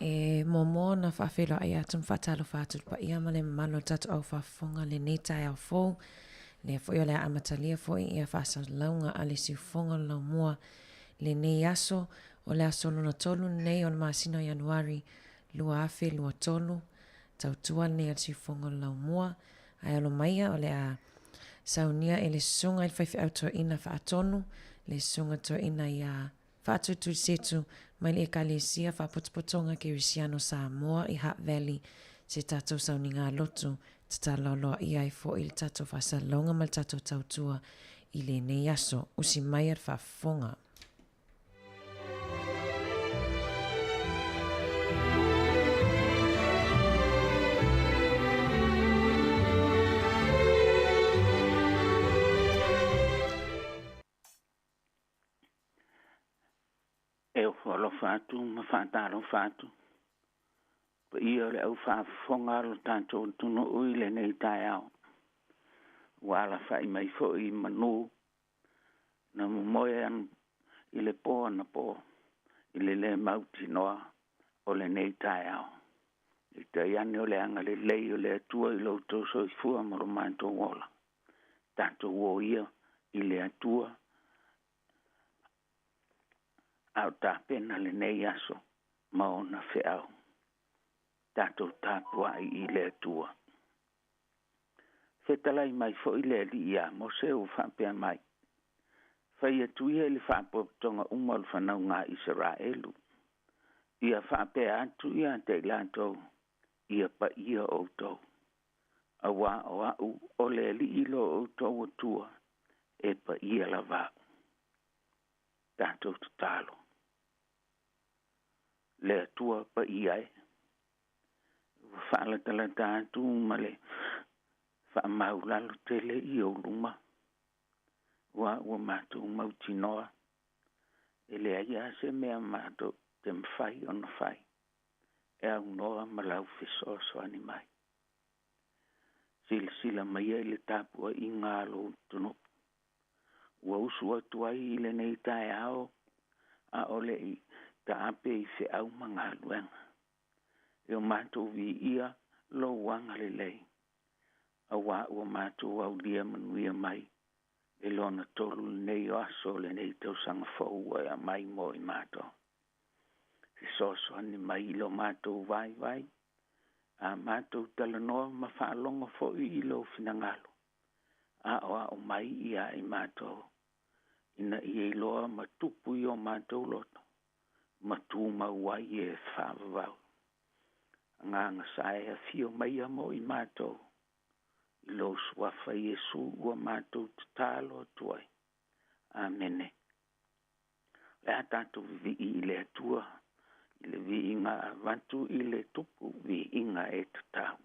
Momo na whawhelo ai atum whatalo whātu pa ia male malo tatu au whafonga le nei Taeao fōu. Le fo ia le amatalia fo ia whasa launga ale si fonga lau mua le nei aso o le aso luna tolu nei o le masina Januari lua afe lua tolu. Tautua nei al si fonga lau mua. Ai alo maia o le a saunia e le sunga il whaifi au toa ina whaatonu. Le sunga toa ina ia whaatutu setu mai le ekalesia whapotopotonga ke Risiano Samoa i Hutt Valley se tatou sauni ngā lotu tata lauloa i ai fo i le tatou whasalonga mal tatou tautua i le nei aso usi mai ar whafonga. Alofa atu, mawhata alofa atu. Pa ia le au whaafonga alo tātou tuno ui le nei Taeao. Wala whai mai fo i manu. Na mumoe an i le pō na pō. I le mauti noa o le nei Taeao. I te iane o le anga le lei o le atua i loutou so i fua maro mātou wola. Tātou wo ia i le atua. Au tā pena le nei aso, maona whiau. Tātou tāpua i le atua. Whetalai mai fo i le li ia, mo se o whapea mai. Whai atuia le whapotonga umal whanau ngā Israelu. Ia whapea atu ia te lātou, ia pa ia o tau. Awa o au, o le li ilo o tau atua, e pa ia la vau. Tātou tutalo. Le atua pa iai. Whaala tala tātu male. Wha maulalo tele i o luma. Wa mātou mauti noa. E le aia se mea mātou te mwhai o na whai. E au noa malau whisoso ani mai. Sila mai e le tāpua i ngā lo tunu. Wa usu atu ai i le nei Taeao. A ole i. Ta ape i se au manga luenga. E o mātou vi ia lo wanga le lei. A wā ua mātou au lia manuia mai. E lona tolu nei o aso le nei tau sanga fau a mai mo i mātou. Se soso ani mai lo mātou vai. A mātou talanoa ma whaalonga fo i lo finangalo. A o mai ia i mātou. Ina i e loa matupu i o mātou loto. Matu mawai e whaavavau. Nganga sae a fio mai amo i mātou. I lo suafa Yesu ua mātou tutalo tuai. Amene. Le atatu vi i le atua. I le vi inga avantu i le tupu vi inga e tatau.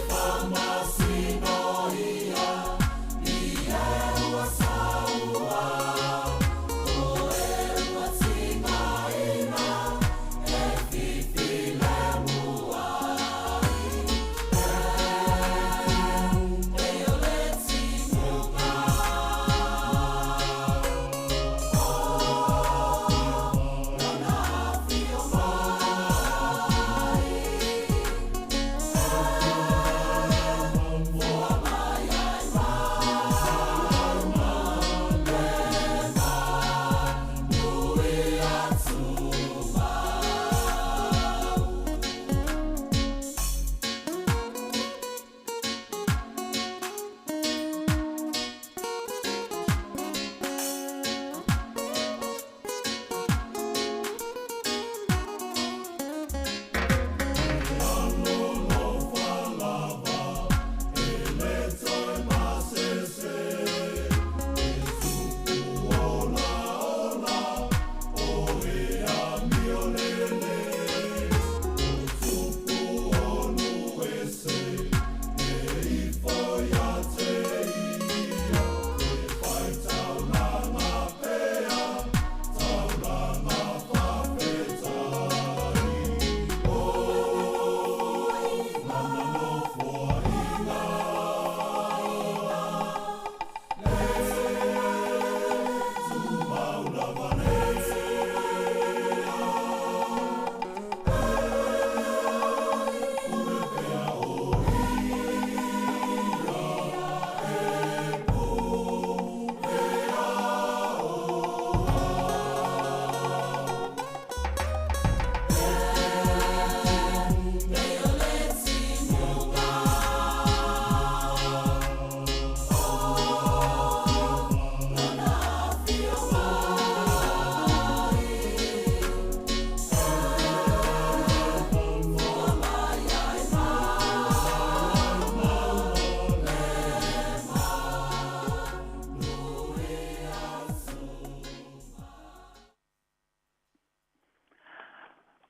From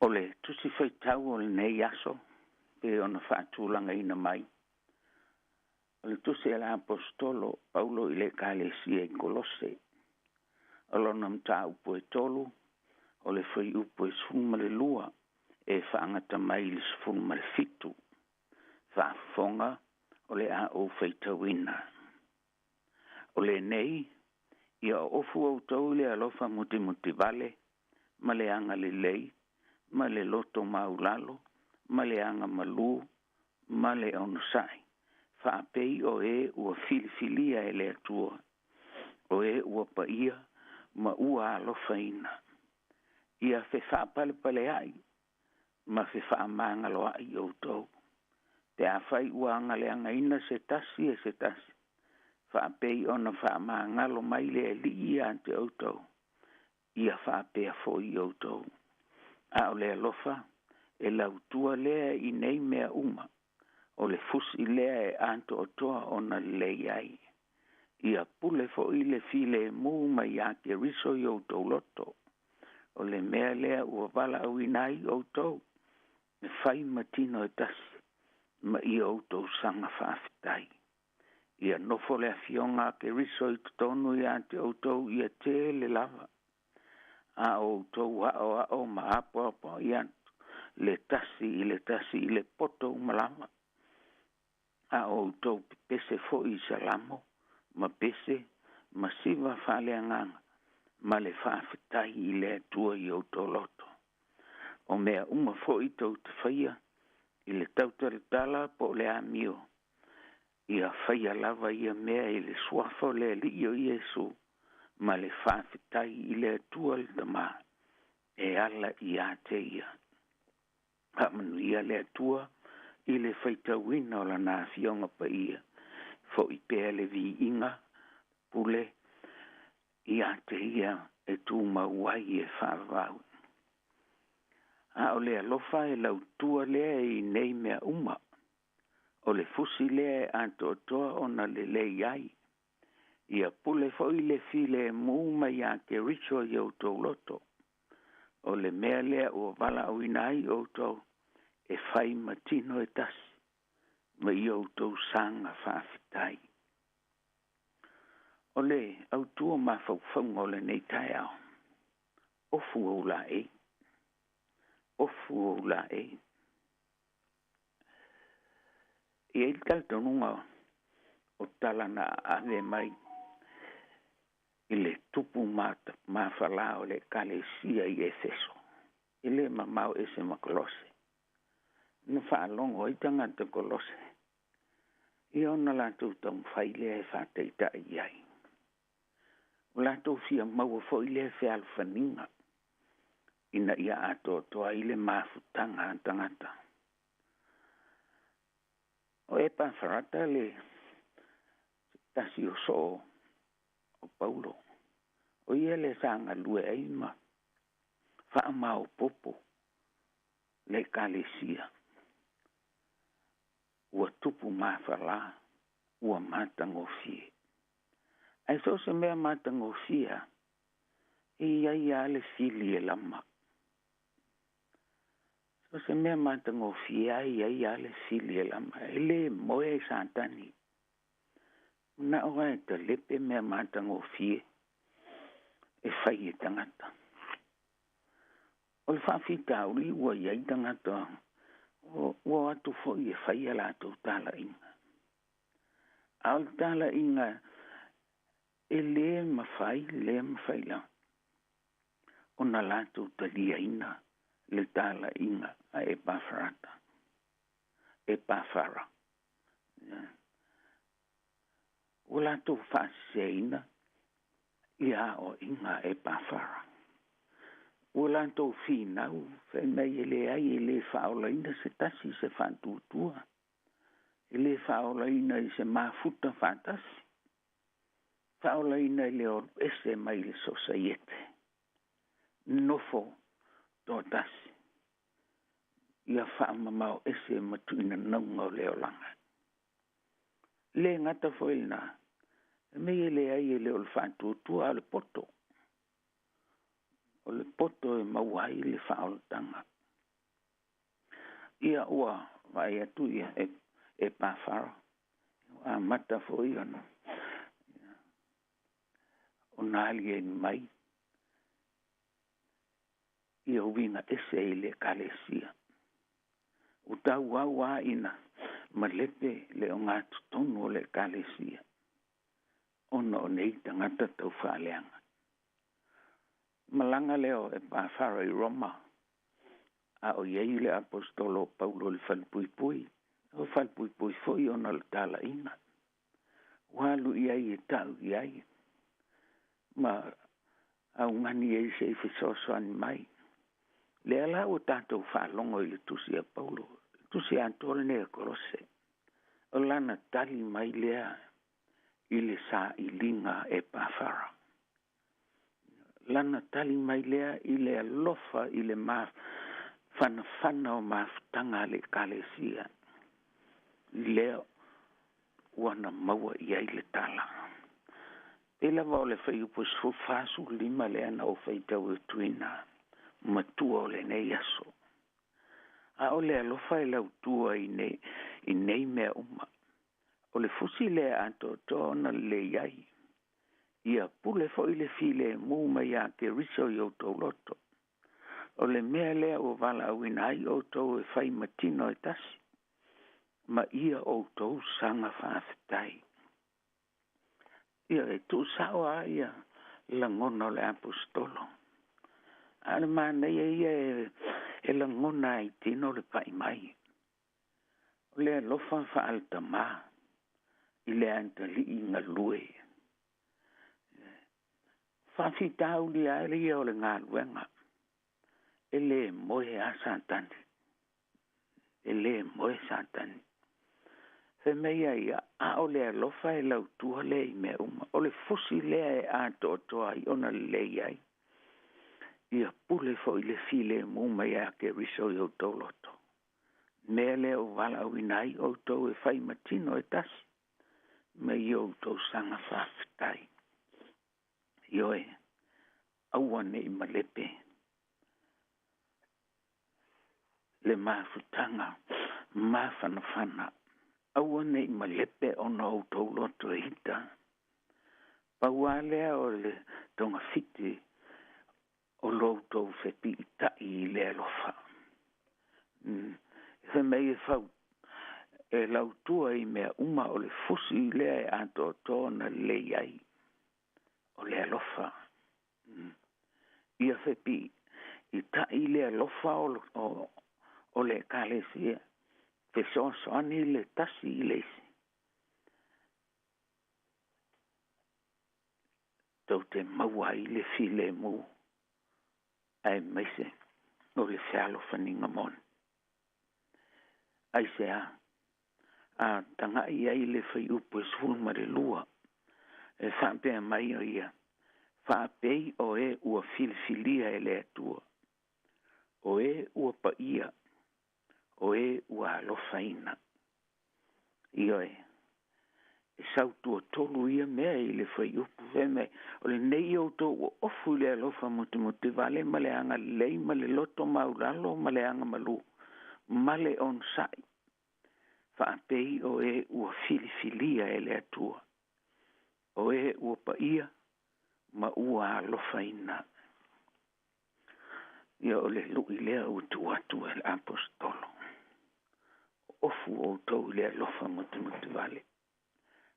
O le tusi whaitau o le nei aso, pe ona whaatūlanga ina mai. O le tusi ala apostolo, Paulo i le kālesia i Kolose. O lona mta upo e tolu, o le whai upo e sfuma le lua, e whaangata mai le sfuma le fitu. Whaafonga, o le a o whaitau ina. O le nei, ia ofu au tau le alofa muti vale, ma le anga le lei, ma le loto maulalo, ma le anga malu, ma le onusai. Whaapei o e ua filifilia e le atua. O e ua paia, ma ua alofa ina. Ia fe whaapale pale ai, ma fe whaamangalo ai o tau. Te a whai ua anga le anga ina se tasi e se tasi. Whaapei ona whaamangalo mai le li ia ante o tau. Ia whaapea fo i o tau. A o le alofa, e lautua lea i nei mea uma. O le fusi lea e anto o toa ona le ai. Ia pule fo i le file mu mai a ke riso i o tau loto. O le mea lea ua wala au inai o tau. Me whai matino e tasi. Ma i o tau sanga whaafitai. Ia nofo le afionga ke riso i tonu i ante o tau ia te le lava. A o tau o ma apo i anto. Le tasi i le poto malama. A o tau pese fo i salamo. Ma pese, ma siva fale anganga. Ma le whaafitai i le atua i o tau loto. O mea uma fo i tau te whaia. I le tautaritala po le amio. Ia whaia lava ia mea i le suafo le li o Iesu. Ma le whaafitai i le atua le tama. E ala i a te ia. Ha manuia le atua i le whaitawina o la nā fionga pa ia. Fo i pēa le vi inga, pule, i a te ia e tū mauai e whaavau. A o le alofa e lautua lea i nei mea uma. O le fusi lea e anto toa ona le lei ai. Ia pule fo i le file mu mai a ke richo i o tau loto. O le mea lea o wala au inai o tau e whai matino e tasi. Ma i o tau sanga whaafitai. O le au tua mawhauwhaunga o le nei Taeao. Ofu au la e. Ofu au la e. I e taltonunga o talana ave mai. I le tupu mawhala o le kalesia i Efeso. I le mamau ese makolose. Na whaalongo i tangata kolose. I ona lātou tau whaile e whāteita i ai. O lātou fia maua fo i le whaalwhaninga. Ina ia ato toa i le mafutanga tangata. O e pawharata le tasi o so o Paulo. O ia le sanga lue eima. Whaamau popo le kalesia. Ua tupu mawhala. Ua matangofie. Ai so se mea matangofia. Ia ia le fili e lama. So se mea matangofia ia le fili e lama. Ele moe santani. Na oa e te lepe mea matangofie. E whai e tangata. O le whawhita uri ua iai tangata. Ua atu fo i e whai a lātou tala inga. Al tala inga. E le mawhai la. O na lātou talia ina. Le tala inga a e pawharata. E pawhara. O lātou whaasea ina. Ia o inga e pawhara. O lātou whinau. Whenai e le ai e le whaola ina se tasi se whantutua. E le whaola ina i se mafuta whantasi. Whaola ina i le o ese mai le sosaiete. Nofo tō tasi. Ia whaamamau ese matuina naunga o leo langa. Le ngata whoina. Me e le ai e le o le whantutua o le poto. O le poto e mauai le whaola tanga. ia ua vai atu ia e pafara a mata foi ona ona ali mai ia uvinga ese ile kalesia utau wa ina malepe le onga tonu le kalesia ono nei tangata tau whaaleanga malanga leo e pafara i Roma a o iei le apostolo Paulo le falpuipui o falpuipui foi ona le tala ina walu iei e tau iei ma au ngani e se fisoso ani mai le ala o tatou whaalongo i le tusi a Paulo tusi a antole ne Kolose o lana tali mai lea i le sa i linga e pafara lana tali mai lea i le alofa i le fana o mafutanga le kalesia leo wana maua iai le tala pela va o le fai upos fasu lima le ana o fai tau e tuina matua o le nei aso a o le alofa e lau tua i nei mea uma o le fusi le anto tona le iai ia pule fo i le file mu mai a ke riso i o toloto o le mea lea o vala au inai o tau e fai matino e tasi ma ia o tau sanga whaafitai ia e tu sawa ia langona le apostolo ale mana ia e langona i tino le pai mai o le alofa faalta ma i le antali i ngalue whawhitau li aere o le ngā luenga e le moe a satani e le moe satani fe meia ia a o le alofa e lau tua le i mea uma o le fusi lea e a toa i ona le iai ia pule fo i le file muma ia ke riso i o toloto mea le o vala au inai o tau e fai matino e tasi me i o tau sanga whaafitai ioe auane i malepe le mafutanga mafanafana auane i malepe ona o tau loto e hita paualea o le tonga fiti o loto fepi itai i le alofa se mei e fau e lautua i mea uma o le fusi lea e ato tona le iai o le alofa ia fepi itai le alofa o le kalesia fe soani le tasi i leisi tau te maua i le file mu ai meise o le fialo faninga mon ai se a tanga ia i le fai upo sulma le lua e whaapea mai o ia whaapei o e ua filfilia e le atua o e ua paia o e ua alofaina ioe e sautua tolu ia mea i le fai upo veme o le nei o to o ofu le alofa muti vale ma le anga lei ma le loto maulalo ma le anga malu ma le on sai whaapei o e ua filfilia e le atua o e ua paia ma ua alofaina ia o le lui lea o tu atu e apostolo ofu o tau le alofa muti vale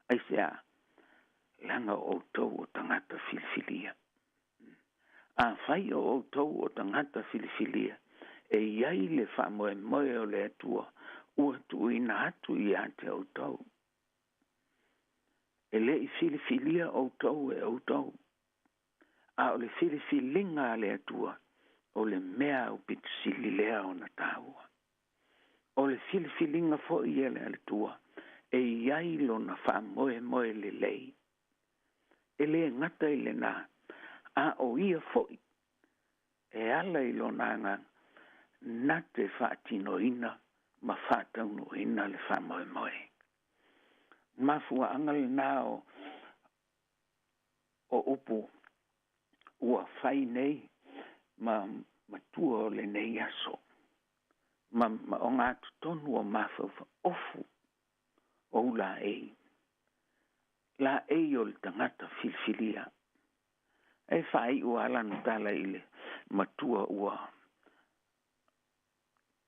ai sea langa o tau o tangata filfilia a fai o tau o tangata filfilia e iai le whamoe moe o le atua ua tu ina atu i ate o tau e le i filfilia o tau e o tau a o le filfilinga le atua o le mea o pitusili lea o na taua o le filfilinga fo i ele atua e iai lo na whamoe le lei e le ngata i le na a o ia foi e ala i lo nanga na te whaatino ina ma whaatauno ina le whamoe mafua angal nao o upu ua whai nei ma tua o le nei aso ma o ngā tonu o mawhau ofu o la e. La e o le tangata filfilia. E whai ua alanu tala ile matua ua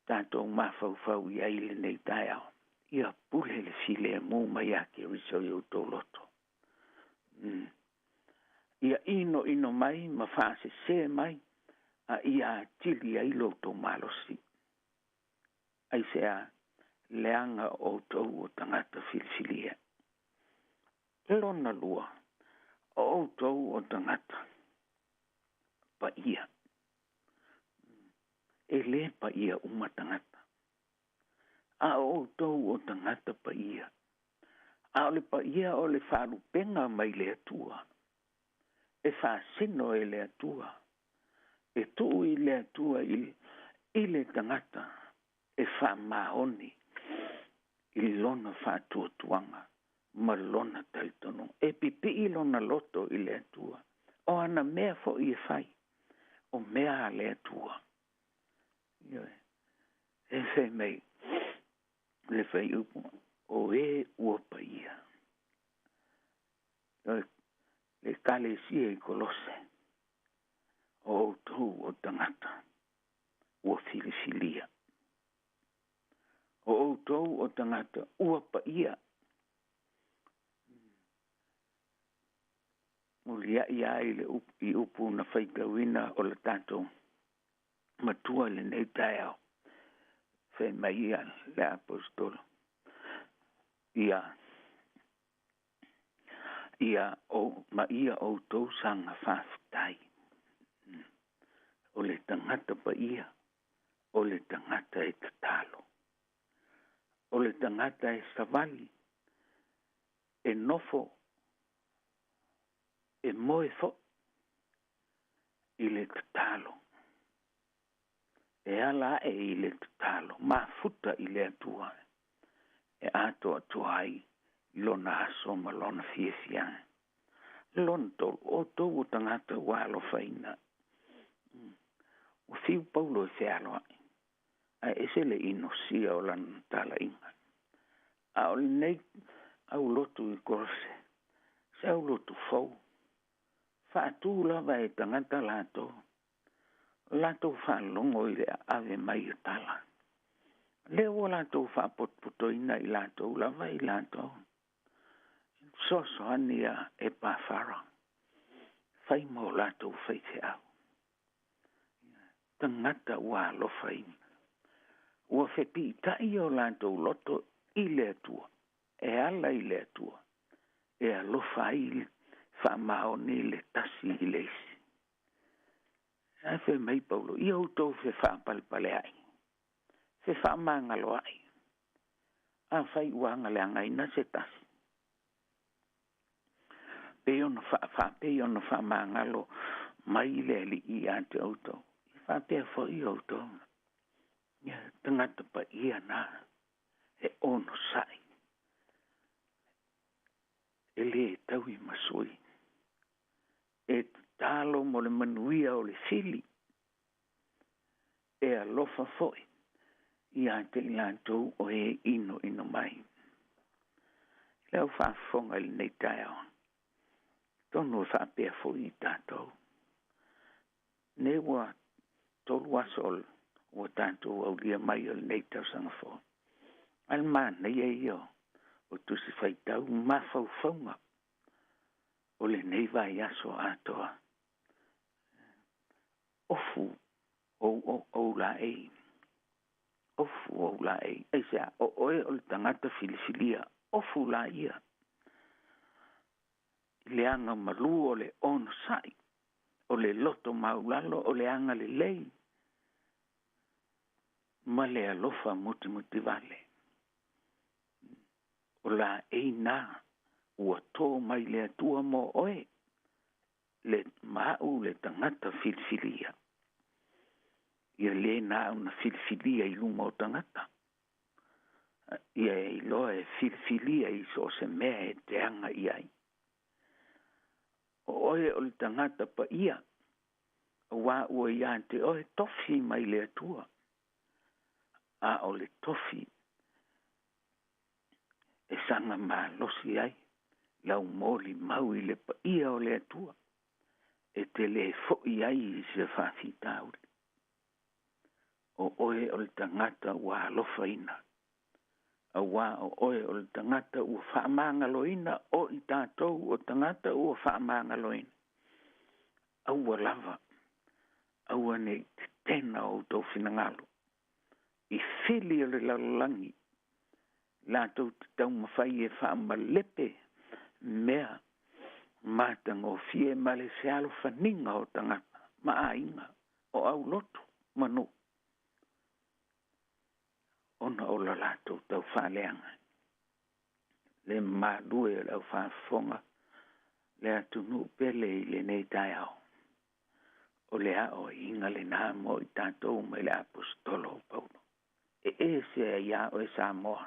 tātou mawhau i aile nei Taeao. Ia pule le file mō mai ake riso i o tō loto. Ia ino mai ma whaase se mai a ia tili a ilo tō malosi. Ai sea leanga o tau o tangata filfilia. Lona lua o tau o tangata pa ia. E le pa ia umatangata. A o tau o tangata pa ia. A ole pa ia o le wharupenga mai le atua. E whaasino e le atua. E tuu i le atua i le tangata. E whaamaoni i lona whaatua tuanga. Ma lona taitono. E pipi i lona loto i le atua. O ana mea fo i e whai. O mea le atua. E whai mei. Le whai upo. O e ua pa ia. Le kale sia i kolose. O tau o tangata. Ua filifilia. O tau o tangata. Ua pa ia. Mulia ia i upu na whaikawina o le tātou. Matua le nei Taeao. Whai mai ia le apostolo. Ia o tau sanga whawhitai. O le tangata pa ia. O le tangata e tatalo. O le tangata e savali. E nofo. E moe fo. I le tatalo. E ala e i le tatalo. Ma futa i le atua. E ato atuai. Lona aso ma lona fiefia. Lona tol o tau o tangata walo faina. O fiu paulo e fealo ai. A ese le ino sia o lan tala inga. A o le nei au lotu i korose. Se au lotu fau. Whaatu lava e tangata lato. Lato whalongo i le ave mai o tala. Leo lato whapotputoina i lato lava i lato. Sosoania e pawhara. Whai mo lato whaite au. Tangata ua alofa ina. Ua whepi tai o lato loto i le atua. E ala i le atua. E alofa i whamao ni le tasi i le isi. E whe mei paulo. I au tau whe whapalpale ai. Whe whamangalo ai. A whai uanga le angaina se tasi. Peona whamangalo mai le li i ante auto. I whapea fo i auto. Tangata pa ia na. E ono sai. E le tau i masui. E talo mo le manuia o le fili. E alofa foi. I ante i lantou o e ino mai. Leo whafonga li nei Taeao. Tono whapea foi i tātou. Ne wa tolu asol o tātou au lia mai o nei tau sangafo. Almana ia io. O tusi whaitau mawhau whaunga. O le nei vai aso atoa. Ofu o la e. Ofu o la e. Eisea o oe o le tangata filifilia. Ofu la ia. Leanga malu o le on sai. O le loto maulalo o le anga le lei. Ma le alofa muti vale. O la e na. Ua tō mai le atua mo oe. Le mau le tangata filfilia. Ia le na una filfilia i luma o tangata. Ia i loa e filfilia i so se mea e te anga i ai. O oe o le tangata pa ia. Wa ua ia te oe tofi mai le atua. a o le tofi e sanga malosi ai lau moli mau I le pa ia o le atua e te le fo'i ai I se whawhitau o oe o le tangata ua alofa ina a wā o oe o le tangata ua whaamangaloina o I tātou o tangata ua whaamangaloina aua lava aua ne te tena o tau whinangalo I whili o le lalolangi la tau te tau mawhai e whaamalepe mea mātang o fie male se alo whaninga o tangata maainga o au loto manu ona o la lato tau whaaleanga le madue lau whaafonga le atunu pele I le nei Taeao o le ao inga le nā mo I tātou me le apostolo Paulo e se ia o e Samoa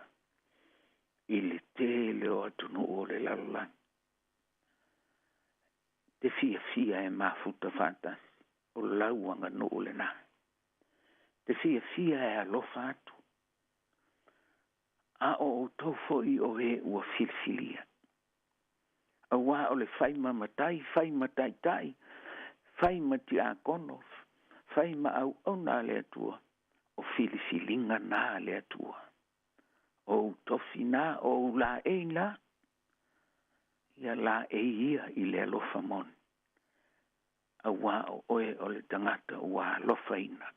I le tele o atunu o le lalolang te fia e mafuta fatas o lauanga no o le nā te fia e alofa atu a o tofo I o he ua filfilia a wā o le whaima matai tai whaima ti a kono whaima au ona le atua o filfilinga nā le atua o tofi nā o la e la ia la e ia I le alofa mon a wā o oe o le tangata ua alofa ina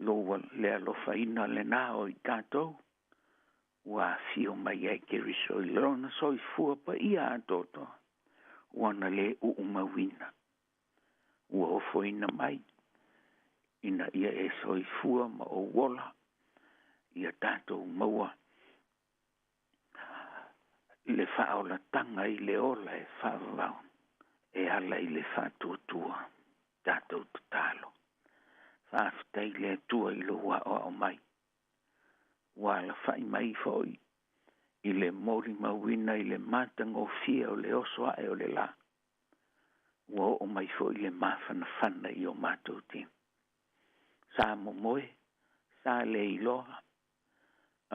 loa le alofa ina le nā o I tātou ua fio mai ai ke riso I lona so I fua pa ia atoto wana le umawina ua ofo ina mai ina ia e so I fua ma o wola ia tātou maua le whaola tanga I le ola e whaavau e ala I le whatuatua tātou tatalo whaafitai le atua I lo wa o mai wala whai mai foi I le mori mawina I le matang o fia o le osoa e o le la ua o mai foi le mawhana whana I o mātou tim sa momoe sa le iloha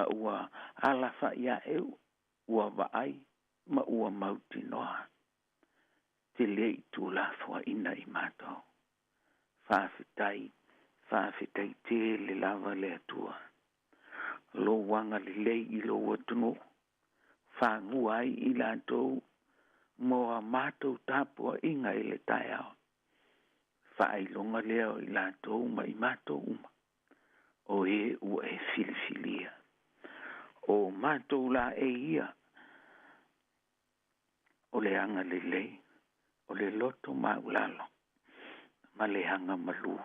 a ua ala whai a eu ua waai ma ua mauti noa te le I tu la fua ina I mātou whaafitai te le lava le atua lo wanga le lei I lo watunu whangua ai I lantou mo a mātou tāpua inga I le Taeao whailonga leo I lantou ma I mātou uma o e ua e filifilia o mātou la e ia o le anga le lei o le loto maulalo ma le hanga malu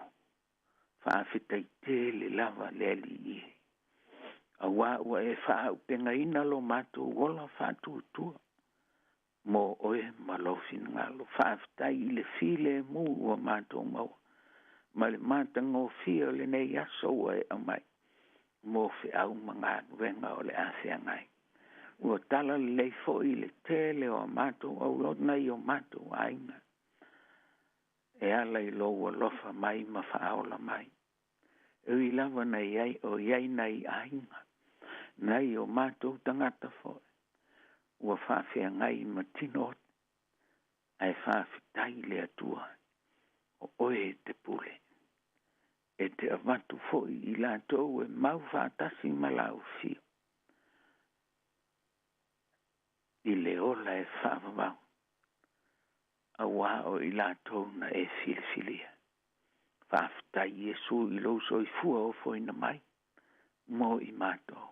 whaafitai te le lava le ali I a wā ua e whaau penga ina lo mātou wola whātutua mo oe malofin ngalo whaafitai I le file mu ua mātou mau ma le mātango fia le nei aso ua e amai mo fe au mga wenga o le asea ngai ua tala le leifo I le tele o mātou au lona I o mātou ainga e ala I lo ua lofa mai ma whaola mai e lava na iai o iai nei ainga nei o mātou tangata fo ua whawhia ngai matinot ai whawhitai le atua o oe te pule e te avatu fo I lātou e mau whātasi malau fio I le ola e whaavavau a wā o I lātou na e filifilia whaafitai Iesu I lo so I fua o fo ina mai mo I mātou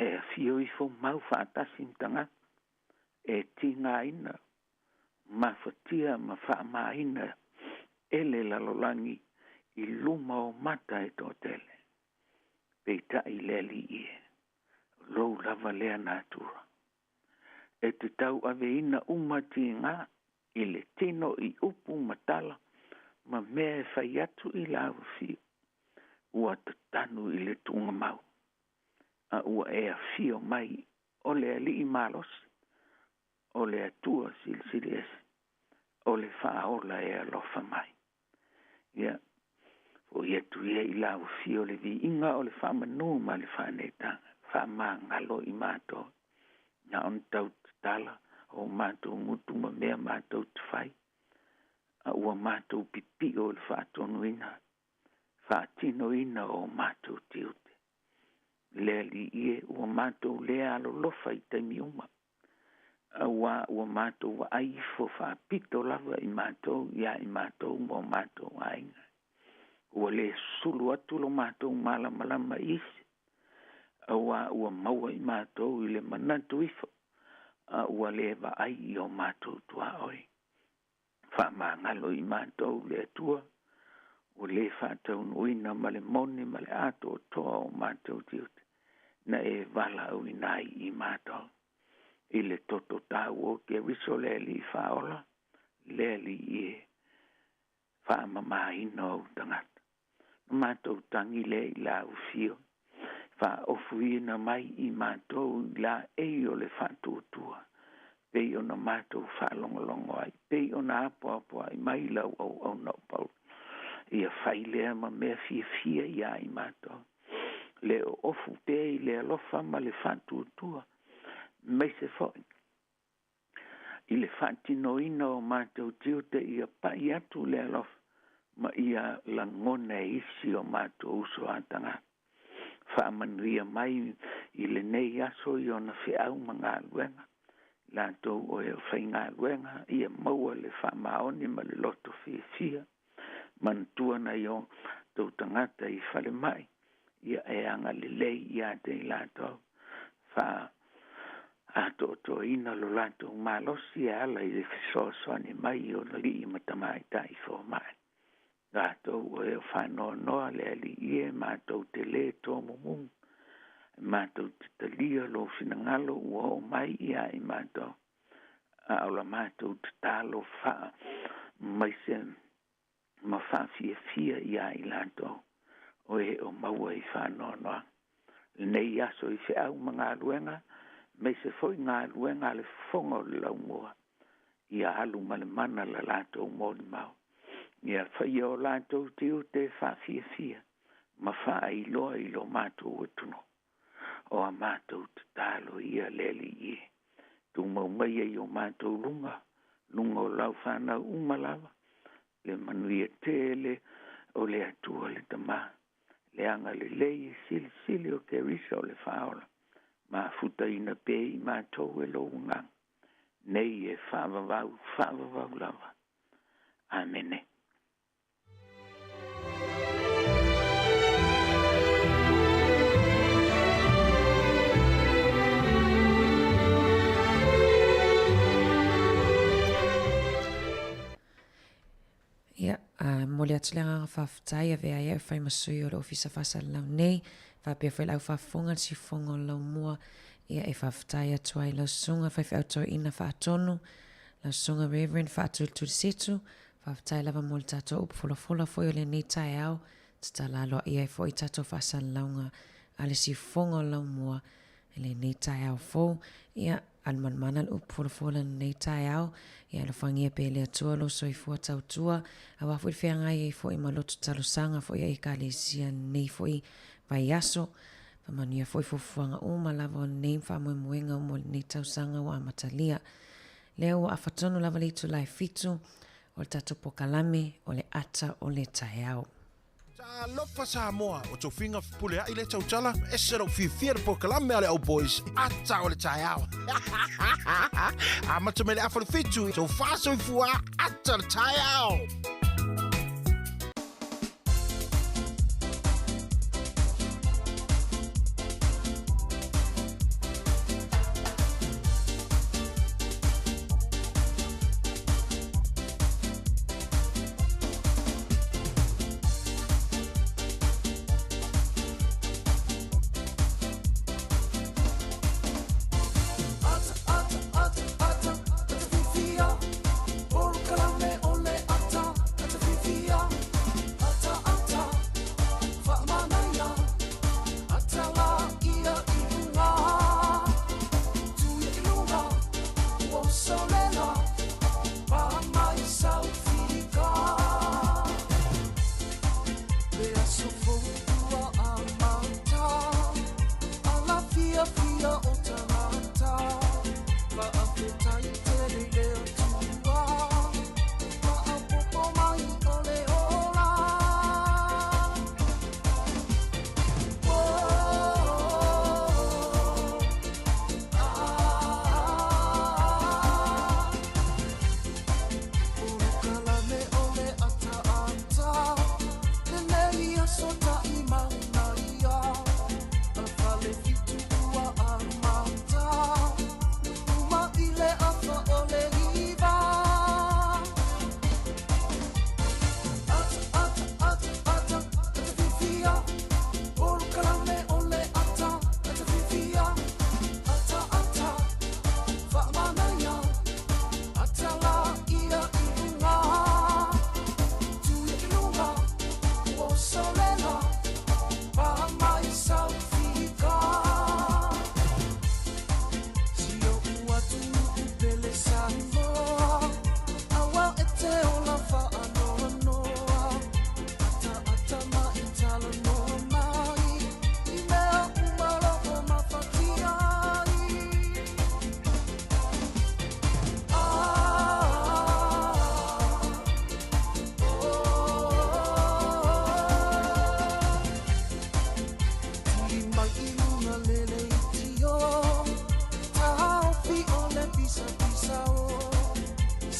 e a fio I fo mau whaatasi mtanga e tinga ina ma fatia ma whaama ina ele lalolangi I luma o mata e tōtele peita I leli ie lou lava lea nātura e te tau ave ina umati ngā I le tino I upu matala ma mea e whai atu I lau fio ua te tanu I le tunga mau a ua e a fio mai o le ali I malos o le atua silsiles o le whaola e alofa mai ia o ia tu ia I la o fio le vi inga o le whamanu ma le whanetanga, whamangalo I mātou. Nga on tau tala o mātou mutu ma mea mātou te whai. A ua mātou pipi o le whātonuina, whātinoina o mātou te ute. Lea li ie ua mātou lea alo lofa I taimi uma. A ua mātou wa aifo whāpito lava I mātou, ia I mātou mo mātou ainga. Ua le sulu atu lo mātou malama isi. A ua maua I mātou I le manatu ifo. A ua le wa ai o mātou tua oi. Whamangalo I mātou le atua. O le whātau nuina ma le moni ma le ato o toa o mātou tiute. Na vala au inai I mātou. I le toto tau o ke riso le li whaola. Le li ie. Whamamahina o tangata. Mātou tangi le I la ufio. Wha ofuina mai I mātou la o le whātuatua. Pei o na mātou whalongolongo ai. Pei o na apo ai mai lau au nau pau. Ia whailea ma mea fia ia I mātou. Le o ofu pei le alofa ma le whātuatua. Mai se foi. I le whātinoina o mātou tiute ia pai atu le alofa. Ma ia langone isi o mātou uso atanga. Whaamanuia mai I le nei aso I ona whiau ma ngā luenga. Lātou o e whai ngā luenga ia maua le whaamaoni ma le loto fia. Mantua na I o tau tangata I whale mai. Ia e anga le lei ia te lātou. Wha ato to ina lo lātou malosi ala I le fisosoani mai o le I matamai tai fo mai. Lātou o e whanoa noa le ali ie mātou te le tō mumungu. Mātou te talia lo finangalo ua o mai ia I mātou. A ola mātou te tālo wha mai se ma wha fia ia I lātou. O e o maua I whanoa noa. Nei aso I whiau ma ngā luenga. Mai se foi ngā luenga le fongo le laumua. Ia alu ma le mana la lātou mōni mau. Ia whai o lātou tiu te whawhia. Ma wha ilo mātou utuno. O a mātou te tālo ia leli ie. Tu mau mai ai o mātou lunga. Lunga o lau whanau umalawa. Le manuia tele o le atua le tamā. Le anga le lei sili o ke risa o le whaola. Ma futa ina pe I mātou e lo ungang. Nei e whaavavau lava. Amene. Ia, mole atulenga whawhtai a vea ia whai masui o le ofisa whasal lau nei. Whapea whai lau whawhonga si whonga lau mua. Ia e whawhtai atua I lau sunga whai whiautoa ina whaatonu. Lau sunga reverend whaatultu setu. Whawhtai lava mole tato upu foio le nei Taeao. Tata lalo ia e fo I tato whasal launga. Ale si whonga lau mua. Le nei Taeao fo. Ia alman manal upu le nei Taeao. Ia lo whangia pe le atua lo soifua tautua. A wafu I whiangai e fo I malotu talosanga fo ia I ka le sia nei fo I vai aso. Pamania fo I fufuanga uma lava o nei whamoemoenga umo nei tausanga wa amatalia. Leo wa awhatonu lava le itu lai fitu. O le tato pokalame o le ata o le Taeao. Alofa Samoa o tō whinga pule ai le tautala e sero whiwhia po kalame ale au boys ata o le Taeao. A matamele awhare fitu tō whaso I fua ata le Taeao.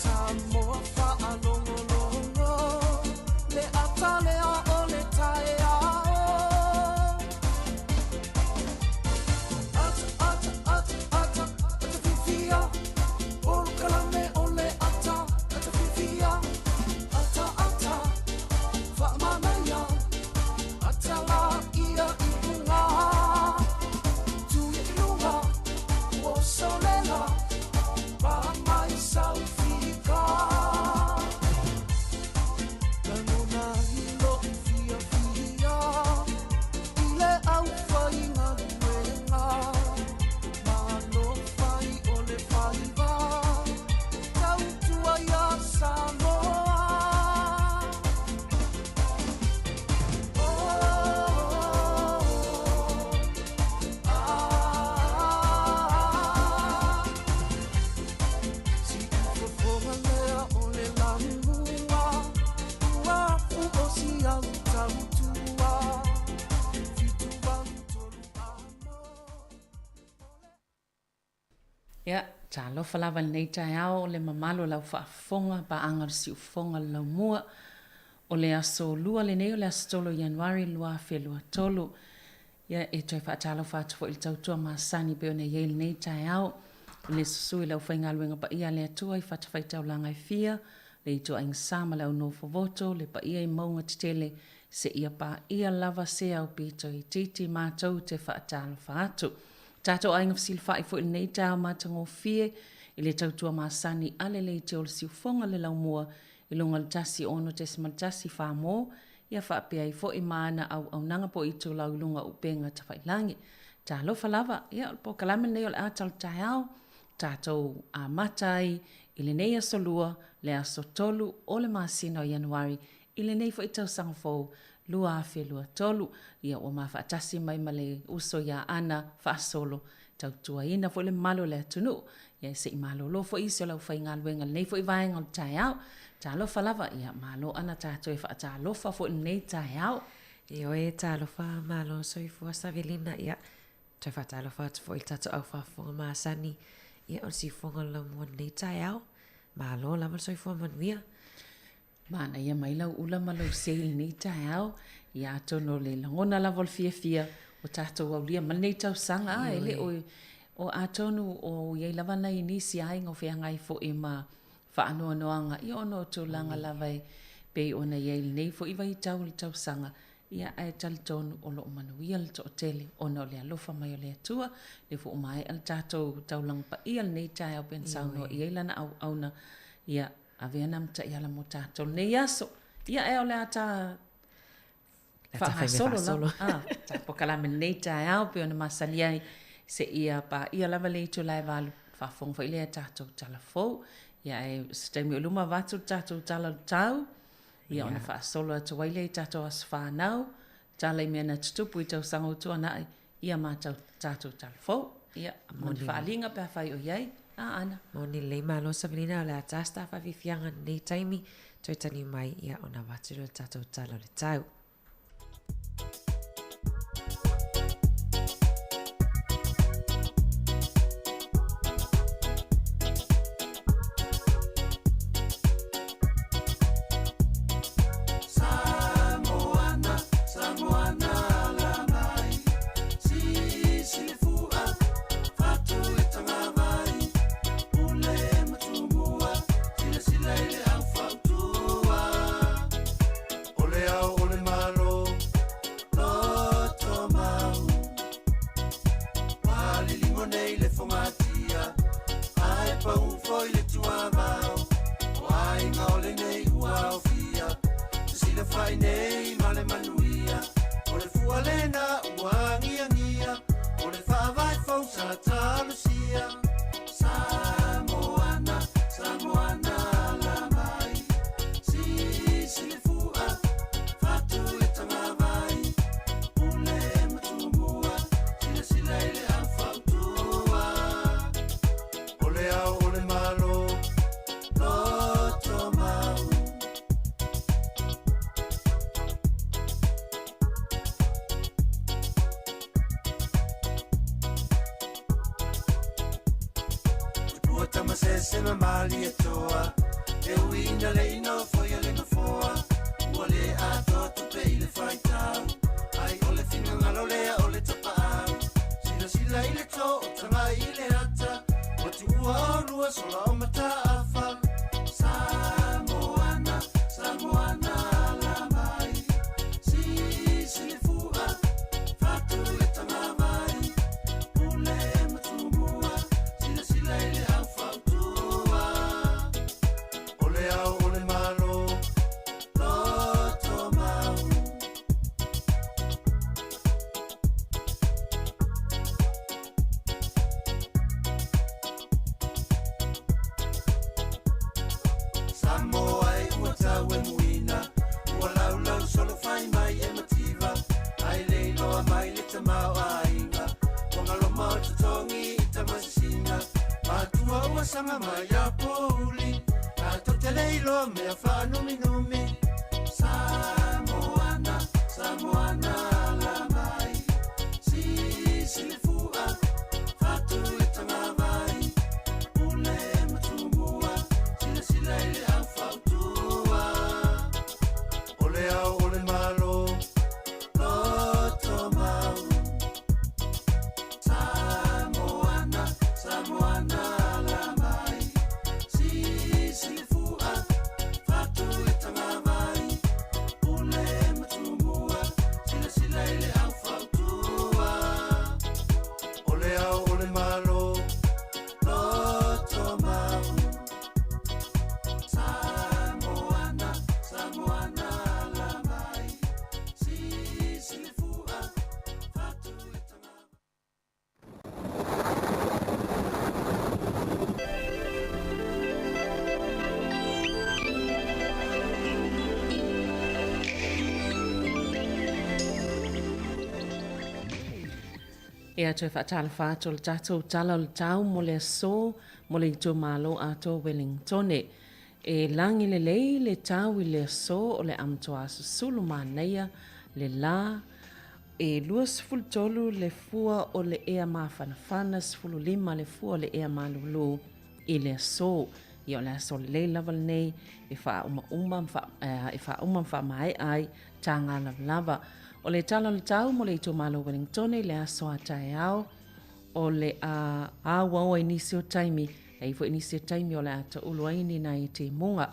Samoa whaalongolongo le atalea o le taeao. Ata fifia o kalame o le ata fifia. Ata whaamanaia ata la ia I punga. Tui lunga o solela pa mai South-Africa. Lanona hilo fia I le au whai ngā ruenga. Malo whai o le whaiva tautua ia Samoa. Ia, talo falava nei Taeao le mamalo lau whaafonga pa anga si ufonga lau mua o le aso lua le nei o le aso tolo Januari lua whelua tolu. Ia e toi whaatalo whaatufo il tautua maasani pe o ne yeil nei Taeao le susui lau whainga luenga pa ia le atua I whaatawhaitau langa I fia le I tua ingasama lau no voto le pa ia I maunga titele se ia pa ia lava se au pito I titi mātou te whaatalo whaatu. Tato ainga fsilfa I fo il nei Taeao matango fie I le tautua maasani ale le te ol siufonga le lau mua I lunga le tasi ono te simaltasi whaamo ia whaapea I fo I maana au nanga po I tu lau lunga upenga tawhailangi. Ta lofa lava ia po kalame nei ol atal Taeao tato a matai I le nei asolua le aso tolu o le maasina o Januari I le nei fo I tau sangfo lua whelua tolu ia o maa whaatasi mai male uso ia ana whaasolo tautua ina fo le malo le atunu ia se I malo lo fo isi o lau whainga luenga nei fo I vaenga o Taeao ta lofa lava ia malo ana tato e whaata lofa fo nei Taeao Io e talofa malo soifua savelina ia toi whatalofa atu fo I tato au whafonga maasani ia o si fonga la mua nei Taeao malo lama soifua manuia Mana ia mai lau ula malau seil nei Taeao ia tono le langona la vol fia o tato au lia mal nei tau sanga ele o atonu o ia lava na inisi ai ngo fe ngai fo I ma whaano noanga I ono to langa lava pe ona ia nei fo I vai tau sanga ia ai tal tonu o lo manuia le to tele ona le alofa mai o le atua le fo mai al tato tau lang pa ia nei Taeao pensau no ia lana au na ia avea nam ta ia la motato nei aso ia e ole ata solo ta po kalame nei Taeao pe ona masaliai se ia pa ia lava le tu lai valu fa fong fa ile tato talafo ia e stemi luma vatu tato tau ia ona fa solo atu waile tato asfa now tala mena tupu I tau sango tu ana ia ma tato talafo ia mon fa linga pe fa o iai Ana. Moni le malo Sabrina le atasta fa fianga nei taimi toi tani mai ia ona watu le tatou talo le tau. Ia toi whaatala whātua le tātou tala le tau mo le aso mo le ito malo ato Wellingtone. E langi le lei le tau i le aso o le amtoa susulu māneia le la e luas fultolu le fua o le ea mawhanawhana sfulu lima le fua o le ea malulu i le aso. I o le aso le lei lava nei e wha umam mai ai tā ngā lava. O le tala le tau mo le ito malo Wellingtone le aso a Taeao o le a wawa inisio taimi e ifo inisio taimi o le ata uluaini na i te munga.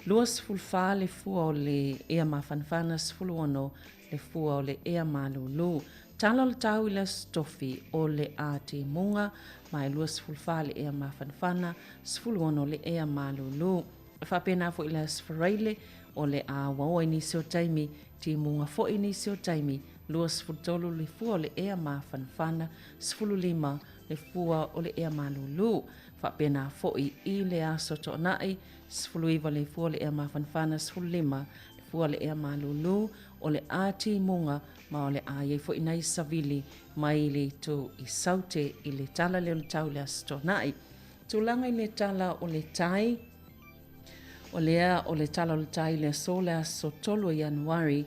Luas fulfa le fua o le ea mawhanawhana sfulu ono le fua o le ea malulu. Tala le tau i le stofi o le a te munga mai luas fulfa le ea mawhanawhana sfulu ono le ea malulu. Whapena fo i le sfaraile o le a wawa inisio taimi ti munga fo inisio taimi luas fultolu le fua o le ea mawhanawhana sfulu lima le fua o le ea malulu. Whapena fo i le aso to nai sfulu iwa le fua o le ea mawhanawhana sfulu lima le fua o le ea malulu o le a ti munga ma o le a ye fo inai savili mai le to i saute i le tala le tau le aso to nai. Tulanga i le tala o le tai, o lea o le tala o le tai le so le aso tolu Januari,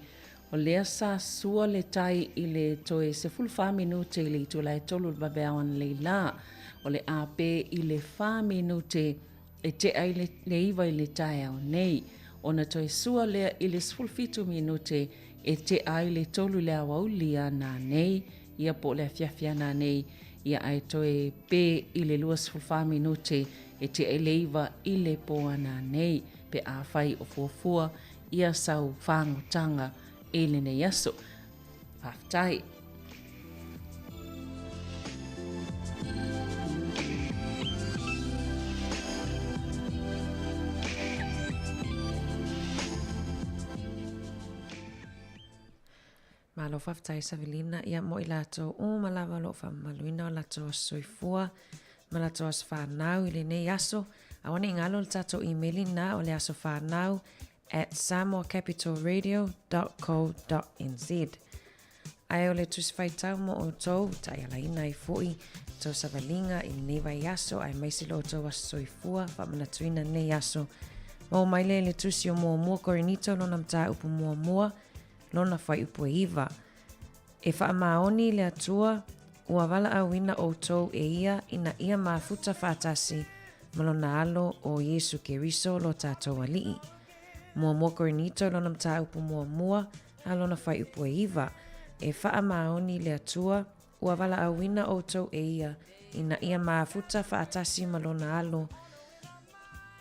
o lea sa sua le tai i le toe se fulfa minute i le tula e tolu le babeawan le la, o le ape i le fa minute e te ai le iwa i le Taeao nei, o na toe sua lea i le fulfitu minute e te ai le tolu le awaulia na nei, ia po le fiafia na nei, ia ai toe pe i le luas fulfa minute e te ai le iwa i le poa na nei, pe a fai o fuafua ia sau whangotanga e le nei aso. Whaftai. Malo whaftai Savelina ia mo i lato o malawa lo wha maluina o lato soifua, ma lato as whanau i le nei aso, a wane ingalo le tato e-maili na o le aso whanau @samoacapitalradio.co.nz. Ai o le tuswhaitau mo o tau, tai ala ina i fui, tau Savelinga i nei vai aso, ai maisi lo tau as soifua, wha manatuina nei aso. Mo maile le tusi o mua korinito lo namta upu mua, lona whai upu iwa. E wha maoni le atua, ua wala awina o tau e ia ina ia mafuta whaatasi malona alo o Yesu Keriso lo tātou alii. Mua korinito lona mta upu mua, a lona whai upu iwa. E wha maoni le atua, ua wala awina o tau e ia ina ia mafuta whaatasi malona alo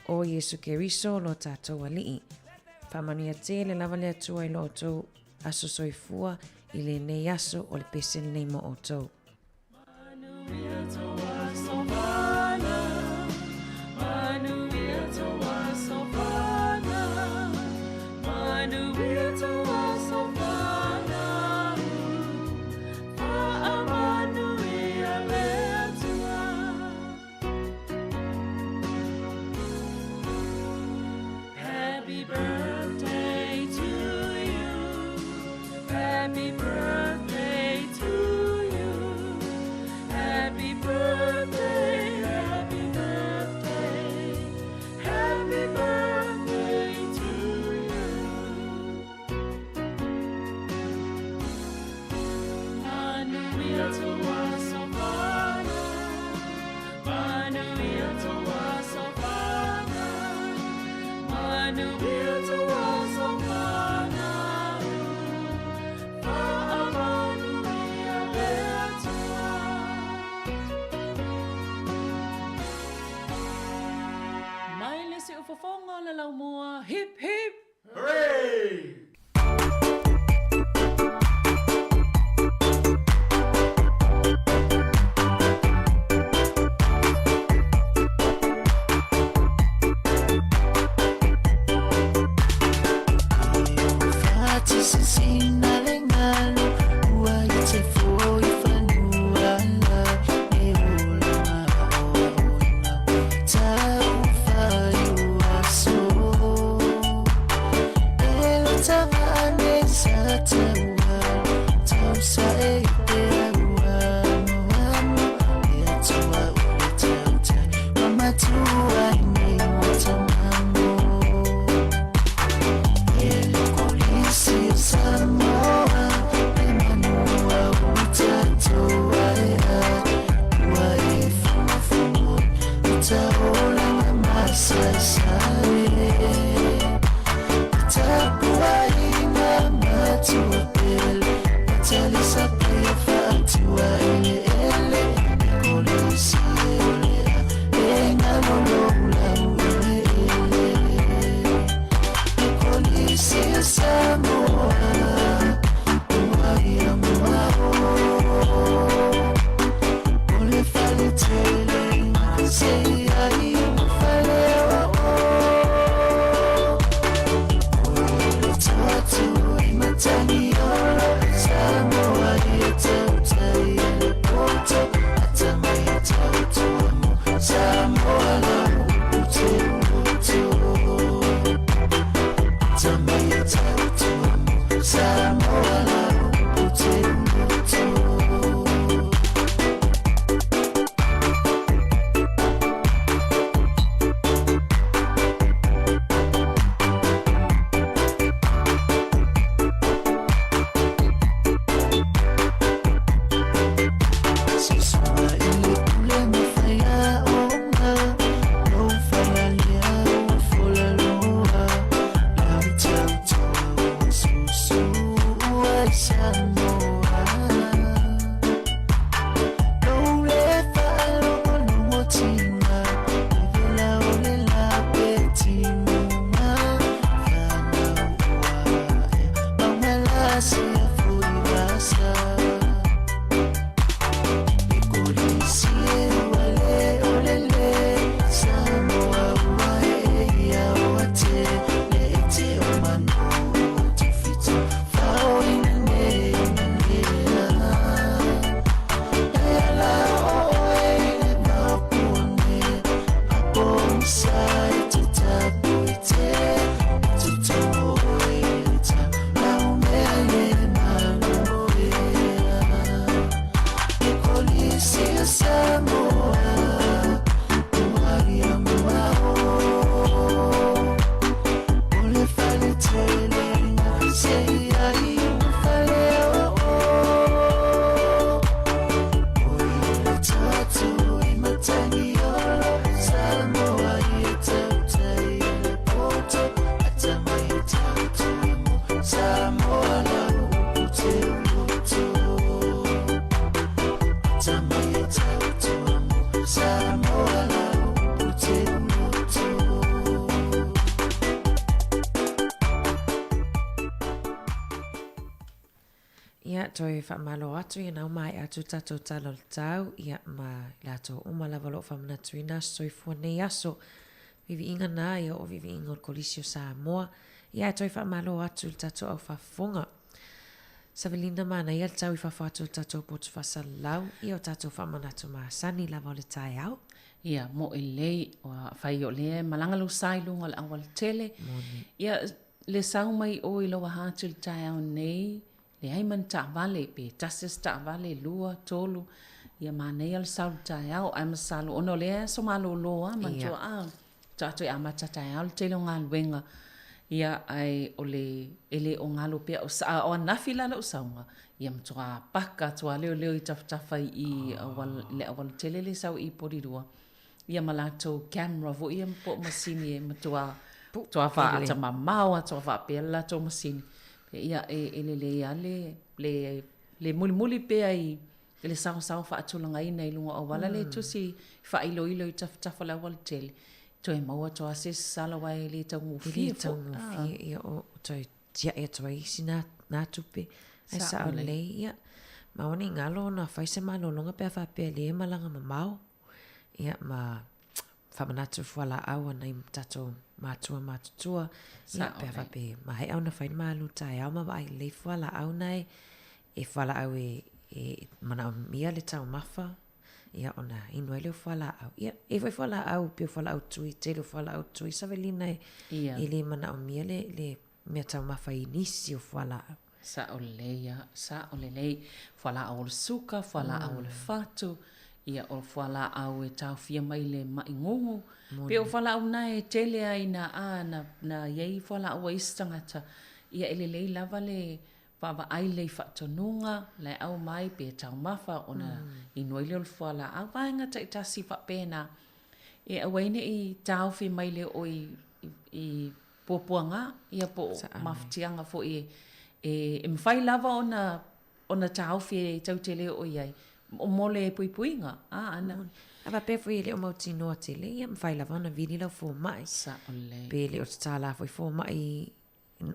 o Yesu Keriso lo tātou alii. Whamania te le lava le atua i lo o tau aso soifua i le nei aso o le pese nei mo o tau. Happy birthday to you. Happy birthday. Ia toi whamalo atu i nau mai atu tato talo tau ia ma lato umalava lo whamana tuina soifua nei aso vivi inga na ia o vivi inga o kolisio Samoa ia toi whamalo atu tato au whafonga Savelina mana ia tau i whawhatu tato potu whasalau ia o tato whamanatu maasani lava o le Taeao. Ia mo e lei o whai o le malangalu sailunga le awal tele ia le sau mai o i loa hatu le Taeao nei le aiman ta vale pe tases ta vale lua tolu ia manei al sau Taeao ai masalu ono le so malo loa mantua a tato ia mata Taeao te lo ngalwenga ia ai ole ele o ngalo pe o sa o nafila lo saunga ia mtua paka tua leo i tafa i le awal tele le sau i porirua ia malato camera vo ia po masini e matua tua fa ata mamau tua fa pe la to masini ia le muli pe ai le sao fa atulanga ina i lunga o wala le tusi fa ilo i tafa la wal tele toi maua toa se sala wai le tau mufi ia o toi tia e toi sina na tupe ai sa o le ia maoni ngalo na fai se malolonga pe fa pe le malanga mamau ia ma whamanatu whala aua nei tato mātua ia pe fa pe ma hei au na whai malu Taeao ma vai le whala au nei e whala au e mana mia le tau mafa ia ona inoi leo whala au ia e vai whala au pio whala au tui te leo whala au tui Savelina e le mana o mia le mea tau mafa i nisi o whala au sa o le lei whala au le suka whala au le fatu ia o whala au e tau fia mai le maingungu pe o whala au nai tele ai na iei whala au istangata ia ele lei lava le Pava ai lei whatonunga, lai au mai pe tau mafa ona inoi leo whala au vaenga ta itasi whapena. E awaine i tau fi mai leo o i puapuanga, ia po maftianga fo e mwhai lava ona tau fi tau te leo o iai. O mole puipuinga, ana. Ava pe fo leo mauti noa te le, ia mwhai lava ona vini lau fo mai. Sa o lei. Pe leo te tala fo mai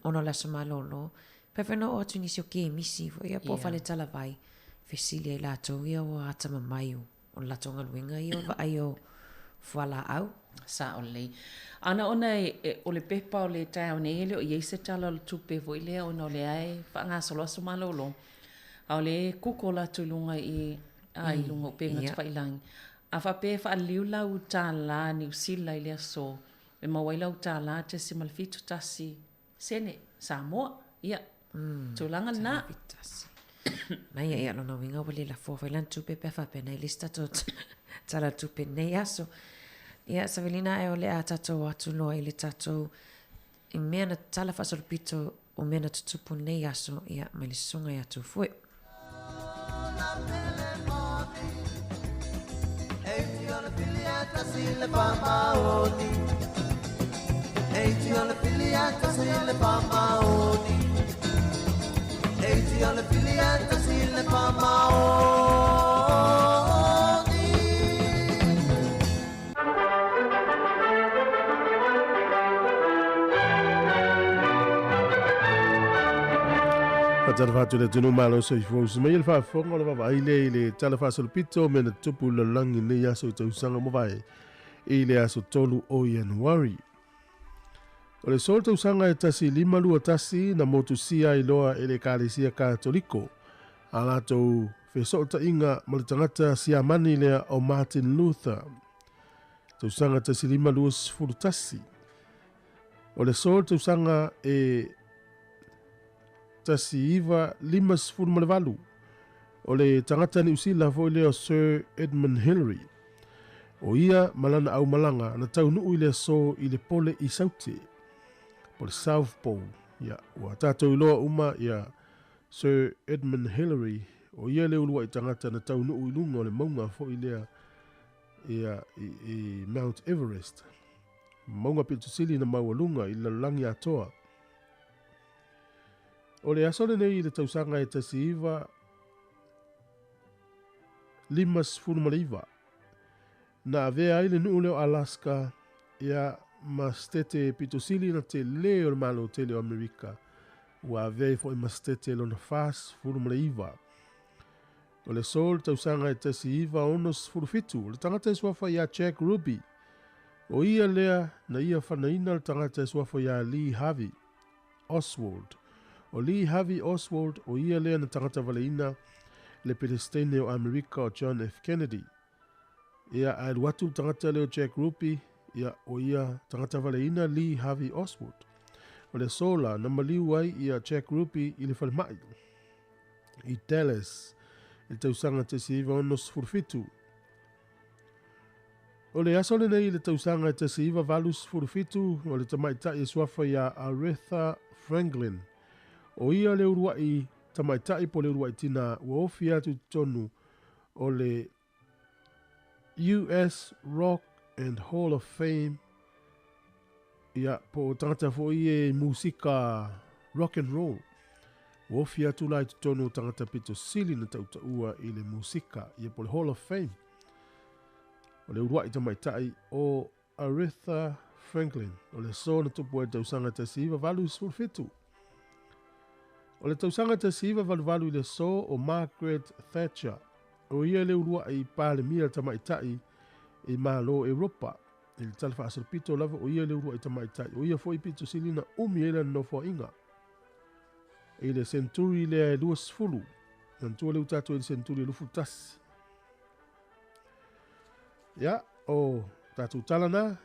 ono laso malolo. Pewhena o atu nisi o ke misi, ia po whale tala vai, whesili ai lato ia o atama mai o lato ngaluenga ia o vai o whala au. Sa o lei. Ana ona o le pepa o le Taeao nei ele o iese tala o le tupe vo ilea ona o le ai whaanga solo aso malolo. A o le kuko la tulunga i lunga o penga tupa ilangi. A whape wha liu lau tā la ni usila i lea so. E mawai lau tā la te si malfitu tasi sene Samoa. Ia. Tulanga na. Nai ia lona winga wale la fo whailan tupe pefa pena i lista to tala tupe nei aso. Ia Savelina e o le a tatou atu loa i le tatou i mea na tala whasolopito o mea na tutupu nei aso ia mai le sunga i atu fue. eiti ole pilieta sile pamaoni. Tala whātua le tunu malo sa i fōsi mai le whaafonga le wawaile i le tala whaasalupito me na tupu la langi nei aso i tausanga mawai i le aso tolu o Januari. O le sol tausanga e tasi 5 tasi na motusia i loa e le kālesia katoliko a lātou whesota inga ma le tangata siamani lea o Martin Luther. Tausanga tasi 5 tasi. O le sol tausanga e tasi iwa 5 o le tangata ni usila fo leo Sir Edmund Hillary. O ia malana au malanga na taunu i le so i le pole i saute. Po le South Pole. Ia, ua tātou iloa uma ia Sir Edmund Hillary. O ia le ulua i tangata na taunu i lunga o le maunga fo i lea i Mount Everest. Maunga pitusili na maua lunga i la langi Atua. O le asole nei i le tausanga e tasi iwa 5 na avea i le nuu leo Alaska ia mastete pitosili na te leo le malo tele o Amerika ua avea i fo i mastete lo na fas 5. O le sol tausanga e tasi iwa onos 5 le tangata e suafa ia Jack Ruby o ia lea na ia whanaina le tangata e suafa ia Lee Harvey Oswald. O Lee Harvey Oswald o ia lea na tangata waleina le pelestene o Amerika o John F. Kennedy. Ia ai watu tangata leo Jack Ruby, ia o ia tangata waleina Lee Harvey Oswald. O le sola na maliu ai ia Jack Ruby i le whalemai. I Dallas, i tausanga te siiva onos 4. O le asole nei le tausanga te siiva valus 4 o le tamaita i suafa ia Aretha Franklin. O ia le uruai tamaitai po le uruai tina ua ofi atu tonu o le US Rock and Hall of Fame. Ia po tangata fo i musika rock and roll. Ua ofi atu lai tonu tangata pito sili na tauta ua i le musika ia po le Hall of Fame. O le uruai tamaitai o Aretha Franklin. O le so na tupu e tausanga te siiva valus 4. O le tausanga te siiva valuvalu i le so o Margaret Thatcher. O ia le urua i pāle mia tamaitai i malo Europa. I le tala whaasalpito lava o ia le urua i tamaitai. O ia fo i pito silina umiela no fo inga. I le centuri le luas fulu. Nantua le utatu i le centuri lufu tasi. Ia, o tatu talana.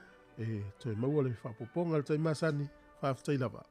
Toi maua le whapoponga le taimasani. Whaafutai lava.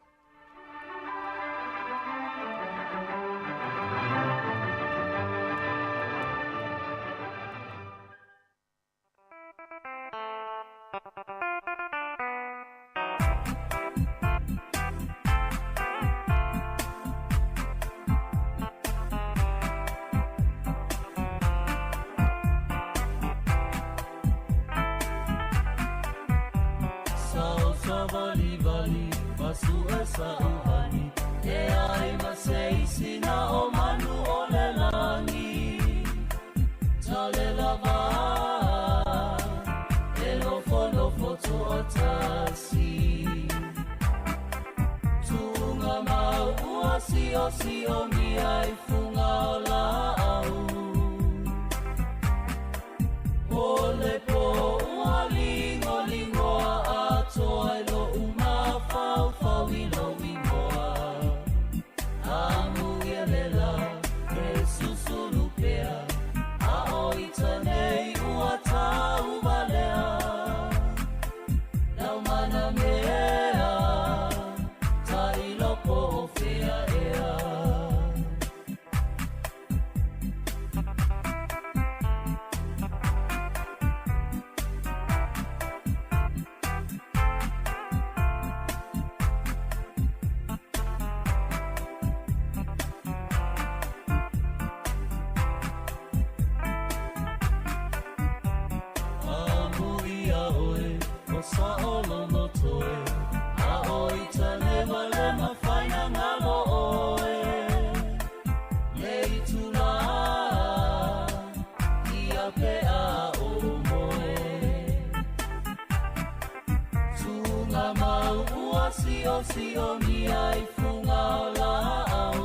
Sio mia ifunga la au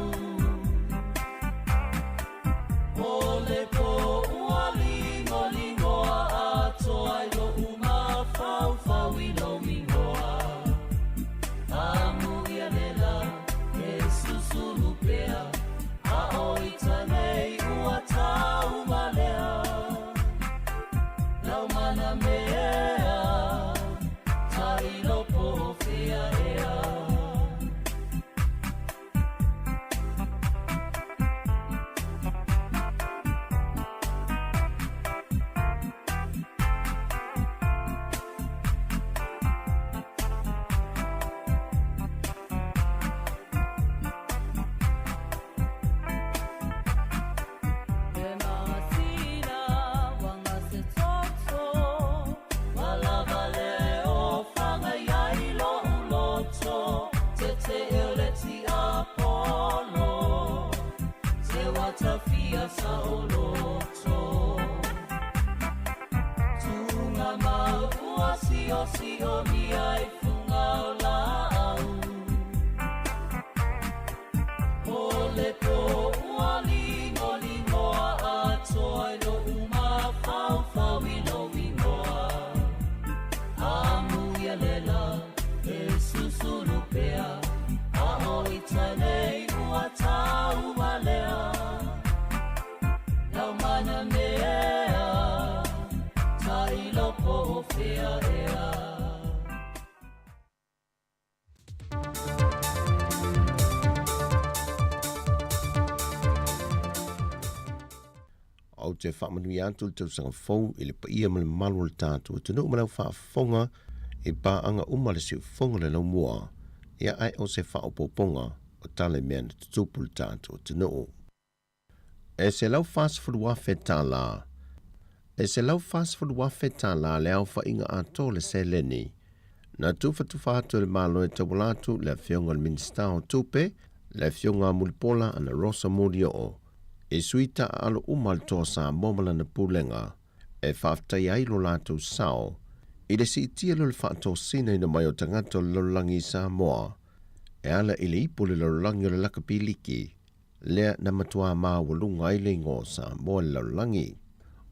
ole po ualingo lingo atoa ilo uma fau fau ilo mingoa amu yalela Yesusu lupea ao itanei uata umalea lau mana mea ta ilo po fea ea. Sio mia ifunga la au ole po ualingo lingo atoa ilo uma fau fau ilo wingoa amu yalela Yesusu lupea ao itanei uata umalea lau mana mea ta ilo po fea ea. Au te whamanuia atu tau sanga fau i le pa ia male malu le tātua. Tunu umalau whaafonga e pā anga umale siu fonga le lau mua. Ia ai o se whaapoponga o tale mea na tutupu le tātua tunu. E se lau fast food wafe tā la. E se lau fast food wafe tā la le au wha inga ato le se leni. Na tufa atu le malo e tawalatu le fionga le minsta o tupe, le fionga mulipola ana rosa modio o. E suita alo umal toa sa momala na pulenga, e whaftai ai lo lātou sao, i le si itia lo le whaato sina ina mai o tangato lolangi Samoa, e ala i le ipo le lolangi o le lakapiliki, lea na matua maa walunga i le ngō Samoa le lolangi.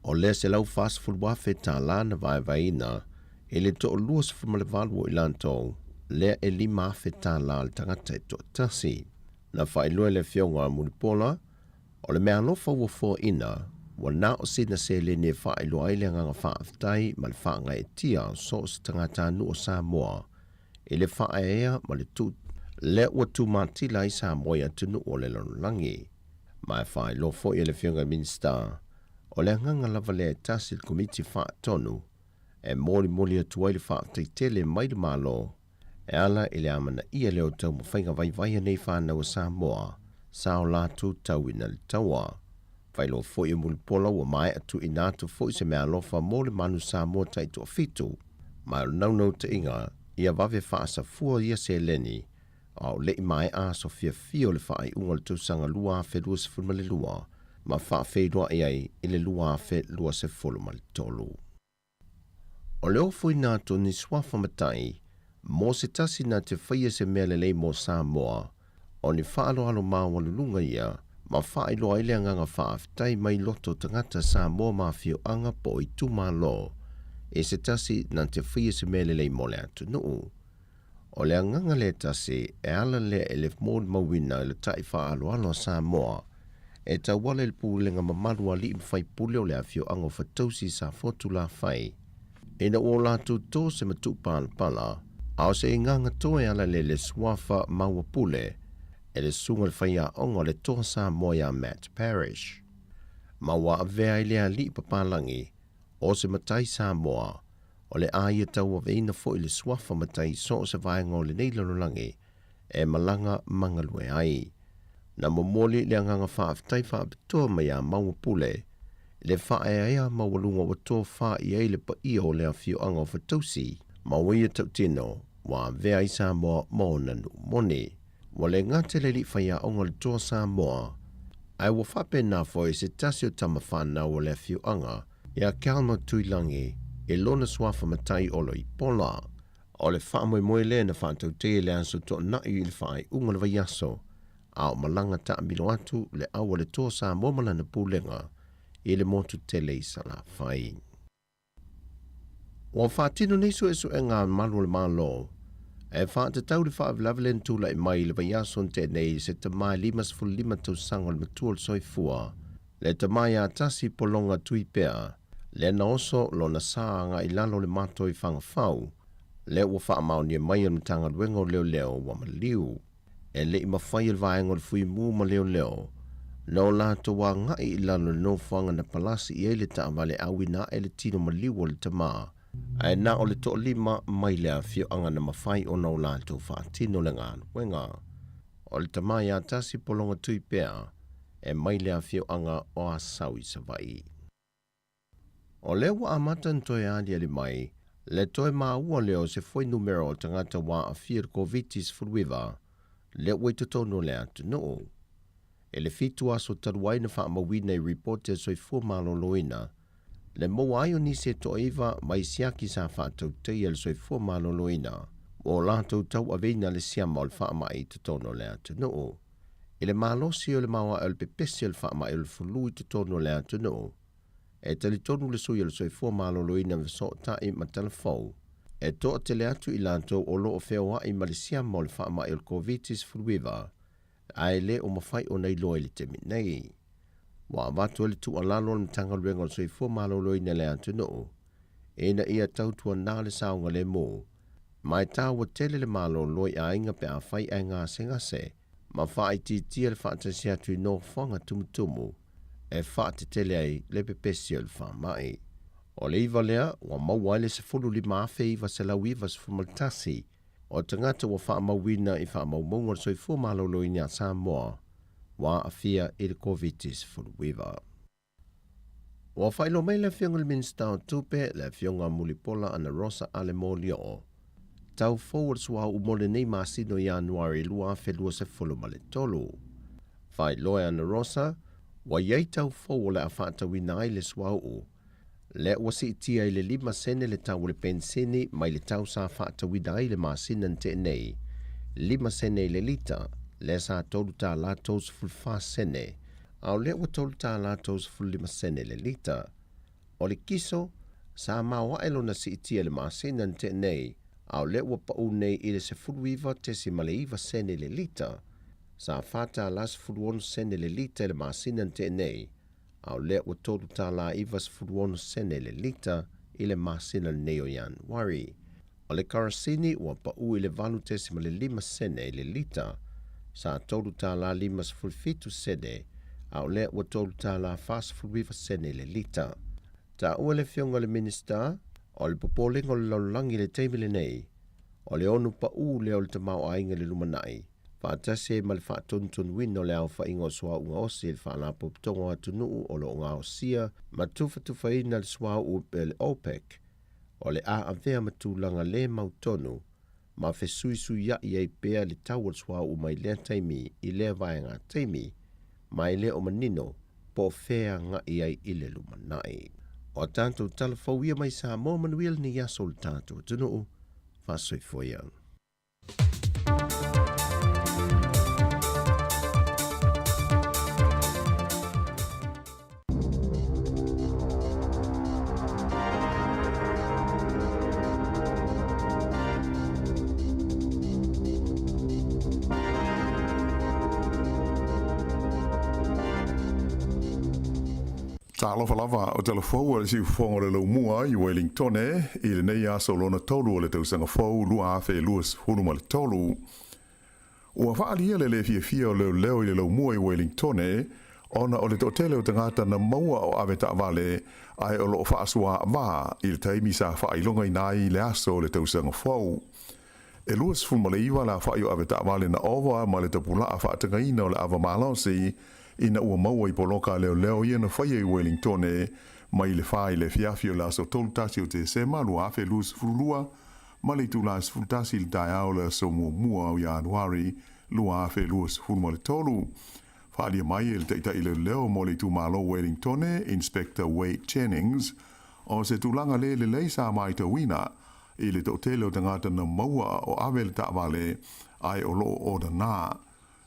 O lea se lau fast food wafe tā lana vai vaina, e le to o luas fumalevalu i lantou, lea e lima afe tā la le tangata e to tasi. Na whailua le fionga mulipola, o le mea alofa ua fō ina, wa nā o sina se le ne whailua ai le nganga whaaftai ma le whaanga e tia so o se tangata nu o Samoa, e le whaea ma le tūt, le ua tu matila i Samoa ia tunu o le lolangi. Ma e whailua fō i le fionga minsta, o le nganga lava le tasi le komiti wha tonu, e mori atua i le whaaftai tele mai le malo, e ala i le amana ia leo tau mo whainga vai nei whanau o Samoa, sao lātu tau ina le taua. Whailo fo i mulipola ua mai atu i nātu fo i se mea alofa mo le manu Samoa taito o fitu, ma o naunau te inga, ia wave whaasa fua ia se leni, au le i mai a so fia le whaai unga le tausanga lua afe lua se fulma le lua, ma wha whaidua iai i le lua afe lua se fulma le tolu. O leo fo i nātu ni swafa matai, mo se tasi na te whaia se mea le mo Samoa, o ni whaaloalo mawalulunga ia, ma whailo aile nganga whaaftai mai loto tangata Samoa mawhio anga po i tuma lo, e se tasi na te whaia se mea le mo le atu nuu. O le nganga le tasi e ala le e le mōd mawina le tai whaaloalo Samoa, e ta wale le pūlenga mamarua li mwhai pule o le awhio anga whatausi sa fotu la whai. E na o lātu tō se matupāna pala, ao se inganga toe ala le swafa maua pule, e le sunga le whaia onga le toa Samoa ia Matt Parish. Maua avea i lea li papalangi, o se matai Samoa, o le aia tau aveina fo i le swafa matai so se vaenga o le neilalolangi, e malanga mangalue ai. Na momoli le anganga whaaftai whaapitoa mai a maua pule, le whaea ea mawalunga wa tō wha i eile pa ia o lea whio anga o whatausi, maua tau tino, wa vea i Samoa mo nanu moni. Wa le ngate le li whaia onga le tō Samoa, Ai wa whapena foi se tasio tamawhana o le fiuanga, ia kalma tuilangi, e lona swafa matai olo I pola. O le whaamoe le na whātau te le anso to na I le whaai unga le vaiaso, a o malanga ta amilo atu le awa le toa sa momala na pūlenga, I le motu tele I sala whai. Wa whātino niso esu e ngā malu le malo, e whaata tau le whaavlavelen tūla I mai le vaiaso te nei se te mai 5 tau sango le matua le soifua, le te mai a tasi polonga tui pea, le na oso lo na saanga I lalo le mato I whanga whau, le ua whaamau ni mai am tanga luengo leo leo wa maliu, e le I mawhai il vaengo le fui mū ma leo leo, no la to wa ngai I lalo le no whanga na palasi I ele ta avale awina ele tino maliu o le tamaa, ai na o le to lima mai le fio anga na mawhai o no la to whaatino le ngā wenga, o le tamaa ia tasi polonga tui pea, e mai le fio anga o a sawi sa vai. O le wa amata ntoi adi ali mai, le toi maua leo se foi numero o tangata wa a fir covitis furuiva, le wai totono le atu no. E le fitu aso taruai na wha mawina I reporte soi fu malo loina, le mo ai o nisi to iwa mai siaki sa wha tau tei al soi fu malo loina, o la tau aveina le siama o le wha mai totono le atu no. E le malo si o le maua el pepesi al wha mai el fului totono le atu no. E tali tonu le sui al soi fu malo loina viso ta I ma telefou. E to tele atu I lanto o lo o feo I malisia mo le wha mai el covitis furuiva, ai le o mawhai o nei loe le temi nei. Wa avatu le tu alalo le mtanga luenga o soi fu malo loina le atu no. E na ia tautua nā le saunga le mo. Mai tā wa tele le malo loi a inga pe a whai e ngā se, ma whai ti tia le whaatasi atu I no whanga tumutumu, e whaate tele ai le pepesi o le wha mai. O le iwa lea, wa mauaile se fulu li maafe iwa se lau iwa se fumaltasi, o tangata wa wha mawina I wha maumonga o soi fu malo loina a Samoa, wa a fia I le covitis fulu iwa. Wa whailo mai le fionga le minsta o tupe le fionga mulipola ana Rosa ale molio. Tau forward swa umole nei masino Januari lua felua se fulu male tolu. Whai loe ana Rosa, wa yei tau forward le a whaata wina ai le swa u. Le wasi itia I le 5 sene le tau le pensini mai le tau sa whaata wina ai le masina nte nei. 5 sene le lita, le sa tolu ta la tos fulfa sene. Au le wa tolu ta la tos ful 5 sene le lita. O le kiso, sa mawa elo na si itia le masina nte nei. Au le wa pau nei I le se fuluiva te si maleiva sene le lita. Sa fata las fuluonu sene le lita le masina nte nei. Au le wa tolu ta la iva se fuluonu sene le lita I le masina neo Januari. O le karasini wa pau I le valu te si male 5 sene le lita. Sa tolu ta la 5 se fulfitu sene. Au le wa tolu ta la fas fuluiva sene le lita. Ta ua le fionga le minister, o le popolingo le laulangi le teimile nei, o le onu pa le o le tamau ainga le lumanai, whaatase ma le whaatontun wino le au whaingo swa unga osi le whaalapo ptongo atu nuu o lo unga osia, ma tufa ina le swa u le OPEC, o le a avea matulanga le mautonu, ma fesui ya I pea le tau swa u mai lea taimi I lea vaenga taimi, mai le o manino, po fea nga I le lumanai. O tanto talafauia mai Samoa manuia ni yaso le tātou tunuu, whasoi foia. Ta alofa lava o telefou le si fonga le laumua I Wellington I le nei aso lona tolu o le tausanga fau lua afe luas huluma le tolu. Ua whaalia le fia o leo I le laumua I Wellington ona o le totele o tangata na maua o ave ta vale ai o lo whaasua wa I le taimi sa whaailonga I nai le aso o le tausanga fau. E luas fulma le iwa la whaio ave ta vale na ova ma le tapula a whaatangaina o le ava malausi ina ua maua I poloka leo ia na whaia I Wellington mai le whai le fiafio la so tolu tasi o te sema lua afe luas fulua ma le tu las fultasi le Taeao le so mua o Januari lua afe luas fulma le tolu. Whaalia mai e le taita i leo mo le tūmalo Wellington Inspector Wade Jennings o se tūlanga le leisa mai te wina i le tōtele o tangata na maua o awe le ta'awale ai o loo o da nā.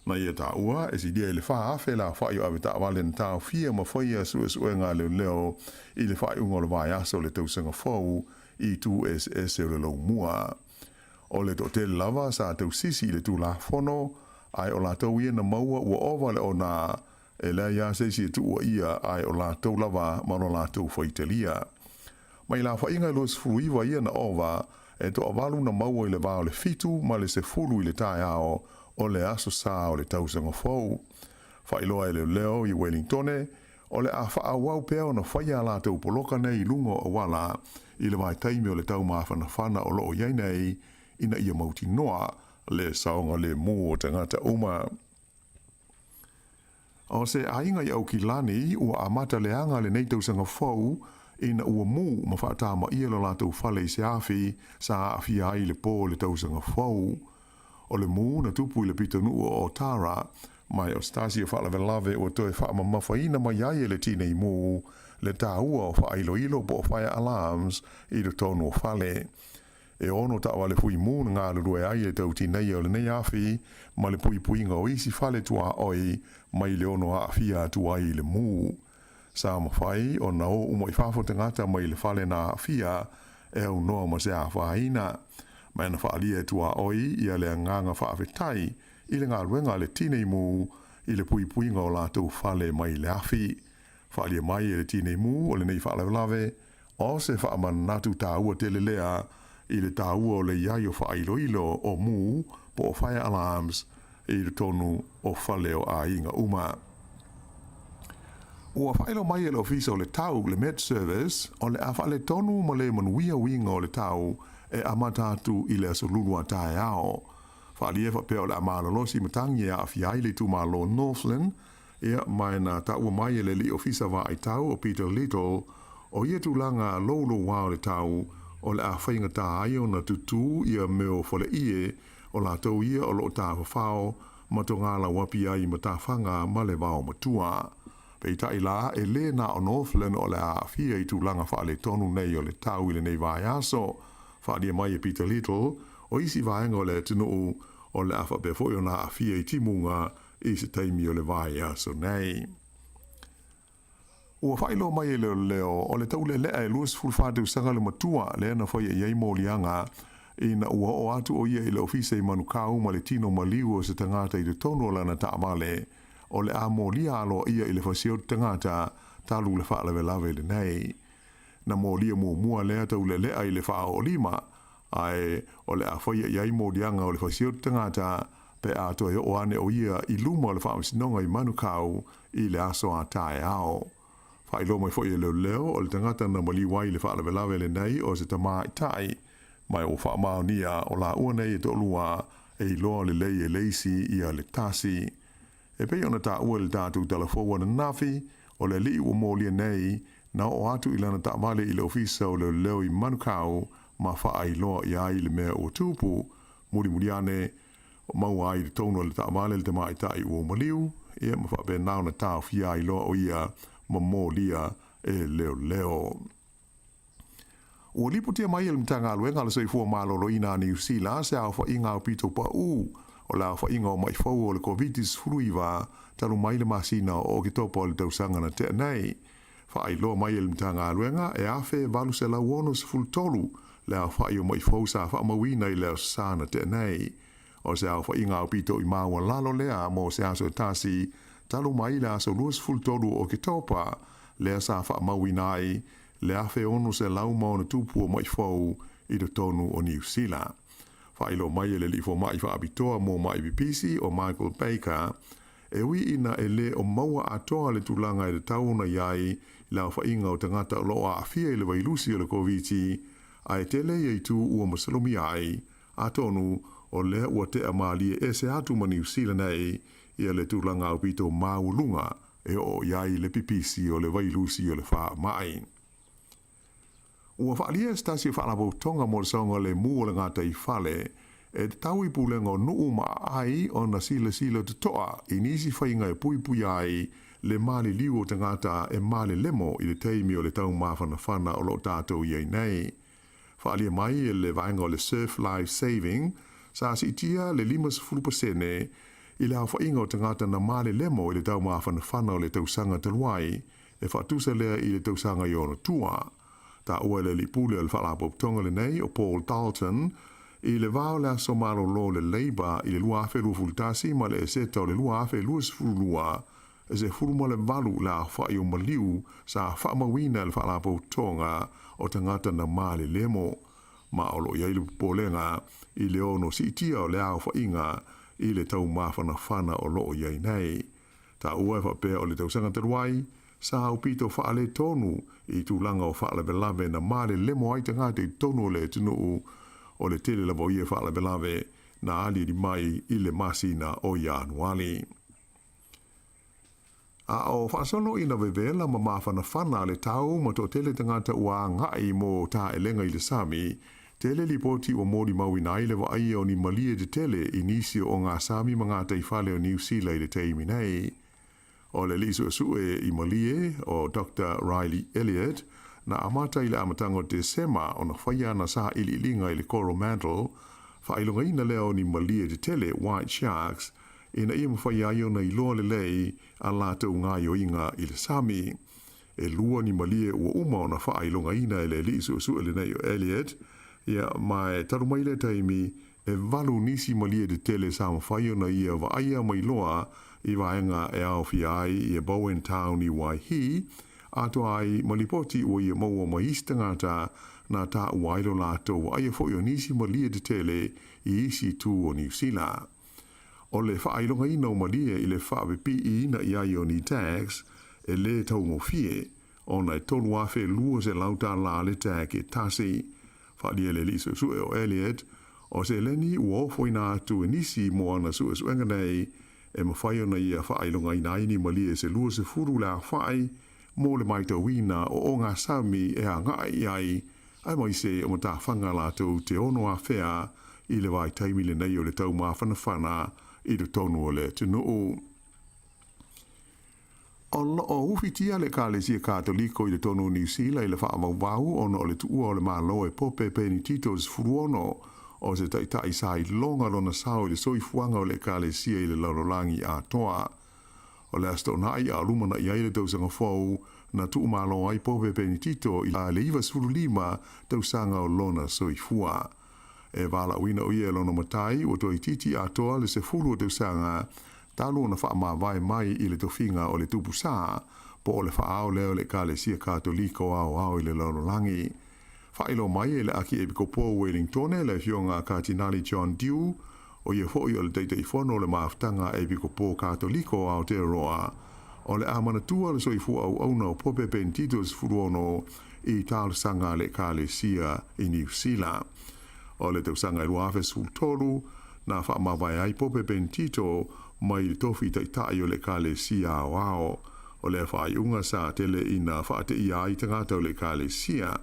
Na ia Taeao e si dia i le wha awhe la whai o awe ta'awale na tāo fia ma whaia suesuenga leo i le whai ungo le vai aso le tausanga whau i tū SS o le lau mua. O le tōtele lava sa tausisi i le tūla whono ai o la tau ia na maua ua owa le o nā e lea ia seisi e tua ia ai o la tau lava mano la tau whaitelia. Mai la whainga loas furuiwa ia na owa e to avalu na maua i le vao le fitu ma le se fulu i le Taeao o le aso sa o le tausanga whau. Whailoa e leo i Wellington o le a wha wau pēo na whaia la tau poloka nei lungo o wala i le vai taimi o le tau mawhana whana o loo iai nei ina ia mauti noa le saonga le mō tangata uma. O se ainga i au ki lani ua amata le anga le nei tausanga whau ina ua mū ma whaatama ia la lātou whale i se awhi sa awhi ai le pō le tausanga whau. O le mū na tupu i le pitanua o Tara mai o Stasia whaalawelave ua toe whaama mawhaina mai ai le tinei mū le tāua o whailo ilo po o fire alarms i le tonu o whale. E ono tawa le fui mū na ngā lurue ai e tau tinei o le nei awhi ma le pui puinga o isi whale tua oi mai le ono a awhia tua ai le mū. Sa mawhai o na o umo i whafo tangata mai le whale na awhia e au noa ma se a whaina. Mai na whaalia tua oi ia le nganga whaafetai i le ngā ruenga le tinei mū i le pui puinga o lātou whale mai le awhi. Whaalia mai e le tinei mū o le nei whaalawelawe o se whaaman natu tāua tele lea i le tāua o le iai o whaailoilo o mū po o fire alarms i le tonu o whale o a inga uma. Ua whaelo mai e le ofisa o le tau le Med Service o le a whaale tonu ma le manuia winga o le tau e amatatu i le asolulu a Taeao. Whaalia whapea o le amalolosi matangi e a awhiai le tūmalo Northland ea mai na taua mai e le li ofisa wa ai tau o Peter Little o ia tūlanga lolo wao le tau o le a whainga tā aio na tutu ia meo fole ie o la tau ia o lo tā whao ma to ngāla wapi ai ma tā whanga ma le wao matua. Pei tai la e le na o Northland o le a whia i tūlanga whaale tonu nei o le tau i le nei vai aso. Whaalia mai e Peter Little o isi vaenga o le tunu o le a whape foi o na a whia i timunga i se taimi o le vai aso nei. Ua whailo mai e leo o le tau le lea e luas fulwhātau sanga le matua le ana whai e iei mōlianga ina ua o atu o ia i le ofisa i manukau ma le tino maliu o se tangata i le tonu o lana taamale o le a mōlia alo ia i le whasio tangata talu le whaalawelawe le nei. Na mōlia mua lea tau le lea i le wha o lima ai o le a whai e iei mōlianga o le whasio tangata pe a toi o ane o ia i luma o le whaasinonga i manukau i le aso a Taeao. Whailo mai foi e leo o le tangata na maliwai le whaalawelawe le nei o se tamā i tai, mai o whaamaonia o la ua nei e tolua e iloa le lei e leisi ia le tasi. E pei ona tā ua le tātou talafoua na nafi o le li ua mōlia nei na o atu ilana tā male i le ofisa o le leo i manukau ma wha iloa i ai le mea o tūpu, muri ane mau ai le tono le tā male le tamā i tai ua maliu, ia ma wha nao na tā fia iloa o ia ma mōlia e leo. Ua liputia mai e le mtanga aluenga le soifua malolo ina New Zealand se au whainga o pito pa o le au whainga o mai fau o le COVID-19 fruiwa talu mai le masina o ki topa o le tausanga na te nei. Whaai loa mai e le mtanga aluenga e awhe valu se lau ono se fultolu le au whai o mai fau sa wha mawina i leo sa na te nei. O se au whainga o pito i maua lalo lea mo se aso tasi talu mai le aso luas fultolu o ki topa lea sa wha mawinai le afe ono se lau maona tupu o mai fau i le tonu o New Zealand. Whailo mai e le lifo mai wha abitoa mo mai bipisi o Michael Baker e wi ina e le o maua atoa le tulanga i le tauna iai la whainga o tangata o loa a fia i le wailusi o le COVID a e tele i tu ua masalumi ai a tonu o le ua te amali e se atu ma New Zealand ei ia le tulanga o pito maulunga e o iai le pipisi o le wailusi o le wha mai. Ua whaalia stasi whaalabo tonga mo le saunga le mua le ngata i whale e tau I pulenga o nuu ma ai o na sila te toa I nisi whainga e pui ai le mali liu o tangata e mali lemo I le teimi o le tau mawhana o lo tātou iei nei. Whaalia mai e le vainga o le Surf Life Saving, sa si itia le 5% I le hawhainga o tangata na mali lemo I le tau mawhana o le tausanga taluai, e whaatusa lea I le tausanga I ono tua. Ta ua le lipule o le whaalapop tonga le nei o Paul Dalton, I le vao le aso malo lo le Labour I le lua afe lua fultasi ma le eseta o le lua afe lua sifurulua, e se furuma le valu la whai o maliu sa whaamawina le whaalapo tonga o tangata na mali lemo. Ma o lo iailu polenga I le ono si itia o le au whainga I le tau mawhana o lo iai nei. Ta ua e whapea o le tausanga teruai, sa au pito whaale tonu I tūlanga o whaale belave na mali lemo ai tangata I tonu le tunu o le tele la voie whaala belave na ali di mai I le masina o Ianuali. A o whaasono ina vevela ma mawhana le tau ma to tele tangata ua ngai mo ta elenga I le Sami, tele li poti o mori maui na ile wa ai o ni malie de tele I nisi o ngā Sami ma ngā teifale o New Zealand I le teimi nei. O le liso sue I malie o Dr. Riley Elliott, na amata I le amatango Desema o na whaia na sa ililinga I le Coromandel, whailonga ina leo ni malie de tele White Sharks, ina ia mawhaia io na iloa le lei a lātou ngā yoinga I le Sami. E lua ni malie ua uma o na whailonga ina I le liso sue le nei o Elliot, ia mai tarumai le taimi e valu nisi malie de tele sa mawhaia na ia wa aia mai loa I vaenga e au fiai I e Bowen Town I Waihi, Atua ai malipoti o ia maua maistangata na ta uailo lātou aia fo o nisi malia de tele I isi tū o New Zealand. O le whaailonga ina o malia I le whaawepi ina I ai o ni tax e le tau ngofie, o na tolu afe lua se lauta la le tag e tasi, whaalia le liso sue o Elliot, o se leni uofo ina atu e nisi moa na sue suenga nei, e mawhaio na ia whaailonga ina ini malia se lua se furu la whai, mo le mai tau wina o ngā Sami e a ngai ai, ai mai se o mata whanga lātou te ono a whea I le vai taimi le nei o le tau mawhana I le tonu o le tunu. O loo ufitia le kālesia kātoliko I le tonu New Zealand I le whaamau ono o le tuua o le mālo e pope peni titos furuono o se taitai sa I longa lona sao I le soifuanga o le kālesia I le laurolangi Atua. O le astonai a lumana I aile tausanga fau na tu malo ai pope penitito I le iwa surulima tausanga o lona soifua. E wala wina o ia lona matai o toi titi atoa le se fulu o tausanga talu na wha vai mai I le tofinga o le tupusa po o le whaao leo le kālesia kātoliko au I le laurolangi. Whailo mai le aki e bikopo Wellington le fionga Kardinali John Dew o ia foi o le teitei fono le maaftanga e bikopo kātoliko au te roa. O le amanatua le soifua au na o pope pentitos furuono I tālu sanga le kālesia I New Zealand. O le tausanga I luafe sultolu na whaamawai ai pope pentito mai le tofi taitai o le kālesia ao. O le whaaiunga sa tele ina whaate ia ai tangata o le kālesia.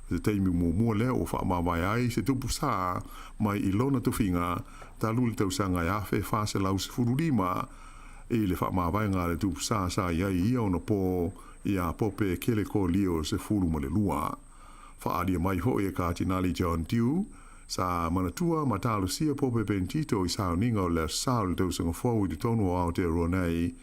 Se teimi mua leo o whaamawai ai se tupu sa mai I lona tofinga talu le tausanga I afe whase lau se furulima I le whaamawai ngā le tupu sa iai ia ona po ia pope kele ko lio se furu ma le lua. Whaadia mai ho e Kardinali John Dew sa manatua matalo sia pope pentito I sauninga o le sao le tausanga fau I tonu o Aotearoa nei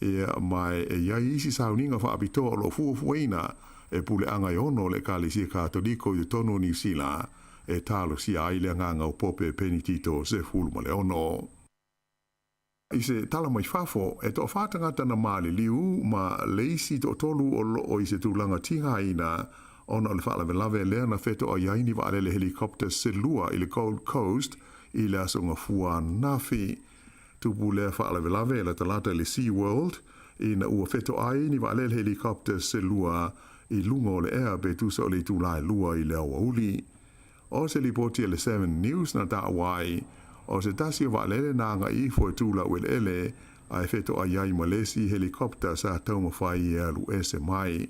e mai e iai isi sauninga whaapitoa o lo fuafuaina e pule anga I ono le kālesia kātoliko I tonu New Zealand e talo sia aile nganga o pope penitito se fulu ma le ono. I se tala mai fafo e to whātangata na mali liu ma leisi to tolu o loo I se tūlanga tinga ina ona le whaala velave lea na wheto o iaini wa ale le helikopter se lua I le Gold Coast I le asonga fua nafi. Tupu lea whaala velave la talata le Sea World I na ua wheto ai ni wa ale le helikopter se lua I lunga o le ea be tusa o le tūlai lua I le awauli. O se lipoti le 7 News na ta awai o se tasi o waalele na anga I fo tūla o ele ai wheto a iai malesi helikopter sa tauma whai I alu ese mai.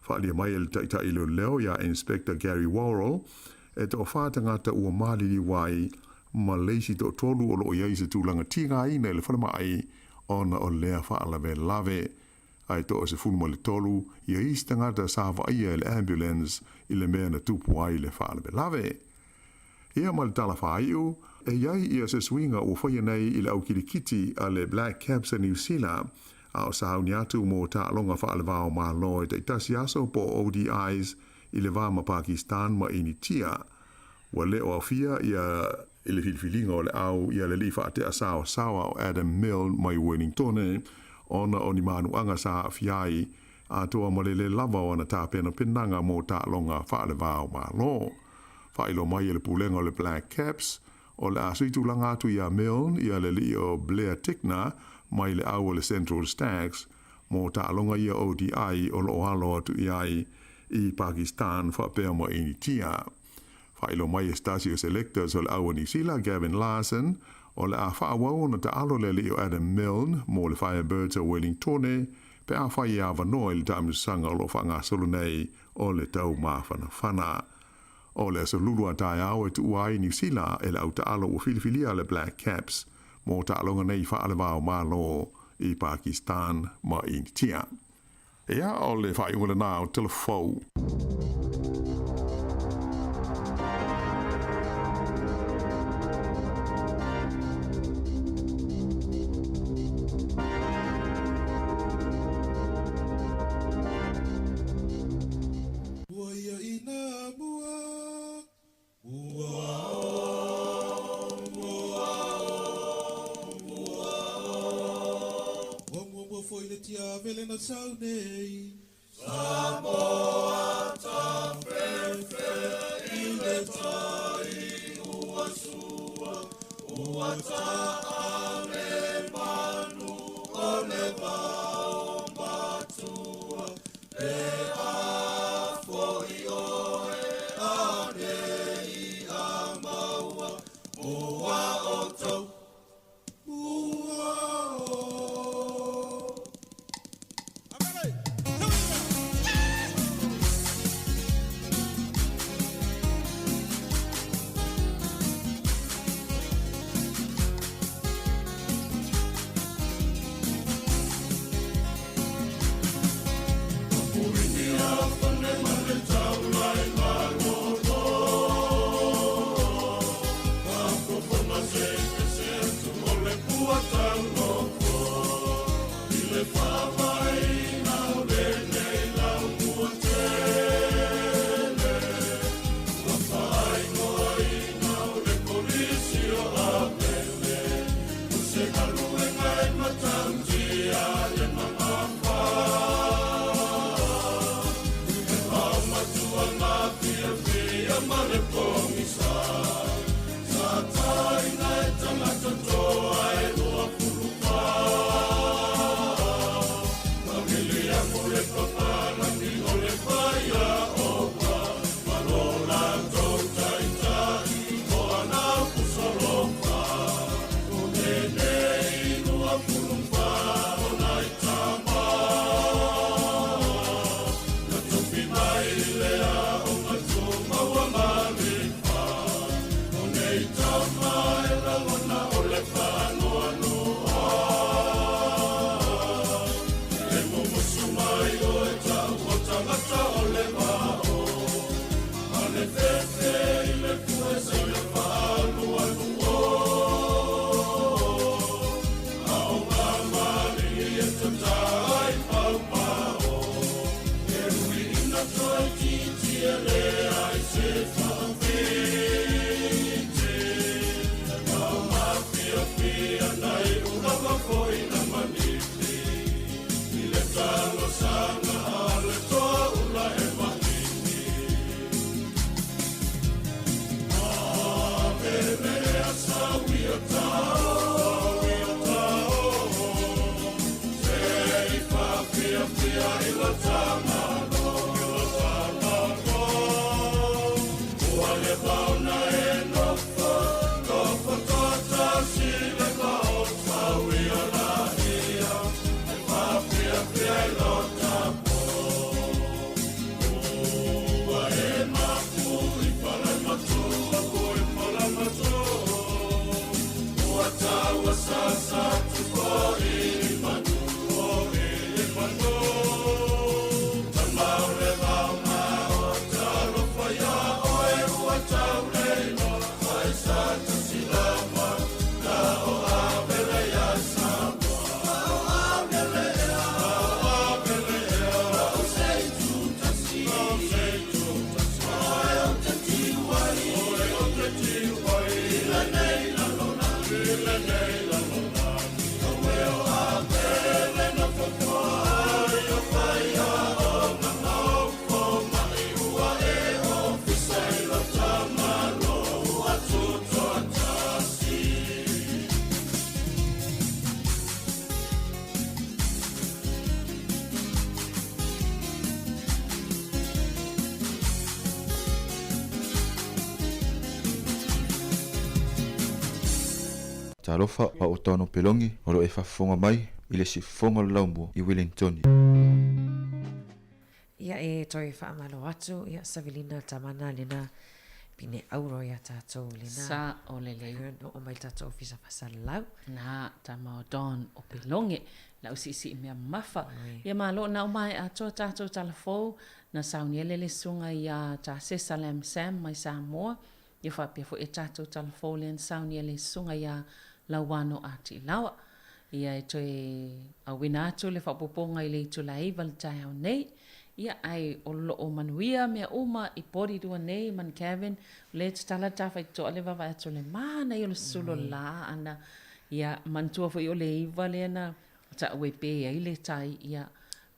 Whaalia mai ele taita ilo leo ya Inspector Gary Worrell e to whātangata ua malili wai ma leisi to tolu o lo iai se tūlanga tinga i nei le whanamai ona o lea whaalawe lave. Ai to se funu le tolu ia istanga da sava ia le ambulance i le mea na tupu ai le whaalawe lave. Ia ma le tala whaiu, e iai ia se swinga o whaia nei i le au kirikiti a le Black Caps a New Zealand a o sahau ni atu mo ta longa whaalawao ma loi te itasi aso po ODIs i le vama Pakistan ma initia. Wa le o awhia ia i le filifilinga o le au ia le lifa ate a sawa o Adam Mill mai Wellington ona o ni manuanga sa awhiai a toa ma le lava o na tā pena penanga mo ta longa whaalawao ma lo. Whailo mai i le pulenga o le Black Caps o le asuitu langa atu ia Mill ia le li o Blair Tickner mai le au o le Central Stacks mo ta longa ia ODI o lo halo atu iai i Pakistan whapea mo initia. Whailo mai Estasio Selectors o le au o New Zealand Gavin Larson o le a whaawau na ta alo le li o Adam Milne mo le Firebirds o Wellington pe a whai a wanoe le tamisanga o lo whanga solo nei o le tau mawhana. O le asalulu a Taeao e tu uai New Zealand e le au ta alo o filifilia le Black Caps mo ta alonga nei whaalawao malo i Pakistan ma initia. Ea o le whaiunga nā o telefou. Samoa ta fefe i le tai ua sua ua ta ale manu o le vau matua e a foi oe a nei a maua mua o tau mua o talofa pa o tono pelongi o lo e whafonga mai i le sifonga laumua i Wellington. Ia e toi whaamalo atu, ia Savelina tamana lena pine auro ia tātou lena. Sa o lele. No o mai tātou ofisa whasalau. Na tama o don o pelongi. Lau sisi mea mafa. Ia malo na o mai atua tātou talafou na sauni lele sunga ia tā Salam Sam mai Samoa. Ia whapia fo e tātou talafou len sauni lele sunga ia lawano ati lawa. Ia e toi a wina atu le whapoponga i le itu laiva le Taeao nei. Ia ai o lo o manuia mea uma i pori dua nei man Kevin. Le tala tawhai toa le wawa atu le mana i o le sulo la ana. Ia mantua fo i o le iwa le na ta ue pe ai le tai ia.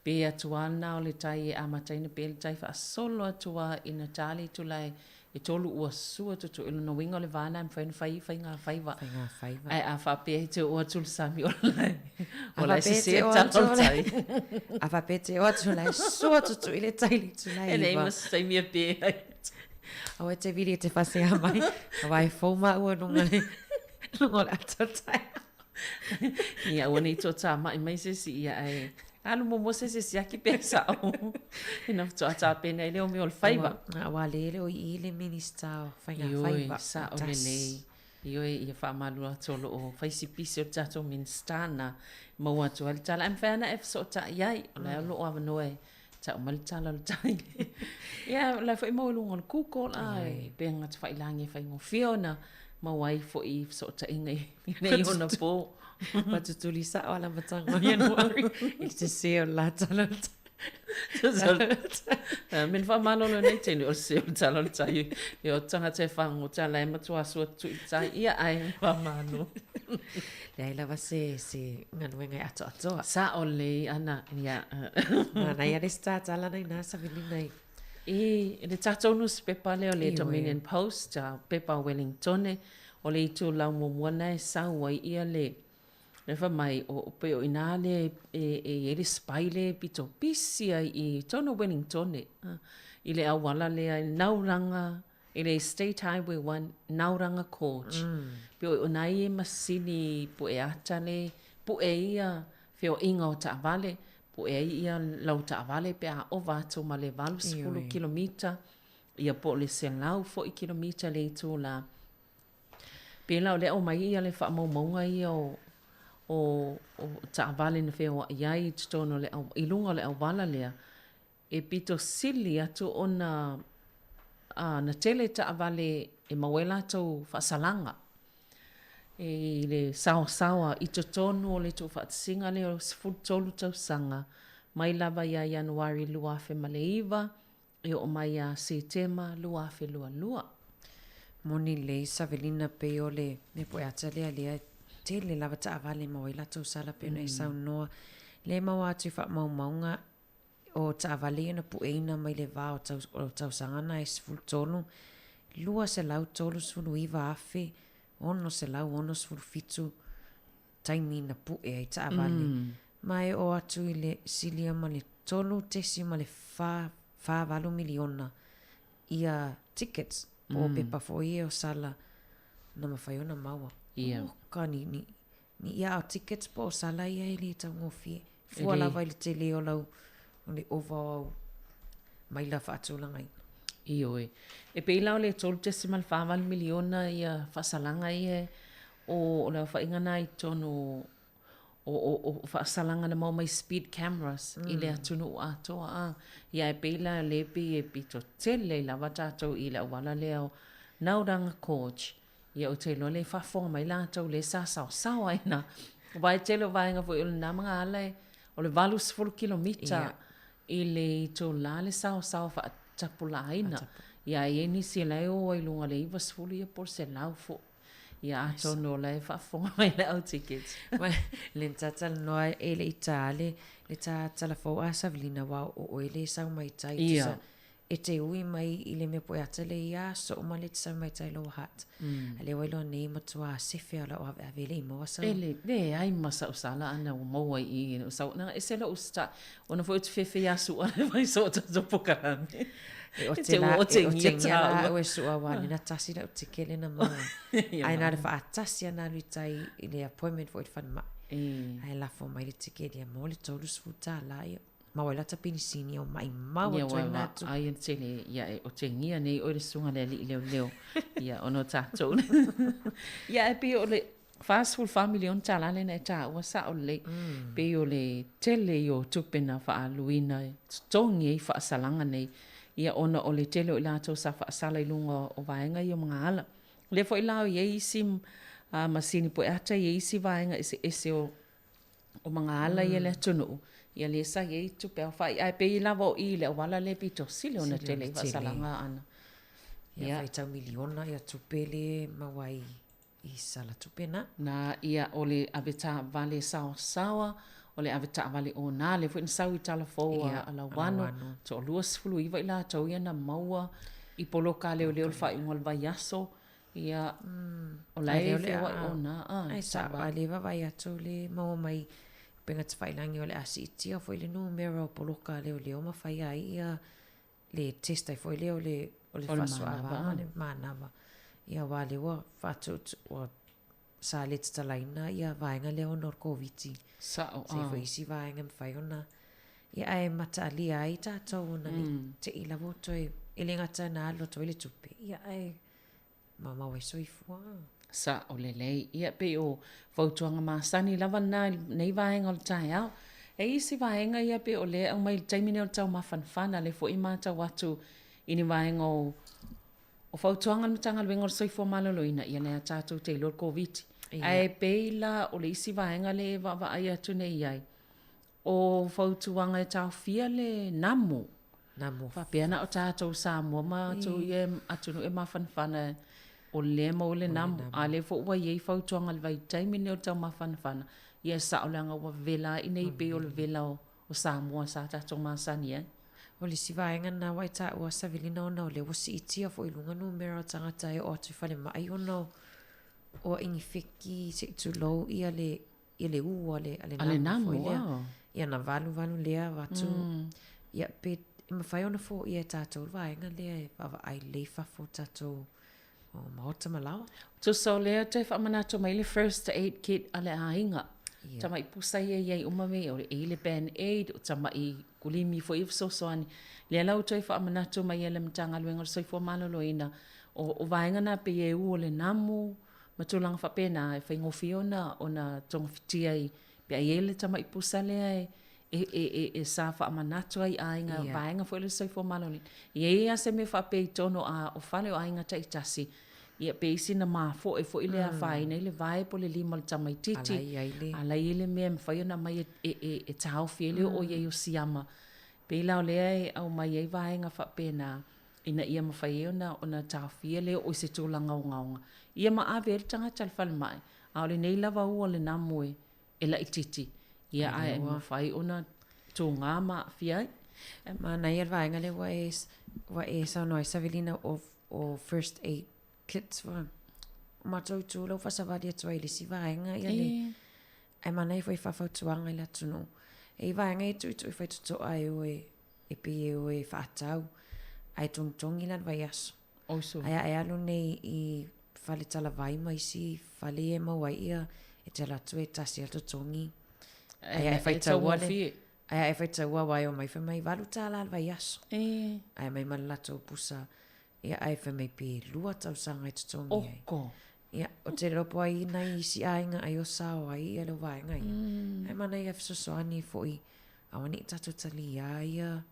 Pe atua na o le tai e amataina pe le tai wha solo atua i na tali tu lai. E tolu ua sua tutu ilo na winga o le vana am whaina whai ngā whaiwa. Ai a whape te o atu le sami o lai. O lai se se talo tai. A whape te o atu lai sua tutu i le tai li tu lai. E nei mas sai mia pe ai. Au e te viri te whase a mai. A wai fōma ua nunga le ato tai. Ia ua nei tō tā mai mai se si ia ai. Alu mo se se aki pesa o. Ina to ata pena ile o me ol faiva. Wa le o i le minister faiga faiva. Sa o le nei. Io ia fa malu atolo o faisi pisi o tato minister na mo atu al tala am fana e so ta yai la lo o no e ta mal tala o tai. Ia la foi mo lu ngol kukol ai penga te fai langi fai ngo fiona ma wai fo i so ta ingai. Nei ona po. But tu li sa ala matanga Januari. Il te se o la tala. Min fa malo lo nei tenu o se o tala tai. Yo tanga te fango tala e matua so tu tai ia ai fa malo. Dai la va se nganuenga ato. Sa ole ana ia. Na ia sta tala nei na sa vili nei. Le tatou newspaper le o le Dominion Post, pepa Wellington, o le itu lau momuana e saua ia le fa mai o pe o ina le e le spaile pito pisia i tono Wellington. I le awala le nauranga, i le State Highway 1, nauranga coach. Pe o nai e masini po e atale, po e ia feo inga o ta vale, po e ia lau ta vale pe a o vato ma le valu 10 kilomita ia po le selau fo i kilomita le itu la pe lau le o mai ia le fa maunga ia o ta vale na feo ia i tono le au ilunga le au vala lea e pito sili atu ona na tele ta vale e mawela tau fa salanga e le sawa i tono le tu fa singa le o tolu tau sanga mai lava ia Januari lua fe maleiva e o mai a Setema lua fe lua. Moni le Savelina pe o le me po ata le te le lava ta avale mo i lato sala pe nei sau noa le mau atu fa maunga o ta avale na pueina mai le va o tau sangana e sful tonu lua se lau tolu sfulu iva afe ono se lau ono sfulu fitu taimi na pue ai ta avale mai o atu i le silia ma le tolu tesi ma le fa valu miliona ia tickets o pepa fo ia o sala na mawhaiona maua. Ia. Ka ni ia o tickets po o sala ia ili tau ngofie. Fua lava ili te leo lau o le ova au mai la whaatulanga i. Ioi. E pe ilau le tolu tesimal whamal miliona ia whasalanga ia o le whaingana i tono o whaasalanga na mau mai speed cameras i le atunu o atoa ia e peila lepi e pito tele la watatou i le awala leo nauranga coach ia o te le whafonga mai lātou le sao aina vai tele vainga fo i le nā mga alai o le valu 10 kilomita i le to la le sao whaatapula aina ia e nisi lai o i lunga le iwa 10 ia por se lau fo ia ato no lai whaafonga mai le au tickets. Le tatal noa le itale, le tatala fo a Savelina wa o ele sau mai tai tisa e te ui mai I le me poe ata le ia so o male te sa mai tai lo hat. A le wailo nei matua sefe ala o ave le mo sa. Le ai masa usala ana o mo I so na esela usta ona foi te fefe ya su ana vai so to pokarami. O te ngia o e sua wani na tasi na te kele na mau. Ai na le wha atasi ana lui tai I le appointment for it whanma. Ai la fo mai le te kele a mo le tolu sfuta la ia. Maua la tapini sini o mai mau Ia toi wa natu. ai en tele ia o te ngia nei o le sunga le li leo ia ono tatou. Ia e pe o le fast food family on tala le na ta wa sa o le pe o le tele o tupena fa aluina tongi e fa salanga nei ia ona o le tele o la to sa fa sala I lunga o vaenga I o mga ala. Le fo ila o ye sim masini po ata ye isi vaenga ese o mga ala ia le tunu. Ia le sa ye tu pe fa ai pe la vo I le wala le pito sile ona tele fa salanga ana. Ia fai tau miliona ia tupele mawai I sala tupena. Na ia o le aveta vale sawa o le aveta vale o na le fo sau I tala fo ala wano to luas fulu I vai la tau ia na maua I poloka le le fa ingol vai aso ia o lai fe wa o na ai sa vale vai atu le mau mai penga te whailangi o le asi tia fo le numero poloka leo leo ma whai ai ia le testai fo leo le whasua le manava ia wale wa whatut o sa le talaina ia vaenga leo nor koviti sa o fo isi vaenga mwhai ona ia ai mata alia ai tātou na ni te ila votoi ele ngata na alo toi le tupe ia ai mama wai soifua sa o le lei ia pe o fautuanga masani lava na nei vaenga o Taeao e isi vaenga ia pe o le au mai taimine o tau mafanfana le fo I mata watu ini vaenga o fautuanga matanga luenga o soifua maloloina ia lea tātou te lor COVID ai pe la o le isi vaenga le va ai atu nei ai o fautuanga e tau fia le namu fa peana o tātou Samoa ma tu ia atu no e mafanfana o le mo le nam a le fo wa ye fo tonga le vai taimine o tau mafanfana ia sa o langa wa vela I nei pe o le vela o Samoa sa tātou masani o le sivaenga na wai ta ua savilina ona o le wasi itia fo I lunga numero tangata e o atu whale mai ona o ingi feki se tu lo ia le ua ale namu ia na valu lea watu ia pe ima whai ona fo ia tātou vaenga lea e pava ai leifa fo tātou o maota malawa. Tu so lea te whamanato mai le first aid kit ale hainga. Tama I pusa ia umame o le eile band-aid o tama I kulimi fo I sosoani. Lea lau toi whamanato mai ele mtanga luenga soifua maloloina o vaenga na pe e u o le namu matulanga whapena e whaingofi ona tongfitia I pe ai ele tama I pusa lea e sa whamanato ai ainga vaenga fo ele soifua maloloina. Ia se me whape tono o whale o ainga taitasi. Ia pe isi na mafo e fo ile a whaina ile vai po le lima le tamai titi. Ala ile mea mwhai na mai e tau fiele o ia o siama. Pe ila o lea e au mai e vaenga whapena ina ia mwhai ona tau fiele o se tūlanga o ngaunga. Ia ma ave ele tanga talwhale mai. A ole nei lava ua le namue e la ititi. Ia ai mwhai ona tō ngā ma fiai. Ma na ia vaenga le wa e sa noi savilina o first aid kits wa matou tu lo fasavali atu ai le si vaenga ia le ai mana I foi fafautuanga I la tunu e vaenga I tu foi tu ai o e pe o e fatau ai tongtongi lan vai aso ai alu nei I fale tala vai mai si fale e mawai ia e tala tu e tasi alto tongi ai fai tau wale ai fai tau wai o mai fai mai valu tala vai aso ai mai malato pusa ia ai fai mai pe lua tau sanga I tutongi ai ia o te lopo ai na I si ainga ai o sao ai ia lo vaenga ia ai mana ia fisosoani fo I awani I tatu tali ia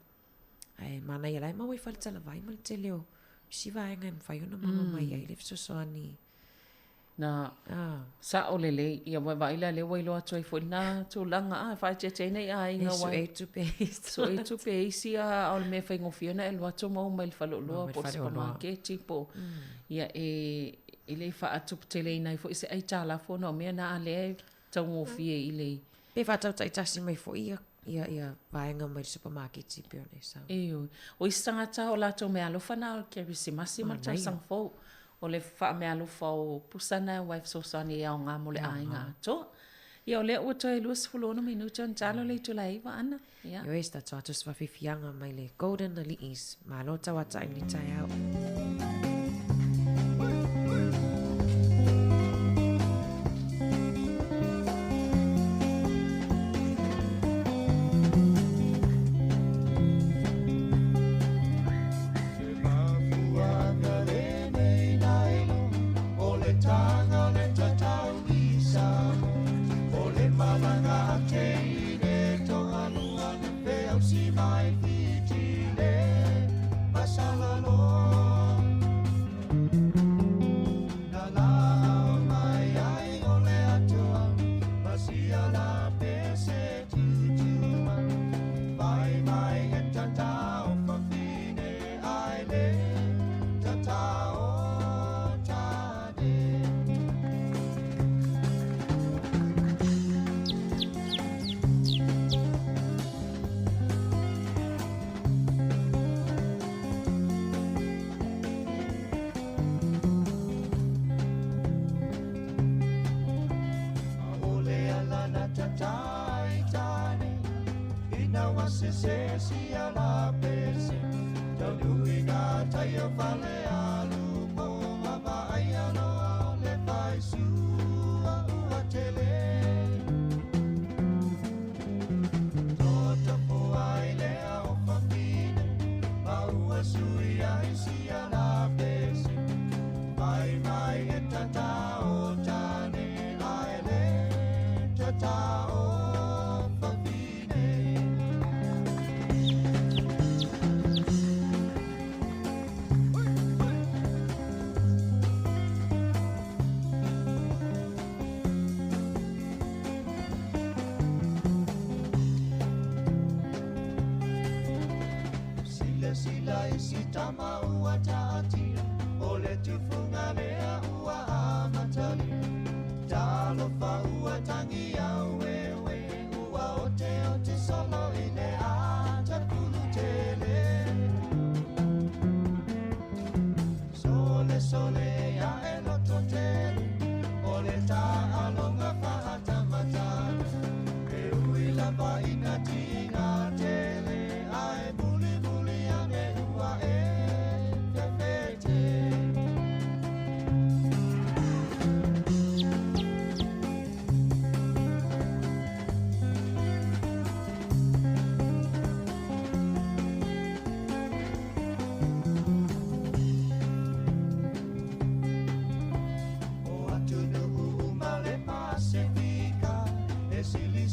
ai mana ia lai mawai fale tala vai ma le te leo si vaenga I mwhai ona mama mai ai le fisosoani na sa o lele ia wa ila le wai lo atu ai fo na tu langa fa che nei ai nga wai so e tu pe isi a o me fa ngofia na el watu mo mai fa lo po pa no ke tipo ia ile fa atu tele nei fo isi ai tala fo no me na ale tau ngofia ile pe fa tau tai tasi mai fo ia ia vaenga mai supermarket si pio nei sau. Eo. O istangata o lato me alofa na o kerisimasi ma tau sang fo. O le wha me alofa o pusana wife sosani e au ngā mo le ainga ato. Ia o le ua toi luas fulono minuto an talo le tu laiva ana. Ia. Yo esta to atus fa fifianga mai le golden lilies. Malo tawata ni Taeao.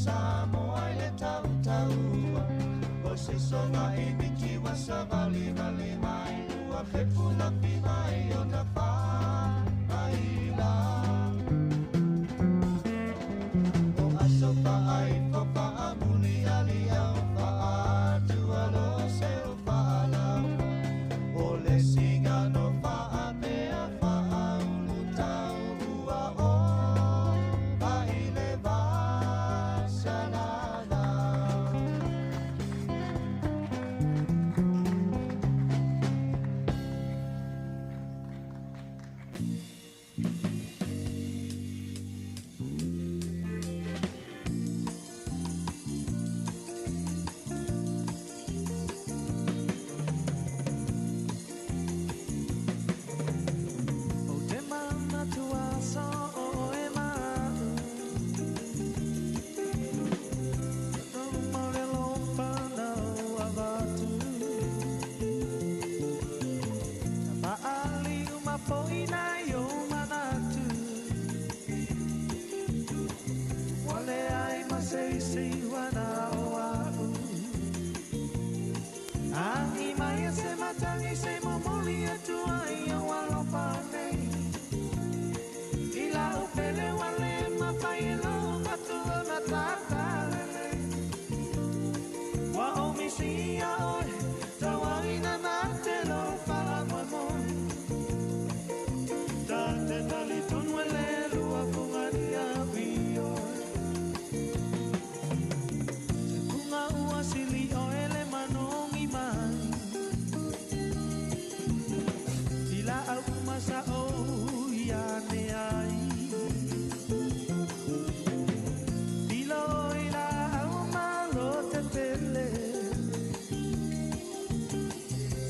Samoa le taua o se songa I miki wa sa vali mai ua fepula pi mai o na wha ai la o aso pa ai po pa amuni ali au pa atua lo se o pa la o le singa no pa a mea pa aulu tau ua o pa I le va sanana o te mana tua so o e mau no mare lompa na ua vatu pa ali uma poina yo manatu wale ai masei wana o au ai mai se matangi se momoli atua ia walo pane ila upele wale mapailo atua matatale wa omisia oi tawaina matelo para mamon tate tali tunwele lua kungaria vio kunga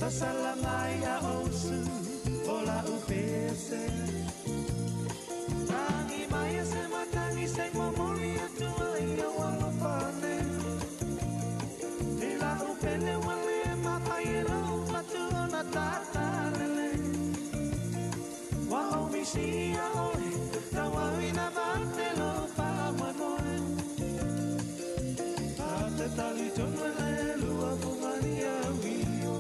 Sasalamaya osu ola upese Tangi maya se matangi se momoli atua ia walopane Ila upele wale mapayelo patuna tatalele Wa omisia oe tawawina batelo pa manoe Tate tali tonwele lua kumania wio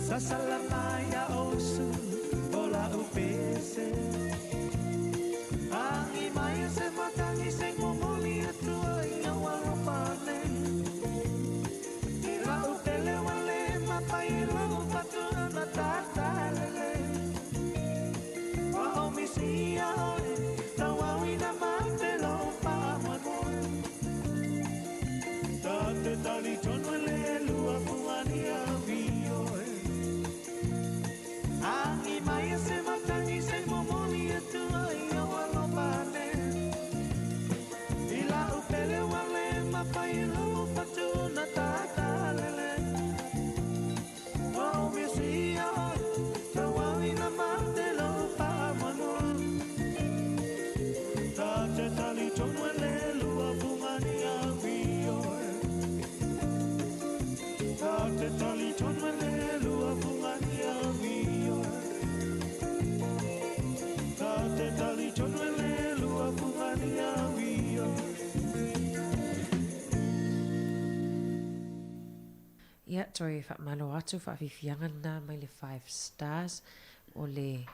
Sasalamaya osu ola upese Angi maya se matangi se momoli atua ia walopane Ila upele wale mapayelo patuna tatalele Wa omisia oe tawawina matelo pa manoe Tate tali tonwele lua kuania vioe Angi maya se matangi se momoli atua ia walopane Ila upele wale mapayelo patuna tatalele Wa omisia oe tawawina matelo pa manoe Tate tali tonwele lua kumania vioe Tate tali tonwele lua kumania vioe Tate tali tonwele lua kumania vioe Ia, toi whaamalo atu, whaawiwhianga na mai le 5 stars o le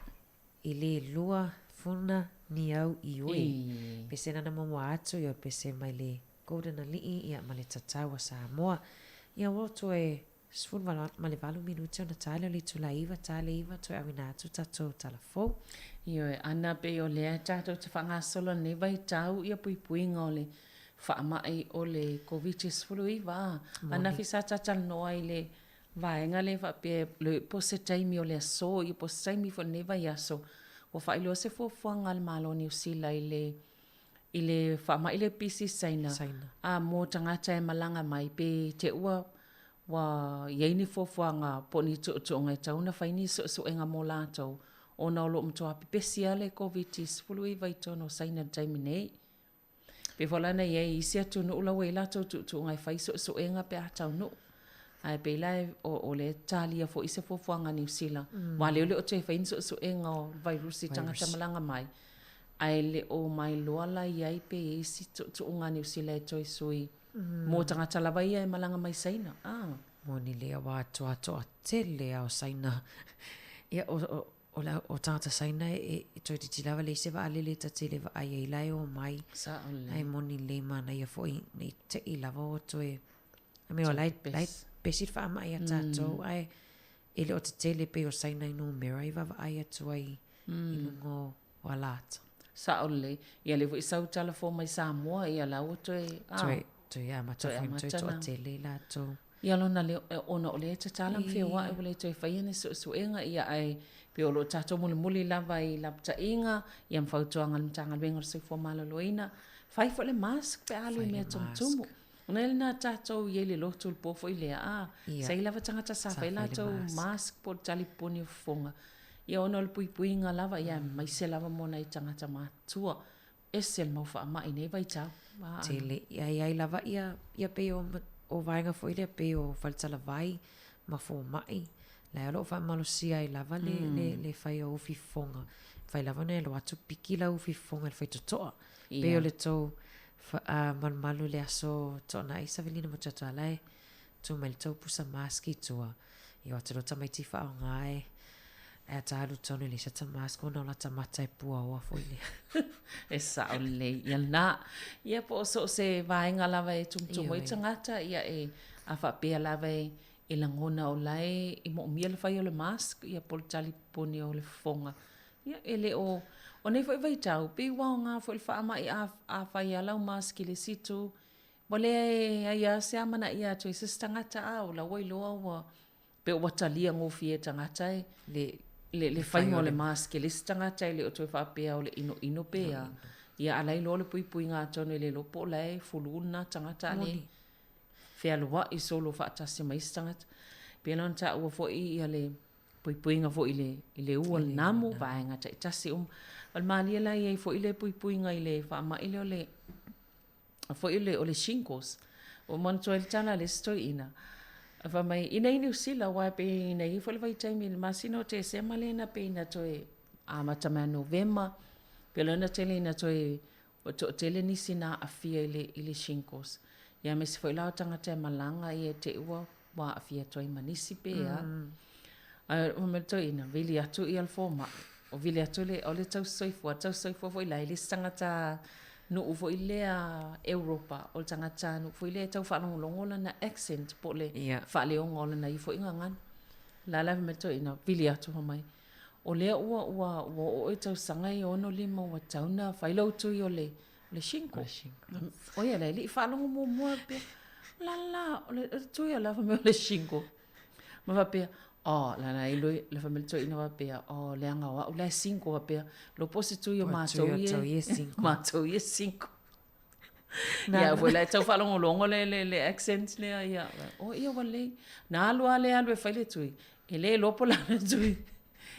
i le lua funa ni au i ui. Pese nana mamua atu, ia pese mai le Golden Alii, ia ma le tatau a Samoa. Ia wo toi sfun ma le valu minuti o na tale o le tula iwa, tale iwa, toi awina atu tatou talafou. Io e ana pe o lea tātou te whangasolo ne vai tau ia puipuinga o le whaamai o le COVID-19 ana fisa tatal noa i le vaenga le whape le pose taimi o le aso i pose taimi fo ne vai aso o whailo se fuafuanga le malo ni usila i le whaamai le pisi saina a mo tangata e malanga mai pe te ua wa yeini fuafuanga poni tu ngai tauna whaini so enga mo lātou o na olo mtoa pipesia le COVID-19 vai tono saina taimi nei. Pe volana ye isi atu no ula wela tu ngai fai so enga pe atau no. Ai pe lai o le talia fo ise fo fuanga New Zealand. Wa le o te fai so enga o virusi tangata malanga mai. Ai le o mai loala ye pe isi tu nga New Zealand toi sui. Mo tangata lava ia e malanga mai saina. Mo ni lea wa atua tele au saina. Ia o tangata saina e toi te tilawa le se wa alele ta tele wa ai e lai o mai. Ai mo ni le mana ia fo i te i lava o toi. Me o lai pesit wha ama ia tātou. Ai e le o te tele pe o saina inu mera i wawa ai atua i lungo o alata. Sa ole, ia le i sau tala fo mai Samoa ia la o toi. Toi amatawhin toi to a tele la to. Ia lona le ona o le te talang whiwa e wale toi whaiane so enga ia ai pe o lo tato muli lava i lapta inga ia mwhautuanga mtanga luenga se fo maloloina. Whai fo le mask pe alu mea tumtumu. Ona ele nā tātou i ele lotu le pofo i lea sa i lava tangata sa whai lātou mask po tali poni o fonga. Ia ona le puipuinga lava ia mai se lava mona i tangata mātua. Ese le mau wha ama i nei vai tau. Tele, ia lava ia pe o vaenga fo ile pe o whaltala vai ma fo mai. Lai alo wha malosia i lava le whai o uwhi fonga. Whai lava ne lo atu piki la uwhi fonga le whai totoa. Pe o le tau malu le aso tona isa velina mo tatu alai tu mai tau pusa maski tua i o talo tamai tifa o ngai e talu tonu le sa masko no la tamata pua o foi E sa o le ia na ia po so se vaenga lava e tumtumo i tangata ia e a whapea lava e langona o lai i mo mia le whai o le mask ia pol tali poni o le fonga ia ele o nei foi vai tau pe wao nga foi le wha mai a whai alau mask i le situ mo le ia se amana ia to i se tangata a o la wai loa wa pe o watalia ngofi e tangata le fai mo le mask le tangata le o to whapea o le ino pea ia alai lo le pui pui ngā tonu le lopo lai fuluna tangata le fea lua i solo whaatasi mai tangata pia lana ta ua fo i ia le pui pui ngā fo i le ua namu vaenga ta i tasi al malia lai e fo i le pui pui ngā i le whaama i le o le fo i le o le shinkos o mantua il tana le stoi ina fa mai ina New Zealand wa pe ina i fo le vai taimi le masino te se malena pe ina toe a matama November pe lana tele ina toe o to tele ni sina afia i le shinkos ia me se foi la tangata malanga i te ua wa afia toi manisi pe a o me toi ina vili atu i alfoma o vili atu le o le tau soifua foi la i le tangata no u foi le a Europa o tangata no foi le tau whanongo na accent po le whale o ngola na i foi ngangan la me toi ina vili atu mai o le ua o e tau sanga i ono lima wa tauna whailau tui o le shinko. O ia le whalongo mua pe la o le tui o la whamea o le shinko. Ma wapea la iloi la whamea tui ina wapea le anga wa o le shinko wapea lo posi tui o mātou ie shinko. Ia foi la tau whalongo longo le accent le ia o ia wale na alua le e whaile tui e le lopo la le tui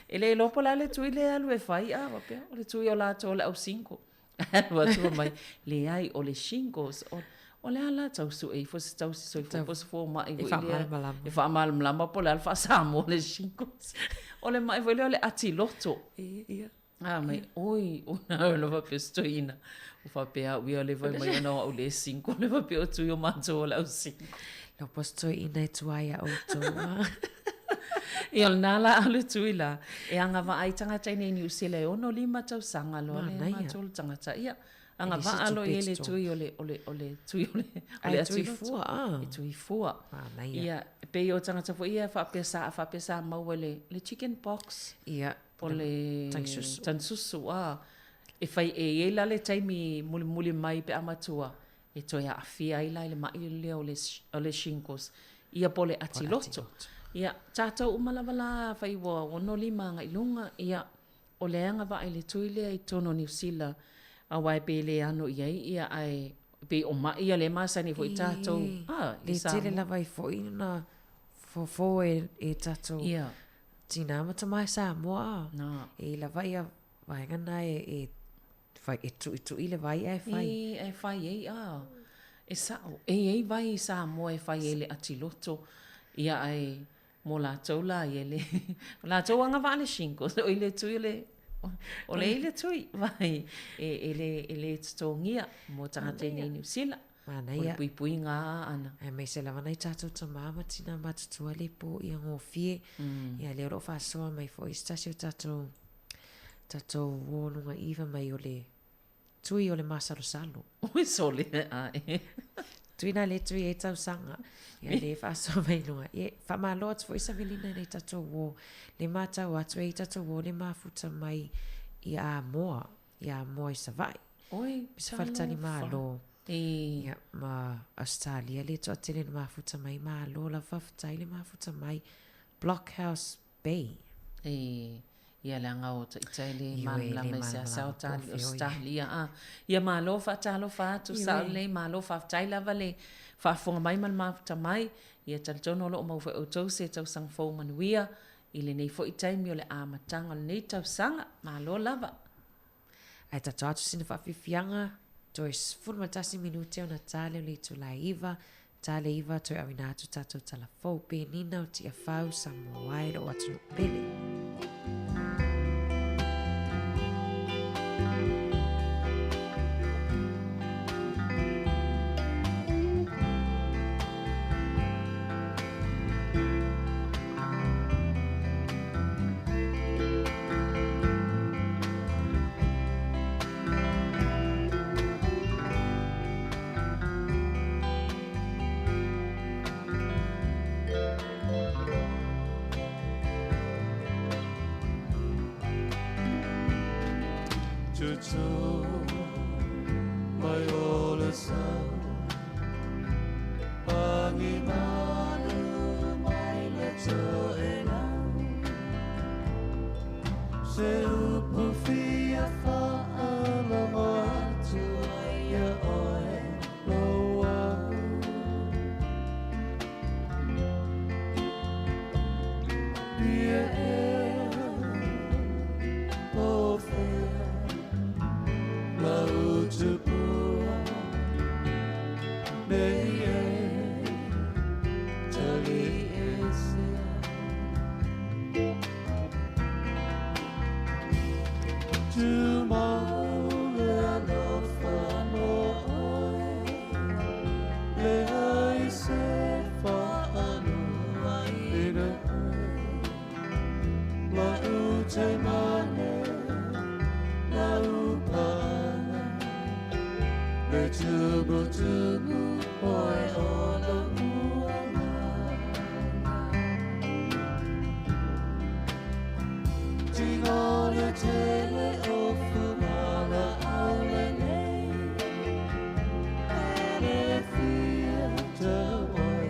e le lopo la le tui le alu e whai wapea o le tui o la to le au shinko. Wa tu mai le ai o le shinkos o le ala tau su e fo se tau so i fo se fo mai e fa mal malama po le alfa samo le shinkos o le mai foi le ati loto mai oi ona lo va pestoina o fa pe a wi le vai mai no o le shinko le va pe o tu yo manzo le au shinko lo posto ina tu ai o to I ol nala alu tuila e anga va ai tangata i New Zealand ono lima tau sanga lo le matul tangata ia anga va alo i le tui ole tui ole tui fua ia pe o tangata fo ia fa pesa mau le chicken pox ia ole tansusu e fai e la le taimi muli mai pe amatua e toia afia i la le mai le ole shinkos ia pole atiloto ia tātou umalavala fai wa ono lima ngai lunga ia o le anga va ile tuile i tono New Zealand a wai pe le ano ia ai pe o ma ia le masani fo i tātou le tele la vai fo ina fo e tātou ia tina mata mai Samoa e la vai vai ngana e fai e tu ile vai e fai e sao e vai Samoa e fai ele atiloto ia ai mo la tola ele la toanga vale 5 o ile tu ile tui vai ele stongia mo tangata ni New Zealand mana ia pui nga ana e me se lava nei tatu to mama tina matu ale po ia ngofie ia le ro fa so mai fo istasio tatu wono nga iva mai ole tui ole masalo salo o sole tuina le tui e tau sanga ia le fa so mai lunga e fa malo atu fo isa velina nei tatu wo le mata wa tu e tatu wo le mafuta mai ia moa i savai oi falta ni malo ia ma Australia le to tele mafuta mai malo la fa le mafuta mai Blockhouse Bay ia la nga o Italy la mesa South Australia ia malo fa talo fa tu sa le malo fa taila vale fa fonga mai mal mafuta mai ia taltono lo mo o to se to sang fo manuia ile nei fo Italy o le amatanga nei tau sanga malo lava ai tatu sina fa fianga Joyce formatasi minuti ona tale le tu laiva tale iva to awinatu tatu tala fo pe nina o tia fau Samoa o atu pele Wangi manu mai le to e lau Se upu fia fa ala matu aia oe loa Dia e o fea Lau tupua Nei e Tali e sea Tomorrow le alofa no oe Le ai se fa anu ai ina La u te mane La u pana Le tubu tubu oe o lo uana Tingole tele o fumala aule nei Ere fia te oe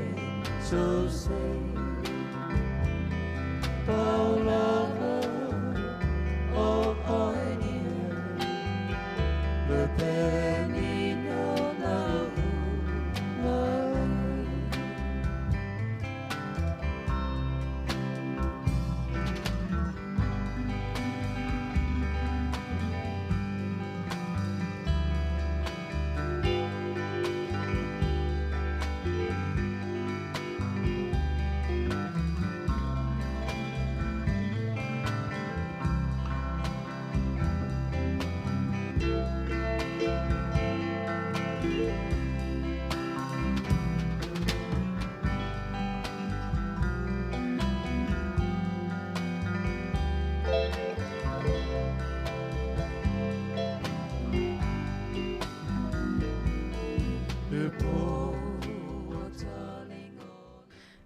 so sei Paulana o oe nia Le penino na ulai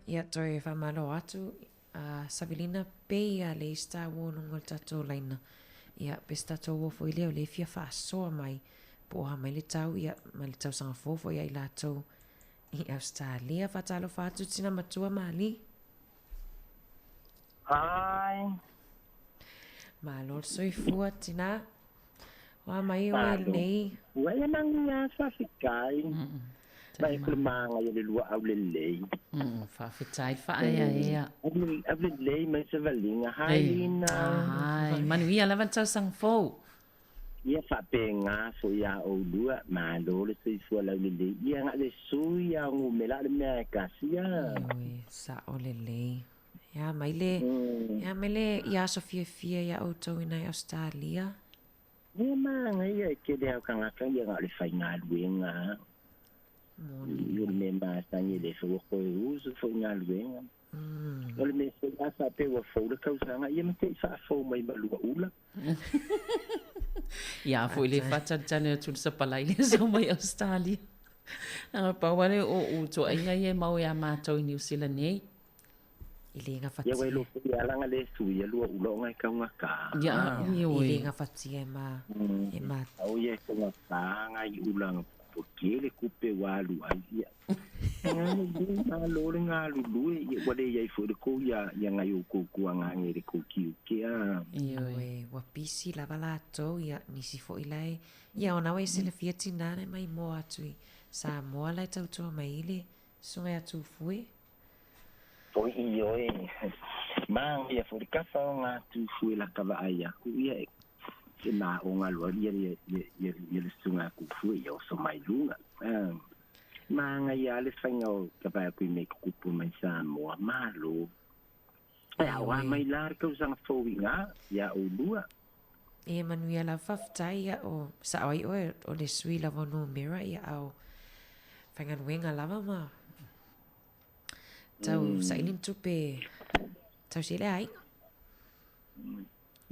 Ia toi whamalo atu Savilina pei a le sta wonungal tato laina. Ia pesta to wo foi leo le fia fa soa mai po ha mai le tau ia mai le tau sanga fofo ia i lato i Australia fatalo fatu tina matua mali. Ai, Malo soi fua tina. Wa mai o nei. wai nang ya sa fikai. Bai kulmanga ya le lua au le lei. Fa fitai fa ia ia. Avle lei mai se valinga haina. Ai, manuia lava tau sang fo. Ia fa penga so ya o lua ma lo le se fu la le lei. Ia nga le su ya ngu mela le me kasia. Oi, sa o le lei. Ja, mai le ia Sofia fia ia auto ina Australia. Ia ma nga ia ke de au kanga kan ia nga le fai nga luenga. Ia me ma sangi le so ko uso fo nga luenga. Ole me se asa pe wa fo le kausanga ia me te fa fo mai malua ula. Ia fo le fata tane tu sa palai le so mai Australia. Anga pa wale o to inga ye mau ya mato i New Zealand nei. Ilinga fatia. Ia wai lo ia langa le su ia lua ulo ngai ka nga ka. Ia ilinga fatia e ma. Au ia ka nga ka ngai ulang porque le kupe walu ai ia. Nga lo le nga lu ia wale ia fo de ko ia ngai o ko ku nga ngai de ko ki ke a. Ia wa pisi lava lato ia nisi fo ilai. Ia ona wai se le fiati nane mai mo atui. Samoa lai tautua mai ile. Sunga atu fue. Foi io ma ia fo de ka fa nga tu fue la ka va ia ku ia e na o nga lo ia le sunga ku fue ia so mai lunga. Ma nga ia le fanga o ka ba ku me ku pu mai Samoa malo. Wa mai lar ka usang fo nga ia o lua. E manuia la faftai ia o sa oi o le sui la vonu mira ia au fangan wenga lava ma tau sa ilin tupe tau sile ai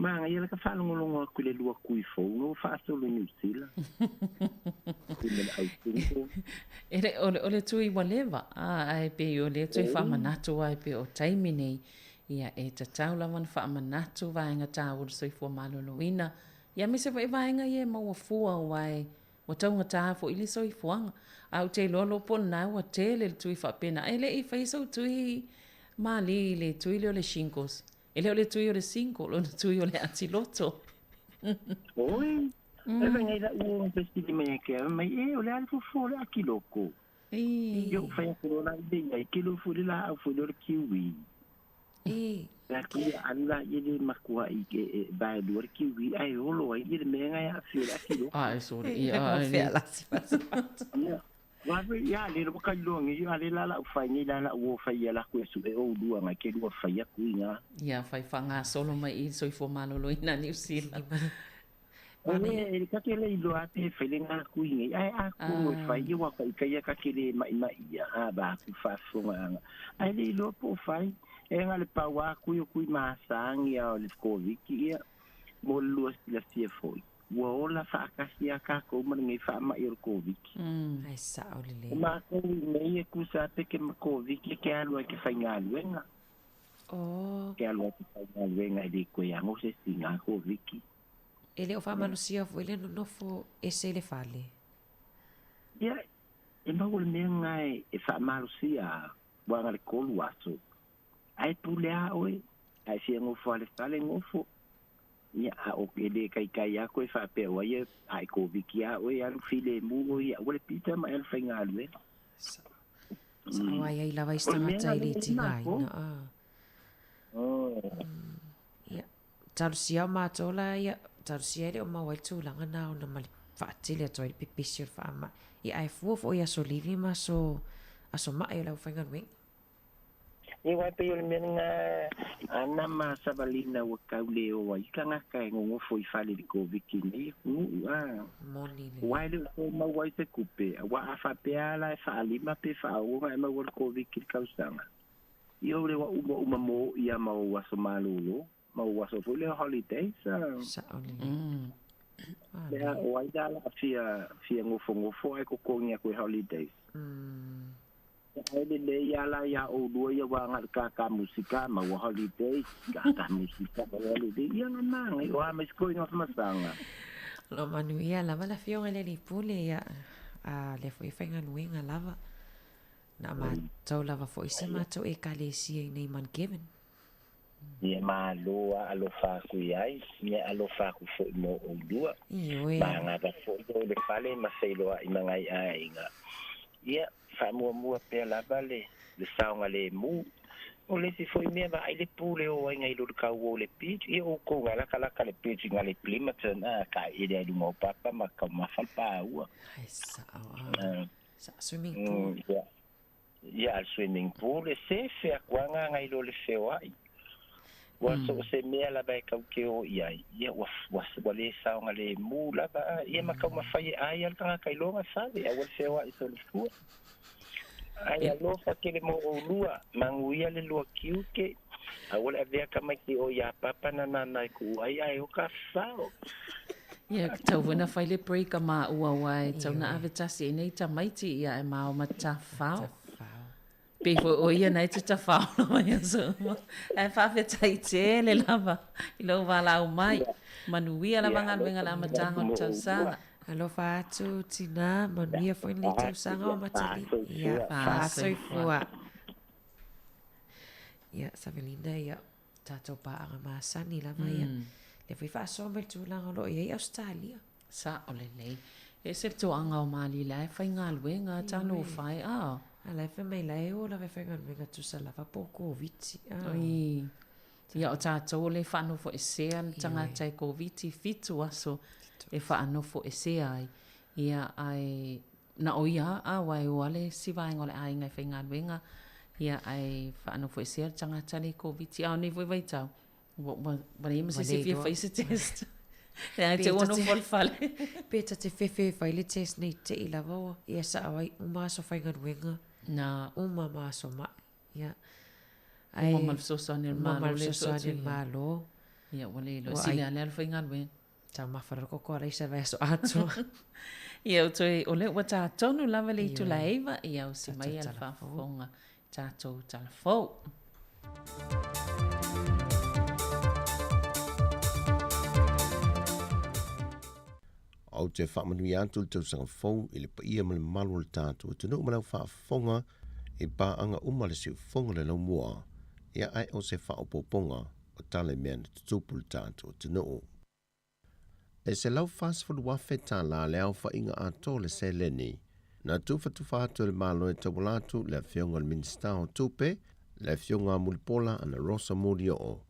ma nga ia ka fa ngolongo ku le lua ku fo no fa so le New Zealand. Ere ole tui waleva ai pe o le tui fa manatu ai pe o taimi nei. Ia e te taula man wha manatu vaenga tāwuru soi fua maloloina. Ia me se vai vaenga ia maua fua wai. Wa taunga tā fo ili soi fuanga. Au te lolo po na wa te le tui whapena. E le I whaisau tui mali le tui le o le shingles. E le o le tui o le single, o le tui o le atiloto. Oi. E venga da uo vestiti me che mai o le alfo fuori a kiloko. Io fai corona de kilo fuori la fuori il kiwi. Perché alla ieri makua I che vai due kiwi ai holo ai ieri menga ya fiora kilo. Sorry. Guarda, le roba longi, io alle la fai ni la uo fai la questo e o due ma che due fai a qui. Ia fai whanga solo mai I soi fo malolo ina New Zealand. Ele ka ke le lo ate feeling a kui ai a ku fai io wa kai kai ka ke le mai ia a ba ku fa fonga ai le lo po fai e nga le pa wa ku ma sang ia le covid ia mo lo la sia foi wo la fa ka sia ka ko mo ngi fa ma ir covid ai sa o le ma ko me ku sa te ke covid ke alo ke fa nga luenga ke alo ke fa nga luenga di ko ya mo se singa covid ele o whamanusia fo ele no nofo e se le fale. Ia, e maul mea ngai e whamanusia wanga le kolu aso. Ai pulea oe, ai fia ngofo ale fale ngofo. Ia, a o ele kai ako e whapea oe, ai ko viki a oe, alu file muo ia, wale pita ma alu whainga alue. Sa awai ai lawa istangata ili tingai na Ia, tarusia matola ia, tarusia ele o mawai tūlanga nao na mali whaatile ato ili pipisi o whaama. Ia ai fuofo ia so livi ma so aso mai o lau whaingan wing. Ia wai pe o le mena ana ma sabalina wa kaule o wa ika ngaka e ngofo I fale di koviki ni Moni le. wai le o mawai te kupe wa afa pe ala e fa alima pe fa o ma ma wa koviki kausanga. Ia le wa uma mo ia ma wa so malolo. Ma waso fule holidays Sa oli. Ya wai dala fia ngofo ai ko kongia ko holidays. Ai le ya la ya o do ya wa ngal ka musika ma wa holidays ka musika ba holiday ya na ngai wa ma sko ino masanga. Lo manuia lava la fiona le pule ya le foi whaingan winga lava. Na ma tau lava foi se ma tau e kalesi nei man given. Ia maloa alofa ku ai ia alofa ku fo mo o dua ma nga ba fo do le fale ma se lo I mangai ai nga ia fa mo pe la vale le saunga le mu o le si foi me ba ai le pule o ai nga I lo ka o le pitch ia o ko nga la le pitch nga le plymouth na ka ide du mo papa ma ka ma fa pa ua ai sa swimming pool ia swimming pool se fe kwanga nga I lo le fewa waso se mea la ba ka ke o ia was wale saunga le mu la ba ia ma ka ma fai ai al tanga kai longa sabe a wal sewa I so le fu ai alofa ke le mo o lua manguia le lua kiuke a wal avea ka mai ki o ia papa na ku ai o ka sao Ia tau wana fai le break a ma ua wai tau na avetasi nei ta maiti ia e mao ma ta fao Pefo o ia nei te ta whao mai aso. E whawhetai te le lava. I lau wala o mai. Manuia la wanga wenga la matanga o tausanga. Alofa atu tina manuia foi ni tausanga o matali. Ia whaso I fua. Ia Savelina ia tatou paanga maasani lava ia. Le fui whaso me tūlanga lo ia I Australia. Sa o le lei. E se toanga o mali la e whai ngā luenga tano whai Ala fe mai lai o la fe ngal mega tu sala fa poco viti. Ia o tātou le whano fo e sea tanga tai COVID fitu aso e whano fo e sea ai. Ia ai na o ia a wai o ale si vai ngole ai ngai whainga luenga. Ia ai whano fo e sea tanga tai COVID. Ia o ni voi vai tau. Wane ima se se fia face test. Ia te ono fol fale. Peta te fefe fai le test nei te I lava ia sa awai uma so whainga luenga. Na uma maso ma ia ai uma malsosoani malo ia wale lo sile ale al whainga luenga ta mawhara ko kora isa vai so atu ia o toi o le wata tonu lava le tu la eva ia o si mai al whafonga tātou talafou. au te whamanuia atu le tausanga fau i le paia ma le malu le tātou tunu ma lau whaafonga i paanga uma le siu fonga le lau mua ia ai o se whaapoponga o tale mea na tutupu le tātou tunu. E se lau whaasfuru wafe tā la le au whainga ato le se leni na tufa atu le malo e tawalatu le whionga le minista o tupe le whionga mulipola ana Rosa Morio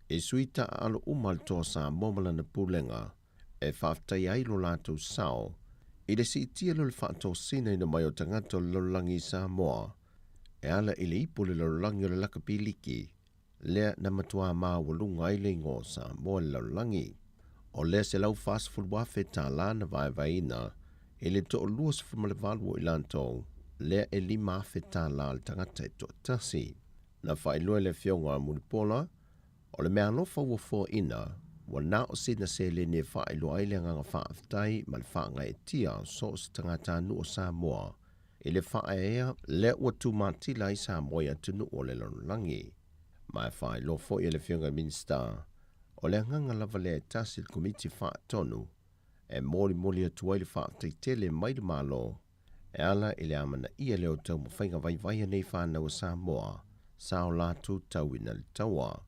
e suita alo uma le toa sa momala na pulenga e whaftai ai lo lātou sao, i le si itia lo le whaato sina ina mai o tangata lo langi Samoa, e ala i le ipo le lo langi o le laka piliki, lea na matua maa walunga i le ngō Samoa le lo langi. O lea se lau whaasful wafe tā lana vai vaina, e le to o luas fumale valu i lantou, lea e lima afe tā la le tangata e to tasi. Na whailua le whionga mulipola, o le mea alofa ua fō ina, wa na o sina se le ne whaelo ai le nganga whaaftai ma le whaanga e tia so o tangata nu o Samoa. E le whaea le ua tu matila i Samoa i atunu o le langi. Ma e whaelo fo i le whionga minista. O le nganga lava le tasi le komiti whaatonu. E mori atuai le whaaftai tele mai le malo. E ala i le amana ia leo tau mo whainga vai nei whanau o Samoa. Sao lātu tau ina le taua.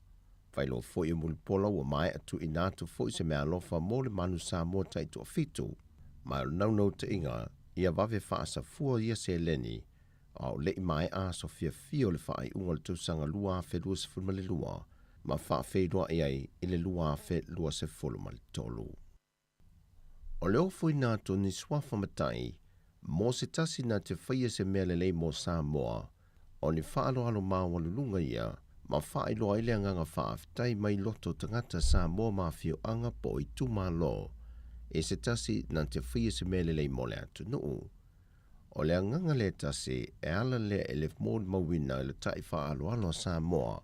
Whailo fo i mulipola ua mai atu i nātu fo i se mea alofa mo le manu Samoa taito o fitu. Ma o naunau te inga, ia vave whaasa fua ia se leni, au lei mai a so fia le whaai unga le tausanga lua a fe lua se fulma le lua, ma wha whaidua i le lua a fe lua se fulma le tolu. O leo fui nātu ni swafa matai, mo se tasi na te whaia se mea le lei mo Samoa, o ni whaalo alo maa walulunga ia, ma whaeloa i le anganga whaaftai mai loto tangata Samoa mawhio anga po i tuma lo, e se tasi na te whia se mele lei mole atu nuu. O le anganga le tasi e ala le e le mōd mawina le tai whaalo alo Samoa,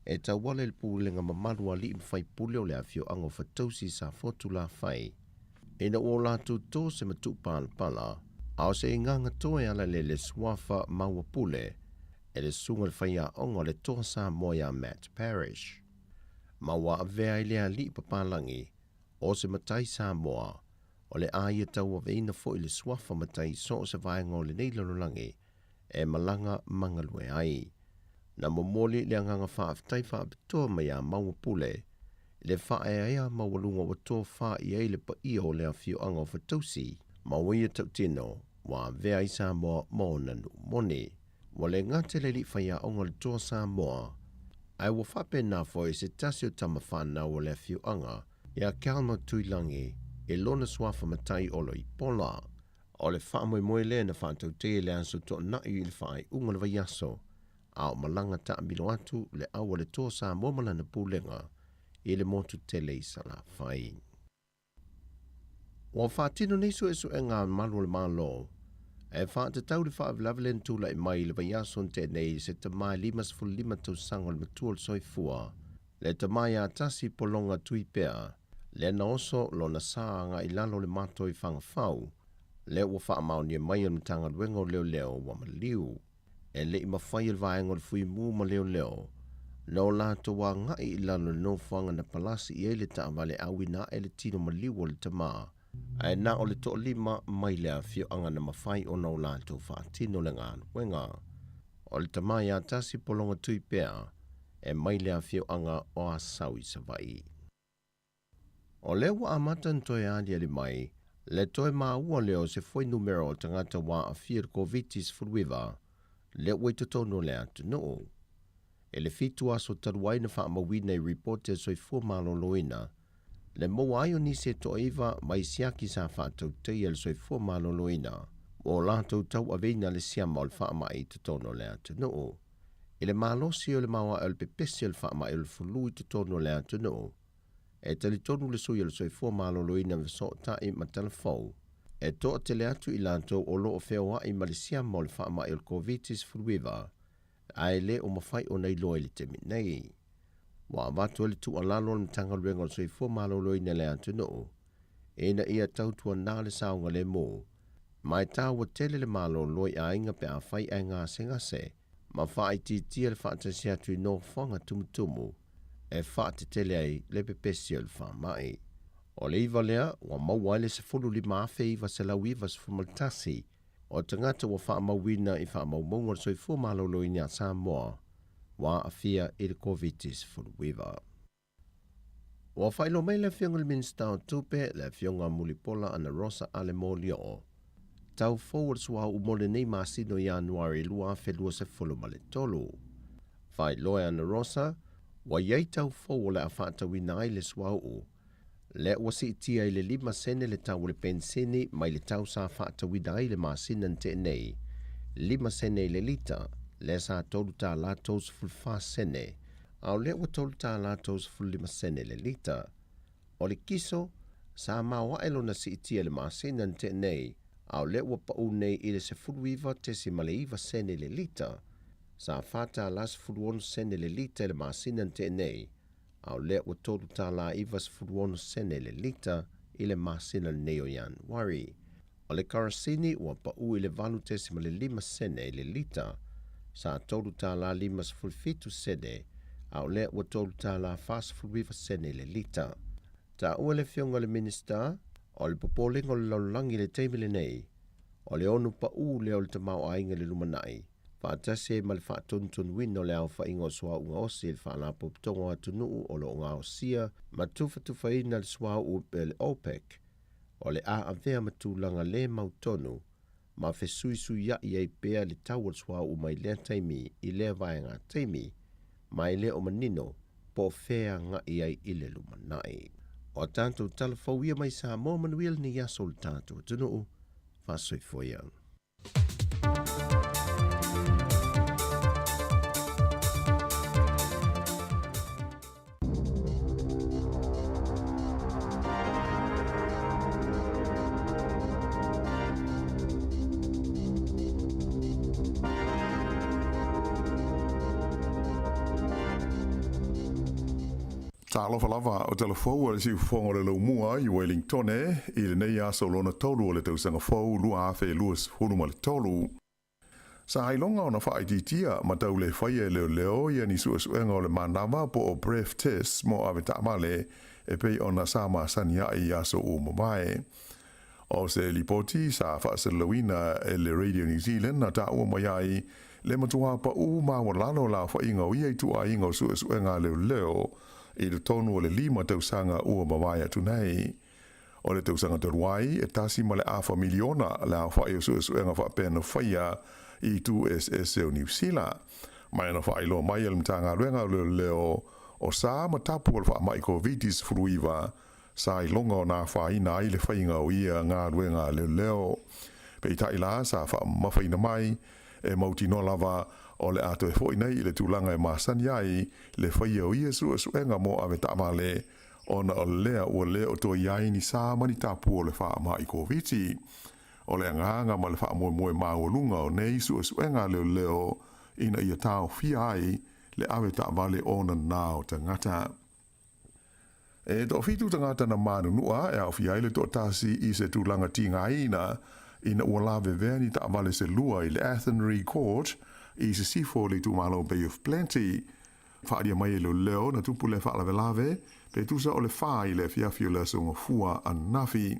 e ta wale le pūlenga mamalua li mwhai pule o le awhio anga whatausi sa fotu la whai. E na o lātu tō se matu pala, au se inganga toe ala le swafa maua pule, e le sunga le whaia onga le toa Samoa ya Matt Parish. Ma wa avea i lea li papalangi, o se matai Samoa, o le aia tau aveina fo i le swafa matai so se vaenga o le neilalolangi, e malanga mangalue ai. Na momoli le anganga whaaftai whaapitoa mai a maua pule, le whae ea mawalunga wa tō wha i eile pa ia o le awhio anga o whatausi, ma wia tau tino, wa avea i Samoa maonanu moni. Wa le ngate le li whaia onga le toa Samoa, ai wa whape nā fo se tasi o tama whanau o le whiu anga, ia kalma tuilangi, e lona swafa matai olo i pola. O le whaamoe le na whaantau te le anso to na i le whaai unga le vaiaso, au malanga ta ambilo atu le awa le toa Samoa malana pūlenga, i le motu tele i sala whai. Wa whaatino nesu e ngā malu le malo, e whaata tau le whaavlavelen tūla i mai le vaiason te nei se te mai 5 tau sanga le matua le soifua, le te mai a tasi polonga tui pea, le na oso lo na saanga i lalo le mato i whanga whau, le ua wha mauni mai am tanga luenga leo wa maliu, e le i mawhai il vaenga le fui mū ma leo, no lato wa ngai i lalo no whanga na palasi i ele ta vale awi na ele tino maliu o le tamaa, ai na o le to lima mai le awhio anga na mawhai o nau lato whaatino le ngānu wenga. O le tamai a tasi polonga tui pea, e mai le awhio anga o a sau i savai. O le wa amata ntoe adia le mai, le toe maa ua leo se foi numero o tangata wa a fia covitis furuiva, le ue totono le atu noo. E le fitu aso taruai na wha mawina i reporte soi fuamalo loina, le moa ai o ni se to iwa mai siaki sa whātau tei el soi fuamalo loina, o lātou tau aveina le siama o le whaamai totono le atu noo. E le malosi o le maua el pepesi o le whaamai o le fului totono le atu noo. E tali tonu le sui o le soi fuamalo loina ve so ta i ma telefou. E toa tele atu i lātou o loo feo ai ma le siama o le whaamai o le covitis furuiva, ai le o mawhai o nei loa i le temi nei. Wa watu le tu alalo le tanga luenga o soi fuamalo loina le atu noo. E na ia tautua nā le saunga le mō. Mai tā wa tele le malo loi a inga pe a whai ai ngā se, ma whai titia le whaatasi atu i no whanga tumutumu, e whaate tele ai le pepesi o le whamai. O le iwa lea, ua maua le se fulu lima afe iwa se lau iwa se fumaltasi. O tangata ua wha mawina i wha maumonga soi fu malolo i nia Samoa. Wa afia i le COVID-19 fulu iwa. Ua whailo mai le fionga le minista o tupe le fionga mulipola ana Rosa ale molio. Tau forward sua umole nei masino Januari lua afe lua se fulu male tolu. Whai loe ana Rosa, wa iei tau forward le a whata wina ai le sua u. Le ua si itia i le 5 sene le tau le pensini mai le tau sa whata wina ai le masina nte nei. 5 sene le lita, le sa tolu ta la tos fulfa sene. Au le ua tolu ta la tos ful 5 sene le lita. O le kiso, sa mawa elo na si itia le masina nte nei. Au le ua pau nei i le se fuluiva te si maleiva sene le lita. Sa fata las fuluonu sene le lita le masina nte nei. Au le ua tolu ta la iwa se fuluonu sene le lita i le masina neo Januari. O le karasini ua pau i le valu te si male 5 sene le lita. Sa tolu ta la 5 se fulfitu sene. Au le ua tolu ta la fas fuluiva sene le lita. Ta ua le fionga le minista. O le popolingo le laulangi le teimile nei. O le onu pa leo le tamau ainga le lumanai. Whaatase ma le whaatuntun wino le au whaingo sua unga osi le whaalapo ptongo atunuu o le unga osia ma tufa ina le sua upe le OPEC. O le a avea matulanga le mautonu ma fesui ya iei pea le tau sua umai lea taimi i lea vaenga taimi ma i lea o manino po fea nga iei ile lumanai. O tanto talafau ia mai Samoa manuia ni yaso le tātou tunuu whasoi foiang. Ta alofa lava o telefou o le si fonga le laumua i Wellingtone i le nei aso lona tolu o le tausanga fau lua afe luas hunuma le tolu. Sa hailonga o na whaititia ma tau le whaia leo i ani suenga o le manawa po o breath test mo ave taamale e pei o na sama sania i aso o mamae. O se lipoti sa whaasalawina e le Radio New Zealand na ta ua maiai le matua pa ma walano la whainga o iei tua inga o suenga leo i le tonu o le 5 tausanga ua mawai atu nei. O le tausanga taruai e tasi ma le afa miliona le a whai o suenga whapena whaia i tu SS o New Zealand. Mai na whai lo mai el mtanga ruenga leo o sa ma tapu al wha mai COVID-19 fruiva sa i longa o na whai na i le whainga o ia ngā ruenga leo. Pei tai la sa wha mawhaina mai e mauti no lava o le ato e fwoi nei le tūlanga e masani ai le whaia o ia suenga mo ave taamale o na o lea ua lea o toa iai ni sa mani tapu o le wha ma i COVID-19. O le anganga ma le wha moe maulunga o nei suenga leo ina ia tau fia ai le ave taamale o na nao tangata. E to fitu tangata na manu nua e au fia ai le to tasi i se tūlanga tinga ina ua lawe veni taamale se lua i le Athenry Court i se sifo le tumalo Bay of Plenty. Whaaria mai leo na tupu le whaalawe pe tusa o le whai le fiafio le songa fua anafi.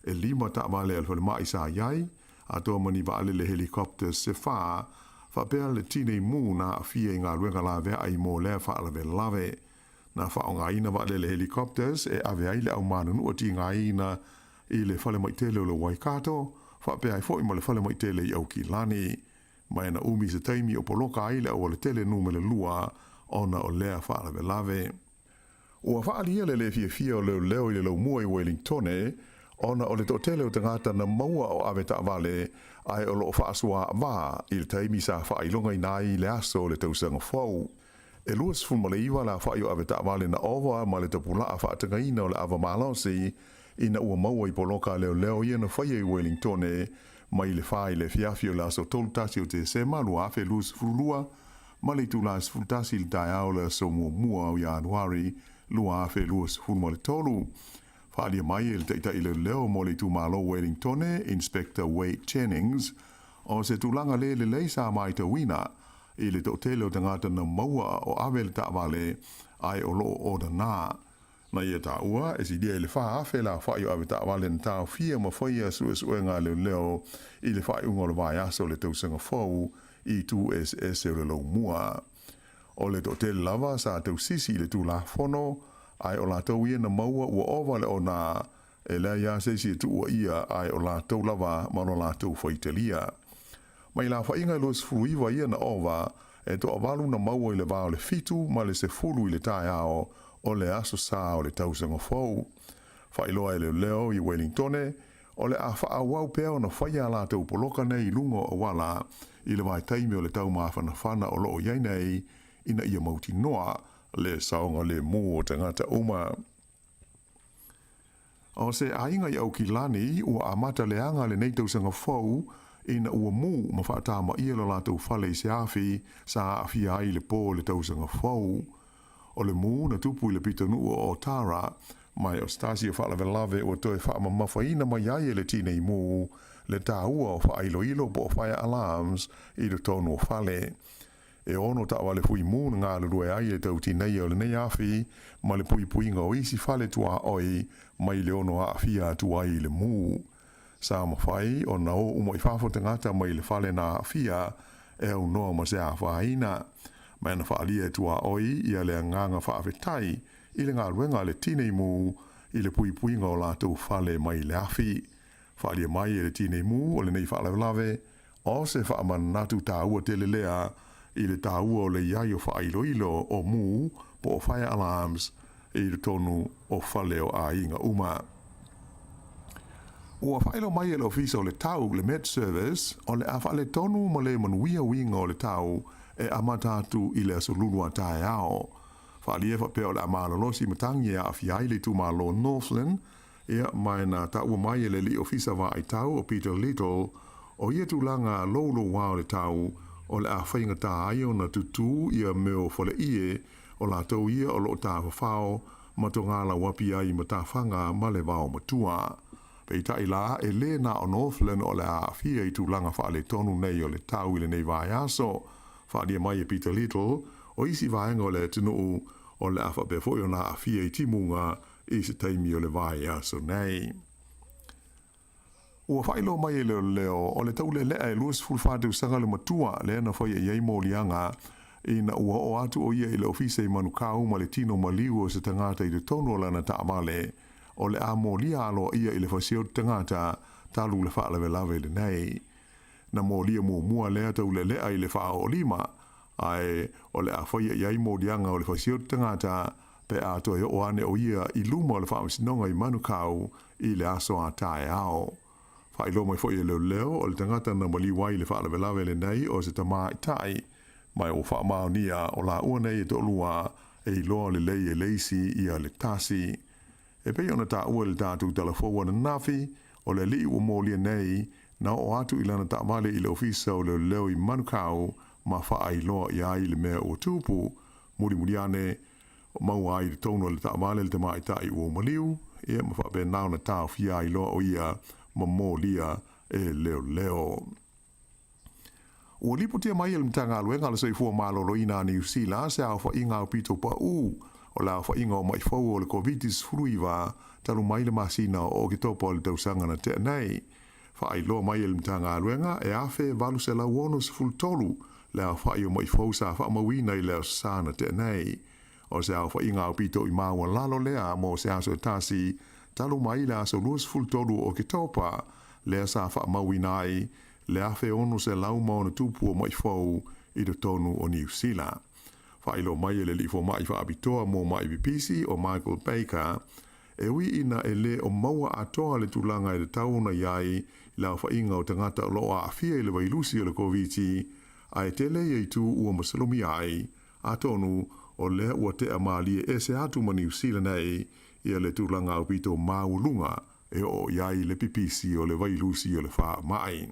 E 5 taamale al whale mai sa iai, a toa mani waale le helikopter se wha, whapea le tine mū na fia i ngā ruenga lawe ai mō le whaalawe lawe. Na whaonga ina waale le helikopters e ave ai le au manunu o ti ngā ina i le whale mai tele o le Waikato, whapea ai fo i mo le whale mai tele i au ki lani. Mai na umi se taimi o poloka ai le o le tele numele lua ona o lea whaalawe lawe. Ua whaalia le fia o leo i le laumua i Wellingtone, ona o le totele o tangata na maua o ave taawale ai o loo whaasua wā i le taimi sa whaailonga i nai le aso le tausanga whau. E luas fulma le iwa la whai o ave taawale na owa ma le tapulaa whaatangaina o le ava malausi ina ua maua i poloka leo ia na whaia i Wellingtone mai le whai le fiafio la aso tolutasi o te sema lua afe luas fulua ma le tulas fultasi le Taeao le so mua o Januari lua afe luas fulma le tolu. Whaalia mai il teita i leo mo le tumalo Wellingtone, Inspector Wade Jennings, o se tulanga le leisa mai te wina, i le totele o tangata na maua o ave le taawale ai o loo o da nā. Na ia Taeao e si dia le whaafe la whai o aweta wale na tau fia ma whai a sue ngā leo i le whai unga le vai aso le tausanga whau i tu SS e le lau mua. O le to te lava sa tau sisi le tu la whono, ai o la tau ia na maua ua ova le o na e lea ia seisi tu ua ia ai o la tau lava mano la tau whaitelia. Mai la whainga los fuiwa ia na ova e to avalu na maua i le vao le fitu ma le se fulu i le Taeao o le aso sa o le tausanga whau. Whailoa e leo i Wellingtone o le a wha wau peo na whaia la tau poloka nei lungo o wala i le vai taimi o le tau mawhana whana o loo iai nei ina ia mauti noa le saonga le mō o tangata uma. O se ainga i au ki lani ua amata leanga le nei tausanga whau ina ua mū ma whaatama ia la lātou whale i se awhi sa awhi ai le pō le tausanga whau. O le mū na tupu i le pitanua o Tara mai o Stasia whaalawelawe o toi whaama mawhaina mai ai le tine i mū le tāua o whailo ilo po o whaia alarms i le tonu o whale. E ono ta wale fui mū na ngā lurue ai e tau tinei o le nei awhi ma le pui puinga o isi whale tua oi mai le ono a awhia tua i le mū. Sa mawhai o na o umo i whafo tangata mai le whale na awhia e au noa ma se a whaina. Mai na whaalia tua oi ia le nganga whaafetai i le ngā ruenga le tinei mū i le pui puinga o lātou whale mai le awhi. Whaalia mai e le tinei mū o le nei whaalawelawe o se whaaman natu tāua te le lea i le tāua o le iai o whaailoilo o mū po o fire alarms i le tonu o whale o a inga uma. Ua whailo mai e le ofisa o le tau le Med Service o le a whaale tonu ma le manuia winga o le tau e amatatu i le asolulua Taeao. Whaalia whapea o le amalolosi matangi e a awhiai le tumalo Northland ia mai na taua mai e le li ofisa wa ai tau o Peter Little o ia tūlanga lolo wao le tau o le a whainga tā aio na tutu ia meo whale ie o la tau ia o lo tā whawhao ma to ngāla wapi ai ma tā whanga ma le wao matua. Pei tai la e le na o Northland o le a whia i tūlanga whaale tonu nei o le tau i le nei vai aso. Whaalia mai e Peter Little o isi vaenga o le tunu o le a whape foi o na a whia i timunga i se taimi o le vai aso nei. Ua whailo mai e leo o le tau le lea e luas fulwhāteu sanga le matua le ana whai e iei mōlianga i na ua o atu o ia i le ofisa i manukau ma le tino maliu o se tangata i le tono o lana taamale o le a mōlia alo ia i le whasio tangata talu le whaalawe lawe le nei. Na mōlia mua lea tau le lea i le wha o lima ai o le a whai e iei mōlianga o le whasio tangata pe a toi o ane o ia i luma o le wha sinonga i manukau i le aso a Taeao. Whailo mai foi e leo o le tangata na mali wai le whaalawe le nei o se tamā i tai mai o whaamaonia o la ua nei e tolua e i loa le lei e leisi i a le tasi. E pei ona tā ua le tātou talafoua na nafi o le li ua mōlia nei na o atu i lana tā male i le ofisa o le leo i manukau ma wha i loa i ai le mea o tūpu muri ane mau ai le tono le tā male le tamā i tai ua maliu ia ma wha nao na tā fia i loa o ia ma mōlia e leo. Ua liputia mai e mtanga aluenga le seifua malolo ina New Zealand se au whainga o pito pa o la whainga o mai fau o le COVID-19 fruiwa talu mai le masina o kitopa o le tausanga na te nei. Whaai loa mai e mtanga aluenga e afe valu se la uono se fultolu le au whai o mai fau sa whaamawina i leo sa na te nei. O se au whainga o pito i maua lalo lea mo se aso tasi talu mai le aso luas fultolu o kitopa le sa whaamawina ai le afe ono se lau maona tupu o mai fau i do tonu o New Zealand. Whailo mai e le lifo mai whaabitoa mo mai bipisi o Michael Baker, e ui ina e le o maua atoa le tulanga e le tauna iai la whainga o tangata o loa a fia i le wailusi o le COVID, a e tele e tu ua masalomi ai, a tonu o le ua te amali e se atu ma New Zealand ei i le tulanga o pito maulunga e o iai le pipisi o le wailusi o le wha mai.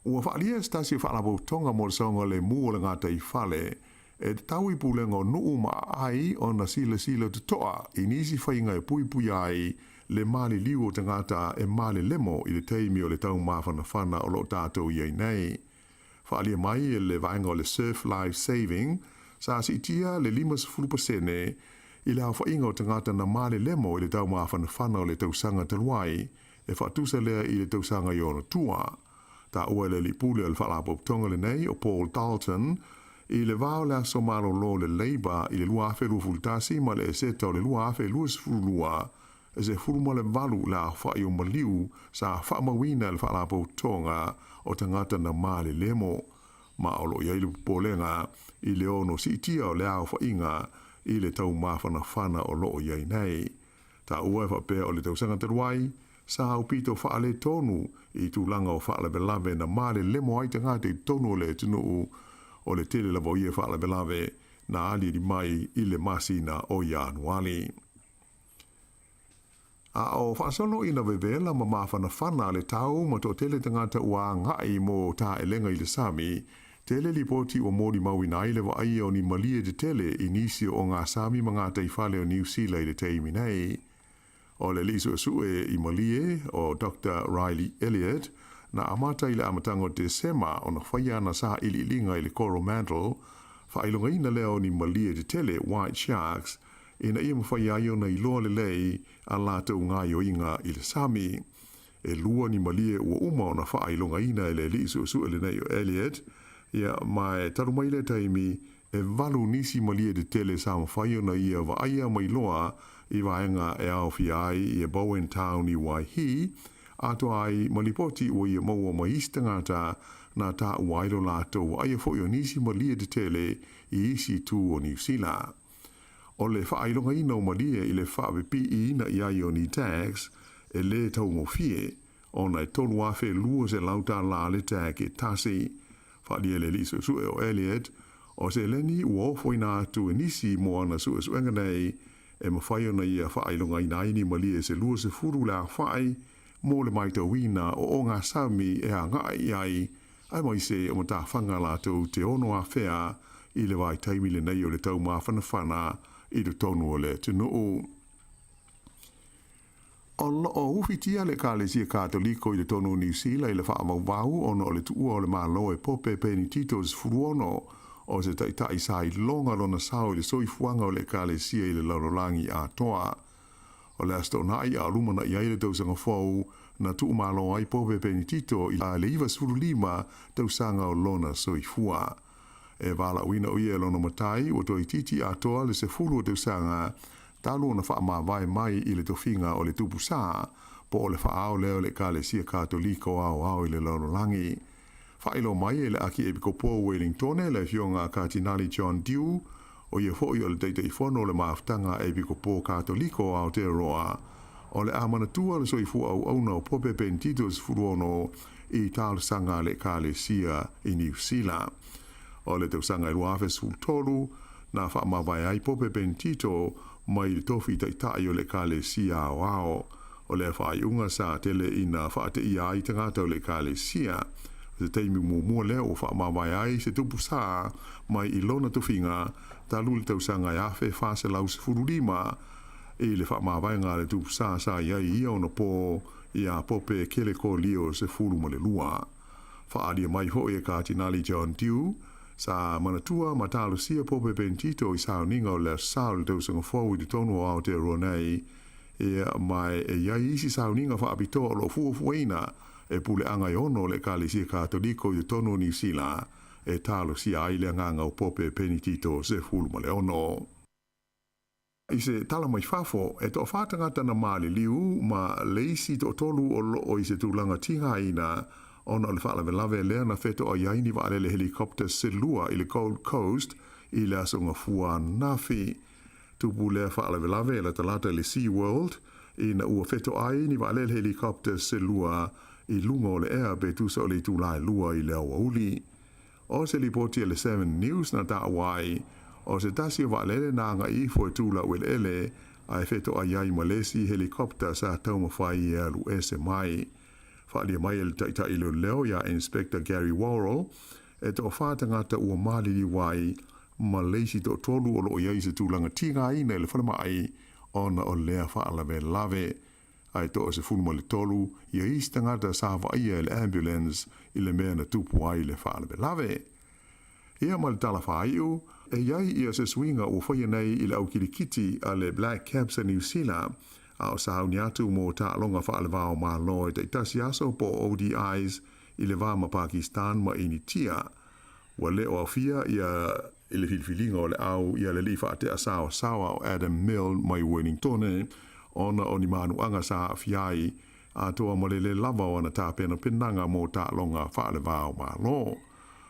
Ua whaalia stasi whaalabo tonga mo le saunga le mua le ngata i whale, e te tau i pulenga o nuu ma ai o na sila te toa i nisi whainga e pui ai le mali liu o te ngata e mali lemo i le teimi o le tau mawhana whana o lo tātou iei nei. Whaalia mai e le vaenga o le Surf Life Saving, sa si itia le 5% I le hawha inga o tangata na male lemo i le tau mawhanawhana o le tausanga taluai, e whatusa lea i le tausanga i ona tua. Ta ua le lipule o le whalapoptonga le nei o Paul Dalton, i le vao le aso malo lo le Labour i le lua afe lua fultasi ma le eseta o le lua afe lua sifurulua, e se furuma le valu la whai o maliu sa whamawina le whalapoptonga o tangata na male lemo. Ma olo ia ilu polenga i le ono si itia o le au whainga i le tau mawhanawhana o loo iai nei. Ta ua e whapea o le tausanga taruai, sa au pito whaale tonu i tūlanga o whaale belave na male lemo ai tangata i tonu o le tunu o le tele lavo ia whaale belave na ali di mai i le masina o Ianuali. A o whaasono ina vevela ma mawhanawhana le tau ma to tele tangata ua ngai mo ta elenga i le Sami, tele lipoti o mori mawina i le wa ai o ni malia de tele inisi o ngā Sami ma ngā taifale o New Zealand le teimi nei. O le liso sue i malie o Dr. Riley Elliott na amata i le amatango Desema o na whaia na sa ili linga i le Coromandel, whailunga ina leo ni malia de tele White Sharks, ina ia mawhaia i o na iloa le lei a lātou ngā yoinga i le Sami. E lua ni malie ua uma o na whailunga ina i le liso sue le nei o Elliott, ia mai tarumaile taimi e valu nisi malia de tele sa mawhaia na ia wa aia mai loa i vaenga e au fiai i e Bowen Town i Waihi, Atua ai malipoti o ia maua maistangata na ta uailo lato wa aia fo i nisi malia de tele i isi tu o New Zealand. O le whailonga ina o malia i le whaawepi i ina i ai o ni tax e le tau ngofie, o na e tolu afe lua se lauta la le tag e tasi, whaalia le liso sue o Elliott, o se leni ua ofo ina atu e nisi mo ana sue suenga nei, e mawhaio na ia whaailonga ina ini malia se lua se furu la whai, mo le maita wina o ngā Sami e a ngai ai, ai mai se o mata whanga lato te ono a whea i le vai taimi le nei o le tau mawhanawhana i le tonu o le tunuu. O ufitia le kālesia kātoliko i le tonu New Zealand i le whaamauwau ono o le tuua o le malo e pope peni titos furuono o se taitai sa i longa lona sao i le soifuanga o le kālesia i le laurolangi Atua. O le astonai a rumana i aile tausanga fau na tuu malo ai pope peni tito i le iwa surulima tausanga o lona soifua. E wala uina o ia lona matai o toi titi Atua le se fulu o tausanga talu na wha vai mai i le tofinga o le tupusa, po o le wha leo le kālesia kātoliko au i le laurolangi. Whailo mai e le aki e pikopo Wellingtone le fionga Kardinali John Dew, o ia foi o le teitei fono le maaftanga e pikopo kātoliko au te roa, o le amanatua le soifu au auna o pope pentitos furuono i tālu sanga le kālesia i New Zealand. O le tausanga i luafe sultolu, na wha mawai ai pope pentito, mai le tofi taitai o le kālesia ao, o le whaiunga sa tele ina whaate ia ai tangata o le kālesia, se teimi mua leo wha mawai ai se tupu sa mai i lona tufinga, talu le tausanga i afe whase lau se furulima, i le wha mawai ngā le tupu sa iai ia ona po i a pope kele ko lio se furuma le lua. Wha adia mai ho e Kardinali John Dew, sa manatua matalo sia pope pentito i sauninga o le sao le tausanga fau i tonu o Aotearoa nei, e mai e iai isi sauninga wha apitoa lo fuafuaina e pule anga i ono le kālesia kātoliko i tonu o New Zealand, e talo sia aile nganga o pope penitito se fulma le ono. I se tala mai fafo, e to whātangata na mali liu, ma leisi to tolu o loo i se tūlanga tinga ina, ona le whaala lave lea na wheto o iaini wa le helikopter se lua i le Gold Coast i le asonga fua nafi. Tupu lea whaala lave la talata le Sea World i na ua wheto ai ni wa le helikopter se lua i lunga o le ea be tusa o le tūlai lua i le awa uli. O se lipoti le 7 News na ta wai, o se tasi wa lele na anga i fo tūla wel ele ai wheto ai ai malesi helikopter sa tauma whai i alu ese mai. Whaalia mai el taitai ilo leo ya Inspector Gary Worrell, e to whātangata ua malili wai ma leisi to tolu o loo iai se tūlanga tinga ina ele whanama ai ona o lea whaalave lave. Ai to o se fulma le tolu, ia istangata sa ia le ambulance i le mea na tupu ai le whaalave lave. Ia ma le tala whaiu, e iai ia se swinga o whaia nei i le au kirikiti a le Black Caps a New Zealand, a o sahau ni atu mō ta longa wha le vāo mā loe te itasi aso po ODIs i le vā ma Pakistan ma initia. Wa le o awhia ia i le filifilinga o le au ia le lifa te asawa sawa o Adam Mill mai Wellingtone, ona o ni manuanga sa awhiai, a toa mo le lava o na tāpena pinanga mō ta longa wha le vāo mā loe.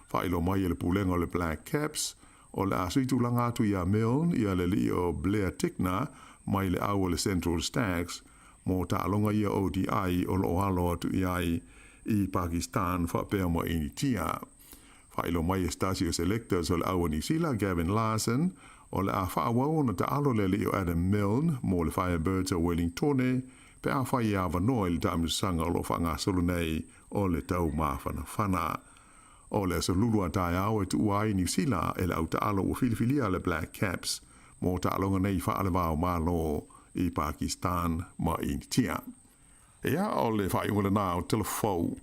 Whailo mai le pulenga o le Black Caps, o le asuitu langa atu ia Milne, ia le li o Blair Tickner, mai le au o le Central Stags, mō ta alonga ia ODI o lo halo atu iai i Pakistan whapea mo initia. Whailo mai Estasio Selectors o le au o New Zealand, Gavin Larson, o le a whaawau na ta alo le li o Adam Milne, mō le Firebirds o Wellingtone, pe a whai a vanoi le tamisusanga o lo whanga solo nei o le tau mawhana whana. O le sa lulu a Taeao e tu uai New Zealand e le au ta alo o filifilia le Black Caps, mō ta alonga nei wha ale wāo mālo i Pakistan ma initia. Ea o le whai ungana nā o telefou.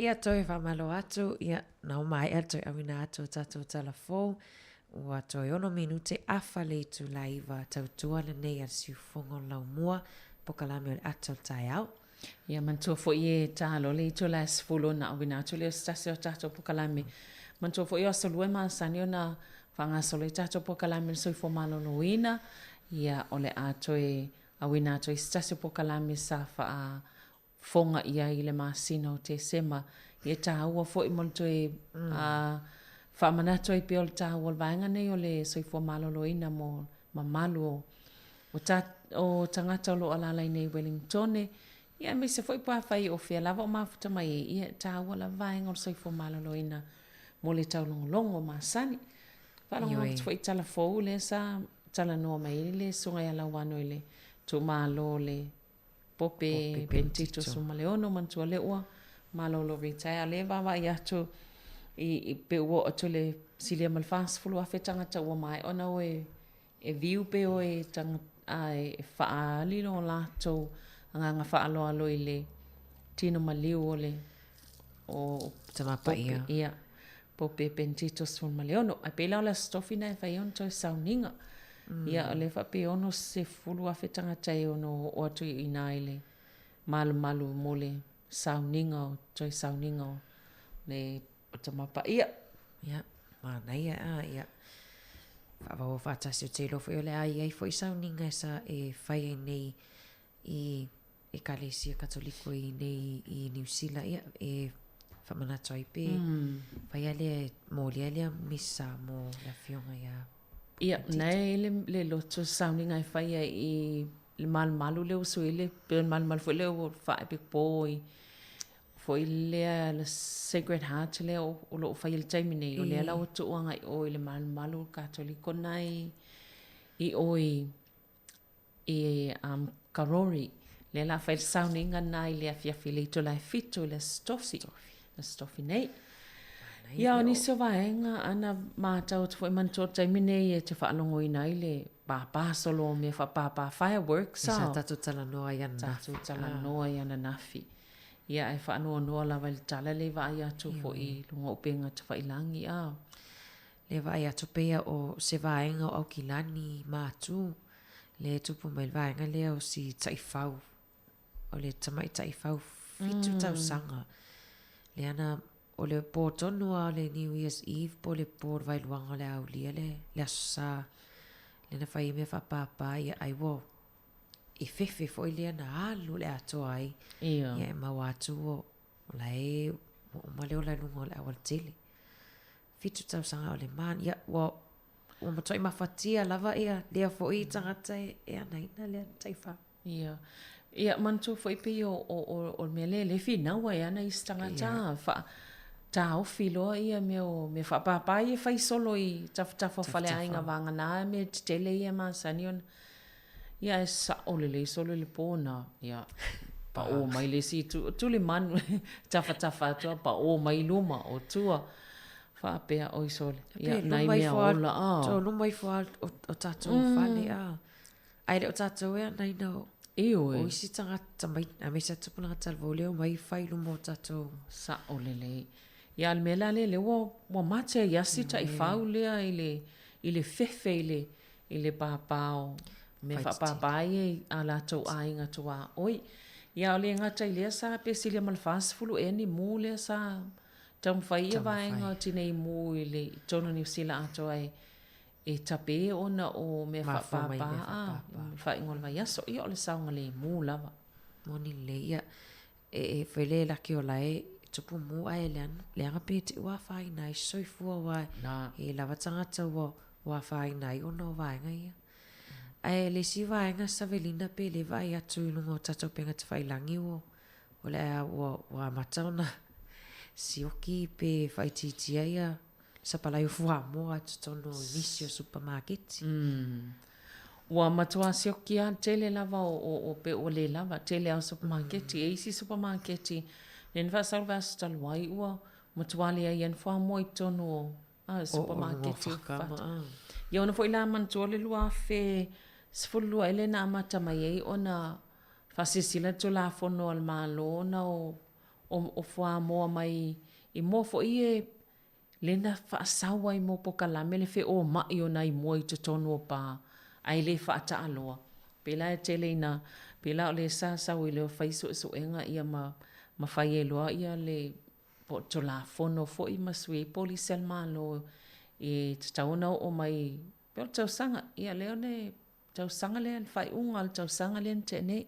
Ia toi whamalo atu, ia nau mai atoi awina atu tatou talafou, ua toi ono minute awhale tu laiva tautua le nei al siufongo lau mua, pokalame o le atou Taeao. Ia mantua fo i e talo le ito la sfulo na awina atu le stasi o tatou pokalame. Mantua fo i o asolue maasani o na whangaso le tato po kalame soifo malolo ina, ia ole atoe awina atoe stasi po kalame sa wha fonga ia i le masina o te sema, ia tāua fo i moltoe whamanato i pio le tāua vaenga nei o le soifo malolo ina mo mamalu o tangata o lo alalai nei Wellingtone, ia me se foi pawhai o fia lava o mafuta mai ia tāua la vaenga o soifo malolo ina mo le tau longo masani. Whanongo foi tala fou le sa tala noa mai le sunga ia lawano ile tu malo le pope pentito suma leono mantua le ua malolo retire le wawa i atu i pe ua atu le silia malfas fulu a fetanga ta ua mai ona o e viu pe o e tanga e faa lilo lato anga faa alo alo i le tino maliu o le o tamapa ia. Ia pope pentito suma leono a pe la stofina e fai on to sauninga. Ia le fa pe ono se fulu a fetanga tai ono o atu i naile malu mole sauninga o toi sauninga o le o tamapa ia. Ia, mana ia ia. Whawa whatasi o te lofo i le ai fo i sauninga sa e whai nei i Kalesia Katoliko i nei i New Zealand ia e whamanato i pe. Whai ale mo le alea misa mo la fionga ia. Ia, nei le loto sauninga i whai i le malu leo suile, pe malu foi leo whae pe poi. Foi lea le Sacred Heart leo o lo whai il taimi nei, o lea lau tuanga i oi le malu katoliko nai, i oi i Karori. Lea la whai sauninga nai lea fiafi le to lai fito le stofi nei. Ia o nisi o vaenga ana mātau te fwoi mantua taimi nei e te whaalongo i nai le pāpā solo me whapāpā fireworks. Isa tatu tala noa i ana Tatu tala noa i ana nafi. Ia e whaanoa noa lawa le tala le vai atu fo i lunga upenga te whailangi au. Le vai atu pea o se vaenga o Aukilani mātu. Le tupu mai le vaenga lea o si taifau. O le tamai taifau fitu tau sanga. Le ana o le pōtonua o le New Year's Eve po le pōr vai luanga le au lia le asosa. Le na whai me whapāpā ia ai wo. I fefe fo i lea na alu le ato ai. Ia. Ia e mau atu o lai o maleo lai lunga o le awal tele. Fitu tau sanga o le man. Ia o matoi mawhatia lava ia lea fo i tangata e anaina lea taifa. Ia. Ia mantu fo i pe o mea le whinaua e ana i stangata. Taao filo ia me whapapa i whai solo i tafa whale ainga wanga nā me tele ia masani on. Ia e sa olele solo le pōna. Ia pa o mai le si tu le manu tafa atua pa o mai luma o tua. Whapea oi sole. Ia nai mea ola a. So lumai fua o tatou whale a. Aire o tatou ea nai nao. Eo e. O isi tangata mai a me sa tupuna talvo leo mai whai lumo tatou. Sa olele. Ia le mela le wa mate yasi ta i whau lea i le fefe i le pāpāo. Me whapapai a lātou ainga tua oi. Ia o le ngata i lea sa pesilia malfas fulu e ni mū lea sa tam whai ia vaenga tine i mū i le tono ni sila ato ai e tape ona o me whapapa a whaingol vai aso ia o le saunga le mū lava. Moni le ia e whele laki o lai tupu mu ai le anga pete ua whai nai soifua wai e lava tangata ua whai nai ona o vaenga ia. Ai le si vaenga savelina pe le vai atu ilunga o tatou penga te whailangi o le a ua matauna si oki pe whai titia ia sa palai ufua mo atu tono inisio supermarket. Ua matua si oki a tele lava o pe o le lava tele au supermarket e isi supermarket nen va salva stalwai ua motuali ai en fa moi tono supermarket ia ona foi la man tole lua fe sfulu ele na mata mai ona fasisila to la fono al malo na o fa mo mai i mo fo ie lena fa sawa i mo pokala mele fe o ma i ona i mo i tono pa ai le fa ta aloa pela tele na pela le sa o le fa so enga ia ma fai e loa ia le po to la fono fo i masui polisel malo I te tauna o mai, peo tau sanga, ia leo ne tau sanga le whai unga, tau sanga le te ne.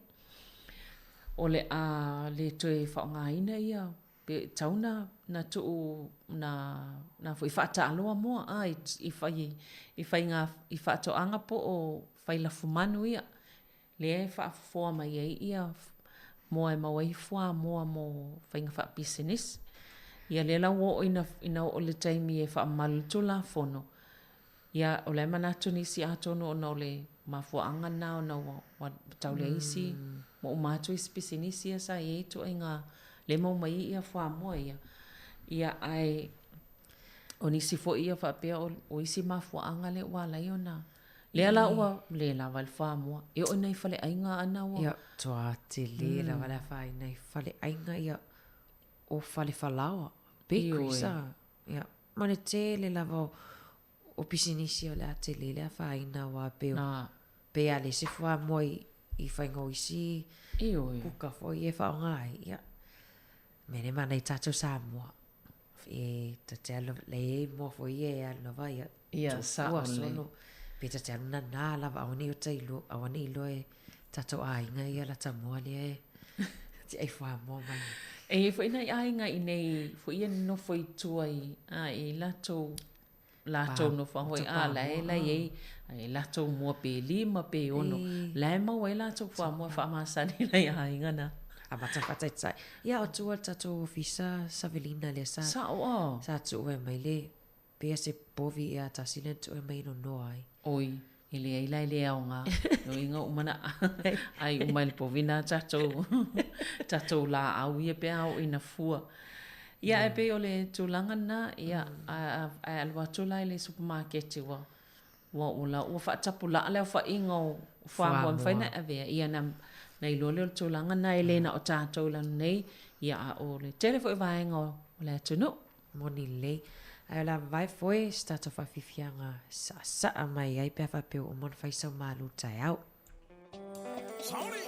O le a le tue whaonga ina ia, pe tauna na tuu na fui whata aloa moa, i whai ngā, i whato anga po o whai la fumanu ia. Le e whaafoa mai ei ia, moa e mawai fua, moa mo whai ngā wha business. Ia le lau o ina o le taimi e wha malu tula fono. Ia o le manatu nisi atono o na le mafua anga na o na wa tau le isi. Mo umatu isi pisinisi ia sa i eitu ai ngā le mau mai ia wha moa ia. Ia ai o nisi fo ia wha pia o isi mafua anga le walai o na. Le ala ua le la wal wha moa. E o nei fale ainga ana ua. Ia toa te le la wala wha nei fale ainga ia o fale whalawa. Bakery sa. Ia. Mane te le lava o pisinisi o le a te le wha aina wa peo. Pe a le se fua moa I whaingo isi. Kuka fo I e wha o ngai. Ia. Mene mana I tato Samoa. E ta te alo le mo fo I e alo wa ia. Ia sa o le. Pe ta te alo na nā lava awani o teilo. Awani ilo e tato ainga ia la tamoa le e. Ti ai wha moa mai. E fo ina I ainga I nei fo ia no fo I tua I lato no fa hoi la ye ai lato mo pe lima pe ono la ma wai lato fa mo fa ma sani la ya inga na amata fata tsai ya o tua tato ofisa Savelina le sa sa tu e mai le pe se povi ya ta silent o mai no no ai oi ile ai le aunga no inga umana ai umai povina tato la au ye pe au ina fua. Ia e pe o le tūlanga na, ia a alwa tūlai le supermarket wa ula ua whaatapu la leo wha inga o whaamua mwhaina a vea. Ia na ilo leo tūlanga na e lena o tātou lanu nei, ia a o le telefo I vaenga o le atunu. Moni le. Ai la vai foi start of afifianga sa mai ai pe fa pe o mon faisa malu Taeao. Sorry.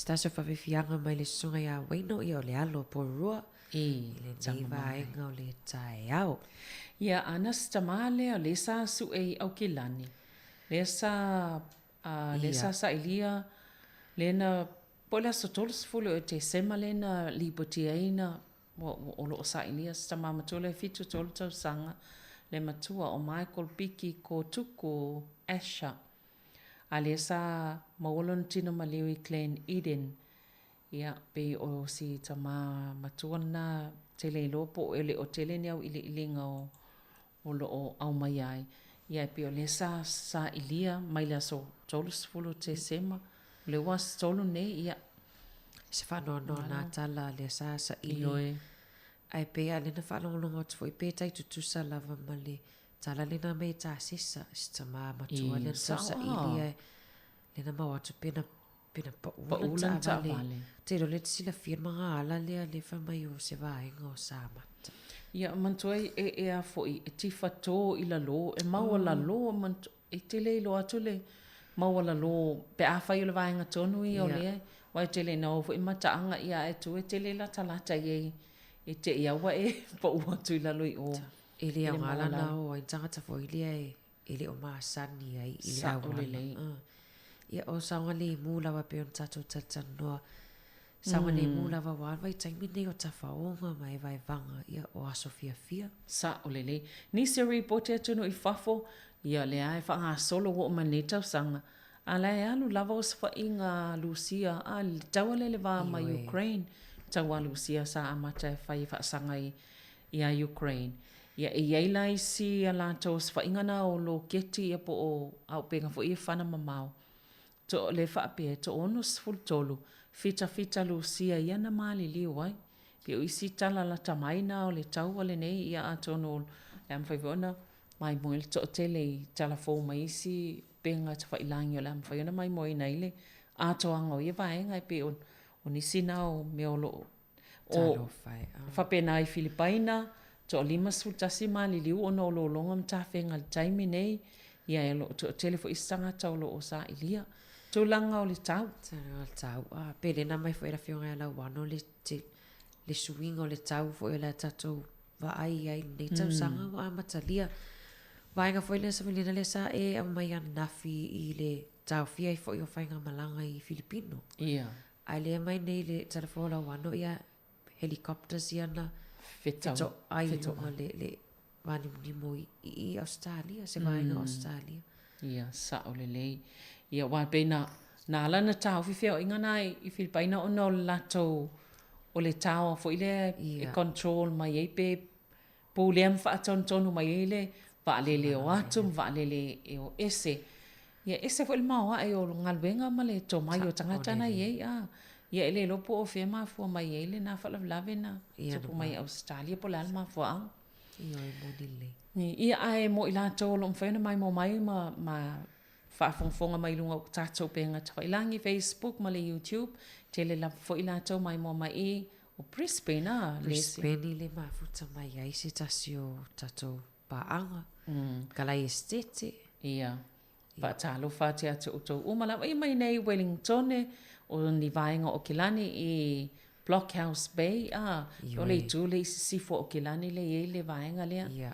staso whawhiwhianga mai le sunga ia waino i o le alo porua. I le nei vaenga o le Taeao. Ia ana stama lea le sa su e au ki lani. Le sa ilia le na pola sotols fulu e te sema le na libotiaina o lo sa ilia stama matule fitu tolu tau sanga le matua o Michael Piki ko tuku Asha. A le sa maolon tino maliwi Clan Eden. Ia pe o si tama matua na tele lopo ele o tele ni au ilinga o lo o au mai ai. Ia pe o le sa ilia mai la so tolus fulu te sema le was tolu ne ia se whanau no nā tala le sa ilia. Ai pe a le na whanau longa tu foi pe tai tutusa lava mali tala le na mei tā sisa si tama matua le sa ilia le na mawa tu pena paulan ta vale. Te le sila firma ala le le fa mai o se vaenga o sa mata. Ia mantuai e a foi e tifa tō i la lo e maua la lo e te le lo atu le maua la lo pe a whai o le vaenga tonu i o le wai te le na o foi mataanga ia e tu e te le la talata i e te ia wa e pa ua tu i la lo i o. E le au ala na o ai tangata foi le e le o maasani ai i le au le. Ia o saunga le mūlawa pe on tatou tatanoa. Saunga le mūlawa wāwai taimi nei o tawhaonga mai vai vanga ia o aso fia. Sa o le. Ni se reporte atunu i fafo ia le ai whanga solo o manetau sanga. A le alu lava o sa inga Lucia a taua le wā ma Ukraine. Taua Lucia sa amata e whai whaasanga i Ukraine. Ia e iei si a lātou sa inga na o lo keti ia po o au penga fo i whana mamau. To le whaapea to onus full tolu. Fita Lucia ia na mali liu wai. Pe o isi tala la tamaina o le taua le nei ia atono le amwhaiwona. Mai moel to tele i tala fō mai isi penga ta whailangi o le amwhaiwona mai moi naile. Ato anga o ia vaenga e pe o nisi nao me o lo. O whapena i Filipaina. To lima sultasi mali liu o no lo longa mta whenga le taimi nei. Ia e lo to tele fo isanga tau lo o sa ilia. To langa o le tau. Tau. Pele na mai fwera whionga la wano le suinga o le tau fo e la tatou wa ai nei tau sanga o amatalia. Vaenga fo le samelina le sa e a mai anafi i le tau fia i fo i o whainga malanga i Filipino. Ia. Ai le mai nei le telefo la wano ia helicopters ia na fito ai o le wani mo i Australia, se vaenga Australia. Ia, sa o le lei. Ia wa pena na ala na tau fifeo inga nai i Filipaina o no lato o le tau fo ile e control mai e pe po le am fa tonu mai ele va le o atum va le e o ese. Ia ese fo il maua e o ngalwenga male to mai o tangata na ye ia ele lo po o fe ma fo mai ele na fa lave na to mai Australia po la ma fo ang. Ia e modile. Ia ai mo ila to lo mfena mai mo mai ma whaafonga mai lunga o tātou penga tawailangi Facebook ma le YouTube tele la fo ila tau mai mo mai o Brisbane Brisbane le mafuta mai ai se tasio tātou paanga kalai estete ia pa talo fa te atu o tau umala mai nei Wellington o ni vaenga o Kilani i Blockhouse Bay o le tu le sifo o Kilani le vaenga lea ia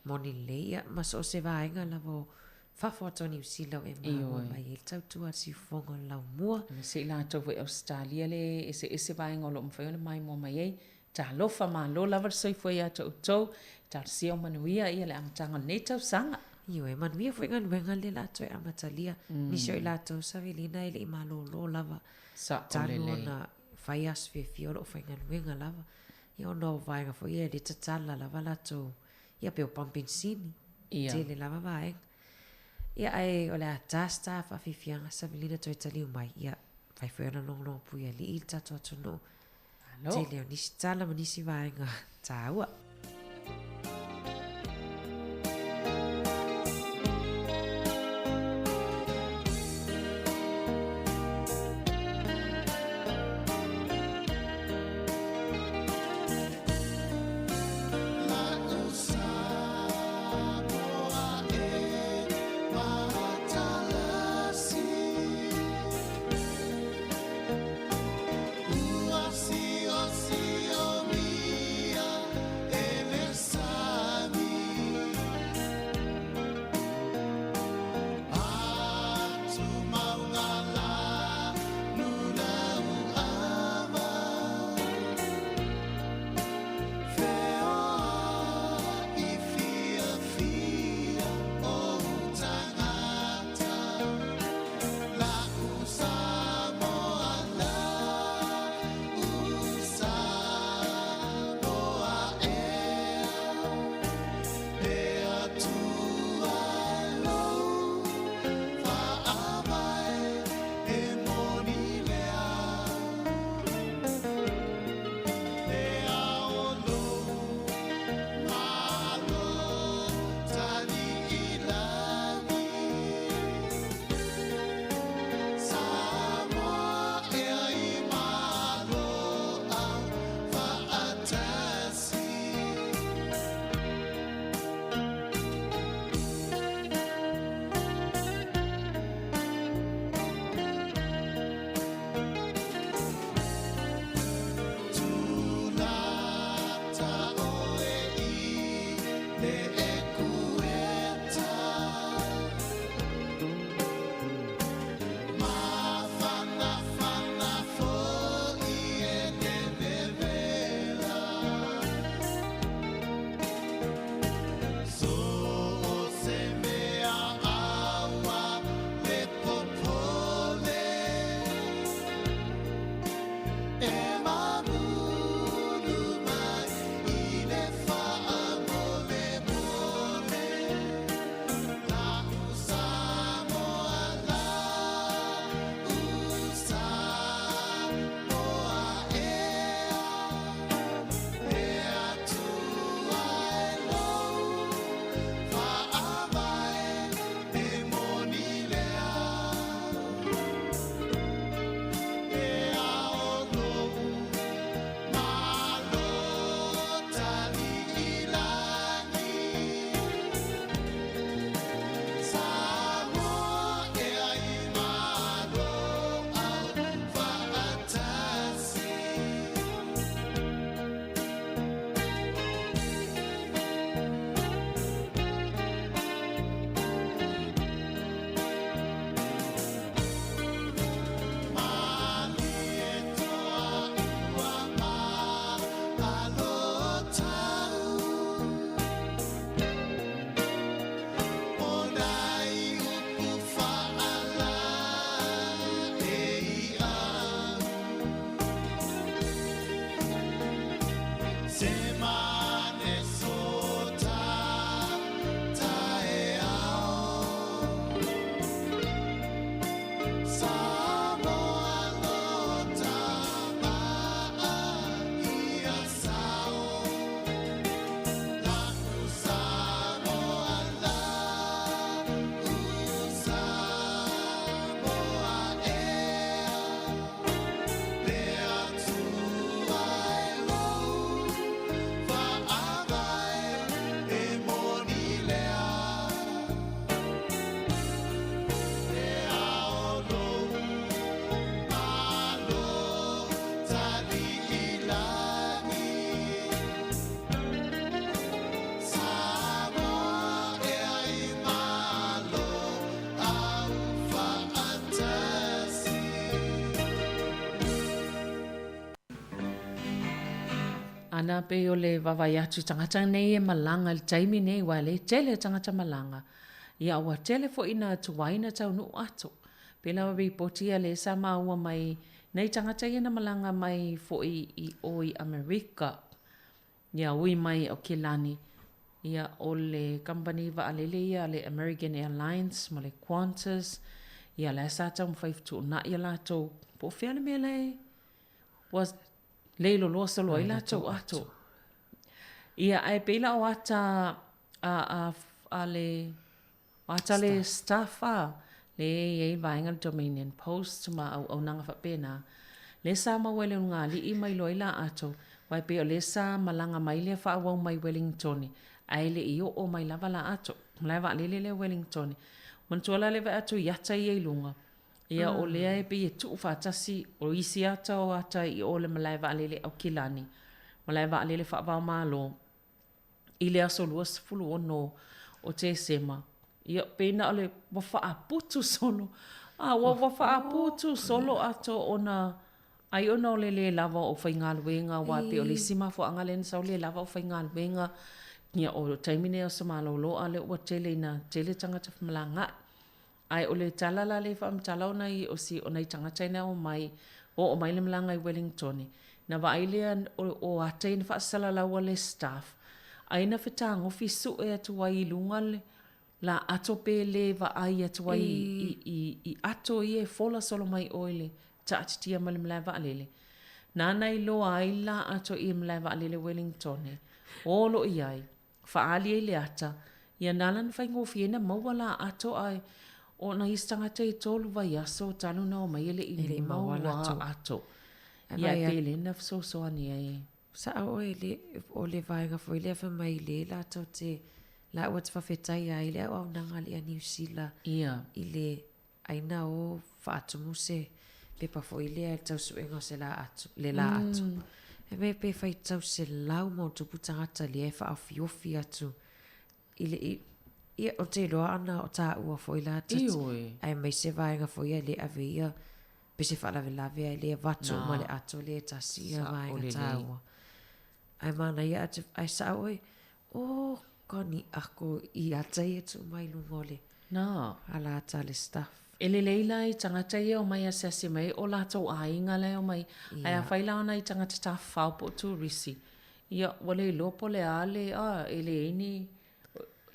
moni le ia mas o se vaenga la vo Whawhata ni usila e maua mai e tau tua si whonga lau mua. Se la tau e Australia le ese vaenga o lo mwhaiona mai mua mai e. Ta alofa ma lo lava soi fwoi a tau tau. Ta sio manuia ia le amatanga nei tau sanga. Iyo e manuia fwoi nganuenga le la tau e amatalia. Nisio i la tau savelina ele i malo lo lava. Tano na whai asu fio lo fwoi nganuenga lava. Ia ono vaenga fwoi e le tatala lava la tau. Ia peo pampensini. Tele lava vaenga. Ia ai o le atasta fa fifianga sa velina toi taliu mai ia fai fwena long puia li il tato atono te leo nisi tala ma nisi vaenga taua Ana pe o le vavai atu tangata nei e malanga le taimi nei wa le tele tangata malanga. Ia ua tele fo ina tuwaina tau nu atu. Pela wa ripotia le sa maua mai nei tangata ina malanga mai fo i oi Amerika. Ia ui mai o Kilani. Ia o le company va alele ia le American Airlines ma le Qantas. Ia le sa tau mwhaiftu na ia lato. Po whiana mea le was leilo loa solo ai lato ato. Ia ai pela o ata le staff le ei vainga Dominion Post ma au nanga whapena. Le sa ma wele ngā li i mai loila ato. Wai pe o le sa malanga mai le whaawau mai Wellington. Ai le i o mai lava la ato. Lava le Wellington. Mantuala le va ato yata i lunga. Ia o lea e pe e tuu whaatasi o isi ata o ata i o le malai wa alele au Kilani. Malai wa alele whaavau malo. I le aso lua sifulu ono o te sema. Ia pena ole wafa a putu solo. Wafa a putu solo ato ona ai ona o le lava o whaingaluenga wa pe o le sima fo angalen sa o le lava o whaingaluenga. Ia o taimine o sa malo lo ale ua tele na tele tangata whamalanga. Ai o le talala le wha amtala ona i o si ona i tangata ina o mai o mai le malanga i Wellington. Na wa ailea o atei na wha asala laua le staff. Ai na whita ngofi su e atu wai i lunga le la ato pe le wa ai atu wai i ato i e fola solo mai oile ta atitia ma le malai wa alele. Nana i loa ai la ato i malai wa alele Wellington. O lo i ai. Wha ali e le ata. Ia nalan whai ngofi e na maua la ato ai. O na istangata i tolu vai aso tanu na o mai ele i maua ato. Ia pele na so ani ai. Sa o le vaenga fo ile fa mai le la to te la o te whawhetai ai le o nanga le a New Zealand. Ia. I le aina o whaatumu se pe pa fo ile e tau suenga se la atu. Le la atu. E me pe fai tau se lau mo tupu tangata le e wha au fiofi atu. Ile ia o te loa ana o tā ua fo ila tati. Ai mai se vaenga fo ia le ave ia pe se whalawe lawe ai le watu ma le ato le tasi ia vaenga tā ua. Ai mana ia atu ai sa oi o koni ako i atai e tu mai lungole. Na. Ala ata le staff. Ele leila i tangata ia o mai asesi mai o lato a inga le o mai. Ai a whaila ona i tangata tā whao po tu risi. Ia wale lopo le ale ele ini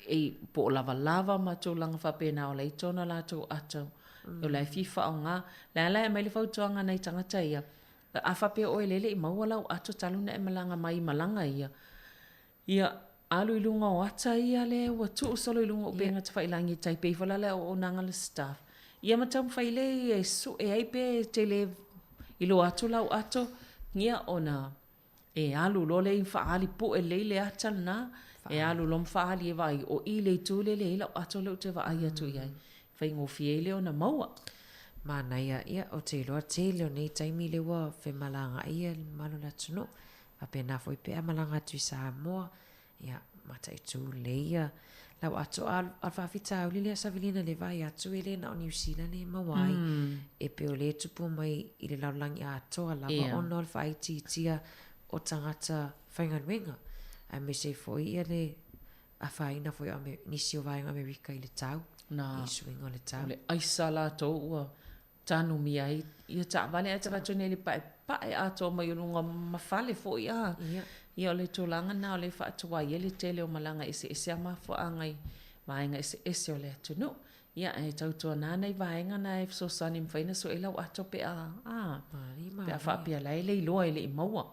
e po lava ma tō langa whapena o lei tōna lātou atau. O lai fifa o ngā. Lai mai le whautuanga nei tangata ia. A whape o lele i maua lau ato taluna e malanga mai malanga ia. Ia alu i lunga o ata ia le ua tuu solo i lunga o benga te whailangi tai peiwala le o nanga le staff. Ia matam whaile e su e aipe te le ilo ato lau ato. Ngia ona e alu lole i whaali po e leile atal na. E alu lom whaali e vai o i le tū le lau ato leo te wa ai atu iai. Whai ngō fiele o na maua. Mana ia o te loa te leo nei taimi le wa whe malanga ia malo la tuno. A pena foi pe a malanga tu Samoa. Ia mata i tū le ia. Lau ato al whawhita au li lea savilina le vai atu e le na o New Zealand le mawai. E pe o le tupu mai i le laulangi a atoa lava ono al whaiti tia o tangata whainganuenga. Ai me se foi ia le a whaina foi nisi o vai Amerika i le tau. I swingo le tau. Le aisa la tō ua tanu mi ai. Ia ta vale ata vato ne le pae ato mai ununga mawhale foi a. Ia o le tūlanga na o le whaatua i le tele o malanga ese a mafuanga i vaenga ese o le atunu. Ia e tautua nana i vaenga na e fsosani mwhaina so e lau ato pe a pe a whaapia lai le iloa i le i maua.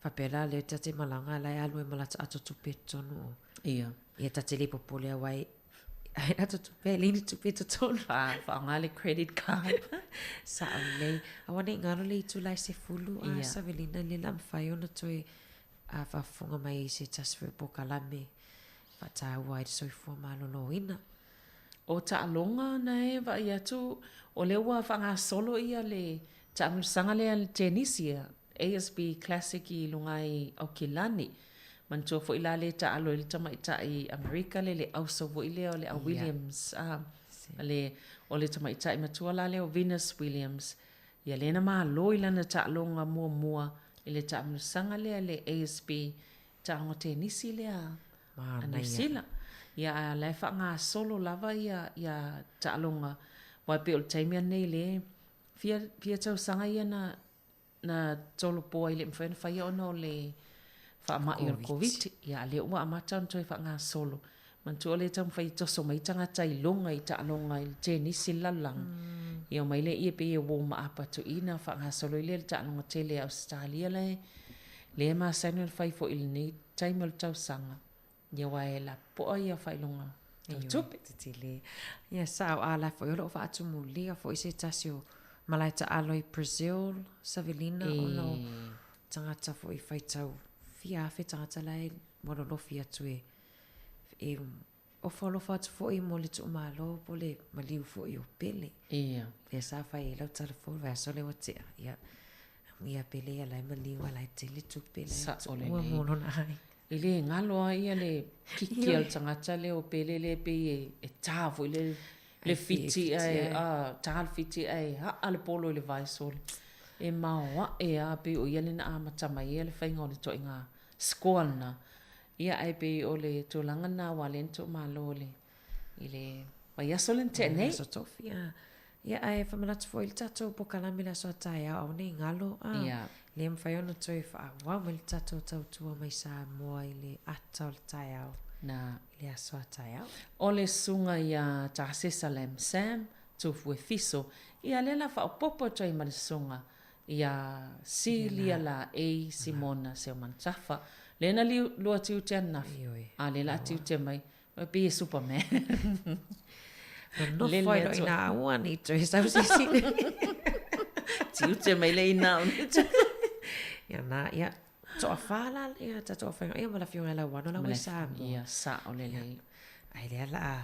Whapela le tate malanga lai alu e malata ato tupe tonu. Ia. Ia tate li popole awai ato tupe lini tupe tonu. Whaanga le credit card. Sa o lei. Awane ngaro le itu lai se fulu. A sa velina le lam whai ona toi a whafunga mai i se taswe pokalame. Whataua i soifua malolo ina. O ta alonga na e wa i atu o le ua whanga solo ia le ta amusanga le tenisia ASB Classic i lunga i Aukilani. Mantua fo ila le ta alo i tama ita i Amerika le auso vo ile o le a Williams. O le tama ita i matua la le o Venus Williams. Ia le na maa lo ila na ta alonga mua i le ta amusanga le ASB ta ango tenisi le a Anasila. Ia lai whanga solo lava ia ta alonga. Wai pe o taimia nei le fia tau sanga ia na tolo poa i le mwhena whaia ona o le whaamai o COVID. Ia le ua amata on toi whanga solo. Mantu o le tau mwhai toso mai tangata i longa i ta alonga i tenisi lalang. Ia mai le ia pe ia woma apa tu ina whanga solo i le ta alonga tele Australia le maa sainu le whai fo ili nei taimia o le tau sanga. Ia wae la poa ia whailonga. Tupe. Titile. Ia sao ala fo yolo fa atu muli a fo ise tasio malai ta alo i Brazil, Savelina o no tangata fo i whaitau fia fe tangata lai morolo fia tue. O folo fa atu fo i moli tu umalo po le maliu fo i o pele. Ia. Ia sa fai lau telefon vai so le watea. Ia pele ia lai maliu a lai tele tu pele. Sa ole Ua mono na hai. Ile ngaloa ia le kiki al tangata le o pele le pe e tāfu le fiti ai tāl fiti ai ale polo le vai sole e maua e a pe o ia le na amatama ia le whainga o le toi ngā skoalna ia ai pe o le tūlanga na walento malo le ile vai aso le tēnei so tofi ia ai whamanatu fo il tatou pokalami la so Taeao au nei ngalo le mwhaiona toi whaawau me le tatou tautua mai Samoa i le ata o le Taeao na le aso Taeao o le sunga ia tāsesa le Sam tufu e fiso ia le la whaopopo toi ma le sunga ia silia la e Simona se o mantafa le na lua tiu te anafi a le la tiu te mai pe e Superman no foi no ina aua ni toi sau sisi tiu te mai le ina ia na ia to afala ia tato afanga ia mala fiona la wano la wesa ia sa o le ai le la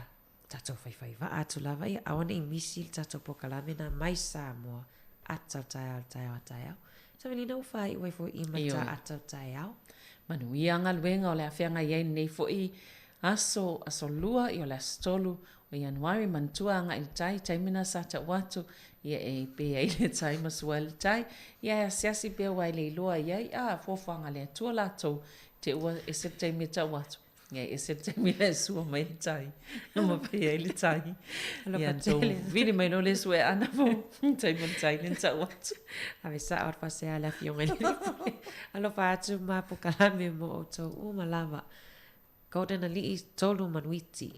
tato fai va atu lava ia awana i misil tato pokalame na mai Samoa ata Taeao Savelina u fai wai fo i mata ata Taeao manuia ngaluenga o le afeanga iai nei fo i aso lua i o le stolu o Januari mantua anga il tai mina sa ta watu ia e pe ai le tai masua il tai ia siasi pe wai le loa iai fofanga le Atua lato te ua e se tai me ta watu ia e se tai me le sua mai tai ma pe ai le tai ia to vidi mai no le sua ana fo tai me tai le ta watu ave sa or pase ala fionga alo fa atu ma pokalame mo o to malava Golden ali tolu manuiti.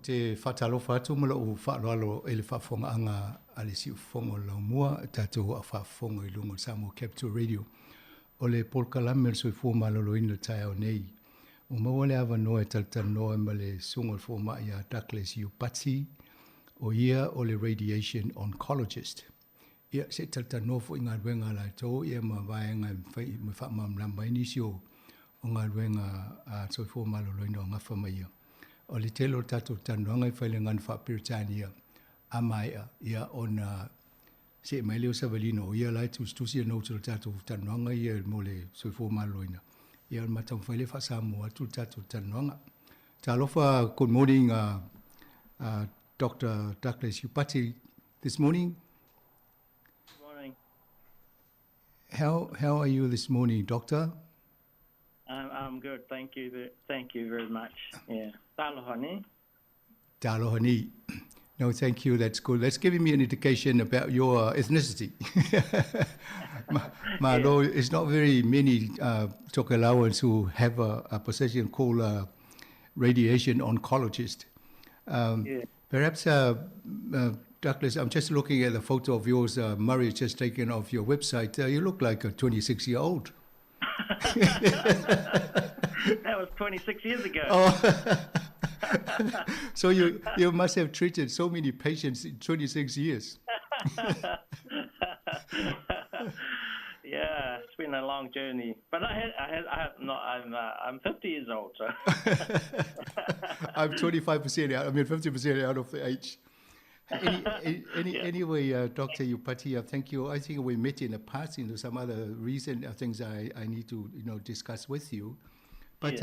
te whatalofa atu mala o whaaloalo e le whafonga anga a le si ufongo lau mua tatou a whafonga I lunga Samoa Capital Radio. O le polkalame le soifua malolo ina Taeao nei. O maua le awa noa e taltanoa ma le sunga le foma ia Douglas Upati o ia o le radiation oncologist. Ia se taltanoa fo inga ruenga la tau ia ma vaenga me whamamlamba inisi o ngā ruenga a soifua malolo ina o ngafa mai ia. O le telo tatou tanoanga I whaile ngana whapiritania a mai ia ona se mai leo savalino o ia lai tusi no to tatou tanoanga ia mo le soifua maloina. Ia matau whaile wha Samoa tu tatou tanoanga. Talofa, good morning, Dr. Douglas Upati this morning. Good morning. How are you this morning, Doctor? I'm good, thank you. Thank you very much. Yeah. Taloha ni. Taloha ni. No, thank you. That's good. That's giving me an indication about your ethnicity. Malo, it's not very many Tokelauans who have a position called radiation oncologist. Perhaps, Douglas, I'm just looking at the photo of yours, Murray, just taken off your website. You look like a 26-year-old. That was 26 years ago. Oh. So you must have treated so many patients in 26 years. Yeah, it's been a long journey. But I'm 50 years old. So. I'm 25% out. I mean, 50% out of the age. Anyway, Dr. Upati, thank you. I think we met in the past into some other recent things I need to discuss with you. But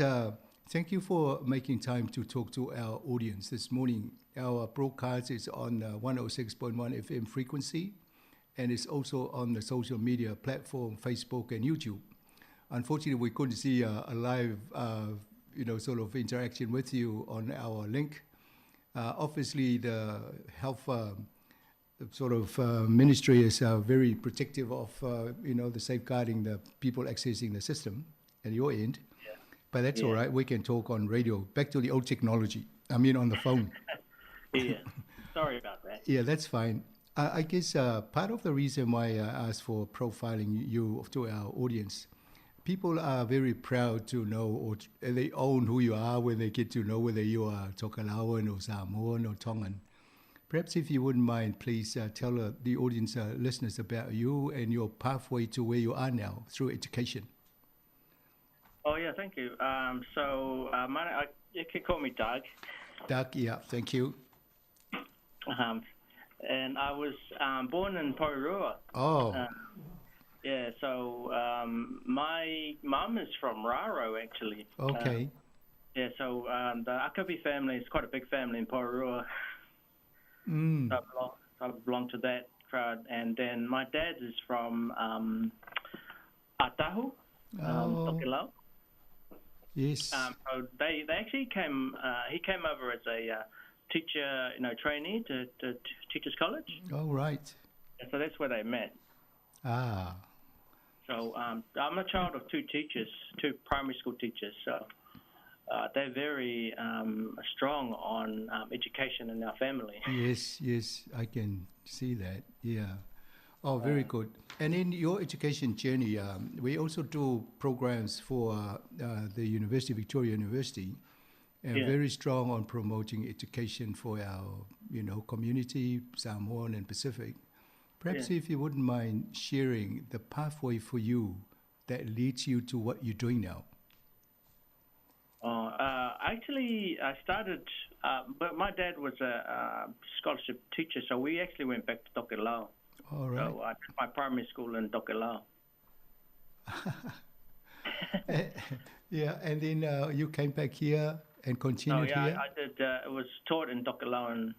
thank you for making time to talk to our audience this morning. Our broadcast is on 106.1 FM frequency, and it's also on the social media platform, Facebook and YouTube. Unfortunately, we couldn't see a live, sort of interaction with you on our link. Obviously, the health ministry is very protective of, the safeguarding the people accessing the system at your end. Yeah. But that's all right. We can talk on radio. Back to the old technology. I mean, on the phone. Yeah. Sorry about that. Yeah, that's fine. I guess part of the reason why I asked for profiling you to our audience, people are very proud to know, or they own who you are when they get to know whether you are Tokelauan or Samoan or Tongan. Perhaps if you wouldn't mind, please tell the audience, listeners, about you and your pathway to where you are now through education. Oh, yeah, thank you. You can call me Doug. Doug, yeah, thank you. And I was born in Porirua. Oh. Yeah, so my mum is from Raro, actually. Okay. So the Akabi family is quite a big family in Porirua. So I belong to that crowd. And then my dad is from Atahu, Tokelau. Yes. So they actually came. He came over as a teacher, trainee to Teachers College. Oh, right. And so that's where they met. Ah. So I'm a child of two primary school teachers. So they're very strong on education in our family. Yes, I can see that. Yeah. Oh, very good. And in your education journey, we also do programs for the Victoria University, and very strong on promoting education for our, community, Samoan and Pacific. Perhaps if you wouldn't mind sharing the pathway for you that leads you to what you're doing now. Actually, I started, but my dad was a scholarship teacher, so we actually went back to Tokelau. All right. So I took my primary school in Tokelau. Yeah, and then you came back here and continued here? I did. It was taught in Tokelau.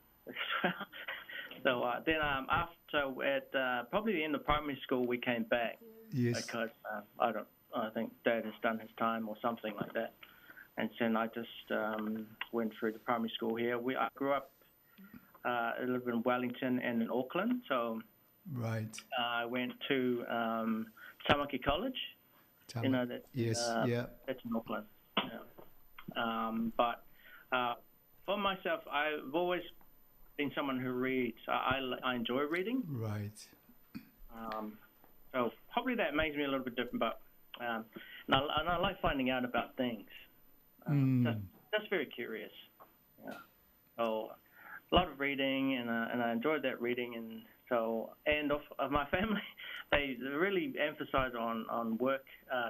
So then after, at probably the end of primary school, we came back. Yes. Because I think Dad has done his time or something like that. And then I just went through the primary school here. I grew up a little bit in Wellington and in Auckland. So right. I went to Tamaki College. Yes, that's in Auckland. Yeah. But for myself, I've always been someone who reads. I enjoy reading. Right. So probably that makes me a little bit different, but and I like finding out about things. That's very curious. Yeah. So a lot of reading, and I enjoyed that reading, and of my family, they really emphasize on work,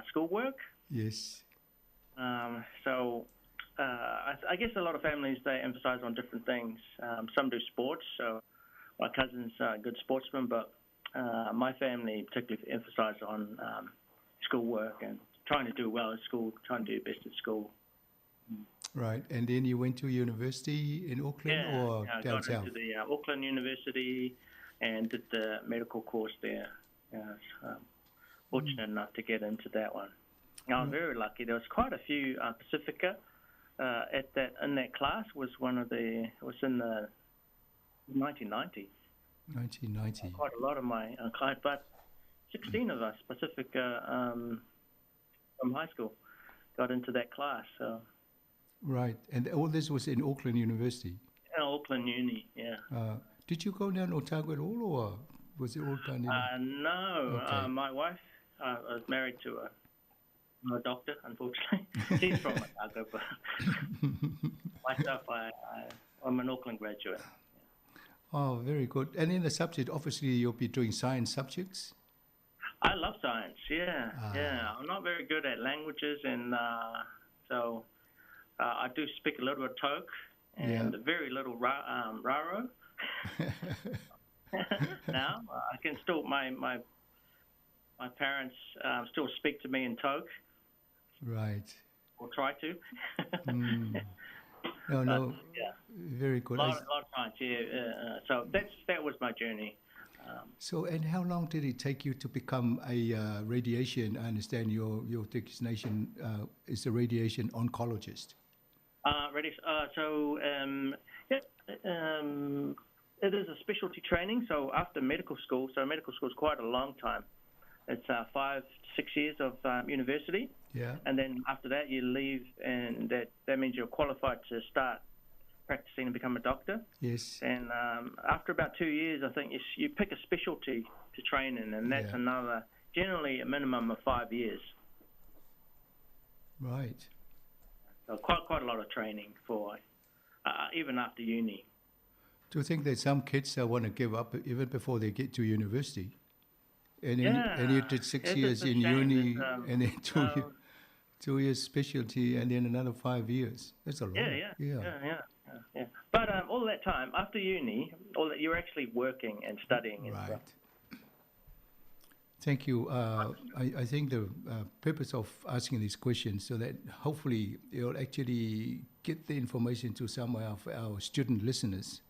schoolwork. Yes. So I guess a lot of families, they emphasize on different things. Some do sports, so my cousin's a good sportsman, but my family particularly emphasize on schoolwork and trying to do well at school, trying to do best at school. Right, and then you went to university in Auckland or I down got south? into the Auckland University and did the medical course there. Fortunate enough to get into that one. I was very lucky. There was quite a few Pacifica in that class. Was in the 1990. 1990. Quite a lot of my clients, but 16 of us Pacifica from high school got into that class. So. Right, and all this was in Auckland University? Auckland Uni, yeah. Did you go down Otago at all, or was it all done in... No, Okay. my wife was married to a doctor, unfortunately. She's from Otago, but myself, I'm an Auckland graduate. Oh, very good. And in the subject, obviously you'll be doing science subjects? I love science, yeah. I'm not very good at languages, and so I do speak a little bit of Tok and very little Raro. Now, I can still, my parents still speak to me in Tok. Right. Or try to. No, yeah. Very good. A lot of science, yeah. So that was my journey. And how long did it take you to become a radiation? I understand your designation is a radiation oncologist. It is a specialty training. So after medical school, medical school is quite a long time. It's 5 to 6 years of university. Yeah. And then after that, you leave, and that means you're qualified to start practicing and become a doctor. Yes. And after about 2 years, I think you pick a specialty to train in, and that's generally a minimum of 5 years. Right. So quite a lot of training for even after uni. Do you think that some kids want to give up even before they get to university? And you did 6 years in uni, and then 2 years specialty, and then another 5 years. That's a lot. Yeah. But all that time after uni, you're actually working and studying. And stuff. Thank you. I think the purpose of asking these questions so that hopefully you'll actually get the information to some of our student listeners.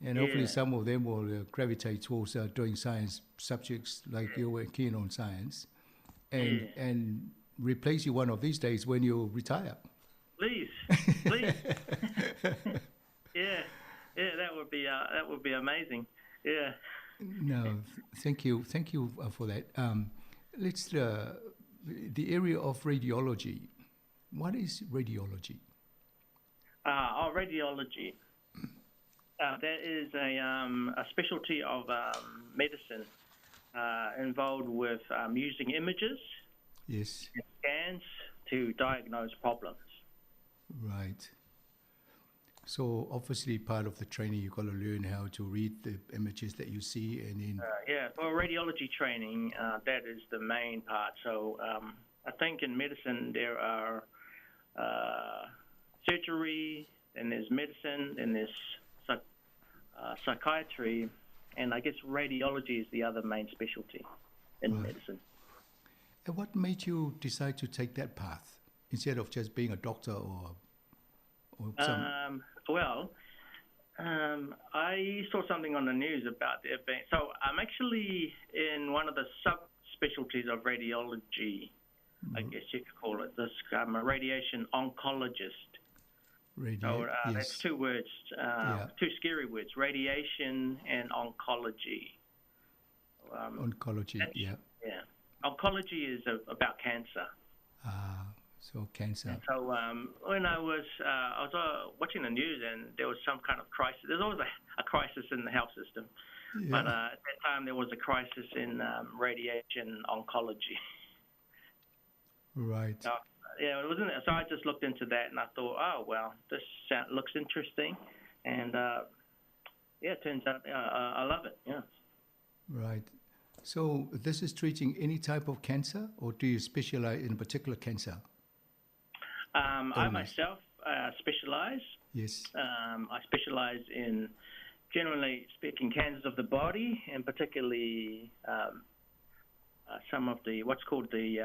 And hopefully some of them will gravitate towards doing science subjects like you were keen on science and replace you one of these days when you retire. Please. That would be amazing. Yeah. No, thank you for that. Let's the area of radiology. What is radiology? Radiology. That is a specialty of medicine involved with using images, yes, and scans to diagnose problems. Right. So obviously, part of the training, you've got to learn how to read the images that you see, and then for radiology training, that is the main part. So I think in medicine there are surgery, and there's medicine, and there's psychiatry, and I guess radiology is the other main specialty in medicine. And what made you decide to take that path instead of just being a doctor or some? I saw something on the news about the event. So I'm actually in one of the subspecialties of radiology, I guess you could call it. I'm a radiation oncologist. That's 2 words, 2 scary words, radiation and oncology. Oncology, Yeah. Oncology is about cancer. So cancer. And so when I was watching the news, and there was some kind of crisis. There's always a crisis in the health system. Yeah. But at that time, there was a crisis in radiation oncology. Right. So, yeah, it wasn't. So I just looked into that, and I thought, oh well, this looks interesting, and yeah, it turns out I love it. Yeah. Right. So this is treating any type of cancer, or do you specialize in a particular cancer? I myself specialize. Yes. I specialize in, generally speaking, cancers of the body, and particularly some of the what's called the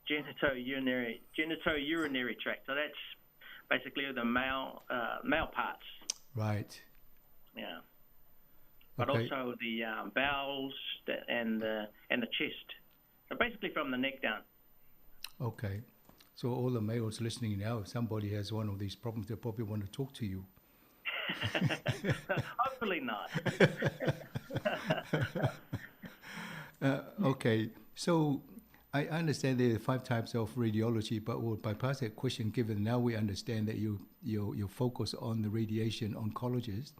genitourinary tract. So that's basically the male parts. Right. Yeah. But Okay. also the bowels and the chest. So basically from the neck down. Okay. So all the males listening now, if somebody has one of these problems, they probably want to talk to you. Hopefully not. Okay. So I understand there are 5 types of radiology, but we'll bypass that question given now we understand that you focus on the radiation oncologist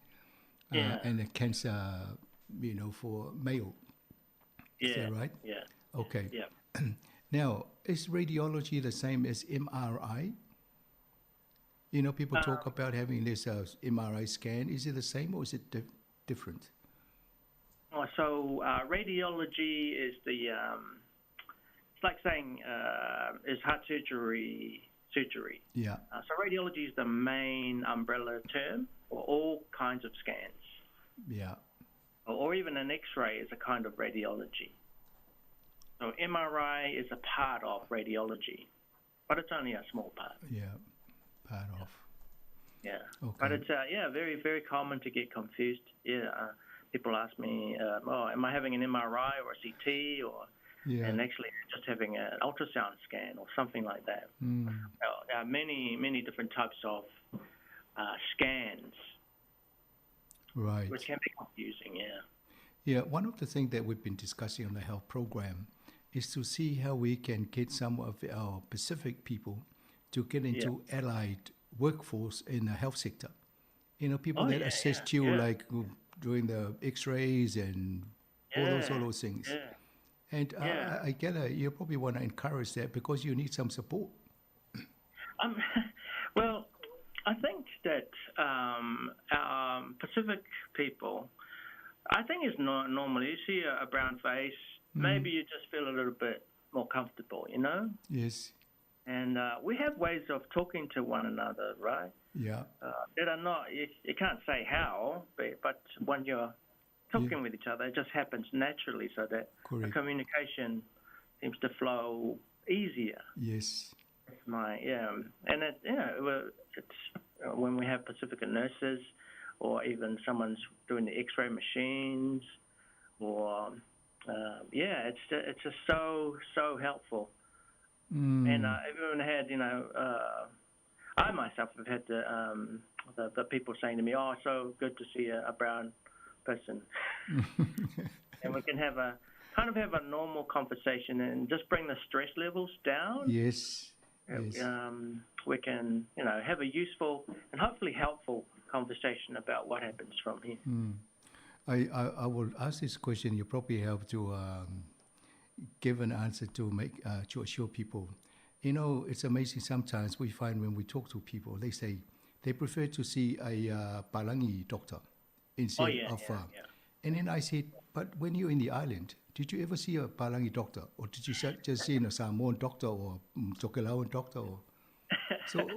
and the cancer, for male. Yeah. Is that right? Yeah. Okay. Yeah. Now, is radiology the same as MRI? People talk about having this MRI scan. Is it the same or is it different? So radiology is it's like saying is heart surgery. Yeah. So radiology is the main umbrella term for all kinds of scans. Yeah. Or even an X-ray is a kind of radiology. So MRI is a part of radiology, but it's only a small part. Yeah, part of. Yeah. Okay. But it's very, very common to get confused. Yeah. People ask me, am I having an MRI or a CT and actually just having an ultrasound scan or something like that. Well, there are many, many different types of scans. Right. Which can be confusing, yeah. Yeah, one of the things that we've been discussing on the health program is to see how we can get some of our Pacific people to get into allied workforce in the health sector. People that assist you like doing the x-rays and all those things. Yeah. And I get it, you probably want to encourage that because you need some support. Well, I think that our Pacific people, I think it's normally, you see a brown face, maybe you just feel a little bit more comfortable, Yes. And we have ways of talking to one another, right? Yeah. That are not, you can't say how, but when you're talking with each other, it just happens naturally so that the communication seems to flow easier. Yes. And it's when we have Pacific nurses or even someone's doing the X-ray machines or, it's just so helpful. And I've even had, I myself have had the people saying to me, "Oh, so good to see a brown person," and we can have a normal conversation and just bring the stress levels down. Yes. We can, have a useful and hopefully helpful conversation about what happens from here. I will ask this question. You probably have to give an answer to make to assure people. It's amazing sometimes we find when we talk to people, they say they prefer to see a Palangi doctor instead of. And then I said, but when you're in the island, did you ever see a Palangi doctor, or did you just see a Samoan doctor or Tokelauan doctor? So,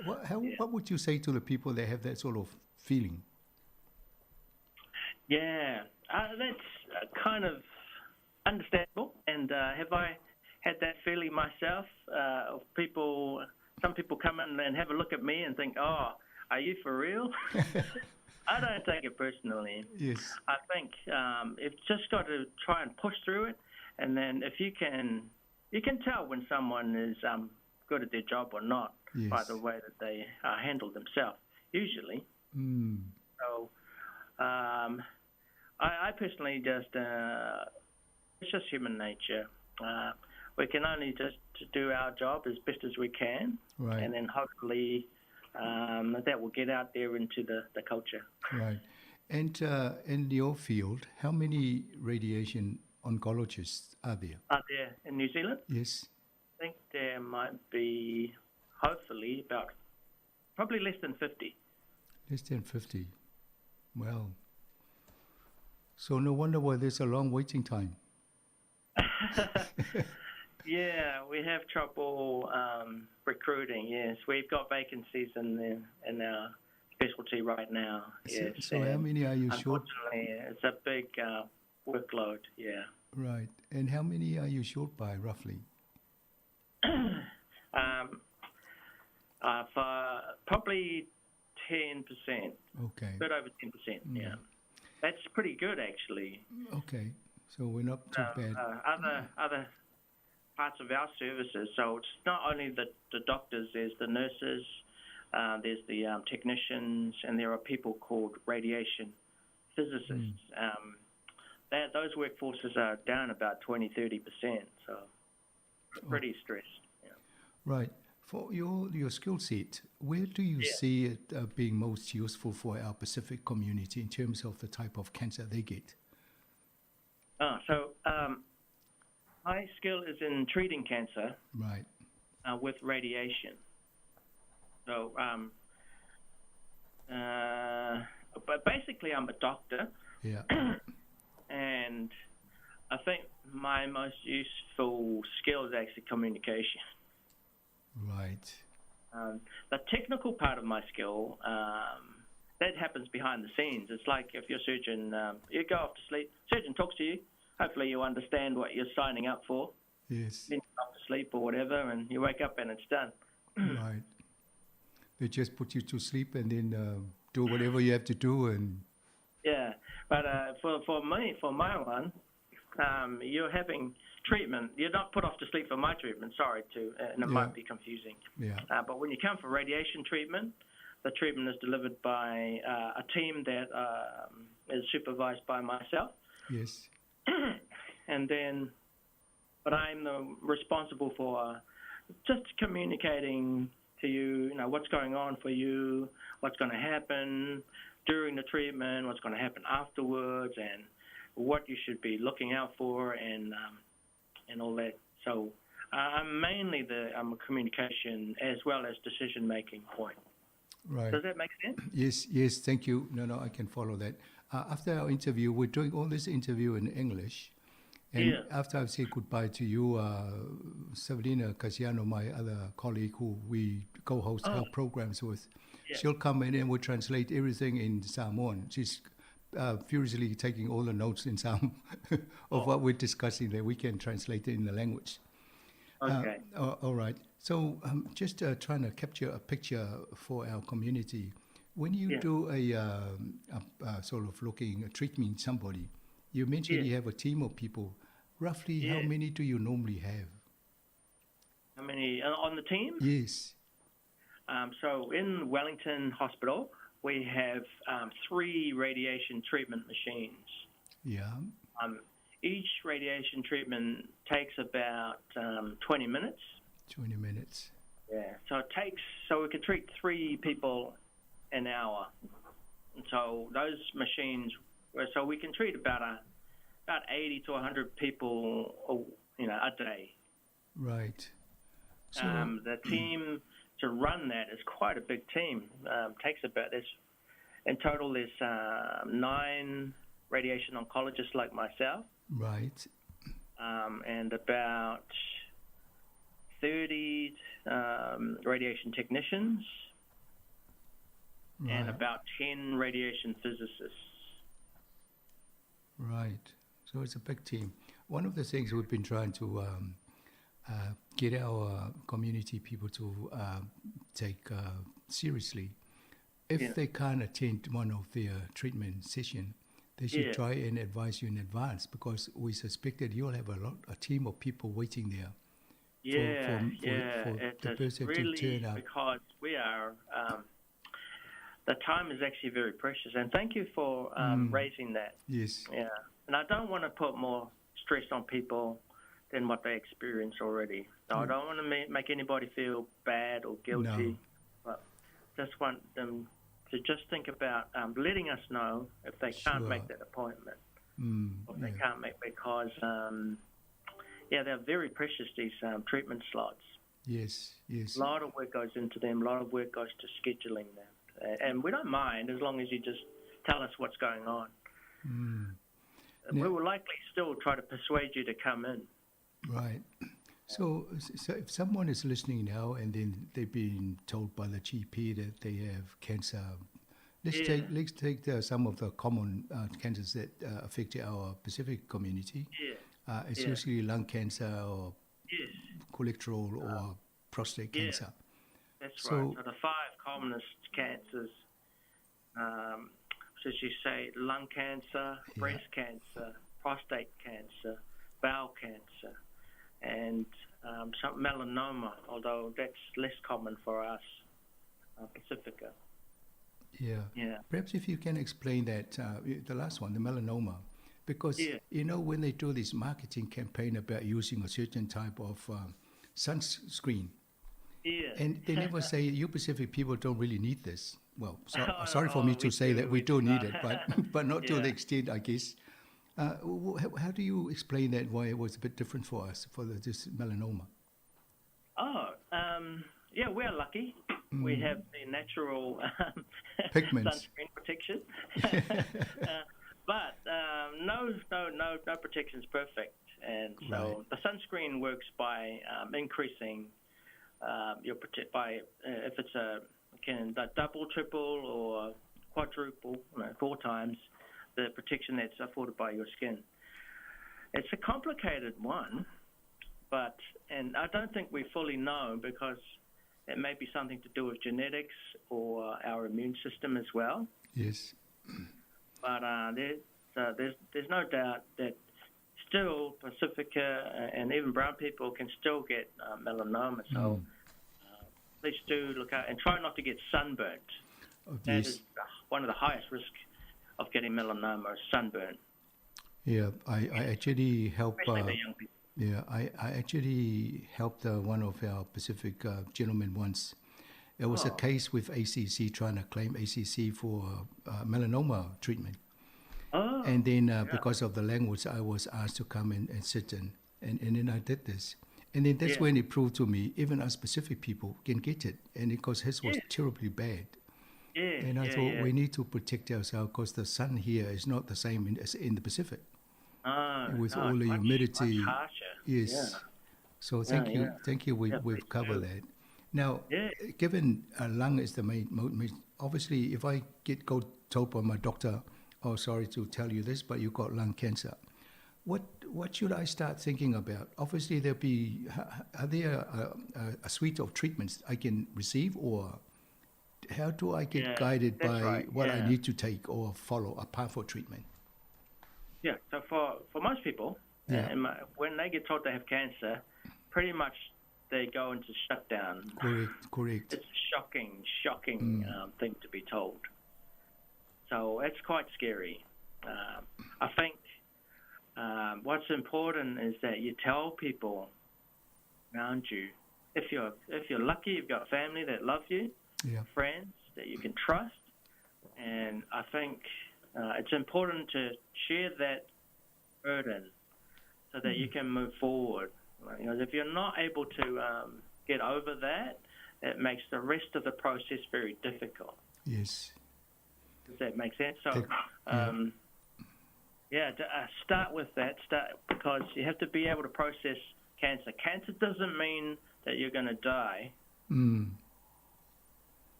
what would you say to the people that have that sort of feeling? Yeah, that's kind of understandable. And have I had that feeling myself? Of some people come in and have a look at me and think, "Oh, are you for real?" I don't take it personally. Yes. I think it's just got to try and push through it, and then if you can tell when someone is good at their job or not by the way that they handle themselves. Usually. So, I personally just it's just human nature. We can only just to do our job as best as we can, Right. and then hopefully that will get out there into the culture. Right. And in your field, how many radiation oncologists are there? Are there in New Zealand? Yes. I think there might be, hopefully, about probably less than 50. Less than 50. Well, so no wonder why there's a long waiting time. Yeah, we have trouble recruiting. Yes, we've got vacancies in our specialty right now. Yes. So how many are you short? Unfortunately, it's a big workload. Yeah. Right. And how many are you short by, roughly? For probably 10%. Okay. A bit over 10%. Yeah. That's pretty good, actually. Okay. So we're not too bad. Other parts of our services. So it's not only the doctors. There's the nurses. There's the technicians, and there are people called radiation physicists. Those workforces are down about 20-30%. So pretty stressed. Yeah. Right. For your skill set, where do you see it being most useful for our Pacific community in terms of the type of cancer they get? So my skill is in treating cancer. Right. With radiation. So, but basically, I'm a doctor. Yeah. And I think my most useful skill is actually communication. Right. The technical part of my skill, that happens behind the scenes. It's like if your surgeon, you go off to sleep, surgeon talks to you, hopefully you understand what you're signing up for. Yes. Then you go off to sleep or whatever, and you wake up and it's done. Right. They just put you to sleep and then do whatever you have to do. And yeah, but for my one, you're having treatment. You're not put off to sleep for my treatment. Sorry, and it might be confusing. Yeah. But when you come for radiation treatment, the treatment is delivered by a team that is supervised by myself. Yes. And then, but I'm responsible for just communicating to you, what's going on for you, what's going to happen during the treatment, what's going to happen afterwards, and what you should be looking out for, and all that. So I'm mainly I'm a communication as well as decision-making point. Right. Does that make sense? Yes, thank you. No, I can follow that. After our interview, we're doing all this interview in English. And after I've said goodbye to you, Sabrina Casiano, my other colleague who we co-host our programs with, she'll come in and we'll translate everything in Samoan. She's furiously taking all the notes in Samoan of what we're discussing there. We can translate it in the language. Okay. All right. So just trying to capture a picture for our community. When you do a sort of treating somebody, you mentioned you have a team of people. Roughly how many do you normally have? How many on the team? Yes. So in Wellington Hospital, we have 3 radiation treatment machines. Yeah. Each radiation treatment takes about 20 minutes. 20 minutes. Yeah. So we can treat 3 people an hour. And so those machines, so we can treat about 80 to 100 people, a day. Right. So, the team to run that is quite a big team. Takes about in total there's 9 radiation oncologists like myself. Right. And about 30 radiation technicians. Right. And about 10 radiation physicists. Right. So it's a big team. One of the things we've been trying to get our community people to take seriously, if they can't attend one of their treatment sessions, they should try and advise you in advance, because we suspect that you'll have a team of people waiting there. For the person really to turn up. Because we are, the time is actually very precious. And thank you for raising that. Yes. Yeah. And I don't want to put more stress on people than what they experience already. So I don't want to make anybody feel bad or guilty, but just want them to just think about letting us know if they can't make that appointment, or if they can't make because, they're very precious, these treatment slots. Yes. A lot of work goes into them, a lot of work goes to scheduling them. And we don't mind as long as you just tell us what's going on. We will likely still try to persuade you to come in. Right. So if someone is listening now and then they've been told by the GP that they have cancer, let's take some of the common cancers that affect our Pacific community. It's usually lung cancer or colorectal or prostate cancer. That's right. So the 5 commonest cancers, so as you say, lung cancer, breast cancer, prostate cancer, bowel cancer, and some melanoma, although that's less common for us, Pacifica. Yeah. Perhaps if you can explain that, the last one, the melanoma, because, when they do this marketing campaign about using a certain type of sunscreen, and they never say, you Pacific people don't really need this. Well, sorry for me to say that we do need it, but not to the extent, I guess. How do you explain that, why it was a bit different for us, for this melanoma? We're lucky. We have the natural sunscreen protection. But no protection is perfect. And so the sunscreen works by increasing your if it's a double, triple, or quadruple, 4 times the protection that's afforded by your skin. It's a complicated one, and I don't think we fully know because it may be something to do with genetics or our immune system as well. Yes. But there's no doubt that still Pacifica and even brown people can still get melanoma. So please do look out and try not to get sunburnt. That is one of the highest risks of getting melanoma, sunburn. Yeah, I actually help. Especially the young people. Yeah, I actually helped one of our Pacific gentlemen once. There was a case with ACC trying to claim ACC for melanoma treatment. And then because of the language, I was asked to come and sit in. And then I did this. And then that's when it proved to me, even us Pacific people can get it. And because his was terribly bad. And I thought we need to protect ourselves because the sun here is not the same as in the Pacific. With all the humidity. Much harsher. Yes. So thank you. We've covered that. Now, given lung is the main, obviously, if I go told by my doctor, oh, sorry to tell you this, but you got lung cancer. What should I start thinking about? Obviously, are there a suite of treatments I can receive, or how do I get guided by what I need to take or follow a path for treatment? Yeah, so for most people, when they get told they have cancer, pretty much they go into shutdown. Correct. It's a shocking thing to be told. So it's quite scary. I think what's important is that you tell people around you. If you're lucky, you've got family that love you, friends that you can trust, and I think it's important to share that burden so that you can move forward. Because if you're not able to get over that, it makes the rest of the process very difficult. Yes. Does that make sense? So, start with that. Because you have to be able to process cancer. Cancer doesn't mean that you're going to die,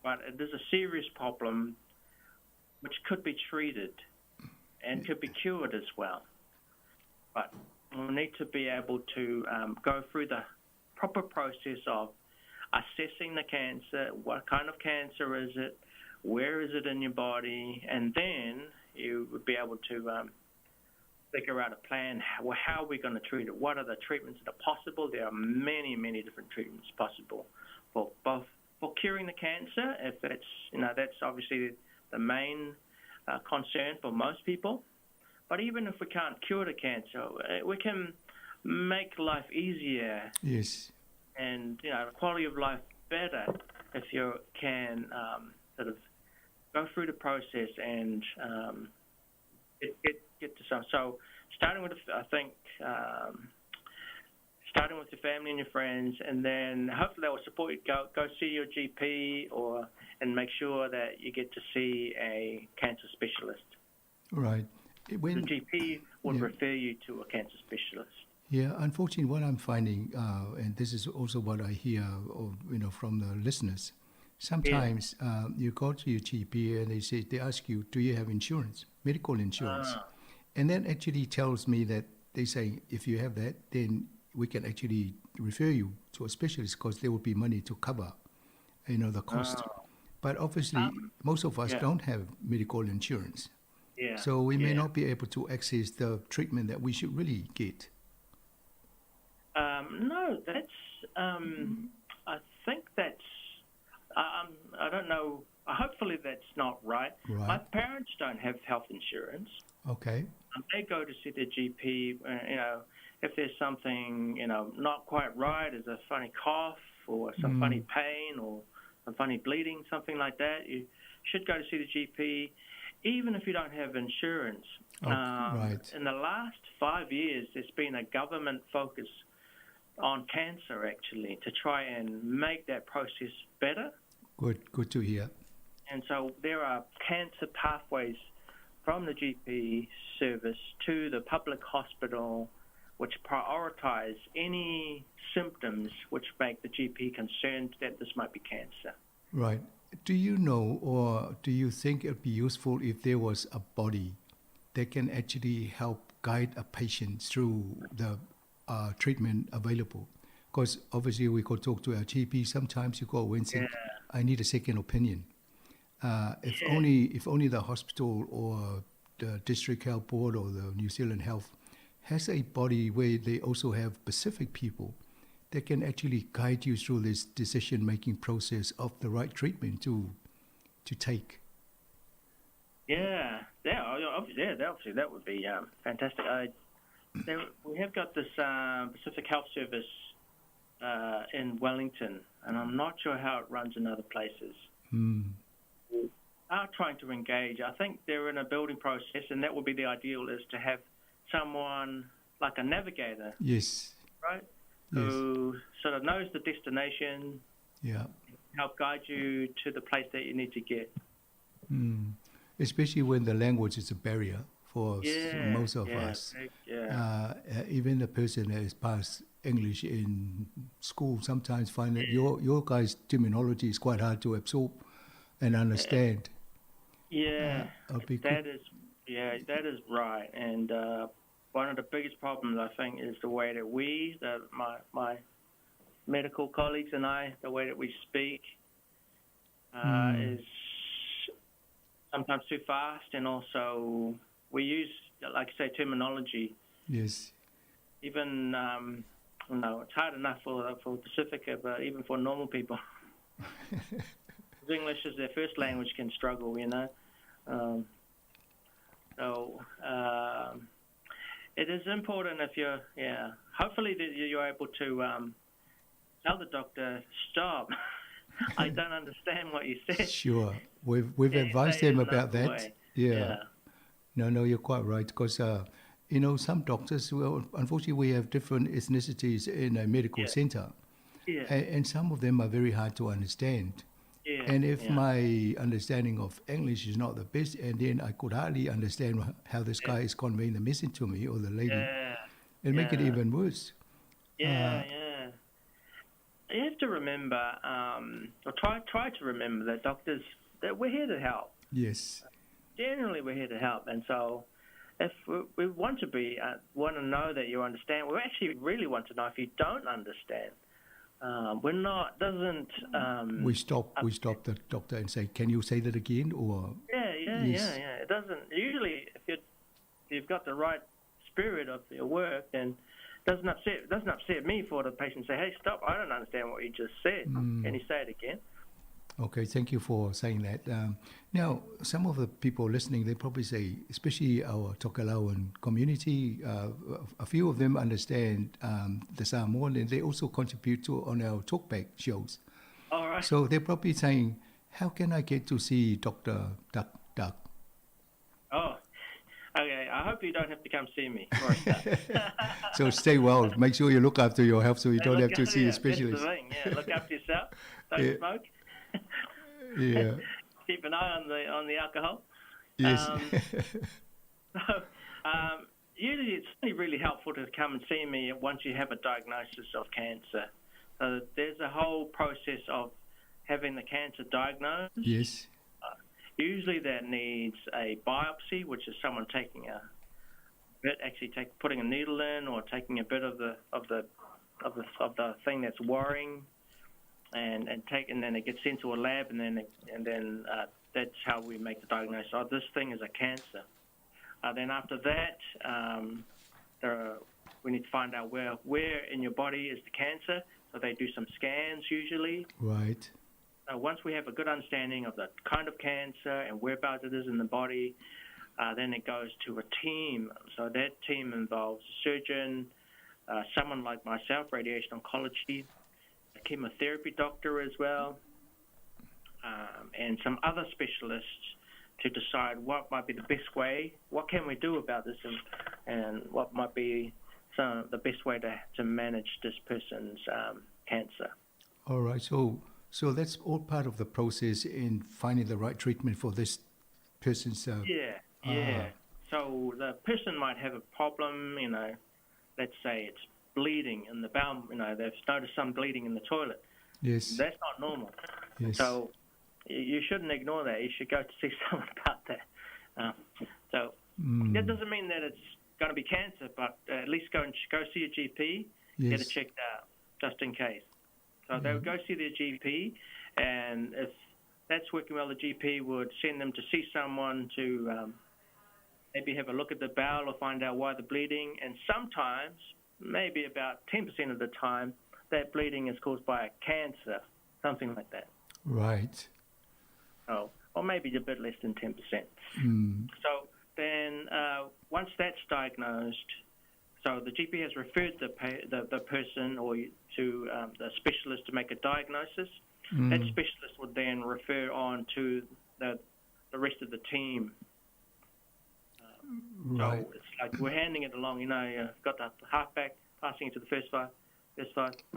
but it is a serious problem which could be treated and could be cured as well. But we need to be able to go through the proper process of assessing the cancer, what kind of cancer is it, where is it in your body, and then you would be able to figure out a plan. How are we going to treat it? What are the treatments that are possible? There are many, many different treatments possible for curing the cancer. If it's, that's obviously the main concern for most people. But even if we can't cure the cancer, we can make life easier. Yes. And, quality of life better if you can sort of go through the process and get to some. So starting with, I think, starting with your family and your friends, and then hopefully they will support you. Go see your GP and make sure that you get to see a cancer specialist. Right. The GP would refer you to a cancer specialist. Yeah, unfortunately, what I'm finding, and this is also what I hear, from the listeners. Sometimes you go to your GP and they ask you, do you have insurance, medical insurance? And that actually tells me that they say, if you have that, then we can actually refer you to a specialist because there will be money to cover, the cost. But obviously, most of us don't have medical insurance. Yeah. So we may not be able to access the treatment that we should really get. No, that's, I think that's, I don't know, hopefully that's not right. My parents don't have health insurance. Okay. They go to see their GP, if there's something, not quite right, there's a funny cough or some funny pain or some funny bleeding, something like that, you should go to see the GP, even if you don't have insurance. In the last 5 years, there's been a government focus on cancer, actually, to try and make that process better. Good to hear. And so there are cancer pathways from the GP service to the public hospital which prioritize any symptoms which make the GP concerned that this might be cancer. Right. Do you know, or do you think it would be useful if there was a body that can actually help guide a patient through the treatment available? Because obviously we could talk to our GP. Sometimes you go and say, I need a second opinion. If only the hospital or the district health board or the New Zealand Health has a body where they also have specific people that can actually guide you through this decision-making process of the right treatment to take. Obviously that would be fantastic. We have got this Pacific Health Service in Wellington, and I'm not sure how it runs in other places. We are trying to engage. I think they're in a building process, and that would be the ideal, is to have someone like a navigator. Yes. Right? Who sort of knows the destination, help guide you to the place that you need to get. Especially when the language is a barrier for most of us. Even the person that has passed English in school sometimes find that your guys' terminology is quite hard to absorb and understand. That is right. And one of the biggest problems, I think, is the way that my medical colleagues and I, the way that we speak is sometimes too fast, and also we use, like I say, terminology. Yes. Even, it's hard enough for Pacifica, but even for normal people. English is their first language, can struggle, it is important if hopefully that you're able to tell the doctor, stop, I don't understand what you said. Sure. We've advised them about that. No, you're quite right, because some doctors, unfortunately we have different ethnicities in a medical center, and some of them are very hard to understand. And if my understanding of English is not the best, and then I could hardly understand how this guy is conveying the message to me, or the lady, it'll make it even worse. You have to remember, or try to remember that doctors, that we're here to help. Yes. Generally, we're here to help, and so if we want to know that you understand, we actually really want to know if you don't understand. We stop the doctor and say, can you say that again? Or It doesn't. Usually, if you've got the right spirit of your work, then it doesn't upset me for the patient to say, hey, stop, I don't understand what you just said. Can you say it again? Okay, thank you for saying that. Now, some of the people listening, they probably say, especially our Tokelauan community, a few of them understand the Samoan, and they also contribute to on our talkback shows. All right. So they're probably saying, how can I get to see Dr. Duck? Oh, okay. I hope you don't have to come see me for a start. So stay well. Make sure you look after your health so you don't have to see a That's the specialist. thing. Yeah, look after yourself. Don't smoke. Yeah. Keep an eye on the alcohol. Yes. Usually it's only really helpful to come and see me once you have a diagnosis of cancer. So there's a whole process of having the cancer diagnosed. Yes. Usually that needs a biopsy, which is someone taking putting a needle in or taking a bit of the thing that's worrying, and then it gets sent to a lab, and then that's how we make the diagnosis. Oh, this thing is a cancer. Then after that, we need to find out where in your body is the cancer. So they do some scans usually. Right. Once we have a good understanding of the kind of cancer and whereabouts it is in the body, then it goes to a team. So that team involves a surgeon, someone like myself, radiation oncology, a chemotherapy doctor as well, and some other specialists to decide what might be the best way, what can we do about this, and what might be the best way to manage this person's cancer. All right. So that's all part of the process in finding the right treatment for this person's... Yeah. So the person might have a problem, let's say it's bleeding in the bowel, they've noticed some bleeding in the toilet. Yes. That's not normal. Yes. So you shouldn't ignore that. You should go to see someone about that. That doesn't mean that it's going to be cancer, but at least go see a GP, get it checked out, just in case. So they would go see their GP, and if that's working well, the GP would send them to see someone to maybe have a look at the bowel or find out why they're bleeding. And sometimes, maybe about 10% of the time, that bleeding is caused by a cancer, something like that. Right. Oh, or maybe a bit less than 10%. So then once that's diagnosed, so the GP has referred the person or to the specialist to make a diagnosis. That specialist would then refer on to the rest of the team. Right. So it's like we're handing it along. Got the halfback passing it to the first five,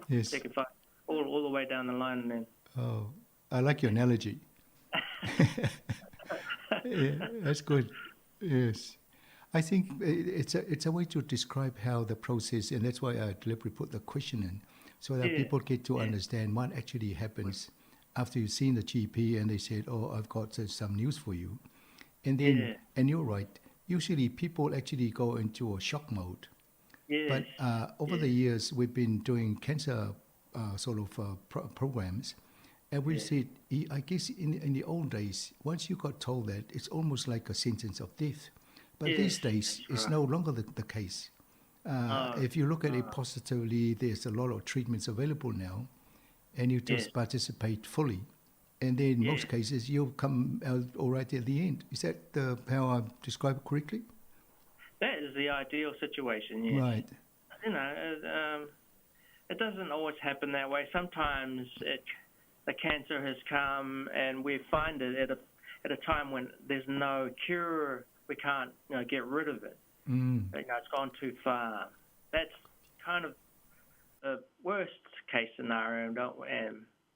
yes. second five, all the way down the line, and then. Oh, I like your analogy. Yeah, that's good. Yes. I think it's a way to describe how the process, and that's why I deliberately put the question in, so that people get to understand what actually happens after you've seen the GP and they said, oh, I've got some news for you. And then, and you're right, usually people actually go into a shock mode. Yes. But over the years, we've been doing cancer programs, and we said, I guess in the old days, once you got told that, it's almost like a sentence of death. But these days, it's no longer the case. If you look at it positively, there's a lot of treatments available now, and you just participate fully. And then in most cases, you'll come out all right at the end. Is that how I describe it correctly? That is the ideal situation, yes. Right. It doesn't always happen that way. Sometimes the cancer has come, and we find it at a time when there's no cure. We can't get rid of it. It's gone too far. That's kind of the worst case scenario.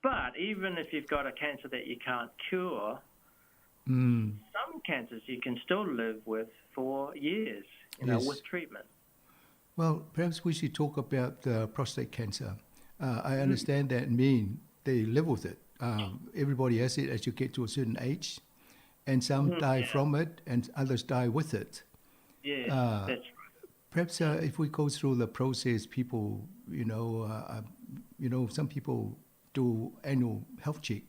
But even if you've got a cancer that you can't cure, some cancers you can still live with for years, with treatment. Well, perhaps we should talk about prostate cancer. I understand that they live with it. Everybody has it as you get to a certain age. And some die from it, and others die with it. Yes, that's right. Perhaps if we go through the process, people, some people do annual health check,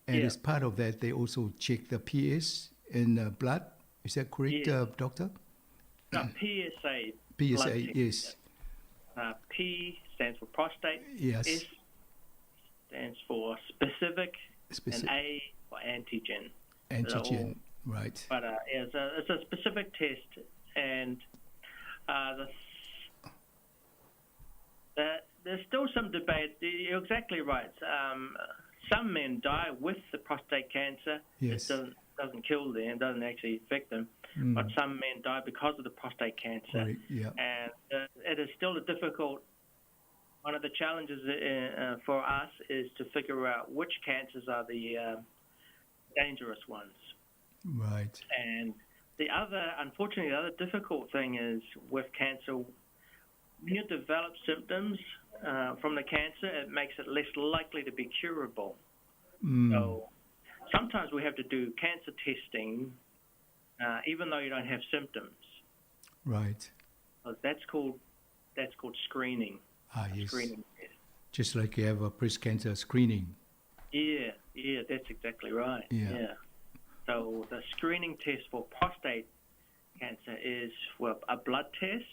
and as part of that, they also check the PS in blood. Is that correct, doctor? No, PSA. PSA, yes. P stands for prostate. Yes. S stands for specific and A for antigen. Antigen, right. But it's a specific test, and there's still some debate. You're exactly right. Some men die with the prostate cancer. Yes. It doesn't kill them, doesn't actually affect them. But some men die because of the prostate cancer. Right, yeah. And it is still a difficult. One of the challenges for us is to figure out which cancers are the dangerous ones. Right. And unfortunately, the other difficult thing is with cancer, when you develop symptoms from the cancer, it makes it less likely to be curable. So sometimes we have to do cancer testing even though you don't have symptoms. Right. That's called screening. Yes. Screening test. Just like you have a breast cancer screening. Yeah, that's exactly right. Yeah. So the screening test for prostate cancer is a blood test.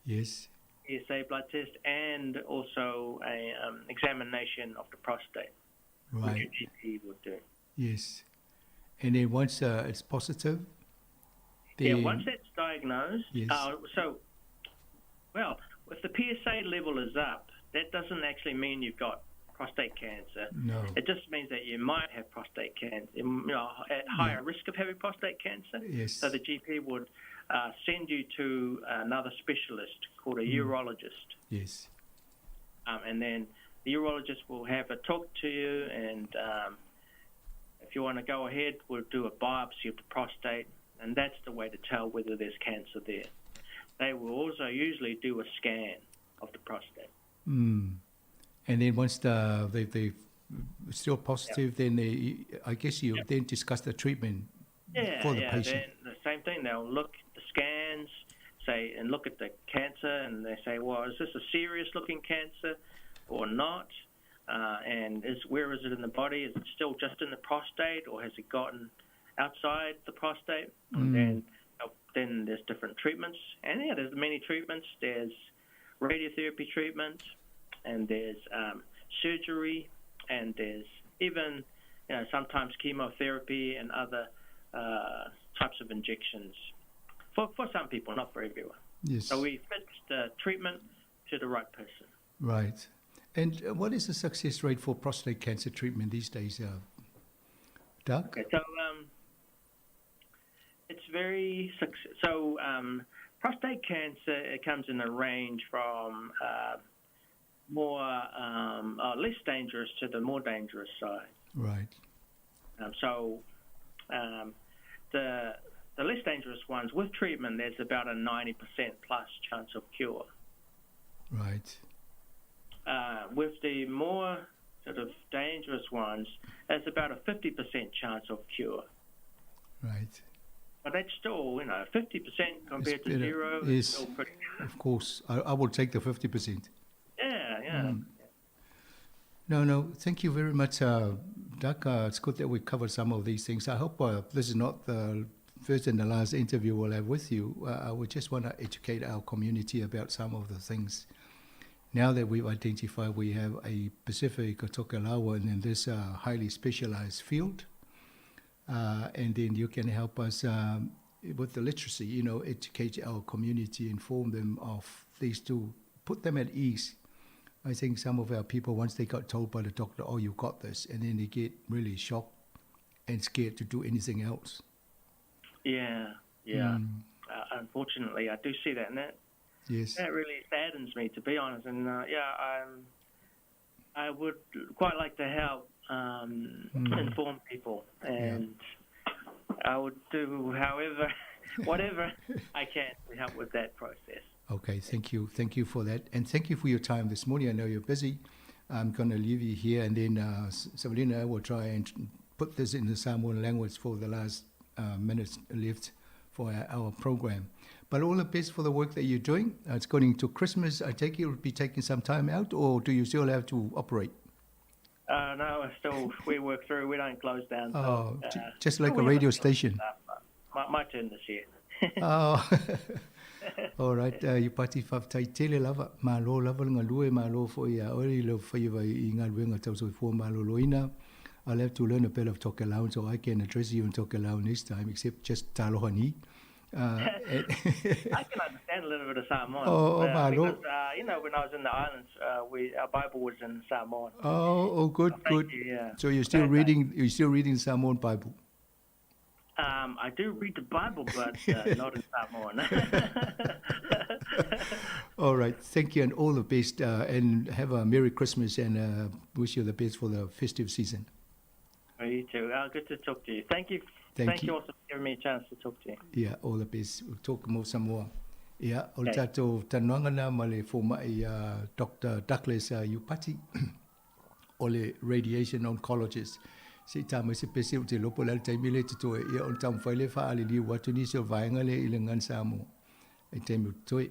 Yes. PSA blood test, and also a examination of the prostate, right. which your GP would do. Yes. And then once it's positive? Once that's diagnosed, yes. If the PSA level is up, that doesn't actually mean you've got prostate cancer. No. It just means that you might have prostate cancer, at higher risk of having prostate cancer. Yes. So the GP would send you to another specialist called a urologist. Yes. And then the urologist will have a talk to you, and if you want to go ahead, we'll do a biopsy of the prostate, and that's the way to tell whether there's cancer there. They will also usually do a scan of the prostate. And then once they still positive, then I guess you then discuss the treatment for the patient. Then the same thing. They'll look at the scans, and look at the cancer, and they say, well, is this a serious-looking cancer or not? And where is it in the body? Is it still just in the prostate, or has it gotten outside the prostate? And then there's different treatments. And there's many treatments. There's radiotherapy treatment, and there's surgery, and there's even sometimes chemotherapy and other types of injections for some people, not for everyone. Yes. So we fit the treatment to the right person. Right. And what is the success rate for prostate cancer treatment these days, Doug? Okay, so it's very so prostate cancer, it comes in a range from less dangerous to the more dangerous side. Right. The less dangerous ones, with treatment, there's about a 90% plus chance of cure. Right. With the more sort of dangerous ones, there's about a 50% chance of cure. Right. But that's still, 50% compared to zero is still pretty good. Of course. I will take the 50%. Yeah. No, thank you very much, Doug. It's good that we covered some of these things. I hope this is not the first and the last interview we'll have with you. I would just want to educate our community about some of the things. Now that we've identified we have a Pacific or Tokelau in this highly specialized field, and then you can help us with the literacy, educate our community, inform them of these two, put them at ease. I think some of our people, once they got told by the doctor, oh, you got this, and then they get really shocked and scared to do anything else. Yeah. Unfortunately, I do see that, and that really saddens me, to be honest. And I would quite like to help inform people, and I would do whatever I can to help with that process. Okay, thank you for that, and thank you for your time this morning. I know you're busy. I'm going to leave you here, and then Sabrina and I will try and put this in the Samoan language for the last minutes left for our program. But all the best for the work that you're doing. It's going to Christmas. I take it you'll be taking some time out, or do you still have to operate? No, we work through. We don't close down. Oh, just like a radio station. My turn this year. Oh. All right, you pati whaftai tele lava, malo lava ngā lue, malo fo ia ori lo whaiwa I ngā luenga tau soi fua malo loina, I'll have to learn a bit of Tokelao so I can address you in Tokelao next time, except just Talohani. I can understand a little bit of Samoan. Malo. Because, when I was in the islands, our Bible was in Samoan. Good. Yeah. So you're still reading Samoan Bible. I do read the Bible, but not in Samoan. All right. Thank you, and all the best, and have a Merry Christmas, and wish you the best for the festive season. You too. Good to talk to you. Thank you. Thank you also for giving me a chance to talk to you. Yeah, all the best. We'll talk more some more. Yeah, o tatou tanuangana ma le fomai Dr. Douglas Upati, o le radiation oncologist. Se tama se pese o te lopo le taimi le tutoe ia o tamu whaile wha ale li watu ni se o vaenga le i le ngan Samoa. E taimi o tutoe.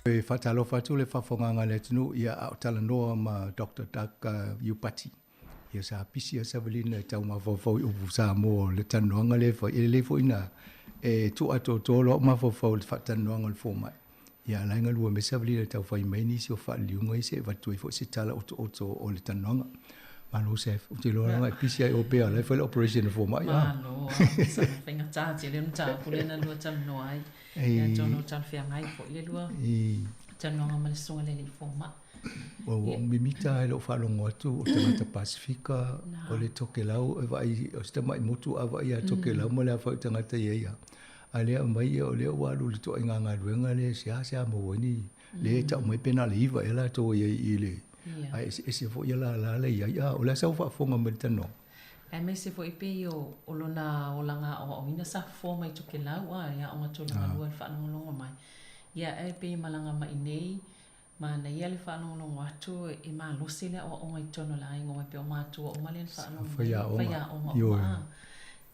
E whatalofa tu le whawhonganga le tunu ia au talanoa ma Dr. Doug Upati. Ia sa pisia sa walina e tau ma whawhau i upu Samoa le tanuanga le wha i le fo ina e tu ato tolo ma whawhau le whatanuanga le fōmai. Ia lainga lua me sa walina e tau whai maini si o whaaliunga i se watu e fo se tala oto o le tanuanga. Malo sef, o te loa nga pisia e o pea le whai le operation le fōmai. Malo, sa whinga tāti le nta pulena lua tanunoa ai. Ia tono tal whiangai fo i le lua. Tanuanga ma le songa le le fōma. O mimita e lo whalongo atu o tangata Pasifika o le Tokelau e vai o stama i motu a vai a Tokelau ma le a whau tangata ia. A lea mai o lea walu le toa inga ngā ruenga le sea mo wani. Le tau mai pena le iwa e la toa ia i le. Ai e se fo ia la le ia o le sau whafonga ma le tano. E me se fo i pe o lona o langa o ina sa fo mai Tokelau a ia o ngatu langa lua le whanonga mai. Ia e pe malanga mai nei. Ma na ia le whanonga atu e ma losi le o ngai tono la ingo mai pe o mātua o mali le whanonga. Whaia o ngā.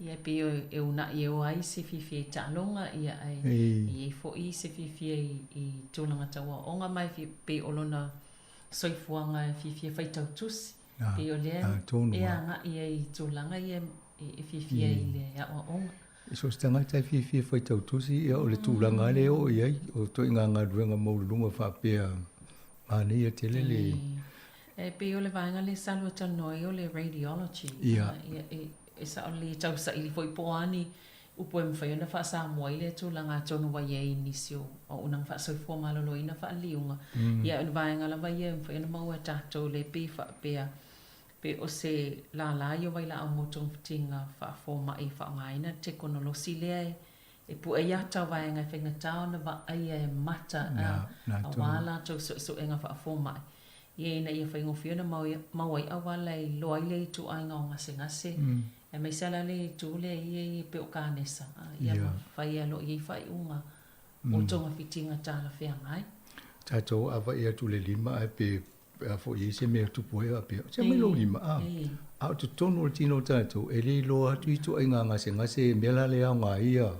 Ia pe e una i o ai se fifi e tālonga ia ai. I e fo i se fifi i tūlanga taua. O ngā mai pe o lona soifuanga fifi e whaitau tusi. Pe o lea e anga i e tūlanga i e fifi e le a o onga. So stanga tai fifi foi tau tusi ia o le tūlanga le o ia o to inga ngā ruenga maurunga whapea ane ia tele le. E pe o le vaenga le salua tanoi o le radiology. Ia. E sa o le tau sa ili foi poani upo e mwhaiona wha Samoa i le tūlanga tonu wa ia inisi o unang wha soifua malolo ina wha liunga. Ia o le vaenga la wa ia mwhaiona maua tatou le pe whapea. Pe o se la yo vai la au motong tinga fa forma e fa ngaina te kono lo sile e pu e yata vai nga fenga tau na va ai e mata a wala to so enga fa forma ye na ye fengo fiona mau ai awala i loi le tu ai nga ngase e me sala le tu le ye pe o kanesa ia fa ia lo ye fa unga o tonga fitinga tala fea ngai tato ava ia tu le lima e pe a fo i se me tu poe a pe se me lo lima a tu tono tino tato e le lo atu tu ai nga ngase mela le a nga ia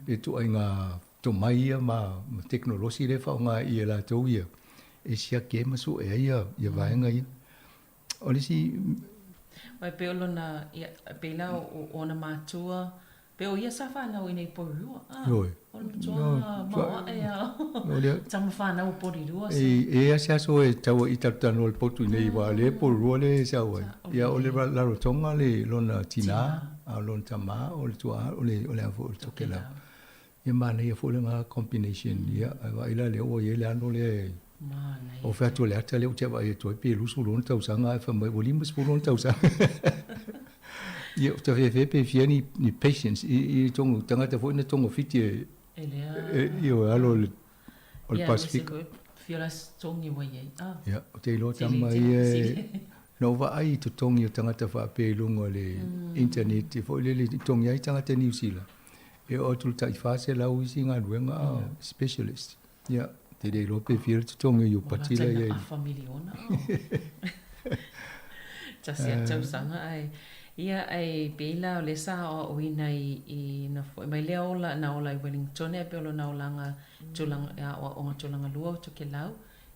e tu ai nga to mai ia ma teknolosi le fa nga ia la to ia e sia ke ma so e ia ia vai nga ia o le si Wai pe o lona pe la o na matua pe o ia sa fa na o nei porua. Oi. O na tua ma e tama fa na o porua sa. E asa so e tau I tatano le potu nei wa le porua le sa wa. Ia o le la rotonga le lona tina a lona tama o le tua o le avo o toke la. Ia mana ia fo le nga combination ia wa ila le o ia le ano le o fa to le ata le o te wa e to pe lu su lona tau sanga fa mai o limus po lona tau sanga. Ia o te pe fia ni patience I tongo tangata fo ina tongo fiti Io alo le o le Pacifico. Fiola tongi wa ye. Ia o te lo tama I no va ai to tongi o tangata fa pe lungo le internet fo le tongi ai tangata New Zealand. E o tu tai fa se la usi nga luenga specialist. Ia te de lo pe fia to tongi yo patila ye. Familiona. Tasia tau sanga ai. Ia ai pela o le sa o ina I na foi mai le ola na ola I Wellington e pe o na olanga tulanga o tulanga lua to ke lau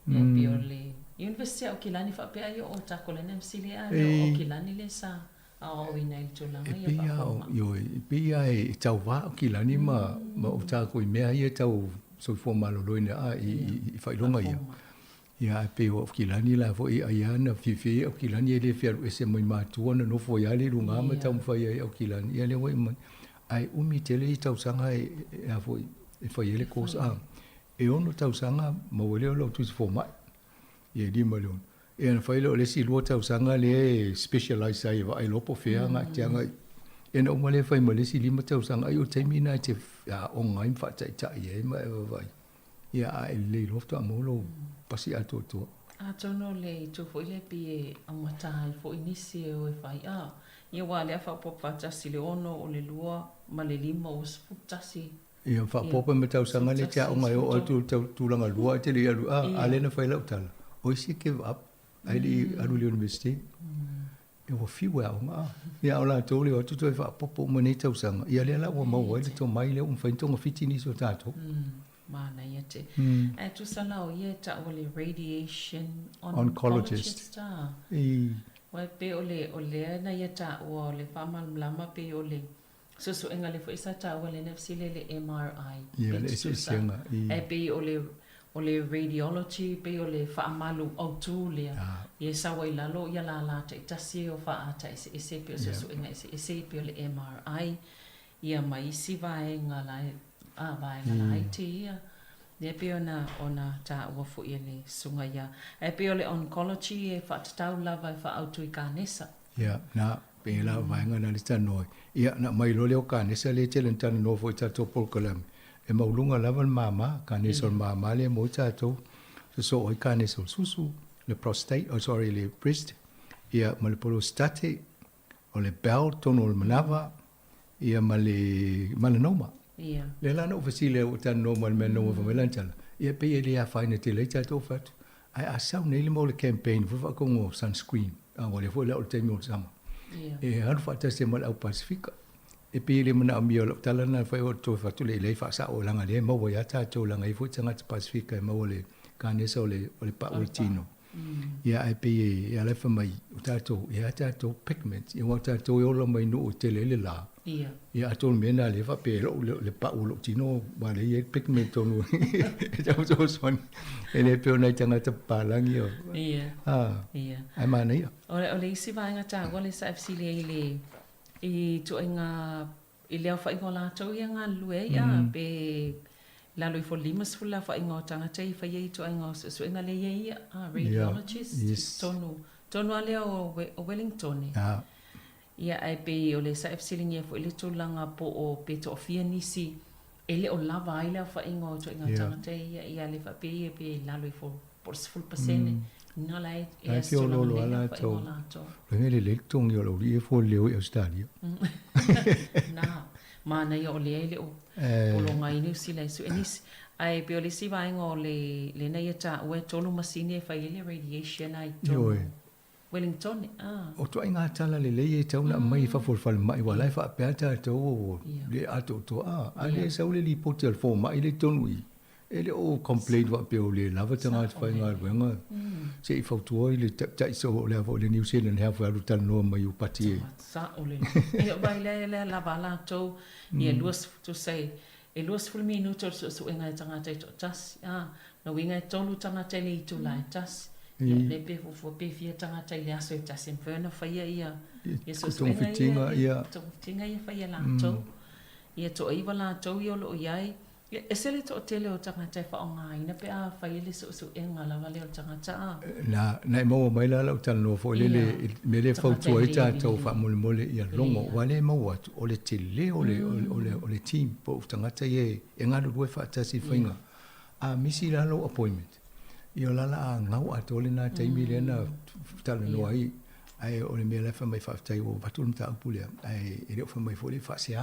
e pe o le University o Kilani fa pe ai o takolene msilia o Kilani le sa o ina I tulanga ia pa yo pe ai tau va o Kilani ma o tako I mea ia tau so fo malo loina I fa longa ia. Ia pe o Kilani la fo I ana fifi o Kilani le fer ese mai matua no fo ia le lunga ma tau fa ia o Kilani ia le wai ai umi tele I tau sanga e fo e fa ia le kosa e ono tau sanga ma wele lo tu fo mai ia di malon e ana fa ile le si lo tau sanga le specialize ai vai lo po fe nga tianga e no male fa male si lima tau sanga ai o temina te o ngai fa tai tai e ma vai ia ai le lo to amolo pasi ato to a tono le to fo ile pi amata fo inisi o fai ia wa le fa po fa tasi le ono o le lua ma le lima o futasi ia fa po pe metau sanga le tia o ngai o tu langa lua te le alu ale na fa ile utala o si give up ai le alu le university e o fi wa nga ia ola to le o tu fa po mo ne tau sanga ia le la o mo wa le to mai le fa to fitini so tato mana ia te. E tu sana o ia ta o le radiation oncologist. Wai pe o le na ia ta o le whamal mlama pe o le so enga le fo isa ta o le nefsi le MRI. Ia le ese senga. E pe o le radiology pe o le whaamalu au tu lea. Ia sa wai lalo ia la ta itasi o wha ata ese pe o so enga ese pe o le MRI. Ia mai si vai nga la vai ngala IT ia. Ne pe ona ta ua fu ia le sunga ia. E pe ole oncology e whatatau lava e whaautu I kānesa. Ia, na pe la vai ngana le tanoi. Ia, na mai lo leo kānesa le te lentana no fu I tato polkalami. E maulunga lava le mama, kānesa le mama le mo I tato. So oi kānesa le susu, le prostate, le breast. Ia, ma le prostate, o le bowel, tono le manava. Ia, ma le melanoma. Ia. Le lana o fasile o tan no mal men no fa melantala. Ia pe ele a faina te le tato fat. Ai a sau nei mo le campaign fa ko ngo sunscreen. A wale fo le o te mo sama. Ia. E han fa ta se mal au Pacifica. E pe ele mana mi o tala na fa o to fa tu le fa sa o langa le mo ya ta to langa I fo tanga Pacifica e mo le kanesa o le pa o tino. Ia ai pe ia le fa mai o tato ia tato pigment. Ia wa tato o lo mai no o te le la. Ia. Ia atol mena le fa pe le pa o lo tino ba le e pigment no. Tau so son. Ele pe ona tanga ta palangi o. Ia. Ia. Ai mana ia. O le isi vai ngata o le sa FC le I to inga I leo fa ingo la to ia nga lue ia pe la lui fo limas fula fa ingo tanga te fa ye to ingo so inga le ia radiologist tonu ale o Wellington. Ia ai pe o le sa FC fo ile to langa po o pe to fia nisi ele o lava ile fa ingo to inga tanga te ia le fa pe la lui fo por full pasene. No lai e so lo ala to. Le le tong yo lo li fo leo e stadio. Na mana yo le o lo ngai ni si le so enis ai pe o le si vai ngo le na eta o tolu masini fa ile radiation ai to Wellington o to inga tala le e tau na mai fa fol mai wala fa pe ata to le ato to ale sa le li potel fo mai le tonui ele o complain wa pe o le lava tanga fa nga wenga se I fautua I le tai so le avo le New Zealand have alu tan no mai u pati sa o le e vai le lava la to ye luas to say e luas ful minuto so enga tanga tai to tas no winga tolu tanga tai le tu lai tas le pe fo pe fia tanga tai le aso tas inferno fa ia so so fitinga ia to fitinga ia fa ia la to ia to iwa la to yo lo iai e sele to tele o tanga tai fa onga ina pe a fa ile so enga la vale o tanga ta na mo mai la tan no fo le me le fautua I to fa mole ia longo wale mo atu o le tele o le team po tanga tai e nga lu fa tasi fainga a misi la lo appointment io la ngau atole na tai mile na tal no ai o le mele fa mai fa tai o batul ta pule ai e fa mai fo le fa sia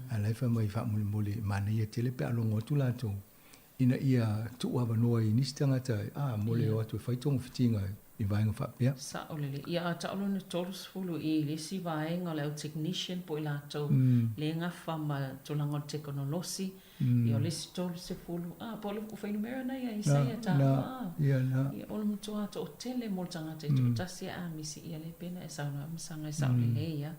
ai fa mai fa mole manuia tele pe alongo tu la to ina ia tu wa no I nistanga tai mole o tu fai tong fitinga I vai fa pe sa o le ia ta o no tolos fulu I le si vai nga le technician po la to le nga fa ma to la ngol teknolosi io le si tolos se fulu po lo ku fai numero na ia isa ia ta ia o lo to ato tele mo tanga te to ta si a mi si ia le pena e sa na msanga sa le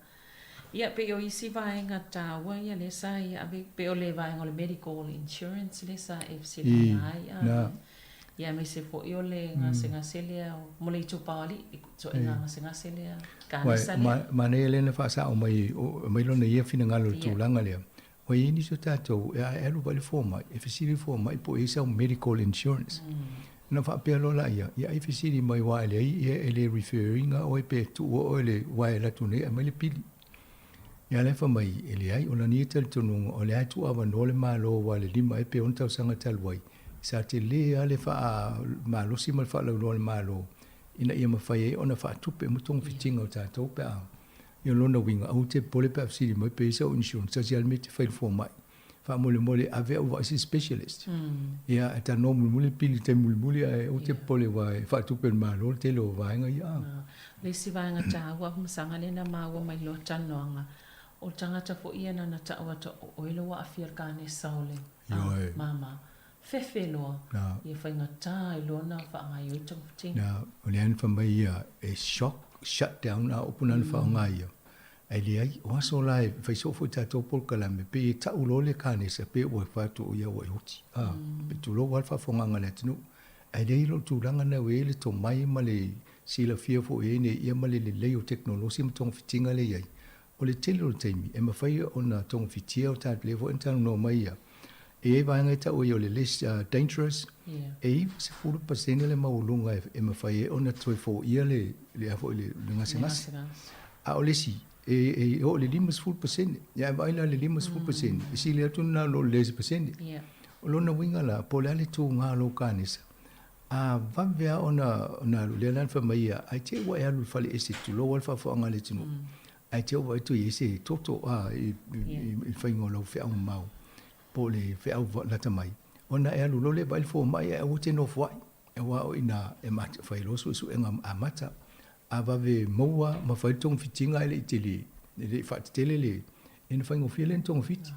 ia pe o isi vai nga ta wa ia le sa ia pe o le vai ngol medical insurance le sa FCI ia me se fo io le nga senga selia mo le tu pali so nga senga selia kana sale mane le na fa sa o mai lo na ia fina ngalo tu langa le o ini so tato e lo vale forma e fisiri forma I po isa medical insurance na fa pe lo la ia e fisiri mai wa le e le referring o pe tu o le wa la tu ne mai le pili ia le fa mai ele ai o na ni tel tu no o le ai tu ava no le malo wa le lima e pe on tau sanga tal wai sa te le ale fa malo si mal fa lo le malo ina ia ma fai ona fa tupe mo tong fitinga o tato pe io lona winga au te pole pe afsiri mai pe isa insurance social media fai fo mai fa mole ave o va specialist ia ta no mole pili te mole o te pole wa fa tupe malo te lo va nga ia le si va nga ta wa msanga le na ma wa mai lo tanonga o tangata fo ia na ta wa to o ilo wa afir ka ne saule mama fefelo ia fai nga ta ilo na fa nga yo tong ting na o le an fa mai ia e shock shut down na opunan fa nga ia ai le ai o so lai fai so fo ta to por kala me pe ta ulo le ka ne se pe o fa to ia o uti pe tu lo wa fa fo nga le tnu ai le lo tu ranga na we le to mai ma le sila fia fo e ne ia ma le o technology mo tong fitinga le ia o le tele taimi e mawhai o na tong fitia o tāt levo en tanu no mai ia. E vai ngai ta o i o le less dangerous. E i se 40% le maulunga e mawhai o na toi fo ia le afo le ngase. A o le si. E o le 5%. Ia vai la le 5%. E si le atu na lo le 10%. O lo na winga la po le ale tu ngā lo kānisa. A vavea o na le lan fa mai ia. Ai te wa e alu fale ese tu lo wal fa fo anga le tunu. Ai te wa tu ese toto i whaingo lau whea mau po le whea lata mai. O na e alu lo le bail fo mai e o te no fwai. E wa o ina e mata whai losu su e ngam a mata. A vave maua ma whai tong fitinga ele i te le whati tele le. E na whaingo whia len tong fiti.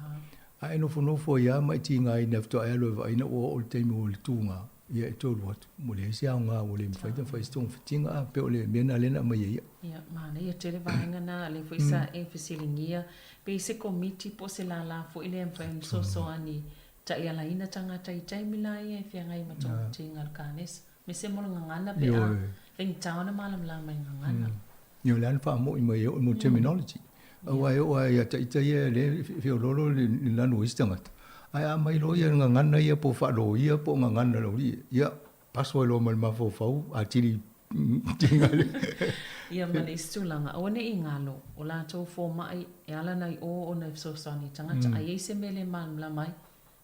A e no fo ia mai ti ngai nefto e alu e wa ina o le teimi o le tūnga. Ia e tōru atu. Mo le ese au ngā o le mwhaita whai stong fitinga a pe o le mena lena mai ia. Ia, mana ia tele vahenga na le fo isa e fisilingia. Pe se komiti po se la fo ile mwhai msoso ani ta ia la ina tanga tai tai mila ia e fia ngai matonga tinga alkanes. Me se molo ngangana pe a. Ring taona malam la mai ngangana. Ia le anfa mo i mai o mo terminology. Awa e o ia ta ita ia le fio lolo le lanu istangata. Ai a mai lo ia ngana ia po fa lo ia po ngana lo ia paso lo mal ma fo fau a tiri tingale ia mali stulanga o ne ingalo o la to fo mai e ala nai o na so sani tanga ai se mele man la mai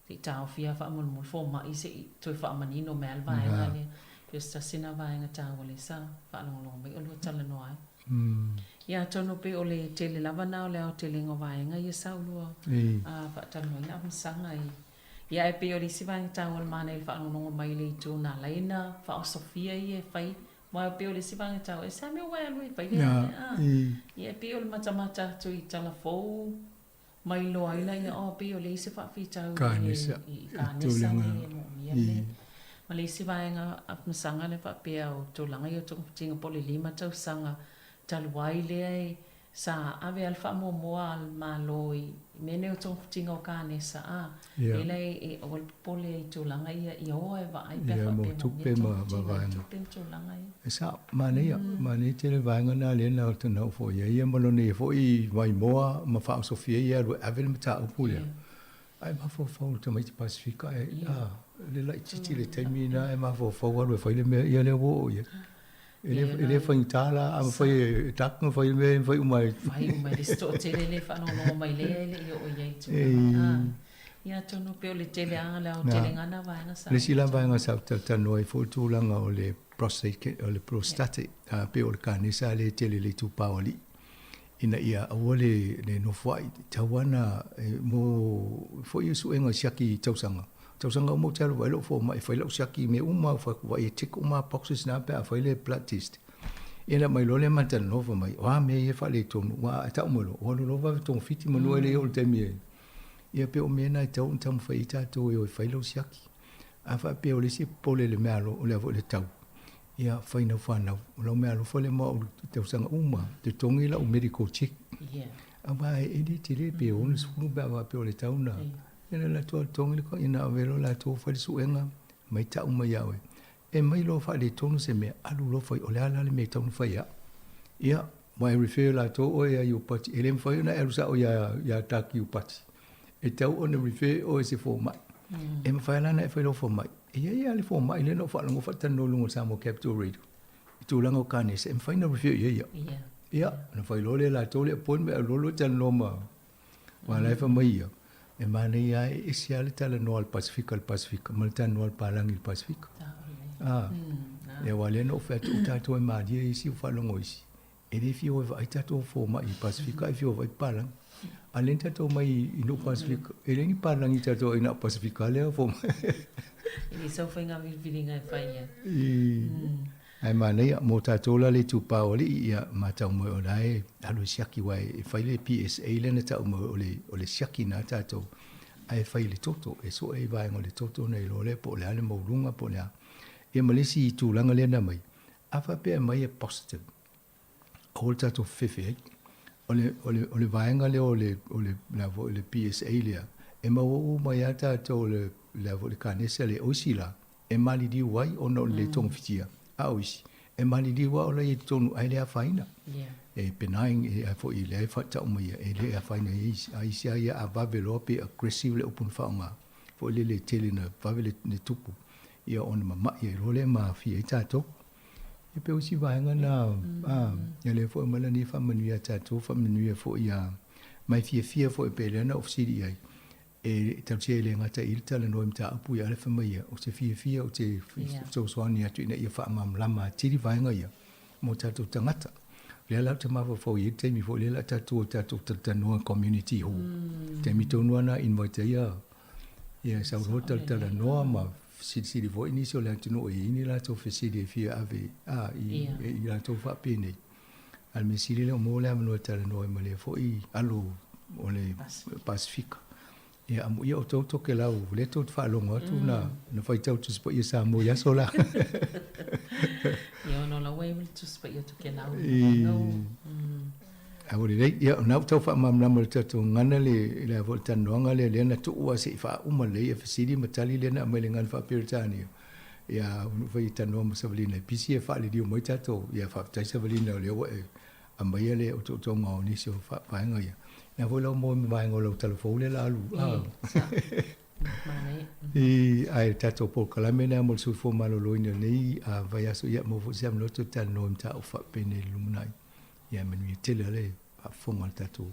ti ta ofia fa mo fo mai se to fa mani no mel vai ngale just sina vai ngata wale sa fa lo mai o lo tala no ai ia tono pe o le tele lava na o le o tele ngova nga ia saulo a fa tano ina msanga ia e pe o le siva ta o mana il fa no mai le tu na laina fa o Sofia ia fai ma pe o le siva ta o sa me wa lui fai ia pe o le mata tu i tala fo mai loa ila ia o pe o le se fa fitau Kanisa. kanisa ni mo mia ma le se vaenga ap sanga le fa pe o tolanga yo tong tinga pole lima tau sanga talwai le ai sa ave alfa mo al maloi mene o tong tinga o kanisa a ele e o pole tolanga ia o e va ai pe fa mo tupe ma vaenga tolanga sa mane te le vaenga na le na to no fo ia mo no ne fo i vai moa ma fa sofia ia lo ave me ta o pule ai ma fo to mai pacifica le lai titi le taimina e ma fo lo fa le me ia le wo ia ele foi tala a foi tak no foi umai le sto te le fa no mai le o ia tu ia tono pe o le tele anga le o tele ngana vaenga sa le sila vaenga sa ta no e fo tu langa o le prostate pe o le kanisa le tele le tu paoli ina ia awole le no foi tawana mo foi su enga siaki tausanga mo telo vai lo fo mai foi lo siaki me uma fa vai tik uma boxes na pe foi le blood test ina mai lo le mantan no fo mai wa me e fa le tonu wa ta mo lo o lo va ton fiti mo no ele o te mi ia pe o me na tau tam fa ita to e foi lo siaki a fa pe o le si pole le malo o le vo le tau ia fa ina fa na lo me lo fo le mo tausanga uma te tongi la o medical check ava e di tele pe o le su ba pe o le tau na ina la to tongi ko ina velo la to fa su enga mai ta uma yawe e mai lo fa le tonu se me alu lo fa o le ala le me tonu fa ia mai refer la to o ya you pati ele fa na e sa o ya ta ki pati e tau on refer o se fo mai e fa la na e fa lo fo mai ia le fo mai le no fa lo fa tan no lungo sa mo capital radio tu lango kane se fa na refer ia na fa lo le la to le pon me lo tan lo ma wala fa mai e mane ia e sia le tala no al Pacifica mal tan no al palang il Pacifica e wale no fa tu tato e ma dia isi fa lo ngoisi e le fio va tato fo ma il Pacifica e fio va palang alenta to mai no Pacifica e le ni palang i tato ina Pacifica le fo e so fa nga vivinga e fa ia ai mane mo tato la le tu pa oli ia mata mo olai alu siaki wai e fa le PSA le na ta mo ole siaki na tato ai fa le toto e so e vai ngole toto nei lo le po le ale mo lunga po le e malisi tu langa le na mai afa pe mai e positive all tato fefe ole vai ngale ole PSA le e ma o mai ata to le le kanesa le osila e mali di wai ono le tong fitia ausi e mali di wa ole tonu ai le faina e penaing e fo i le fa ta mo e le faina ai sia ia ava velope aggressive le upun faunga fo le tele na va le tupu ia on mama ia role ma fi ta to e pe usi va ngana ia le fo mala ni fa manuia ta to fa manuia fo ia mai fia fo e pe le na ofsidi ai e tau le ngata il tala no mta apu ya le famia o te fia o te so swani atu ina ia fa mam lama tiri vai nga mo tatu tangata le la te mava fo i te mi fo le la tatu no community ho te mi tonu ana invite ia sa hotel tala no ma si vo inicio la tu no ini la to fesidi fia ave i la to fa pene al mesile le mo le amno tala no ma le fo i alo o le Pacifica ia amo ia o toto ke lau le to fa longa tu na fai tau tu spo ia sa mo ia sola ia no la way tu spo ia tu ke lau no ai le ia na to fa mam na mo to ngana le volta no ngale le na tu wa se fa uma le ia fasidi matali le na me le ngan fa pirtani ia fai tano mo sablina pisi fa le dio mo tato ia fa tai sablina le wa a mai le o to ngau ni so fa pa ngai na volo mo mai ngolo telefone le la lu ai tato po kala mena mo su fo malo loina nei a vai aso ia mo fo siam no to tan no mta o fa pene lumunai ia menu tele le a fo mal tato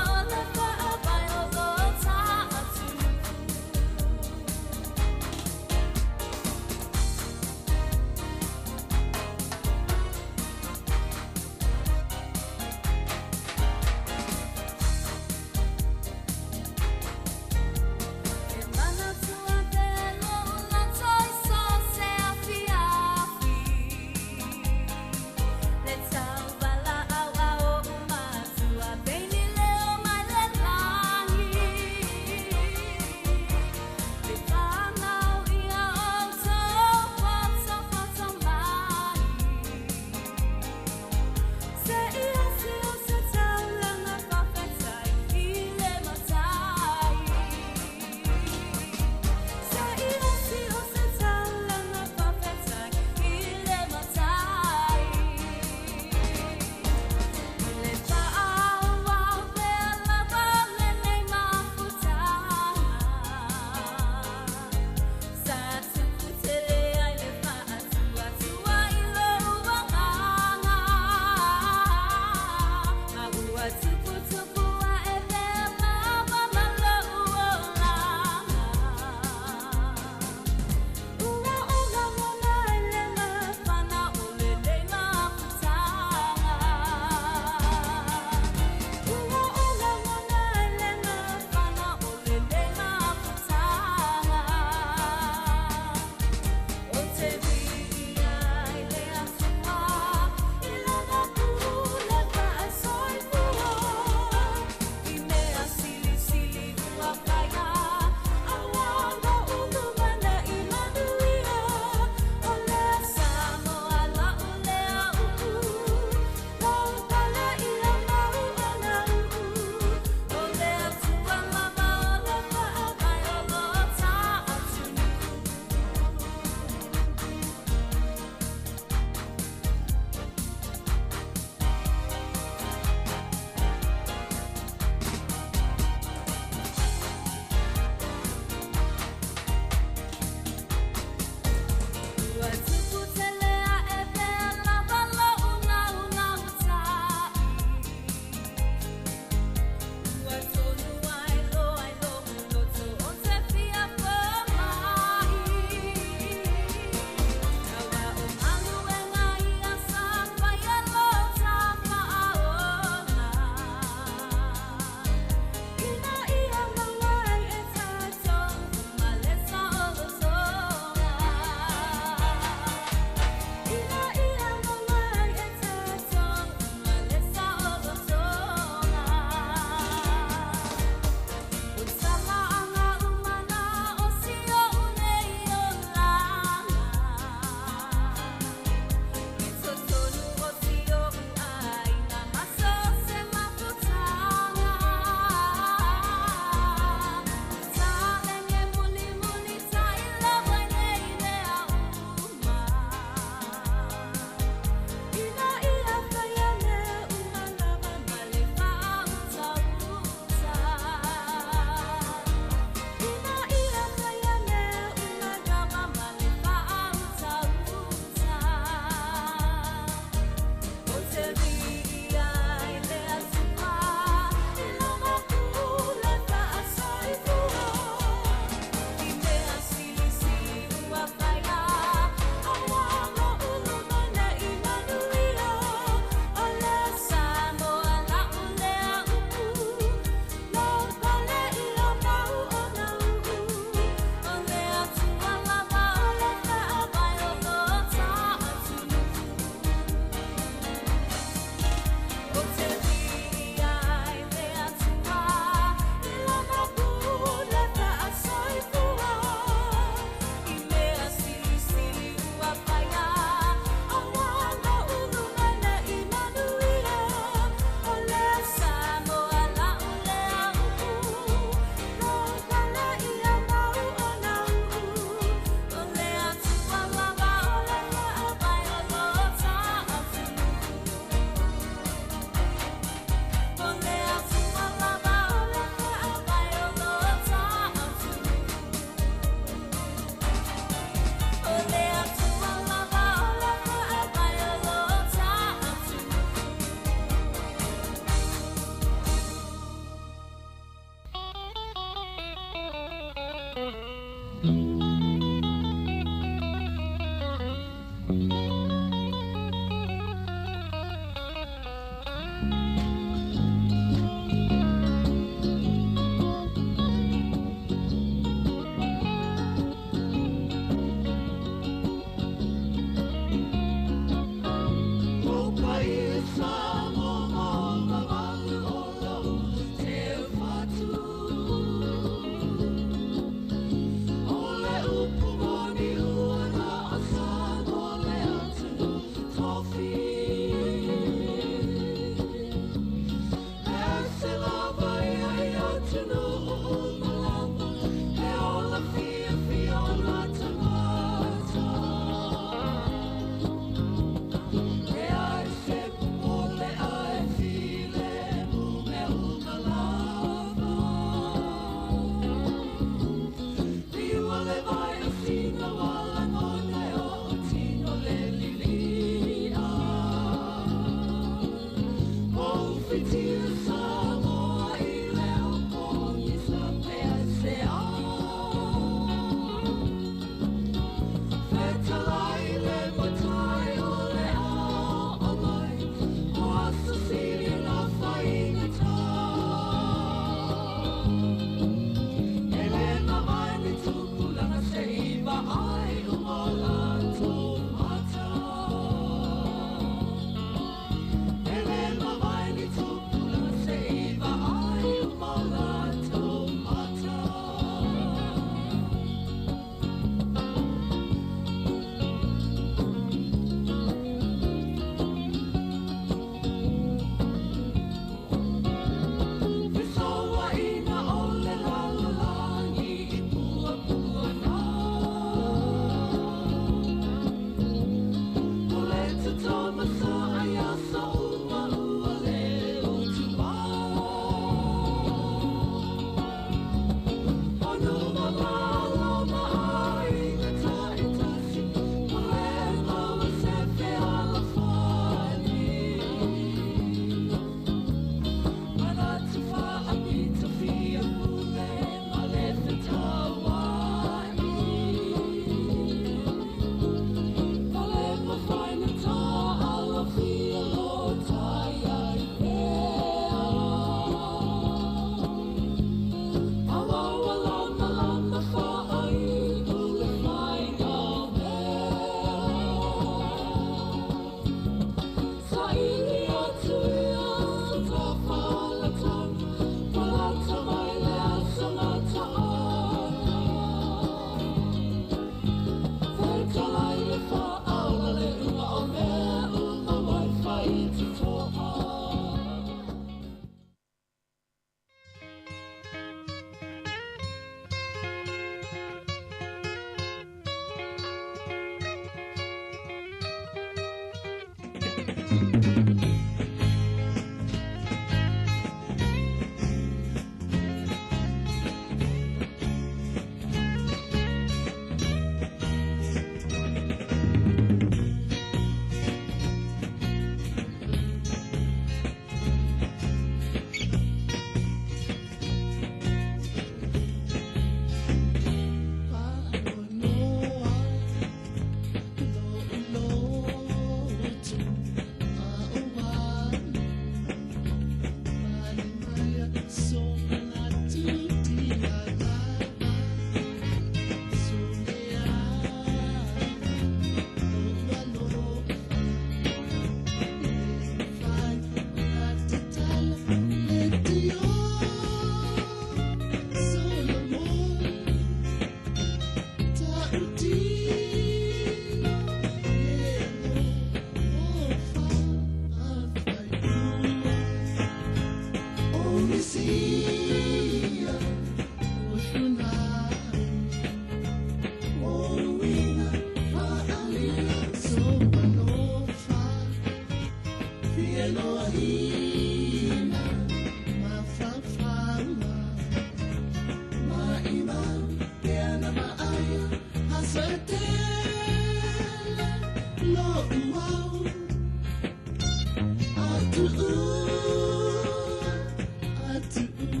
Atua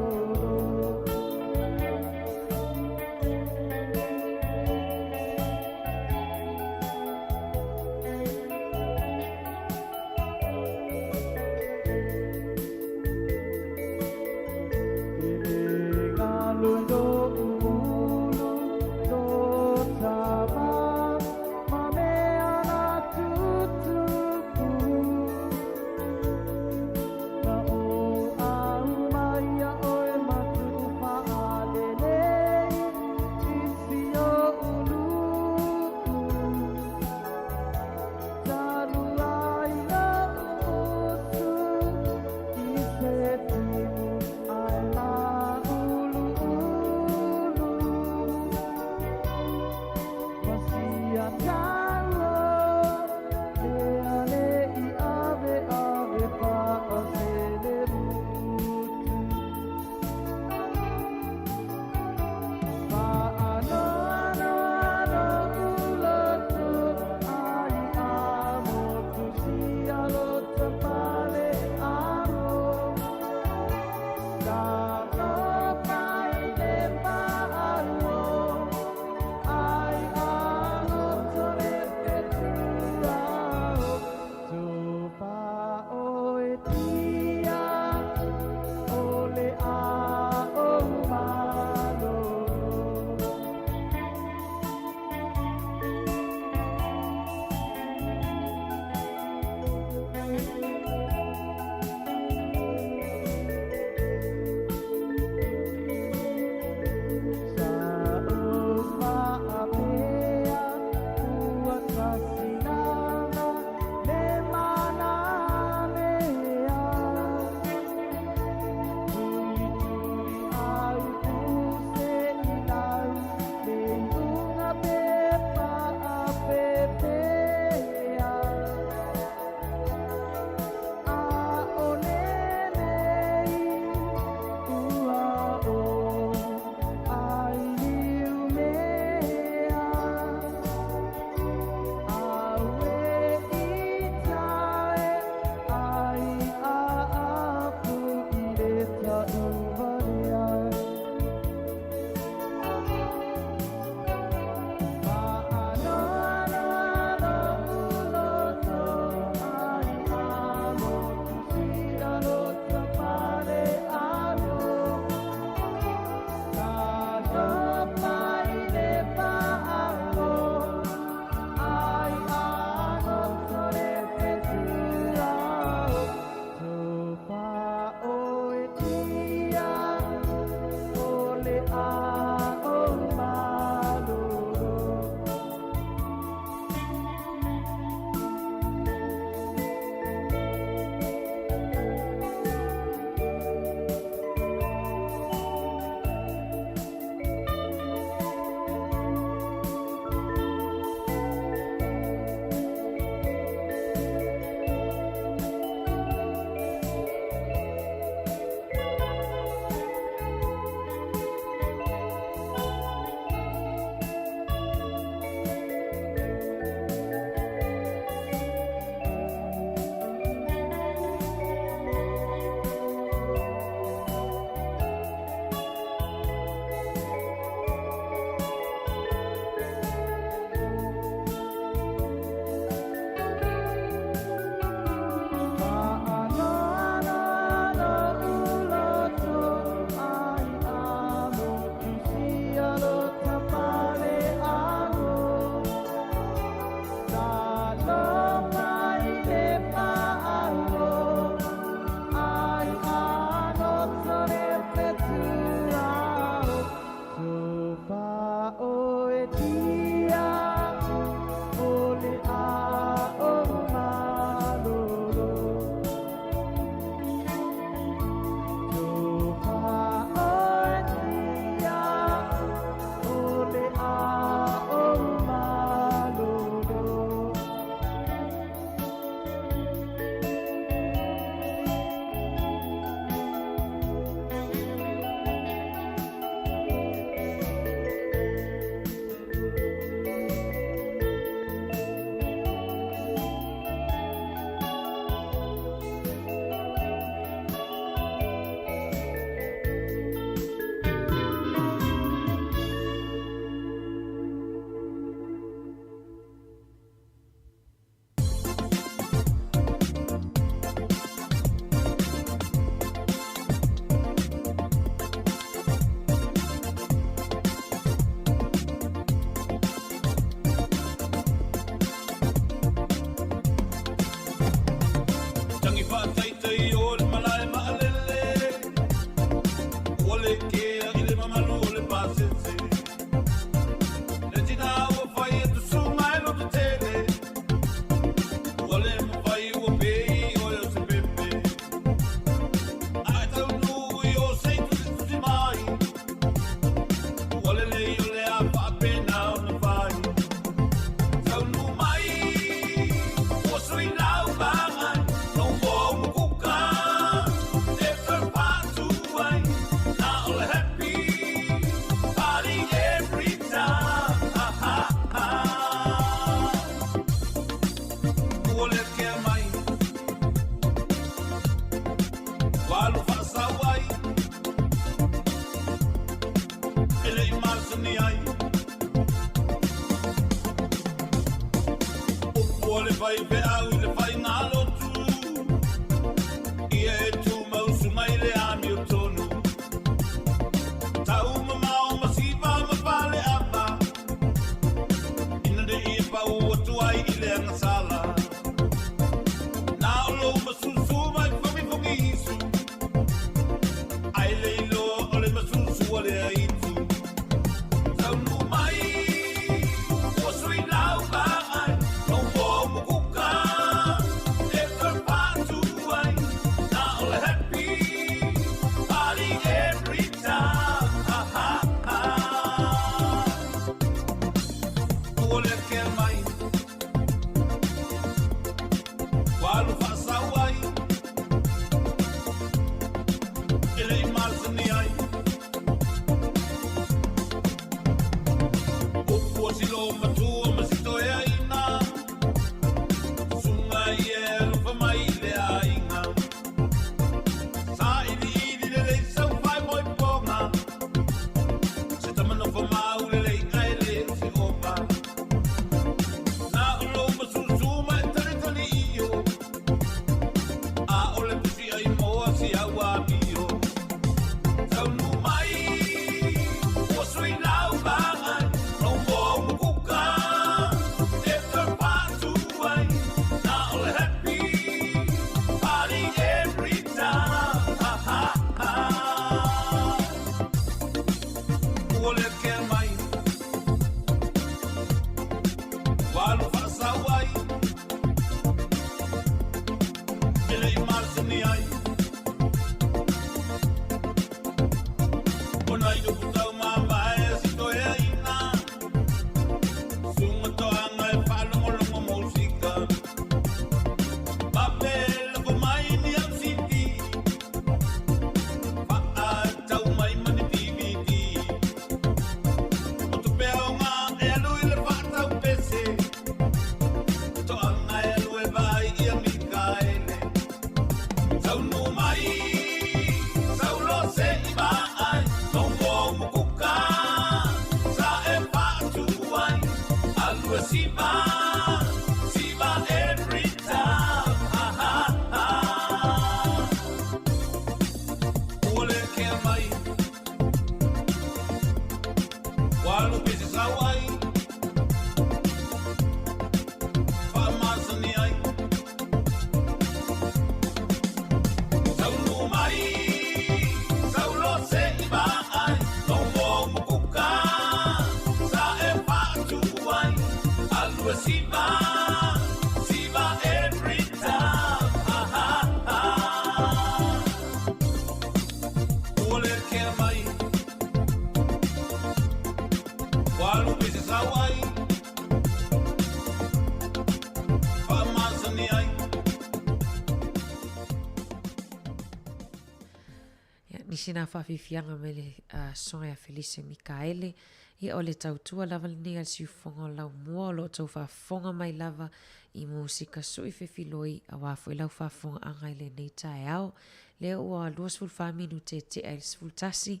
Sina whawhiwhianga me le songa Felice Mikaele i o le tautua lava le nea si fonga lau mua lo tau whafonga mai lava i musika sui whewhiloi a wafu i lau whafonga angai le nei Taeao le ua luas fulfa minu te ai fultasi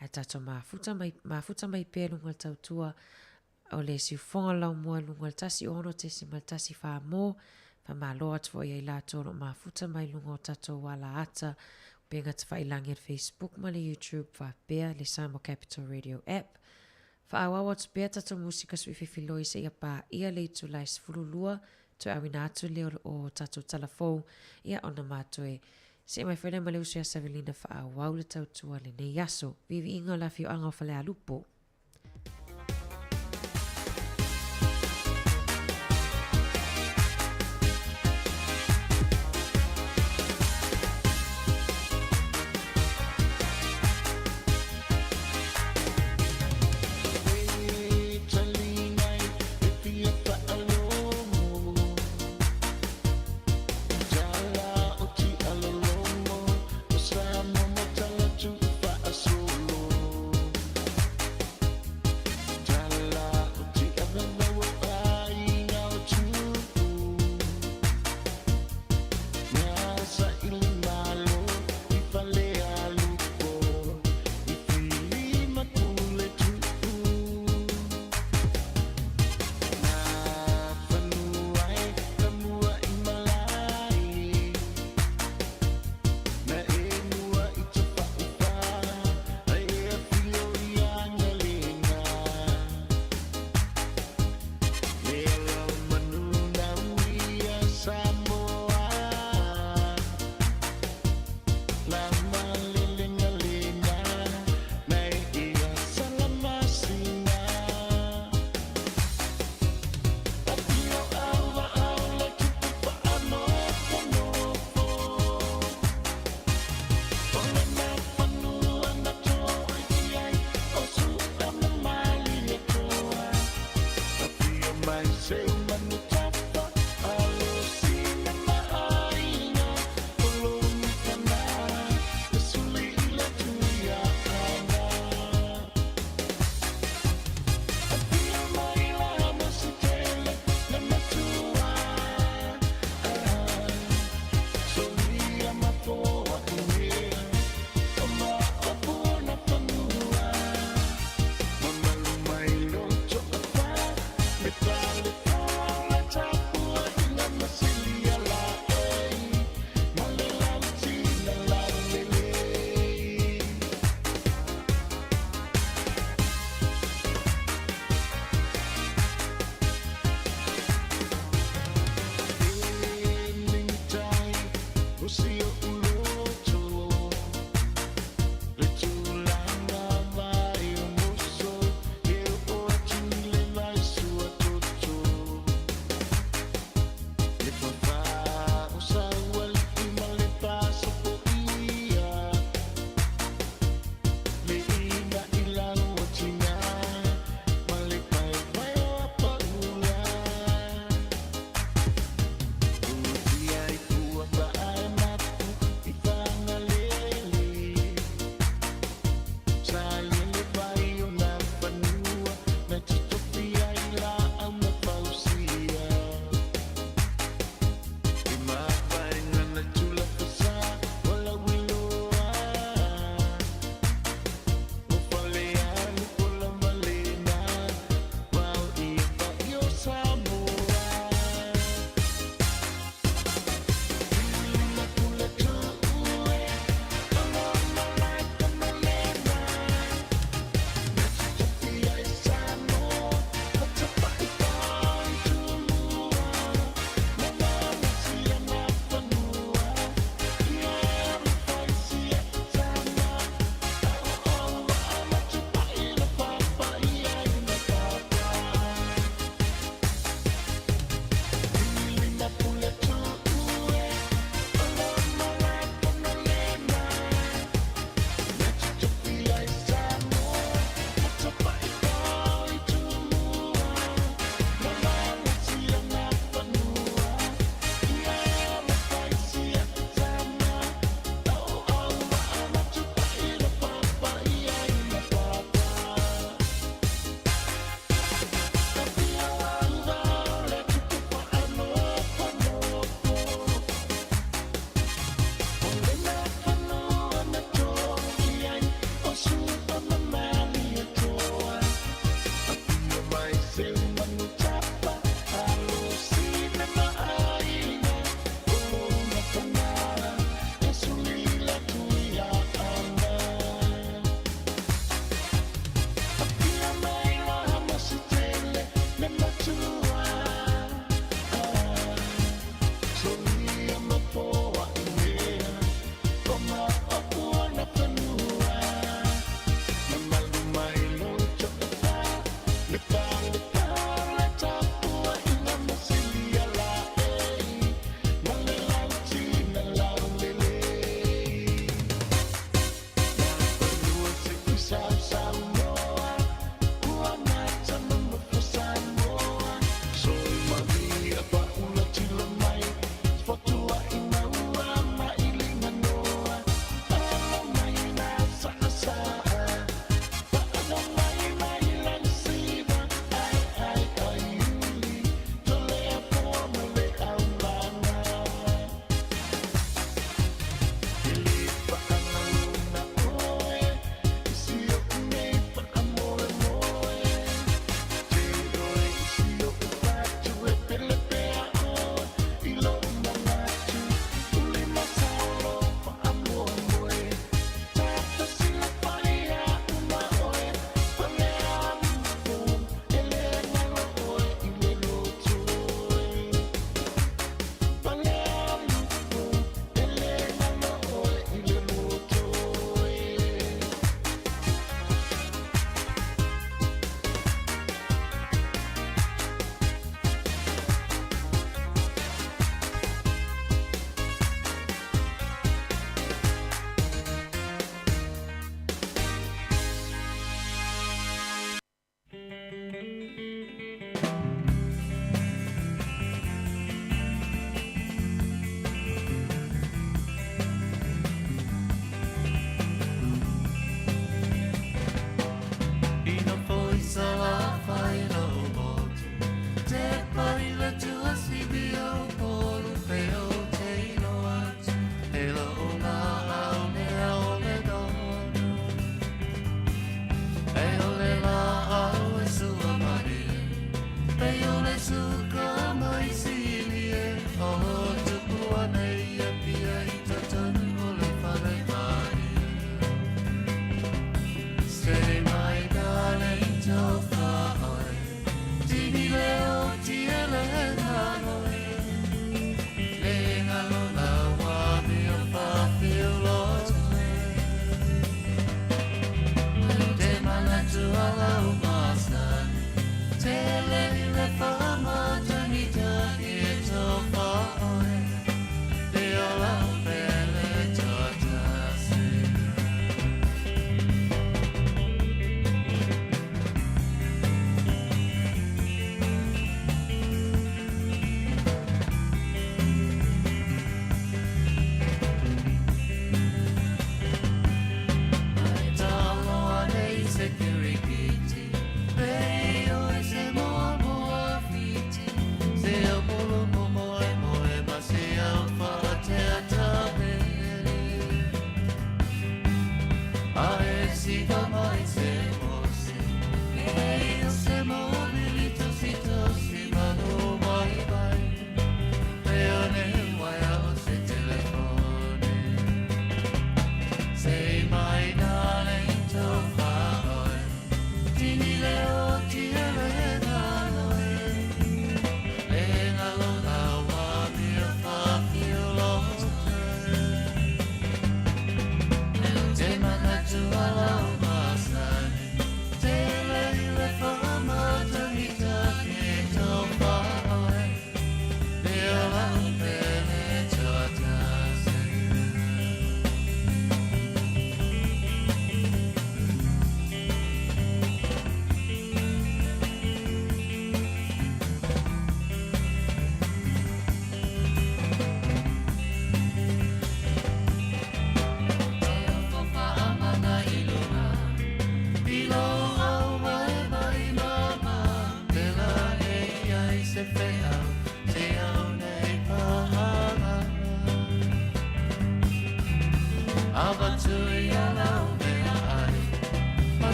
a tato mafuta mai pe lunga tautua o le si fonga lau mua lunga tasi ono te si maltasi wha mo wha malo atfo i la tono mafuta mai lunga tato wala ata Penga te whailangi Facebook ma le YouTube whapea le Samoa Capital Radio app. Whaawawa te pea tato musika sui whiwhiloi se ia pā ia le tu lais fululua tu awina atu leo o tato talafou ia ona mātoe Se mai whele maleu sia Savelina wha wau le tautua le ne yaso, vivi ingo la fio anga whale alupo.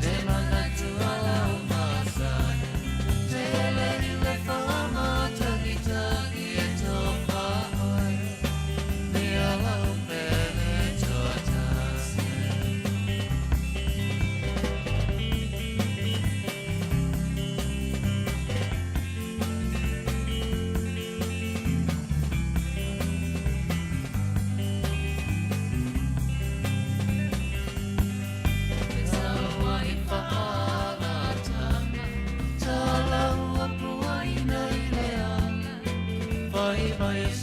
Te mana tu ala Why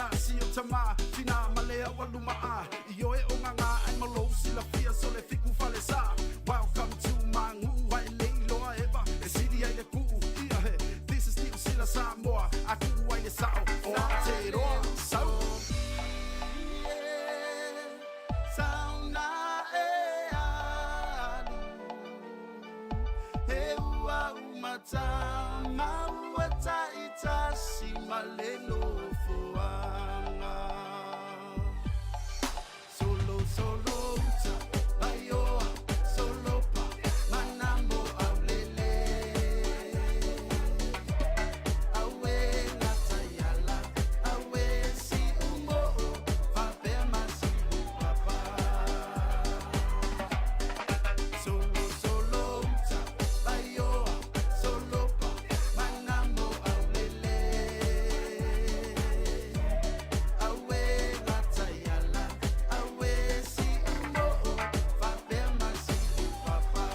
la si o tama fina malea waluma a io e onga ai malo sila fia so le fiku fale sa welcome to mangu wai leilo eva e sidi ai le ku ia he this is still sila Samoa aku ai le sao o te roa sau sauna e anu he ua umata mauata itasi malelo fuanga solo ta bayoa solo pa manamo aulele awe la tayala awe si umo pape masi papa solo ta bayoa solo pa manamo aulele awe la tayala awe si umo pape masi papa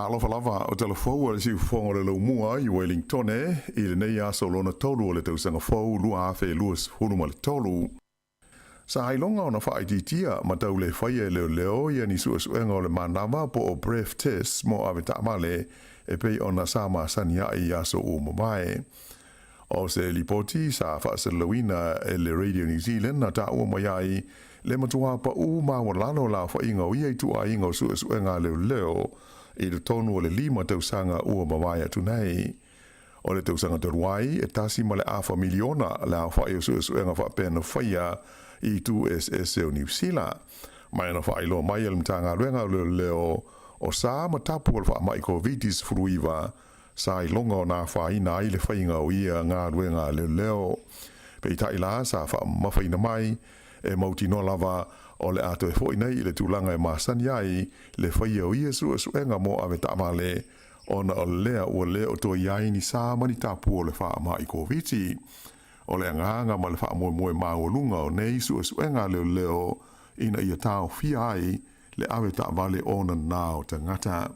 Alofa lava o telefou le si fonga le lumua i Wellington i le nei aso lona tolu o le tausanga fau lua afe luas hunuma le tolu. Sa hailonga ona wha aiditia ma tau le whaia leo leo ia ni suenga o le manawa po o breath test mo ave taamale e pei ona sama sania i aso o mamae. O se lipoti sa wha se lawina e le Radio New Zealand na ta ua maiai le matua pa u ma walano la wha inga o ia tu a inga o suenga leo leo i le tonu o le 5 tausanga ua mawai atu nei. O le tausanga taruai e tasi ma le afa miliona le afa e suenga wha pena whaia i tu SS o New Zealand. Mai na wha ilo mai el mtanga luenga leo o sa ma tapu al wha mai COVID-19 fruiva sa ilonga o na wha ina i le whainga o ia ngā luenga leo. Pei ta ila sa wha mawhaina mai e mauti no lava o le ato e fo nei le tulanga e masani ai le whaia o ia suenga mo ave taamale ona o lea ua lea o to iai ni sa mani tapu o le wha mai COVID-19. O le nganga ma le wha moe maolunga o nei suenga leo ina ia tau fia ai le ave taamale ona nao tangata.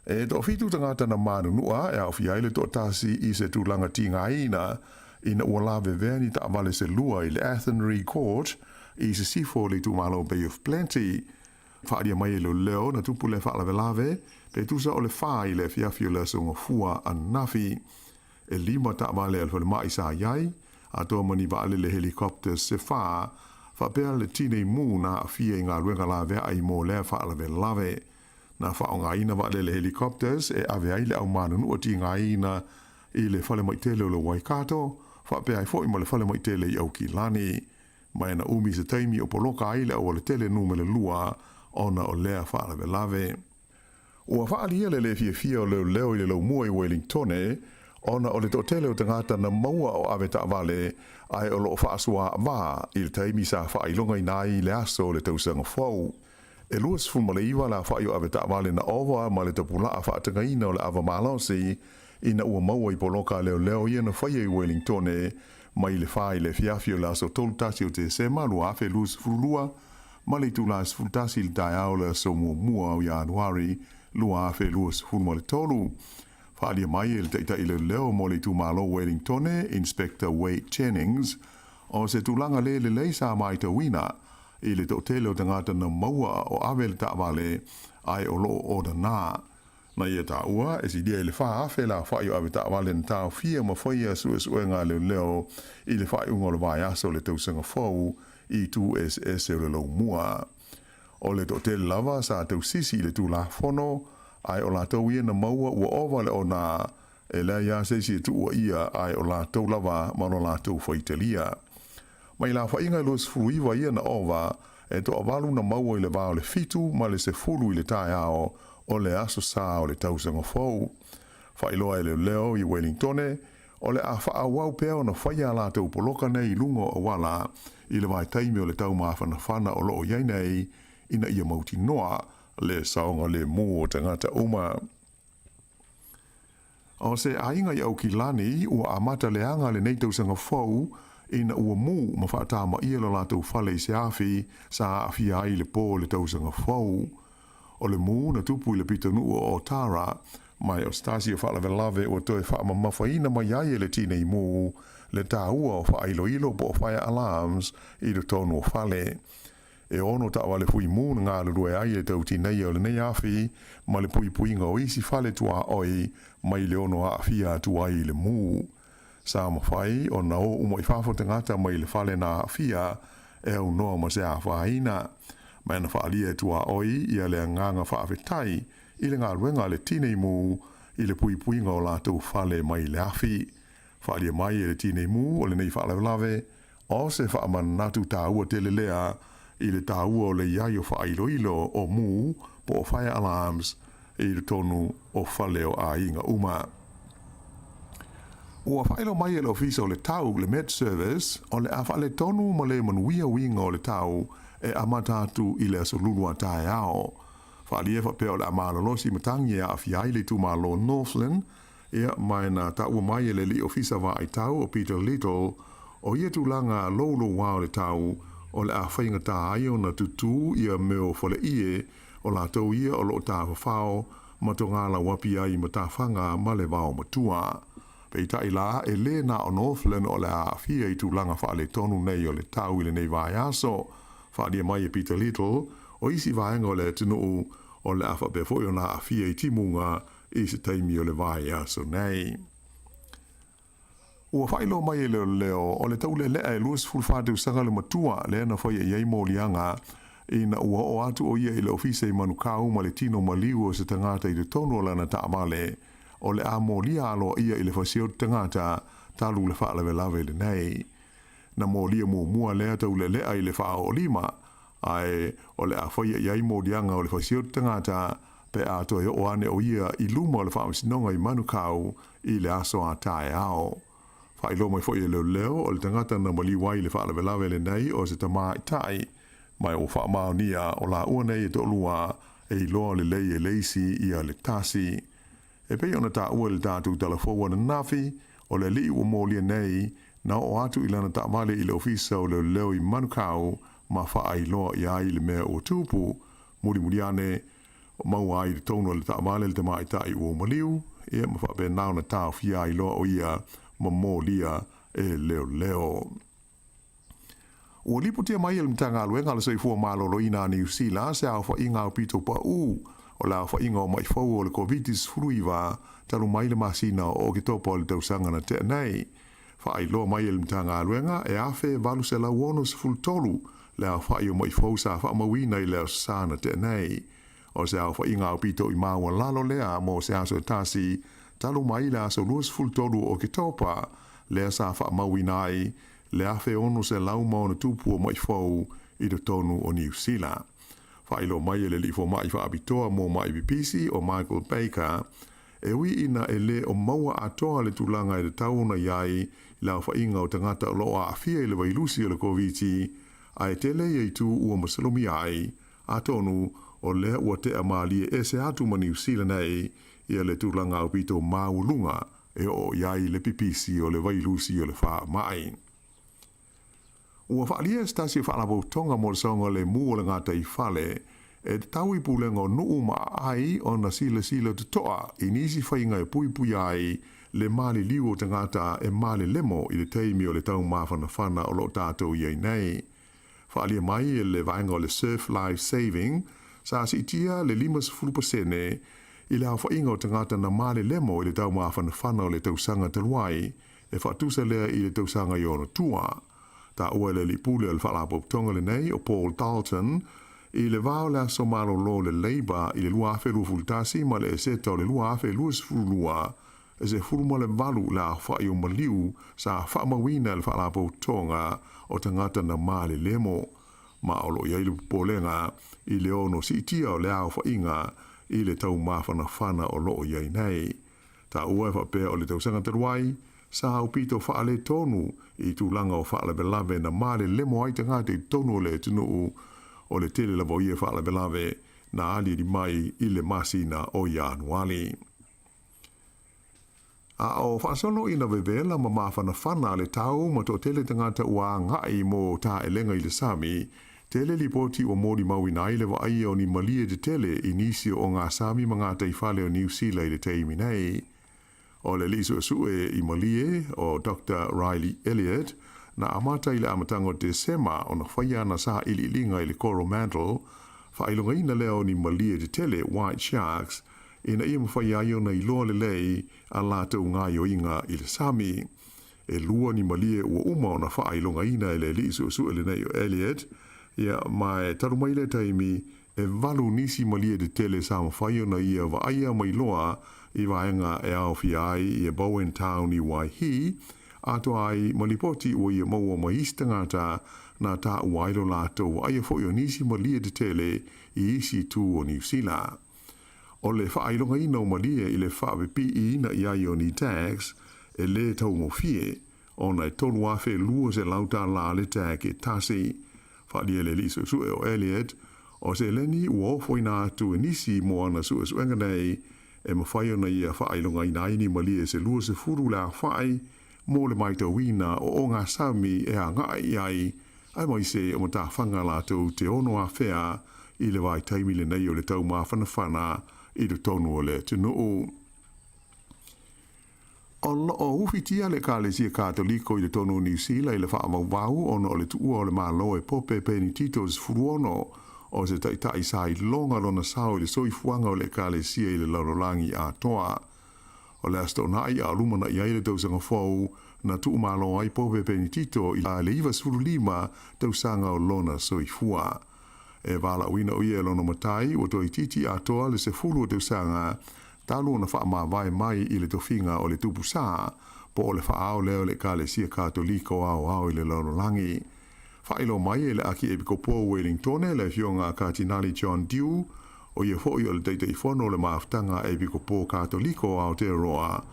E to fitu tangata na manu nua e au fia ile to tasi i se tulanga tinga ina ua lave veni taamale se lua i le Athenry Court i se sifo le tu malo Bay of Plenty. Whaaria mai leo na tupu le whaalave lave, pe tusa o le wha i le fiafio le songa fua anafi. E 5 taamale alfa le mai sa iai, a toa mani vaale le helikopter se wha, whapea le tine mu na fia i ngā ruenga lave ai mo le whaalave lave. Na wha o ngā ina vaale le helikopters e ave ai le au manunu o ti ngā ina i le whale maitele o le Waikato, whapea ai fo i mo le whale maitele i au Kilani. Mai na umi se taimi o poloka ai le o le tele numele lua ona o lea whaalave lave. Ua whaalia le fia o leo i le lau mua i Wellington ona o le totele o tangata na maua o ave taavale ai o loo whaasua wā i le taimi sa whaailonga i nai le aso le tausanga fau. e luas fulmaleiwa la whaio ave ta'wale na ova ma le tapula a whaatagaina o le ava malausi ina ua maua I poloka leo ia na whaia I Wellington mai le whai le fiafio la so tolu tasi o te sema lua afe luas fulua ma le tula fultasi le Taeao le so mua o Januari lua afe luas fulma le tolu. Whaalia mai e le taita I leo mo le tumalo Wellington Inspector Wade Jennings o se tulanga le leisa mai te wina I le totele o tangata na maua o awe le ta'wale ai o loo o da nā. Na ia Taua, e si dia I le wha afe la whai o awe ta'wale na tāo fia ma whaia sue ngā leo I le whai unga o le vai aso le tausanga fau I 2SS o le lau mua. O le totele lava sa tau sisi I le tū la whono ai o la tau ia na maua ua ova le o nā e le ia se si tu ua ia ai o la tau lava ma no la tau whaitelia. Mai la whainga luas furuiwa ia na ova e to avalu na maua I le vao le fitu ma le se fulu I le Taeao o le aso sa o le tausanga fau. Whailoa e leo I Wellington o le a wha wau pea o na whaia la tau poloka nei lungo o wala I le vai taimi o le tau mawhana whana o loo iai nei ina ia mauti noa le saonga le mo o tangata uma. O se ainga I au ki lani ua amata leanga le nei tausanga fau ina ua mu ma whaatama ia la lātou whale I se awhi sa awhi ai le pō le tausanga fau. O le mu na tupu I le pitanua o Tara mai o stasi o whaalawelave o toi whaama mawhaina mai ai le tine I mu le tāua o whailo ilo po o fire alarms I le tonu o whale. E ono tawa le fui mu ngā lurue ai le tau tinei o le nei awhi ma le pui puinga o isi whale tua oi mai le ono a awhia tua I le mu. Sa mawhai o na o umo I whafo tangata mai le whale na awhia e au noa ma se a whaina. Mai na whaalia tua oi ia le nganga whaafetai I le ngā ruenga le tinei mu I le pui puinga o lātou whale mai le awhi. Whaalia mai e le tinei mu o le nei whaalawelawe o se whaaman natu tāua tele lea I le tāua o le iai o whaailoilo o mu po o fire alarms I le tonu o whale o a inga uma. Ua whaelo mai e le ofisa o le tau le Med Service o le a whale tonu ma le manuia winga o le tau e amatatu I le asolulu a Taeao. Whaalia whapea o le amalolosi matangi e a awhiai le tumalo Northland ia mai na taua mai e le li ofisa wa ai tau o Peter Little o ia tūlanga lolo wao le tau o le a whainga tā aio na tutu ia meo whale ie o la tau ia o lo tā whawhao ma to ngāla wapi ai ma tā whanga ma le wao matua. Pei tai la e le na o Northland o le a whia I tūlanga whaale tonu nei o le tau I le nei vai aso. Whaalia mai e Peter Little o isi vaenga o le tunu o le a whapefoi o na a whia I timunga I se taimi o le vai aso nei. Ua whailo mai e leo o le tau le lea e luas fulwhāteu sanga le matua le ana whai e iei mōlianga ina ua o atu o ia I le ofisa I manukau ma le tino maliu o se tangata I le tonu o lana taamale o le a mōlia alo ia I le whasio tangata talu le whaalawe lawe le nei. Na mōlia mua lea tau le lea I le whao o lima ai o le a whai e iei mōlianga o le whasio tangata pe a toi o ane o ia I luma o le whaamisinonga I manukau I le aso a Taeao. Whailo mai fo I leo o le tangata na maliwai le whaalawe le nei o se tamā I tai mai o whaamaunia o la ua nei e tolua e iloa le lei e leisi ia le tasi. E pei ona tā ua le tātou talafoua na nafi o le li ua mōlia nei na o atu I lana tā male I le ofisa o le leo I manukau ma wha iloa I ai le mea o tūpu muri ane mau ai le tono le tā male le tamā I tai ua maliu ia ma wha nao na tā fia iloa o ia ma mōlia e leo. Ua liputia mai e mtanga aluenga le soifua malolo ina New Zealand se au whainga o pito pa o la whainga o mai fau o le COVID-19 fruiwa talu mai le masina o ke topa o le tausanga na te nei. Whai loa mai e mtanga aluenga e afe valu se la wono se fultolu le au whai o mai fau sa wha mawina I leo sa na te nei. O se au whainga o pito I maua lalo lea mo se aso tasi talu mai le aso luas fultolu o ke topa le sa wha mawina ai le afe ono se lauma o na tupu o mai fau I le tonu o New Zealand. Whailo mai e le lifo mai wha abitoa mo mai bipisi o Michael Baker e ui ina e le o maua atoa le tulanga e le tauna iai la whainga o tangata o loa a fia I le wailusi o le COVID a e tele e tu ua masalomi ai a tonu o lea ua te amali e se atu ma New Zealand ai ia le tūlanga o pito maulunga e o iai le pipisi o le vailusi o le wha mai. Ua whaalia stasi o whaalabo tonga mo le saunga le mua le ngata I whale e tau I pulenga o nuu ma ai o na sila tutoa I nisi whainga e pui ai le mali liu o tangata e mali lemo I le teimi o le tau mawhana whana o lo tātou iai nei. Whaalia mai e le vaenga o le Surf Life Saving sa si itia le 5% I le hawhainga o tangata na mali lemo I le tau mawhana whana o le tausanga taluai e whaatusa lea I le tausanga I ono tua. Ta ua le lipule o le whaalabo tonga le nei o Paul Dalton I le vao le aso malo lo le Labour I le lua afe lua fultasi ma le eseta o le lua afe lua sifurulua e se furuma le valu la whai o maliu sa whaamawina le whaalabo tonga o tangata na mali lemo ma o lo iailu polenga I le ono si itia o le au whainga I le tau mawhana whana o lo iai nei. Ta ua e whapea o le tausanga taruai sa au pito whaale tonu I tūlanga o whaale belave na mali lemo ai tangata I tonu o le tunu o le tele la voia whaala belave na ali di mai I le masina o Ianuali. A o whaasono ina vevela ma mawhana whana le tau ma to tele tangata ua ngai mo ta elenga I le Sami, tele li poti o mori maui na ile wa ai o ni malie de tele I nisi o ngā Sami ma ngā taifale o New Zealand le teimi nei. O le liso sue I malie o Dr. Riley Elliott, na amata I le amatango Desema o na whaia na sa ili linga I le Coromandel, whailunga ina leo ni malie de tele White Sharks, ina ia mawhaia io na iloa le lei a lātou ngā yoinga I le Sami. E lua ni malie ua uma o na whailunga ina I le liso sue le nei o Elliot, ia mai tarumaile taimi e valu nisi malie de tele sa mawhaia na ia wa aia mai loa I vaenga e au fiai I e Bowen Town I Waihi, Atua ai malipoti o ia maua maista ngata na ta uailo lātou aia fo I nisi malia de tele I isi tu o New Zealand. O le whaailonga ina o malia I le whaawepi I ina I ai o ni tax e le tau ngofie o na tolu afe lua se lauta la le tag e tasi. Whaalia le liso sue o Elliot o se leni ua ofo ina atu e nisi moa na sue suenga nei e mawhaio na ia whaailonga ina ini malia se lua se furu la whaai mo le mai tauina o ngā Sami e a ngai ai, ai mai se o mata whanga lātou te ono a whea I le vai taimi le nei o le tau mawhana whana I le tonu o le tunu. O ufitia le kālesia kātoliko I le tonu New Zealand I le whaamau ono o le tuua o le mālo e pope peni titos furuono o se taitai sa I longa lona sao I le soifuanga o le kālesia I le laurolangi Atua. O le astonai a lumana I aile tausanga fau na tu malo ai pope penitito I le iwa surulima tausanga o lona soifua. E wala uina o ia lona matai o toi titi atoa le se fulu o tausanga talu na wha vai mai I le tofinga o le tupusa po o le whaao leo le kālesia kātoliko au I le laurolangi. Whailo mai e le aki epikopo Wellington le fionga Kardinali John Dew o ia foi o le teitei fono le maaftanga e pikopo kātoliko au te roa.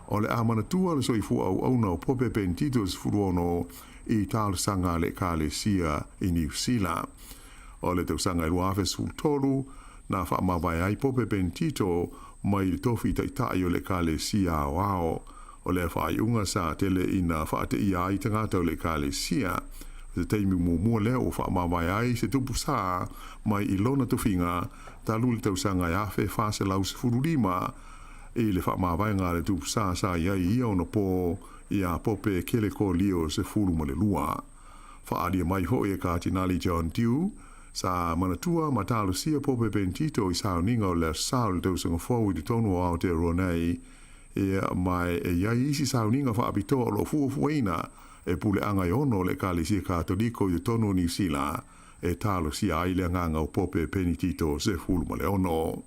O le amanatua le soifu au auna o pope pentitos furuono I tālu sanga le kālesia I New Zealand. O le tausanga I luafe sultolu na whaamawai ai pope pentito mai le tofi taitai o le kālesia au ao. O le whaaiunga sa tele ina whaate ia ai tangata o le kālesia. Se teimi mua leo whaamawai ai se tupu sa mai I lona tofinga talu le tausanga I afe whase lau se furulima I le whaamawai ngā le tupu sa iai ia ona po I a pope kele ko lio se furu ma le lua. Whaalia mai ho e Kardinali John Dew sa manatua matalo sia pope pentito I sauninga o le sao le tausanga fau I te tonu o Aotearoa nei e mai e iai isi sauninga whaapitoa lo fuafuaina e pule anga ono le kālesia kātoliko I te tonu New Zealand e talo sia aile nganga o pope penitito se fulu ma le ono.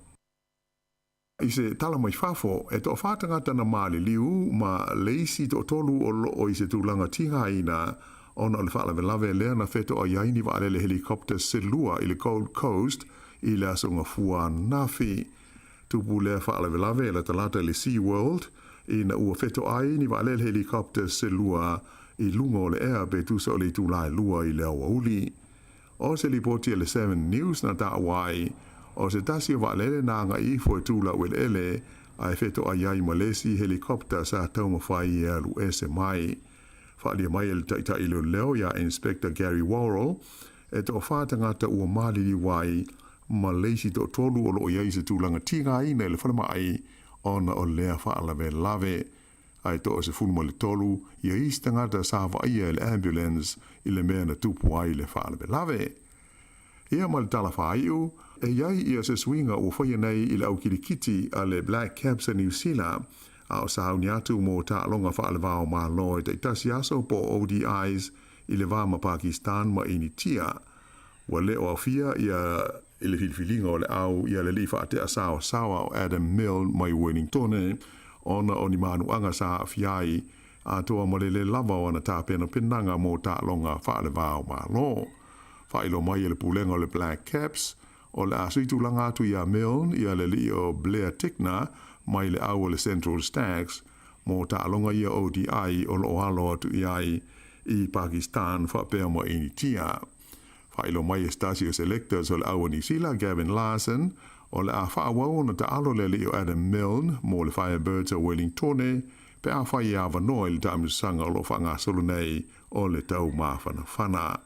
I se tala mai fafo e to whātangata na mali liu ma leisi to tolu o loo I se tūlanga tinga ina ona o le whaala lave lea na wheto a iaini wa ale le helikopter se lua I le Gold Coast I le asonga fua nafi. Tupu lea whaala lave le talata le Sea World ina ua wheto ai ni wa ale le helikopter se lua I lunga o le ea be tusa o le tūlai lua I le awa uli. O se lipoti le 7 News na Hawaii, o se tasi o waalele na nga I fo tula wel ele, ai feto ayai malesi helikopter sa tau mawhai e alu ese mai. Whaalia mai ele taita ilo leo ya Inspector Gary Worrell, e to whātangata ua malili wai, Malaysi to tolu o loo iai se tūlanga tinga I ne le whanama ai, ona o lea whaalave lave. Ai to o se fulma le tolu, ia istangata sa ia le ambulance I le mea na tupu ai le whaalave lave. Ia ma le tala whaiu, e iai ia se swinga o whaia nei I le au kirikiti a le Black Caps a New Zealand, a o sa hauni atu mō ta longa whaalawao mā loe te itasi aso po ODIs I le vāma Pakistan ma initia. Wa leo au fia ia I le filfilinga o le au ia le lifa ate asawa sawa o Adam Mill mai Wellington ona o ni manu anga sa fiai a toa malele lava o na tā pena pinanga mō ta longa whaalawao mā lo. Whailo mai le pulenga o le Black Caps o le asuitu langa atu ia Mill ia le li o Blair Tickner mai le au o le Central Stags mō ta longa ia ODI o lo halo atu iai I Pakistan whapea mo initia. Whailo mai estasio selectors o le au New Zealand Gavin Larson o le a whaawau na ta alo le li o Adam Milne mō le Firebirds o Wellington pe a whai a wanoe le tamisanga o lo whanga solo nei o le tau mawhana whana.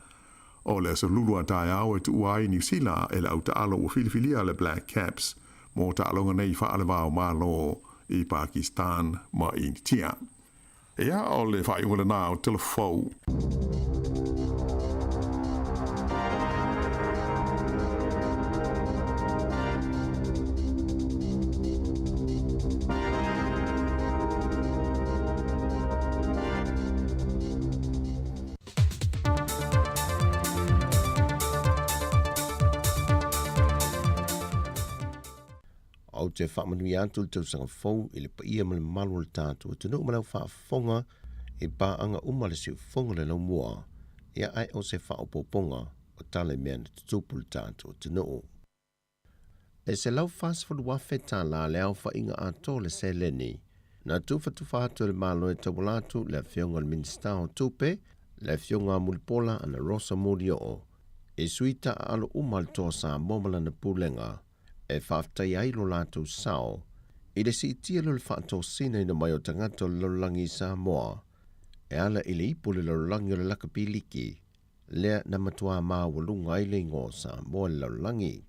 O le asa lulu a Taeao e tu uai New Zealand e le au ta alo o filifilia le Black Caps mō ta alonga nei whaalewao malo I Pakistan ma initia. Ea o le whai ula nā o telefou. Au te whamanuia atu tau sanga fau I le pa ia male malu le tātua tunu malau whaafonga I ba anga umale siu fonga le lau mua ia ai o se whaapoponga o tale mea na tutupu le tātua tunu. E se lau whaaswhadu wafe tā la le au wha inga ato le se leni na tufa atu le malo e tawalatu le fionga le minista o tupe le fionga mulipola ana rosa mori o e suita alo umale toa sa momala na pulenga e whaftai ai lo lātou sao, I le si tia lo le whaato sina ina mai o tangata lo langi Samoa, e ala I le ipo le lo langi o le lakapiliki, lea na matua maa walunga I le ngō Samoa le lo langi.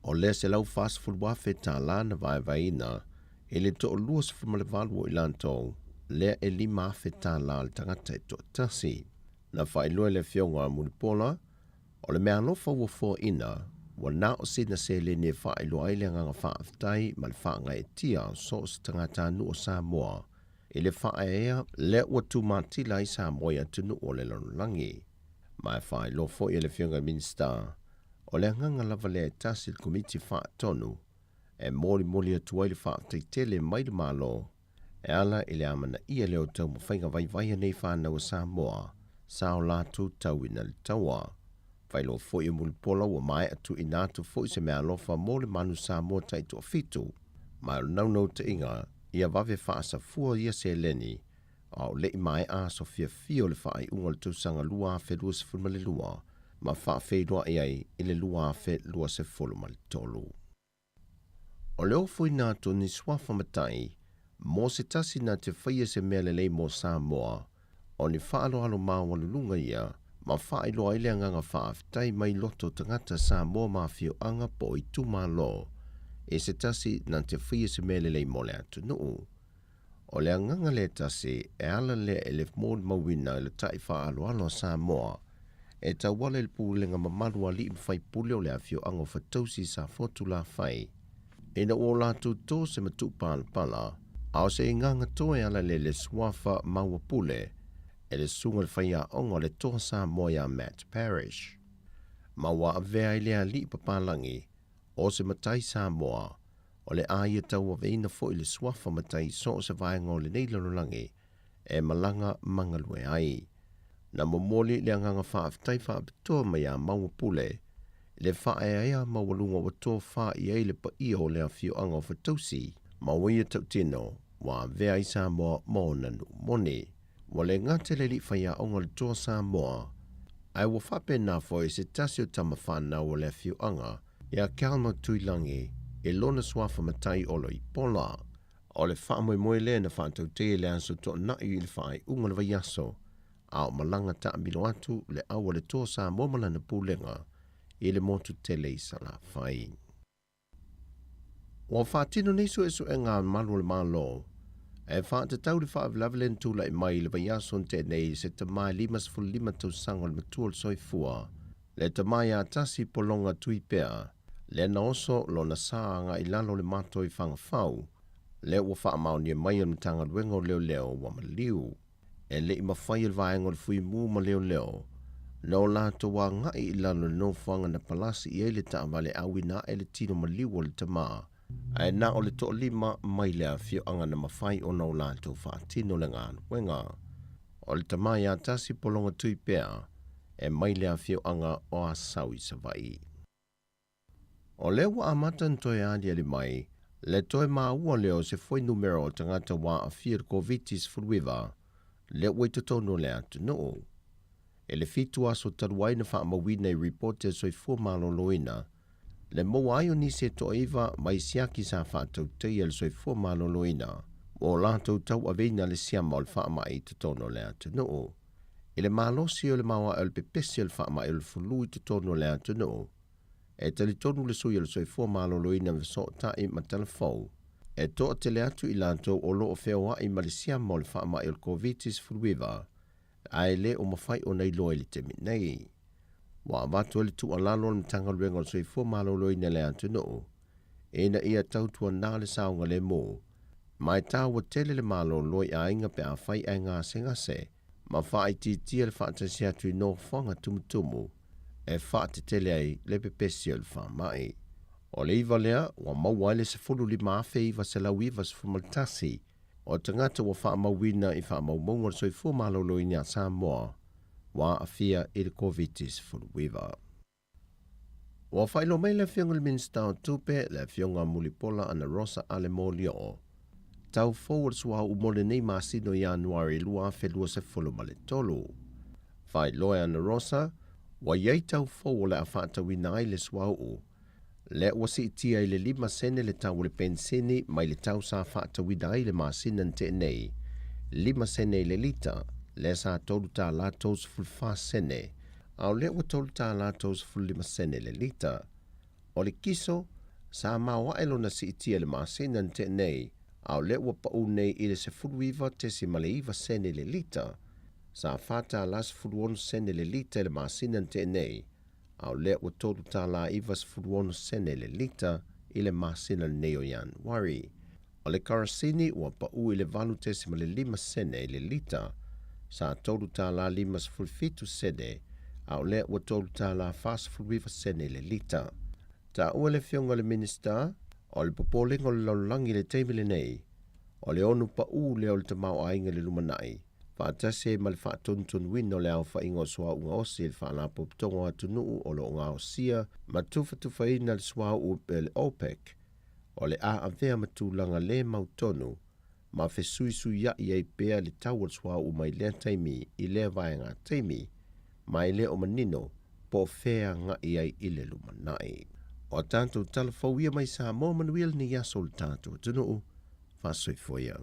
O lea se lau fast food wafe tā lana vai vaina, e le to o luas fumale valu I lantou, lea e lima afe tā la le tangata e to tasi. Na whailua le fionga mulipola, o le mea alofa ua ina, wa na o sina se le ne whaelo aile nganga whaaftai ma le whaanga e tia so o tangata nu o Samoa. E le whaea le ua tu matila I Samoa ia tunu o le langi. Ma e whaelo fo I le fionga minsta. O le nganga lava le tasi le komiti whaatonu. E mori atua I le whaaftai tele mai le malo. E ala I le amana ia leo tau mawhainga vai nei whanau o Samoa. Sao lātu tau ina le taua. Whailo foi mulipola ua mai atu inatu foi se mea alofa mo le manu Samoa taito fitu. Ma nau te inga, ia wave whaasa fua ia se leni, au lei mai a so fia le whaai unga le tausanga lua afe lua se fulma le lua, ma wha whaidua iai I le lua afe lua se fulma le tolu. O leo foi nātu ni swafa matai, mo se tasi na te whaia se mea lelei mo Samoa, o ni whaalo alo mawalulunga ia, ma whaelo aile nganga whaaftai mai loto tangata Samoa mawhio anga po I tuma lo, e se tasi na te whaia se mea lelei mo le atu nuu. O le nganga le tasi e ala le ele mod mawina le tai whaalo alo Samoa, e tawale le pūlenga mamalua li mwhai pule o le awhio anga whatausi sa fotu la whai. E na o lātu tō se matu pala, ao se nganga tō e ala le swafa maua pule, e le sunga le whaia onga le toa Samoa ia Matt Parish. Maua avea I lea li papalangi, o se matai Samoa, o le aia tau a veina fo I le swafa matai so se vaenga o le neilarolangi, e malanga mangalue ai. Na momoli le anganga whaaftai whaapitoa mai a maua pule, le whaeaea mawalunga wa tō wha I eile pa ia o lea whio anga o whatausi, mawia tau tino, wa vea I Samoa mo nanu moni. Wa le ngate le li whaia onga le tō Samoa, Ai wa whapena fo se tasi o tamawhana o le fiu anga, ia kalma tuilangi e lona swafa matai olo I pola. O le whaamoe le na whātau te le anso to na I le whaai unga le vaiaso, a o malanga ta amilo atu le awa le tō sa momala na pūlenga, I le motu tele I sala whai. Wa whātino niso esu e ngā malu le malo, e whaata tau le whaavlavelen tūla I mai le vaiaso te nei se te mai 5 tau sango le matua le soifua, le te mai a tasi polonga tui pea, le na oso lo na saanga I lalo le mato I whanga whau, le ua wha amau ni mai am tanga luengo leo wa maliu. E le I mawhai al vaengo le fui mu ma leo. No la to wa ngai I lalo no whanga na palasi I ele ta vale awi na ele tino maliu o le tama. Ai na o le to lima mai lea fio anga na mawhai o no la to wha tino le ngān wenga. O le tama ia tasi polonga tui pea, e mai lea fio anga o a sawi sa vai. O le wa amata ntoi adi ali mai, le toi ua leo se foi numero tangata wa a fir covitis furuiva, le wai totono le atu no. E le fitu aso taruai na wha mawina I reporte soi fua loina, le mo ayo ni se toiva mai siaki sa wha tau teia le soi fua loina, o la tau aveina le siama o le wha mai totono le atu no. E le malosi o le mawa el pepesi o le wha mai o le fului totono le atu no. E tali tonu le sui le soi fua loina viso tai ma telefou. E toa tele atu I lanto o lo o feo I malisia mo le wha mai o le covitis furuiva. Ai le o mawhai o nei loe le temi nei. Wa avatu le tu alalo le mtanga luenga o soi fua loina le atu no. E na ia tautua nā le saunga le mo. Mai tā wa tele le malo loi a inga pe a whai a ngā se. Ma whai titia le whaatasi atu I no whanga tumutumu. E whaate tele ai le pepesi o le wha mai. O le iwa lea, wa mauaile se fulu li maafe iwa se lau iwa se fumaltasi. O tangata wa wha mawina I wha maumonga soi fu malolo I ngā Samoa. Wa a fia I le covitis fulu iwa. Wa whailo mai le fionga le minsta o tupe le fionga mulipola ana rosa ale molio. Tau forward swa umole nei masino Januari lua felua se fulu male tolu. Whai loe ana rosa, wa yei tau fo le a whaata wina ai le swau. Le wasi itia I le 5 sene le tau le pensini mai le tau sa whaata wina ai le masina te nei. 5 sene le lita, le sa tolu ta la tos ful 5 sene, au le wa tolu ta la tos ful 5 sene le lita. O le kiso, sa mawa elo na si itia le masina te nei, au le wa pau nei I le se fuluiva te si maleiva sene le lita. Sa fata las furuonu sene le lita le masina te nei, au le wa tolu ta la ivas furuonu sene le lita I le masina neo Januari. O le karasini wa pau I le valu te si male 5 sene le lita, sa tolu ta la 5 fulfitu sene, au le wa tolu ta la fas furuiva sene le lita. Ta ua le fionga le minista, o le popolingo le laulangi le teimile nei, o le onu pau le o le tamau ainga le lumanai, Whaatase ma le whaatontun wino le au whaingo swa unga osi le whaalapo ptongo atu nuu o lo ngā osia ma tufa ina le swa upe le OPEC o le a avea matulanga le mautonu ma fesui ya iei pea le tau swa u mai le taimi I le vaenga taimi ma I le o manino po fea nga iei I le lumanai. O tanto talafauia mai Samoa manuia ni yaso le tātou tunuu whasoi foia.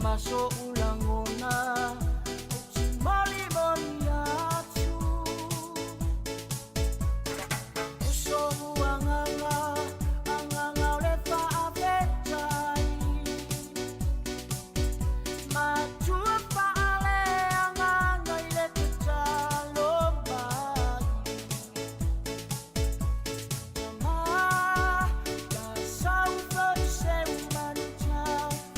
Maso ulangona Moli moniatu Uso anganga Anganga ulefa apetai Matua paale Anganga ile kutalomba Mama Da saufa ise umanujafa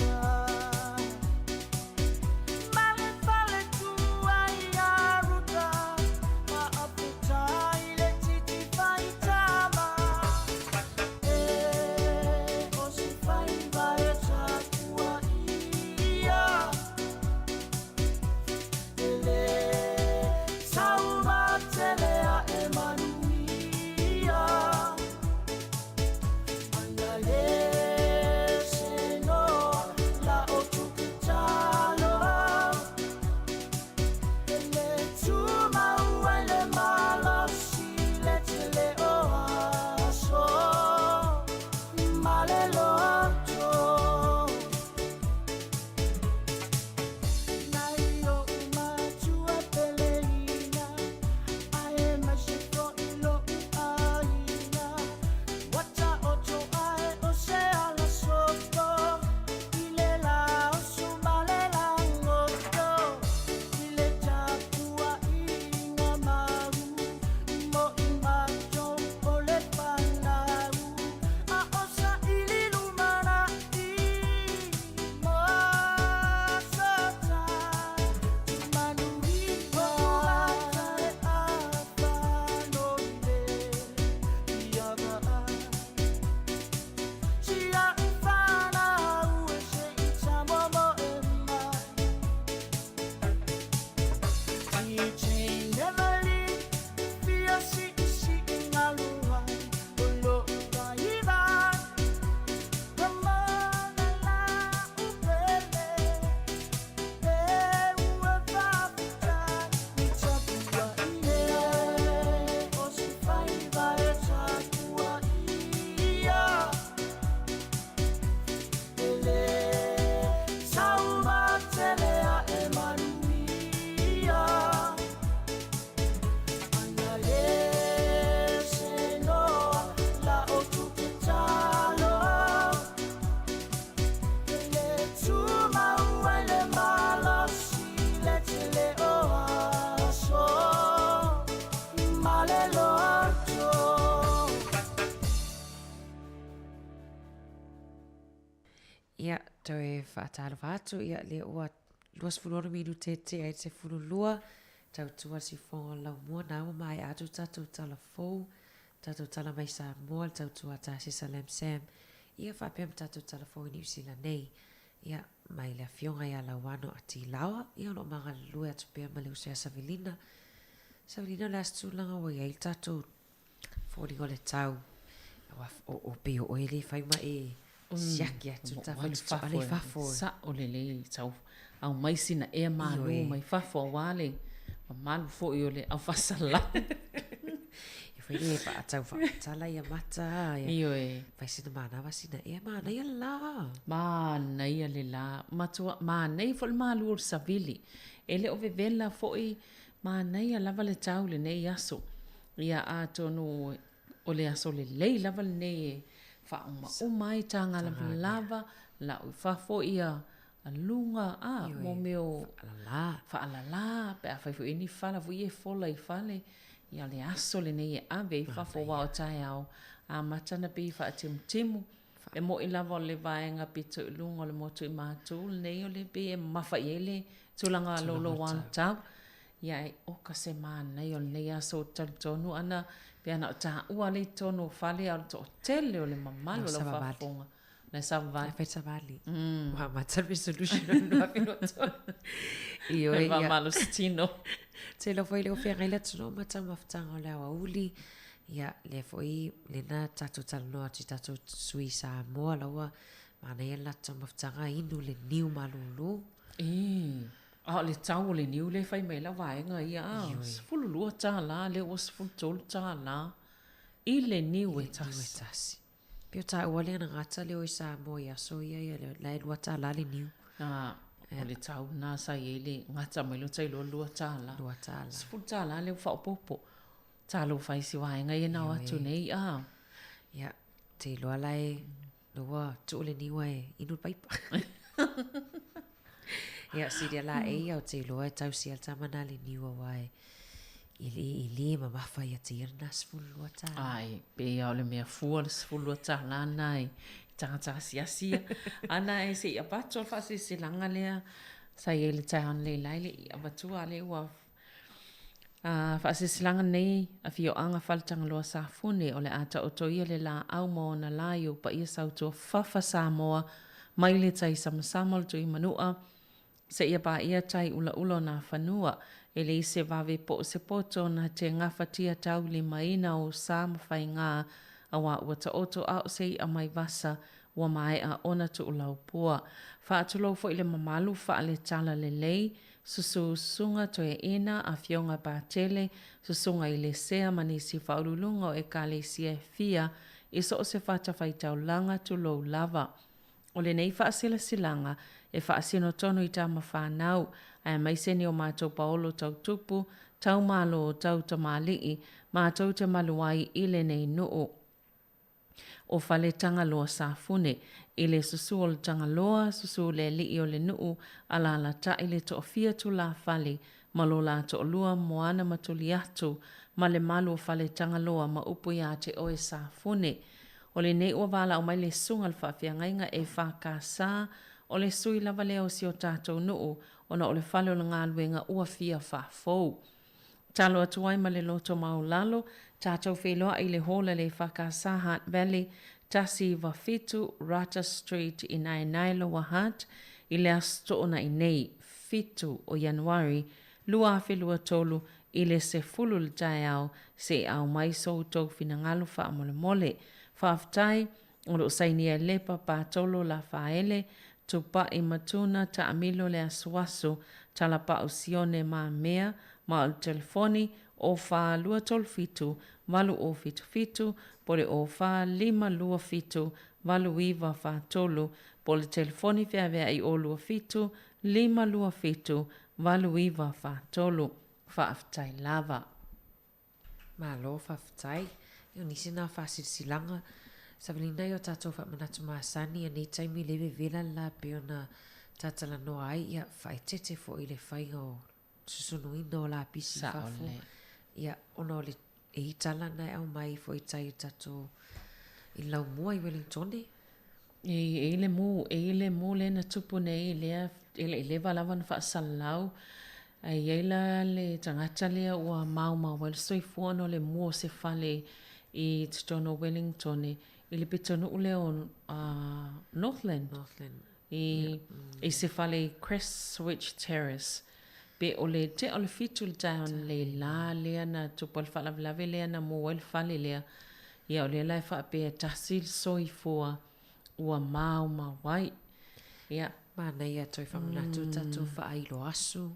Ia, toi whaatalofa atu, ia le ua luas fulora minute te ai te fululua, tau tua si whonga lau mua nāua mai atu tatu tala fōu, tatu tala mai Samoa, tau tua ta si Salem Sam, ia whapem tatu tala fōu i New Zealand nei, ia mai le fionga ia lau wano a ti lawa, ia lo manga lue atu pia ma leu sea Savilina le astu langa wa ia il tatu fōringo le tau, o pio o ele whaima siaki atu ta whale whafo. Sa o le tau au maisina e malu mai whafo wale, ma malu fo i o le au whasala. I whaile e whaatau whaatala ia mata. Iyo e. Whaisina manawa sina e mana ia la. Mana ia le la. Matua, mana ia fol malu o savili. Ele o vevela fo i mana ia lava le tau le nei aso. Ia a tonu o le aso le lei lava le nei o mai tanga lava la u fafo ia alunga mo meo alala pe a fai ni fala fu e fola I fale ia le aso le nei ave fafo wa o Taeao a matana pe fa timu e mo I lava le vaenga pito lunga le motu I mātou nei o le pe e mawhaiele tulanga lolo wan tau ia e oka se mana I o nei aso tonu ana pe ana ta ua le tonu fale al to tele o le mamalo la fafonga na savali fe savali ma matsavi solution no afino to io e mamalo stino te lo foi le oferela tso mata maftanga la uli ia le foi le na tatu talno ati tatu Suisa mo la wa mana ia la tso maftanga inu le niu malulu le tau le niu le fai mai la vaenga ia fulu lua ta la le was fulu tolu ta la I le niu e tasi pio ta ua le na ngata le o I Samoa ia so ia la lua ta la le niu O le tau nā sa i le ngata mai lo tai lo lua tāla. Lua tāla. Sipulu tāla le whaopopo. Tālo whaisi waenga i nā atu nei a. Ia, te loa lai lua tu le niwa e inu paipa. Ia, siria la e au te loa e tau si al tamana le niwa wae. Ili ma mafa ia te irna sipulu lua tāla. Ai, pe au le mea fua le sipulu lua tāla nai. Tangata sia. Ana e se ia pato whasi se langa lea. Sa i le taihan le laile i abatua le ua. Whasi se langa nei a fio anga whaltanga loa sa fune o le ata o toia le la au mo na laio pa ia sautua whafa Samoa. Mai le tai samasama le tui manua. Se ia pa ia tai ula ulo na whanua. E le se vave po se poto na te ngafatia tau li maina o sa mawhai ngā. Awa ua ta oto au sei a mai vasa ua mai a ona tu ulau pua. Wha atulau fo ile mamalu wha le tala le lei, susu sunga to e ena a fionga ba tele, susunga i le sea manisi whaurulunga o e ka le sia fia, e so o se whata whaitau langa tu lou lava. O le nei wha sila silanga, e wha sino tonu i tama whanau, a mai seni o mātou paolo tau tupu, tau malo o tau tamali'i, mātou te maluai i le nei nuu. O fale tanga loa sa fune, i le susu o le tanga loa, susu le li o le nuu, ala la ta i le to fia tu la fale, malo la to lua moana matuli atu, ma le malu o fale tanga loa ma upu ya te oe sa fune. O le nei ua wala o mai le sunga le whawhia ngainga e whaka sa, o le sui lava leo si o tātou nuu, ona o le fale o le ngā luenga ua fia whafou. Talo atuai ma le loto maulalo, tātou wheloa i le hola le whakasa Hutt Valley, tasi Wafitu, Rata Street i Nainailo wa Hutt, i le astoona i nei, fitu o Januari, lua awhelua tolu, i le se fulu le Taeao, se au mai sou tau finangalo wha mole mole. Whaaftai, o lo sainia lepa pātolo la whaele, tupa i matuna ta amilo le asuasu, talapa o sione ma mea, ma o telefoni o wha lua tol fitu, walu o fitu fitu, pole o wha lima lua fitu, walu iwa wha tolu, pole telefoni whea i o lua fitu, lima lua fitu, walu iwa wha tolu, wha aftai lava. Ma lo whawhtai, io nisi nā whasilanga, sa velina i o tātou wha manatu maasani, a nei taimi lewe vela la pe ona tātala noa ai, ia whaitete fo i le whainga o susunu ino la pisi whafo. Ia ona o le e itala na au mai fo i tai tātou i lau mua i Wellingtone. E le mu le na tupu nei e le walawa na whaasalau, ai eila le tangata lea ua mau wale soifua no le mua se whale i Tono Wellingtone, i le pitonu ule o Northland. I se whale Crestwich Terrace. Pe o le te o le fitu le taon le la lea na tupu al whalawalawe lea na mua le whale lea. Ia o le lai wha pe tasil soifua ua mau wai. Ia. Mana ia toi whamanatu tatu whaailo asu.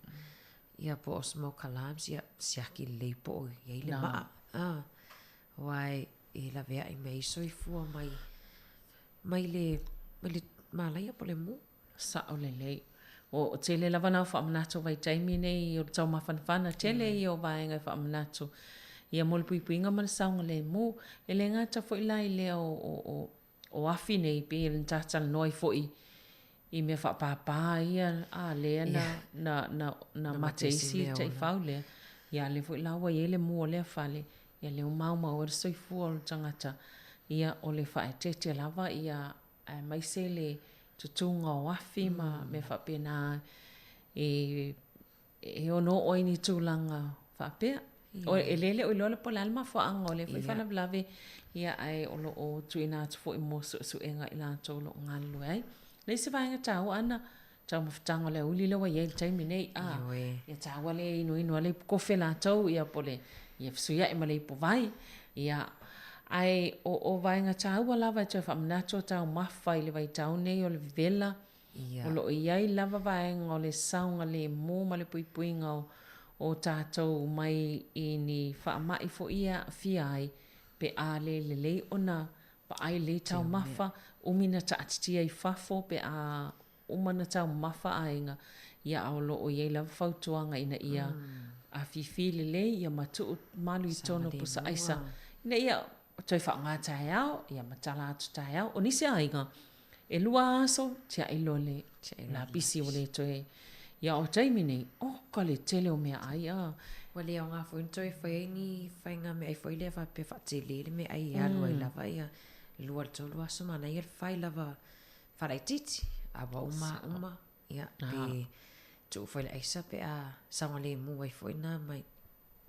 Ia po o smoke alarms, ia siaki leipo ia ile maa. Wai e la vea i mei soifua mai le malaya po le mu. Sa o le lei. O te le lava nau whaamanato vai taimi nei o tau mawhanawhana te le i o vaenga whaamanato. Ia mole puipuinga mana saunga le mu. E le ngata fo i lai le o afi nei pe le tatala noi fo i mea whaapapa ia lea na mateisi te i whau lea. Ia le fo i lawa i le mu o lea whale. Ia le o mau e soifua o tangata. Ia o le whaetete lava ia maise le tutunga o afi ma me whapena e ono oini tūlanga whapea. O e lele o ilola po lalma whaanga o le whaifana vlave ia ai o lo o tuina tufu i mo suenga i la tōlo ngalu ai. Nei se vaenga tau ana tau mawhatanga le uli lewa i el taimi nei ia tau le inu ale kofe la tau ia pole ia fsuia i malei po vai ia ai o vaenga tau lava e tau whamanato tau mawhai le vai tau nei o le vela o lo iai lava vaenga o le saunga le mō ma le puipuinga o tātou mai i ni whaamai fo ia fiai pe a le lei ona pa ai le tau mawha umina ta atitia i whafo pe a umana tau mafa ainga ia aolo o iei lava fautuanga ina ia a fifili le ia matu malu I tono pusa aisa. Ina ia toi whaonga Taeao, ia matala atu Taeao. O nisi ainga, e lua aso, tia ilole, la bisi o le toi. Ia o taimini, ka le tele o mea ai a. Wale o ngā fwin toi whai ni whainga me ai whai lea wha pe whatele me ai alua I lava ia. Lua tolu aso mana ia whai lava whalai titi. Awa uma, ia pe tu whai le aisa pe a sanga le mu ai whai na mai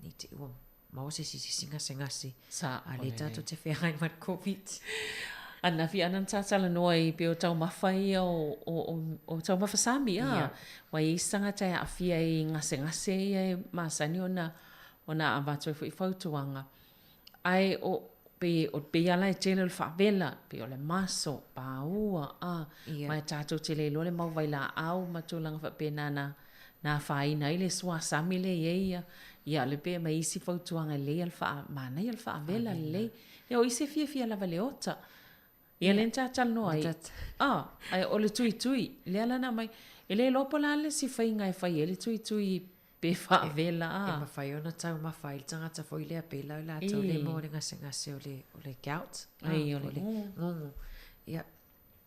ni te ua mau se singa ngasi. Sa a le tato te whengai mat COVID. Ana fi anan tatala noa I pe o tau mawhai o tau mawhasami a. Wai I sanga tai a fia I ngase I masani ona a vato I whautuanga. Ai o pe ala I tele o whavela, pe o le maso, pa ua a. Mai tato te le lole mau vai la au matulanga whapena na whaina I le sua sami le ia. Ia le pe mai isi whautuanga le alfa mana I alfa vela le. Ia o isi fia lava le ota. Ia len tatal no ai. Ai o le tui. Le ala na mai. E le lopo la le si whainga e whai e le tui pe wha vela a. E mawhai ona tau mawhai tangata fwoi lea pe lau la tau le mo le ngase o le gout. Ai o le ngongo. Ia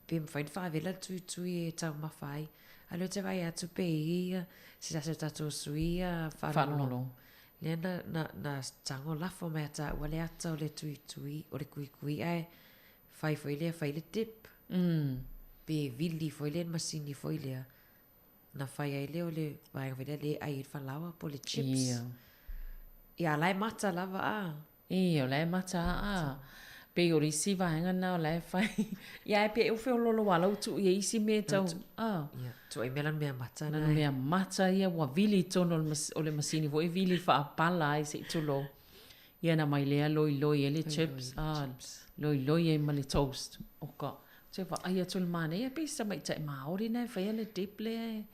pe mawhai wha vela tui e tau mawhai. Alo te vai atu pe ia. Si taso tato suia whanolo. Lea na tango lafo mea ta wale ata o le tui o le kui ai. Fai le dip. Pe vili foi le masini foi le. Na fai ai le o le vai le ai falawa po le chips. Ia lai mata lava a. Ia lai mata a. Pe o risi vaenga na o lai fai. Ia pe o fe o lolo wala utu ia isi me tau. Ia tu ai melan mea mata na. Mea mata ia wa vili tono o le masini foi vili fa pala ai se tulo. Ia na mai lea loi ele chips. Loi e mali toast. Oka. Se fa ai atul mana ia pisa mai tai maori na fa ele dip le.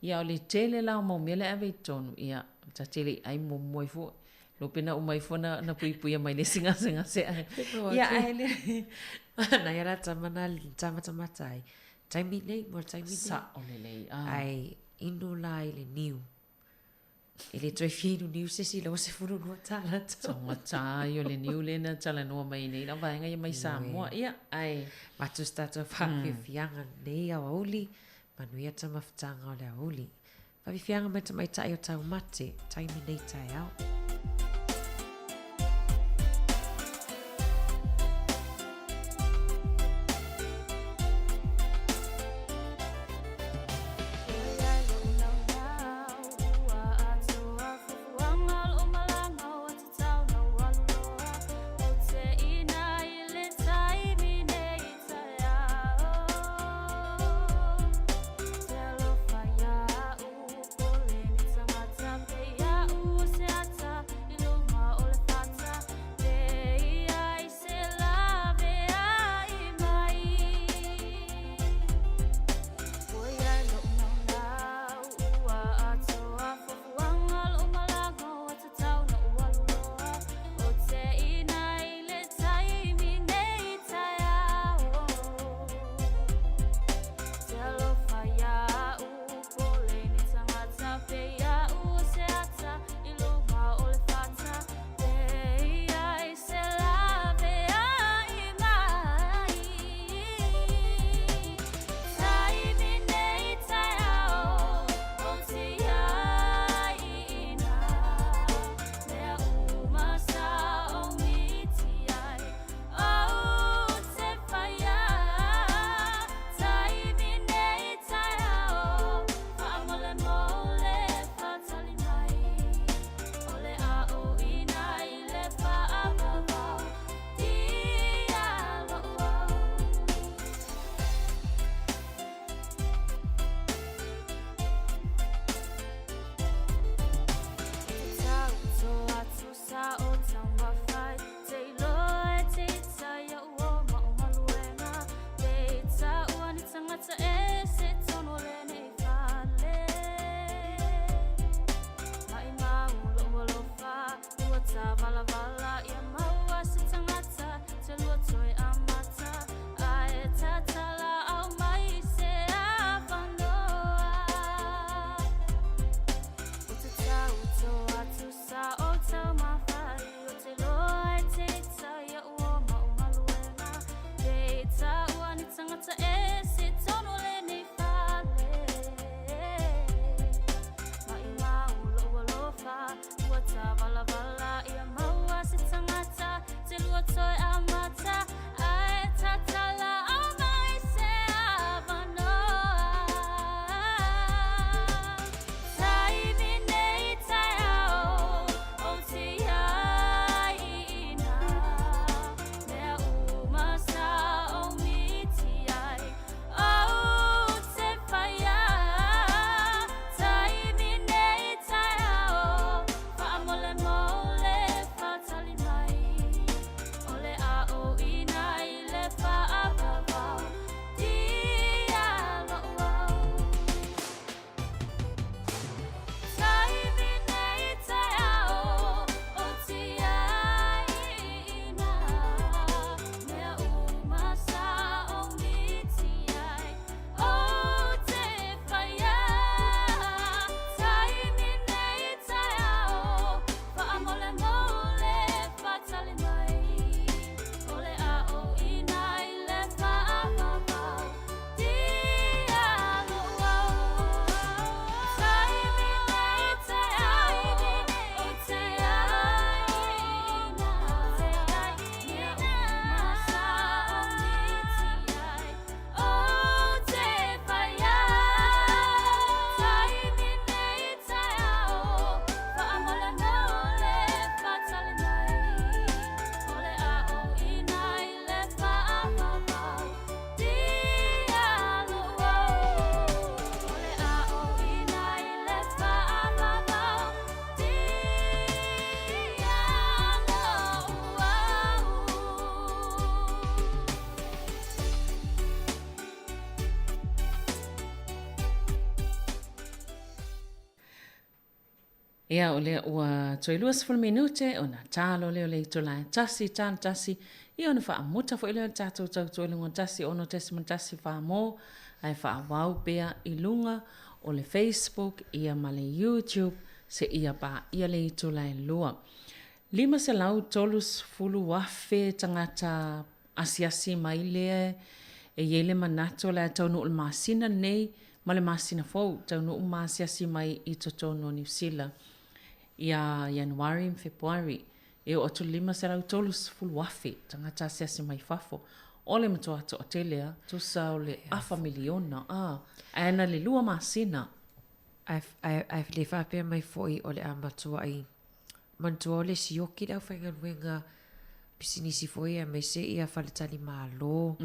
Ia o le tele la mo mele ave tonu. Ia ta tele ai mo moi fo. Lo pena o mai fo na pui mai le singa se. Ia ai le. Na ia tama tai. Tai mi nei mo tai mi. Sa o le. Ai inu la ile niu. Ele toi finu niu se lo se furu no tala. Tonga tai o le niu le na tala no mai nei na vaenga ia mai Samoa. Ia ai matu stato fa fianga nei a oli. Manuia tama ftanga o le oli. Fa fianga mai tai o tau mate. Tai mi nei Taeao. Ata Ia o le ua toi luas ful minute o na talo le o le to la tasi tan tasi ia ona fa muta fo le tato tau le ngon tasi ono testament tasi fa mo ai fa wau pea i lunga o le Facebook ia ma le YouTube se ia pa ia le to la lua. Lima se lau tolus fulu wafe tangata asiasi mai le e yele manato le tau no masina nei ma le masina fo tau no asiasi mai i totono New Zealand. Ia Januari, Februari, e o atu 5 se lau tolus fulu wafe, tangata asiasi mai fafo. O le mato ato o telea, tu sa o le afa miliona, aena le lua masina. Ai le whapea mai foi o le amatua ai. Mantua o le sioki lau whainga ruenga pisinisi foi a mai se ia whaletani malo.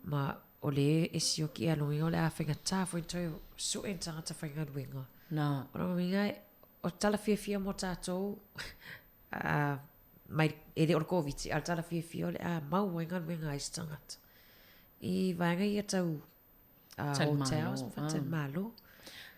Ma o le e sioki a longi o le a whainga tā foi toi su en tangata whainga ruenga. Na. O minga o tala fia mo tātou mai e le orkoviti al tala fia o le a mau wenga wenga i stangata i vanga ia tau hotels faten malo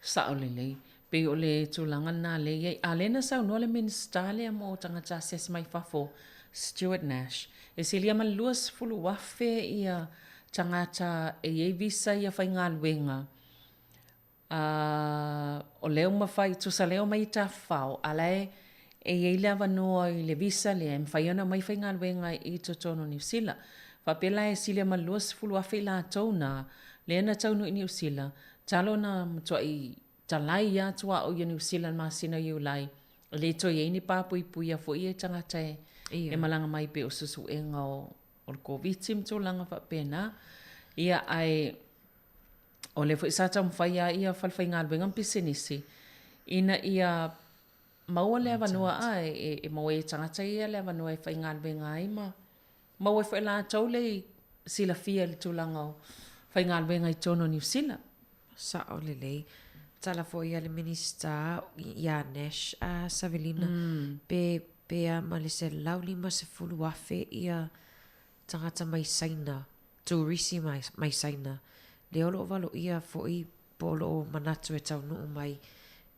sa o le pe o le tulanga na le ye alena sa no le ministale mo tangata ses mai fafo Stuart Nash e silia maluas fulu wafe ia tangata e visa ia fainga wenga o leo mawhai tu sa leo mai ta whao alai e eila wanoa i le visa le em whaiona mai whainga luenga i totono New Zealand whapela e silia maluas fulu afe la tauna le ana taunu i New Zealand talo na matua i talai ia tua o i New Zealand masina i ulai le to i ni papui pui a fo i e tangata e malanga mai pe o susu e ngao o le COVID mto langa whapena ia ai o le foi sa tam faia ia falfainga benga pisinisi ina ia maua le vanua ai e maua e tangata ia le vanua e fainga benga ai maua foi la taule sila fia le tulanga fainga benga i tono New Zealand sa o le tala foi ia le minister ia Nash a Savelina pe a malise lauli ma se fulu afe ia tangata mai saina tourisi mai saina le olo valo ia foi polo manatu e tau nuu mai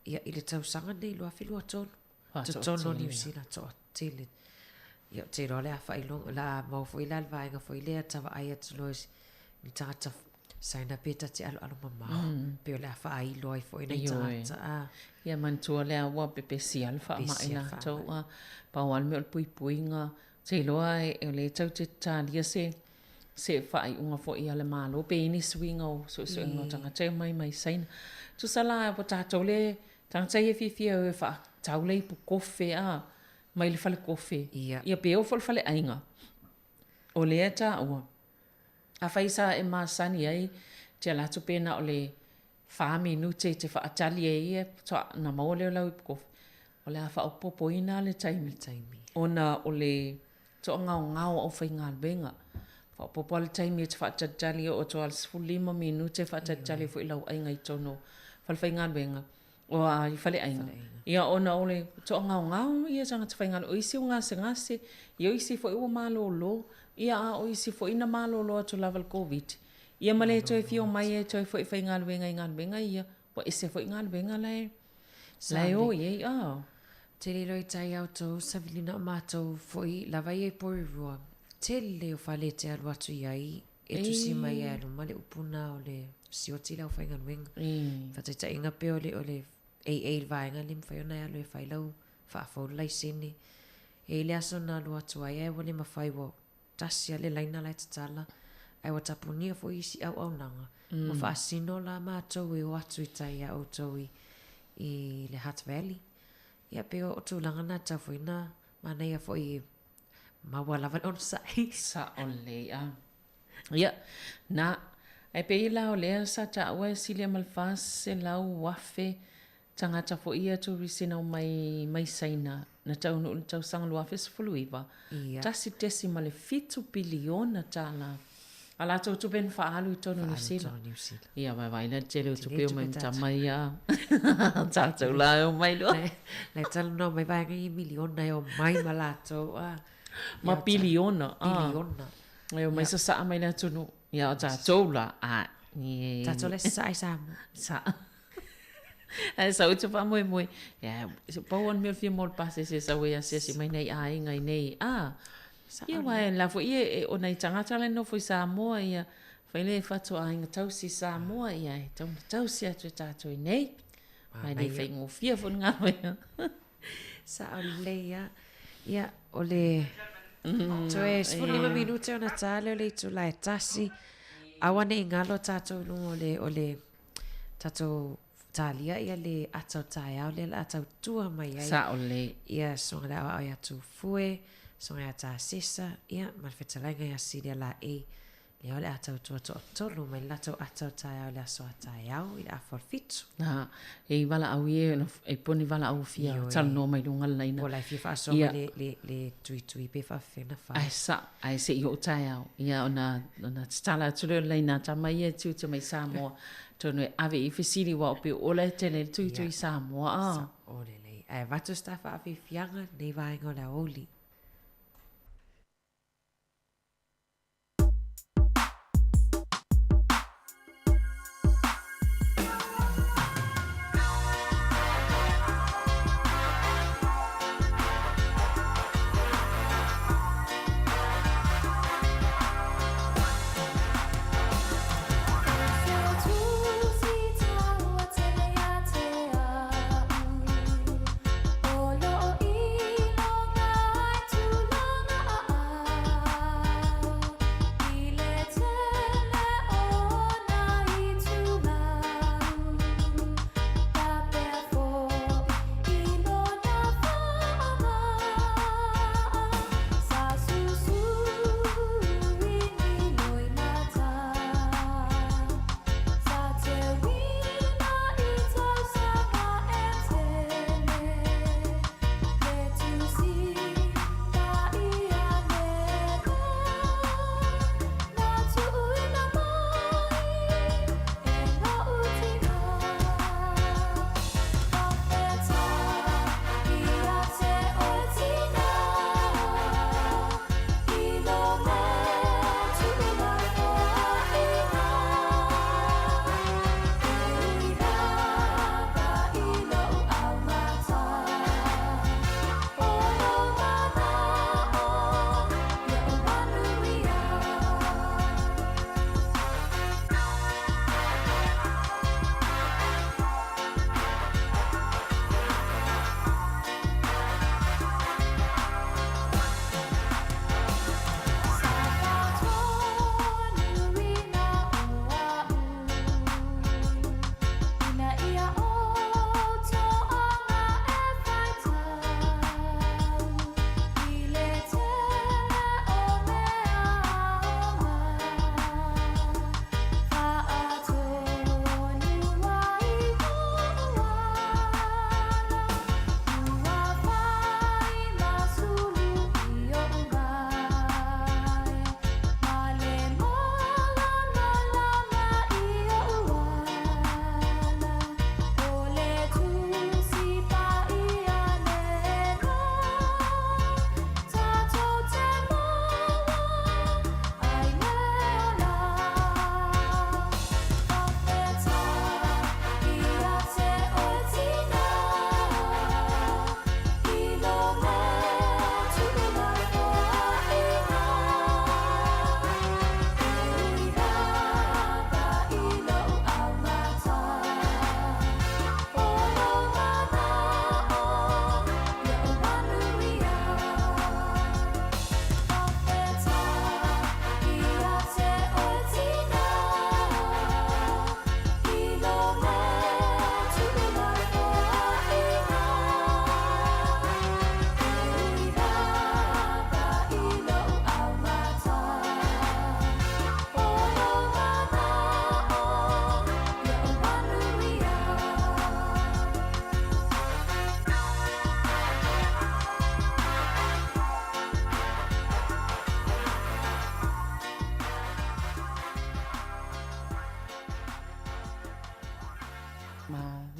ia i le tau sanga nei loa filu atonu tono New Zealand to tele ia te role a fai long la mau foi la vainga foi le tava ai atu lois ni tata saina peta te alo mama pe le fa ai loi foi nei tata ia mantua le wa pepe si alfa ma ina to pa wan me pui nga te loa e le tau te talia se fai unga fo ia le malo pe ni swinga o so ngo tanga te mai saina tu sala po tato le tanga te fi o fa taule pu kofe mai le fale kofe ia pe o fale ainga o le ta o a faisa e ma sani ai te la tu pena o le fa minute te fa atali e to na mo le lau pu kofe o le fa o popoina le taimi ona o le to ngao o fainga benga fa popol taimi te fa tatali o to al 5 minute fa tatali fo lau ai ngai tono fal fainga benga o ai fale ainga ia ona ole to ngao ia sanga te fainga o isi unga ngase ia isi fo o malo lo ia o isi fo ina malo lo to level COVID ia male to fio mai e to fo fainga benga ia po isi fo inga benga lai o ia te roi Taeao to Savelina mato foi lava e por rua te leo fale te alu atu iai e tu si mai alu male upuna o le sioti lau whainga nuenga fata ta inga pe o le e vaenga lim whaiona alu e whailau whaafau lai sene e le aso na alu atu ai e wale mawhai wo tasia le laina lai tatala ai wa tapunia fo isi au nanga mo whaasino la mato e o atu i Taeao to i le Hutt Valley ia pe o tūlanga nā tau whaina mana ia fo i maua lawan on sai. Sa o lea. Ia, na, ai pe i lao lea sa ta ua silia malfas se lau wafe tangata fo ia tu risina o mai saina na tau no tau sanga lu wafe sfulu iwa. Tasi tesi male fitu biliona tala. Ala tau tu ben faalu i tono New Zealand. Ia vai na tele tu pe mai tamai ia. Tau la o mai lo. Lai tala no mai vai ngai miliona o mai malato. Ma biliona. Ai mai sa mai na tunu. Ia ta tola a ni. Ta tole sai sam. Sa. Ai sa utu pa moi moi. Ya, pa wan me fi mol pase se sa we se si mai nei ai ngai nei. Ia wai la fo ia o nei tangata le no fo Samoa ia. Fai le fatu ai nga tau si Samoa ia. Tau si atu tātou nei. Mai nei fai ngofia fo ngā wea. Sa o leia. Ia, o le... Toe, 15 minute o na tale o le itu la e tasi. Awane i ngalo tātou lungo o le tātou talia ia le atau Taeao le atau tua mai ai. Sa o le. Ia, songa le awa ai atu fue, songa ia tā sisa, ia, malwhetalanga ia siria la e. Le ole atau tua to tolu mai lato atau Taeao le aso a Taeao i le afol fitu. E wala au e poni wala au fia tal no mai lunga laina. O lai fia aso le tui pe fa fena fa. Ai se i o Taeao. Ia ona stala tulu laina tamai e tu mai Samoa. Tono ave i fisiri wa ope ole tele tui Samoa. Ole lei. Ai watu stafa afi fianga nei vaenga la oli.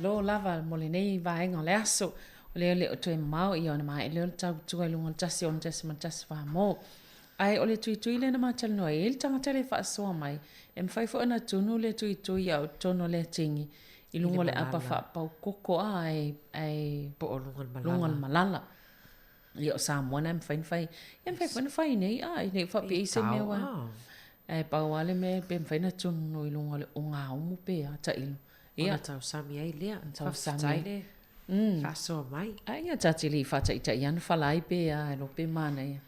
lo lava mo le nei vaenga le aso o le o toe mau i ona mai le tau tua lunga tasi on tasi man tasi fa mo ai o le tui le na matal no il tanga tele fa so mai em fai fo na tunu le tui au tono le tingi I lunga le apa wha pau koko ai po o lungal malala. Ia o Samoa na mwhainwhai. Ia mwhainwhai nei, nei whapi i se mea wa. E pau ale me pe mwhaina tunu i lunga le o ngā umu pe a ta ilu. Ia tau sami ai lea. Tau sami. Whasoa mai. Ia tati li whata i ta iana whalai pe a elo pe mana ia.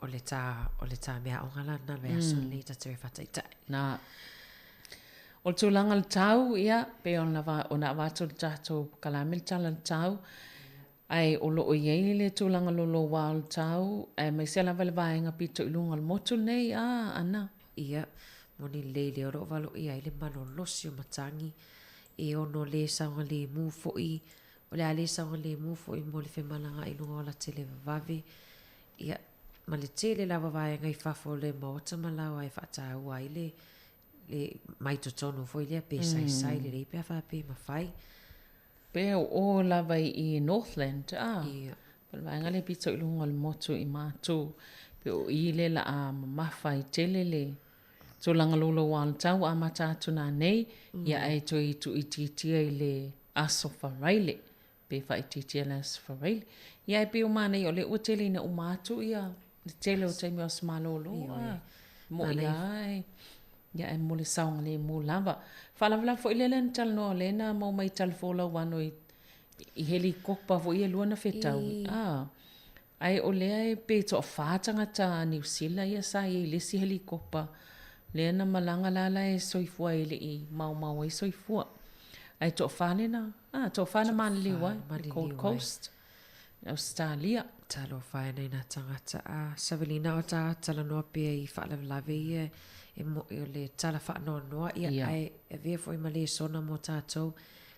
O le tā mea o ngala na vea so le ta tui whata i ta. Na. O tūlanga le tau ia pe o na wātou le tātou kalamil tala le tau. Ai o lo o iei le tūlanga lolo wā le tau. Ai mai se lava le vāenga pito i lunga le motu nei ana. Ia, moni le o lo walo ia i le malo losi o matangi. E ono le saunga le mūfoi. O le ale saunga le mūfoi mo le whemalanga i lunga o la tele vave. Ia, ma le tele lava vāenga i whafo le maota malau ai whata ua i le mai totonu foi lea pe sai le pe fa pe ma fai pe o lava i Northland ia vāenga le pito i lunga le motu i mātou pe o i le la a mawhai tele le tūlanga lolo wāl tau a matatu nā nei ia ai to i tu i titia i le aso whareile pe whai titia le aso whareile ia ai pe o mānei o le ua tele ina o mātou ia le tele o taimi o smalolo mo ia ai ia e mo le saunga le mo lava whalawala fo i le len tal no lena mo mai tal fo la wano i helikopta fo i lua na whetau ai o lea e pe to whātanga ta New Zealand ia sa i lesi helikopta lea na malanga lala e soifua i le i mau e soifua ai to whanena to whana mani liwa i Gold Coast Australia talo whaena i nā tangata Savelina o tā talanoa pe i whaalawalawe ia e mo i le tala whaanoa noa ia ai e vea fo i male sona mo tātou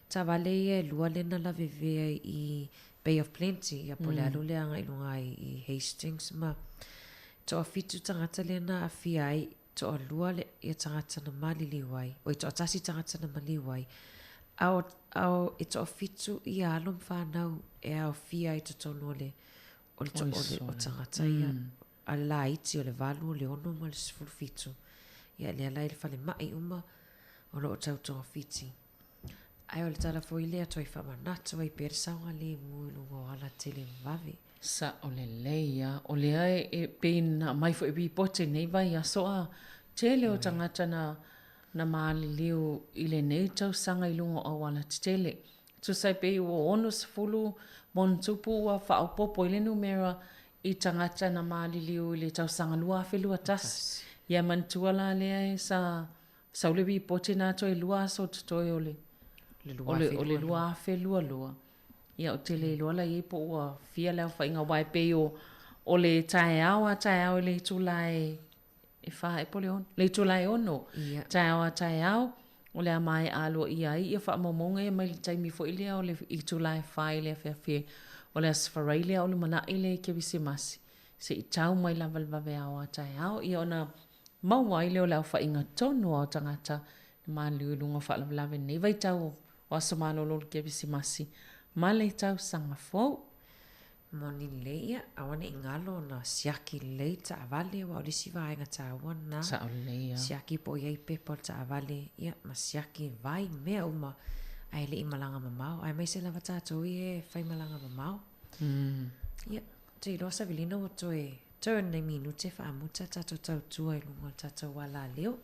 tā wale ia lua lena lawe vea i Bay of Plenty ia pole alu leanga i lunga i Hastings ma to a fitu tangata lena a fia ai to a lua le ia tangata na mali liwai o i to a tasi tangata na mali liwai au i to a fitu i alum whanau e au fia i to tonu le o tangata ia a la iti o le valu o le ono ma le sifuru fitu ia le ala i le whale mai uma o lo o tautonga fiti. Ai o le tala fo i lea toi whamanatu ai pere saunga le muilu o ala tele vave. Sa o le leia, o lea e pēna mai fo e bipote nei vai a soa tele o tangata na maali liu i le nei tau sanga i lungo o ala tele. Tu sai pe o ono sifulu mon tupu wa whaopopo i le numera i tangata na maali liu i le tau sanga lua whelua tas. Ia mantuala lea e sa saulewi pote nā toi lua so tutoi o le lua whelua lua. Ia o te le lua la i po ua fia leo whainga wai pe o le Taeao i le tūlai e wha e pole on. Le tūlai ono. Taeao o le amai alo ia i wha momonga e mai le taimi fo i lea o le i tūlai whai lea whea o le asfarai lea o le mana i le ke visi masi. Se i tau mai la valvave a Taeao i ona maua i leo lau whainga tonu o tangata ma liulunga whaalawalawe nei vai tau o asamalolo ke visi masi ma le tau sanga fau moni leia awane i ngalo na siaki lei ta avale wa o lisi vaenga ta awana sa o leia siaki po iei pepo ta avale ia ma siaki vai mea uma ai le i malanga mamau ai mai se lava tātou i e whai malanga mamau ia te iloa Savelina o toe turn nei minute whaamuta tātou tautua i lunga tātou wala leo.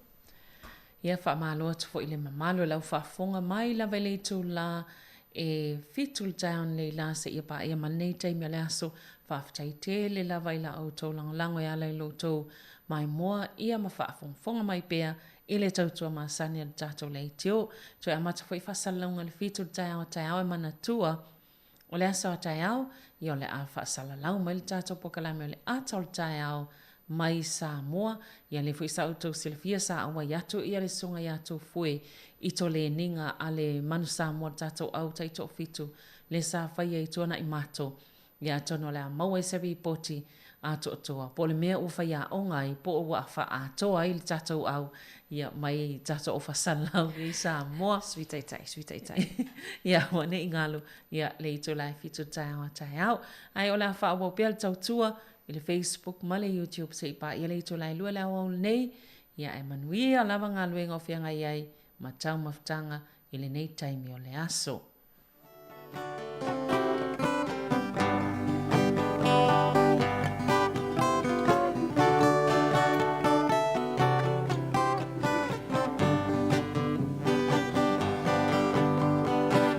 Ia whaamaloa tu fo i le mamalo lau whaafonga mai la vele tu la e fitul town le la se ia pa ia manei taimi le aso whaafitai te le lava i la au tau lango e ala i lo tau mai moa ia ma whaafonga mai pea i le tautua maasani al tātou le teo. So e amata fo i whasalaunga le fitul Taeao e mana tua o le aso a Taeao i o le a whaasalalau mai le tātou pokalame o le atau le Taeao mai Samoa ia le fui sa auto silfia sa awa yatu ia le sunga yatu fue i to le ninga a le manu Samoa tātou au taito fitu le sa whaia i tuana i mato ia tono le a maua i sevi poti a toa po le mea u whaia o ngai po ua wha a toa i le tātou au ia mai tātou o whasalau i Samoa Sweetaitai ia wane i ngalo ia le i to lai fitu Taeao ai o le a wha awa pia le tautua i le Facebook ma le YouTube se ipa ia le to lai lua le au nei ia e manuia lava ngā luenga o whianga iai ma tau maftanga i le nei taimi o le aso.